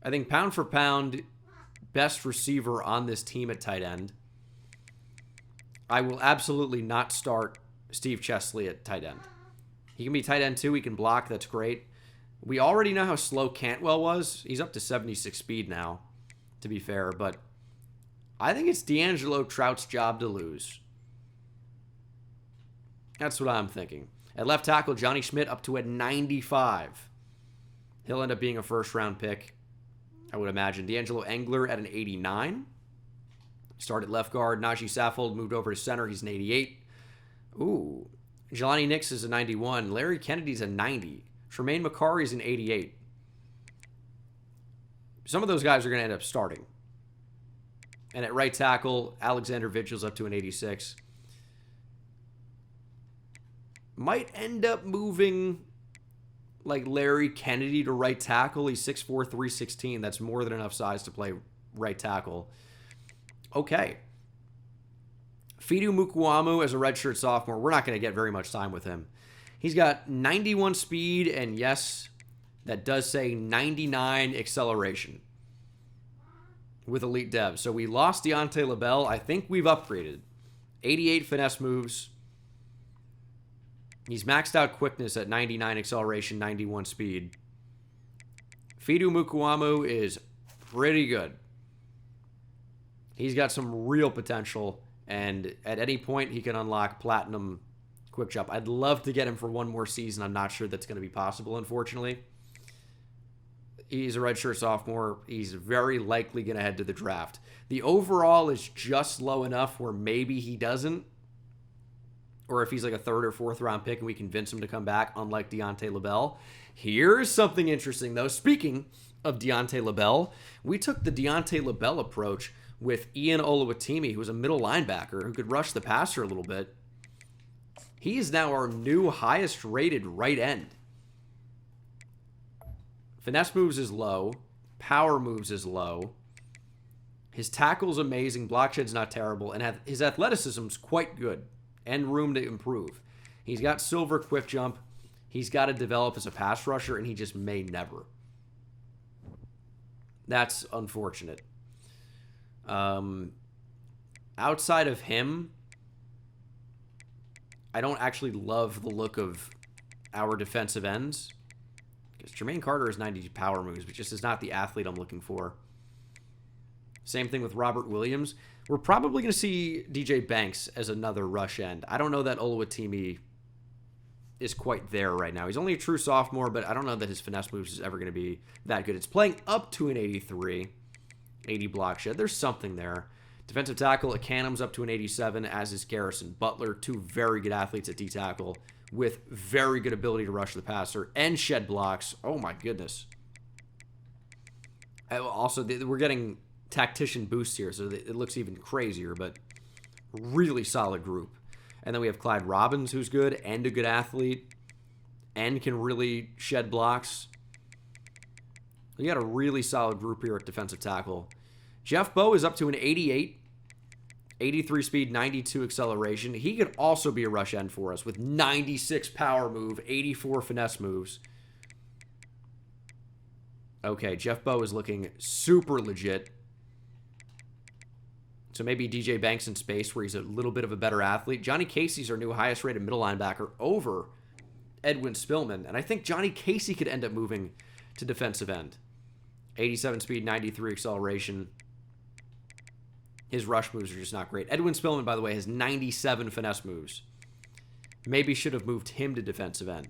I think pound for pound, best receiver on this team at tight end. I will absolutely not start Steve Chesley at tight end. He can be tight end too. He can block. That's great. We already know how slow Cantwell was. He's up to 76 speed now, to be fair. But I think it's D'Angelo Trout's job to lose. That's what I'm thinking. At left tackle, Johnny Schmidt up to a 95. He'll end up being a first-round pick, I would imagine. D'Angelo Engler at an 89. Started left guard. Najee Saffold moved over to center. He's an 88. Ooh. Jelani Nix is a 91. Larry Kennedy's a 90. Tremaine McCarry's an 88. Some of those guys are going to end up starting. And at right tackle, Alexander Vigil's up to an 86. Might end up moving like Larry Kennedy to right tackle. He's 6'4", 316. That's more than enough size to play right tackle. Okay. Fidu Mukuamu as a redshirt sophomore. We're not going to get very much time with him. He's got 91 speed, and yes, that does say 99 acceleration with elite dev. So we lost Deontay LaBelle. I think we've upgraded. 88 finesse moves. He's maxed out quickness at 99 acceleration, 91 speed. Fidu Mukuamu is pretty good. He's got some real potential, and at any point he can unlock platinum quick jump. I'd love to get him for one more season. I'm not sure that's going to be possible, unfortunately. He's a redshirt sophomore. He's very likely going to head to the draft. The overall is just low enough where maybe he doesn't. Or if he's like a third or fourth round pick and we convince him to come back, unlike Deontay LaBelle. Here's something interesting, though. Speaking of Deontay LaBelle, we took the Deontay LaBelle approach with Ian Oluwatimi, who was a middle linebacker who could rush the passer a little bit. He is now our new highest-rated right end. Finesse moves is low. Power moves is low. His tackle's amazing. Block shed's not terrible. And his athleticism's quite good. And room to improve. He's got silver quick jump. He's got to develop as a pass rusher, and he just may never. That's unfortunate. Outside of him, I don't actually love the look of our defensive ends. Because Jermaine Carter has 90 power moves, but just is not the athlete I'm looking for. Same thing with Robert Williams. We're probably going to see DJ Banks as another rush end. I don't know that Oluwatimi is quite there right now. He's only a true sophomore, but I don't know that his finesse moves is ever going to be that good. It's playing up to an 83, 80 block shed. There's something there. Defensive tackle, Akanum's up to an 87, as is Garrison Butler. Two very good athletes at D-tackle with very good ability to rush the passer and shed blocks. Oh, my goodness. Also, we're getting tactician boosts here, so it looks even crazier, but really solid group. And then we have Clyde Robbins, who's good and a good athlete and can really shed blocks. You got a really solid group here at defensive tackle. Jeff Bowe is up to an 88, 83 speed, 92 acceleration. He could also be a rush end for us with 96 power move, 84 finesse moves. Okay, Jeff Bowe is looking super legit. So maybe DJ Banks in space where he's a little bit of a better athlete. Johnny Casey's our new highest rated middle linebacker over Edwin Spillman. And I think Johnny Casey could end up moving to defensive end. 87 speed, 93 acceleration. His rush moves are just not great. Edwin Spillman, by the way, has 97 finesse moves. Maybe should have moved him to defensive end.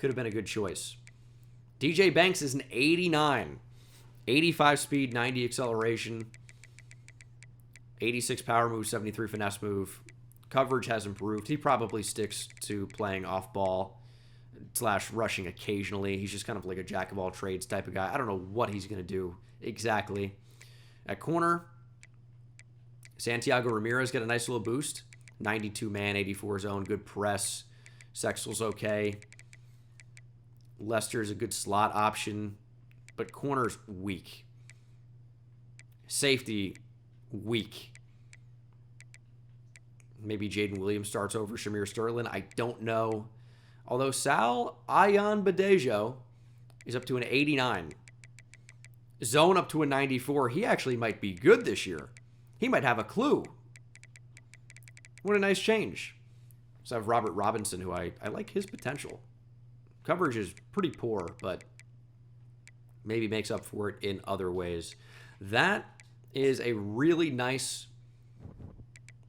could have been a good choice. DJ Banks is an 89. 85 speed, 90 acceleration, 86 power move, 73 finesse move. Coverage has improved. He probably sticks to playing off ball / rushing occasionally. He's just kind of like a jack of all trades type of guy. I don't know what he's going to do exactly. At corner, Santiago Ramirez got a nice little boost. 92 man, 84 zone, good press. Sextel's okay. Lester is a good slot option, but corner's weak. Safety, weak. Maybe Jaden Williams starts over Shamir Sterling. I don't know. Although Sal Ayan Badejo is up to an 89. Zone up to a 94. He actually might be good this year. He might have a clue. What a nice change. So I have Robert Robinson, who I like his potential. Coverage is pretty poor, but maybe makes up for it in other ways. That is a really nice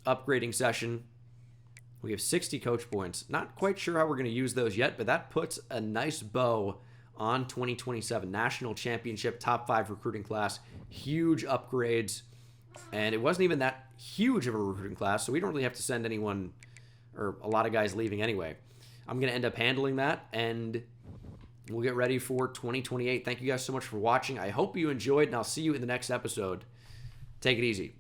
upgrading session. We have 60 coach points. Not quite sure how we're going to use those yet, but that puts a nice bow on 2027. National Championship, top 5 recruiting class, huge upgrades. And it wasn't even that huge of a recruiting class, so we don't really have to send anyone or a lot of guys leaving anyway. I'm going to end up handling that, and we'll get ready for 2028. Thank you guys so much for watching. I hope you enjoyed, and I'll see you in the next episode. Take it easy.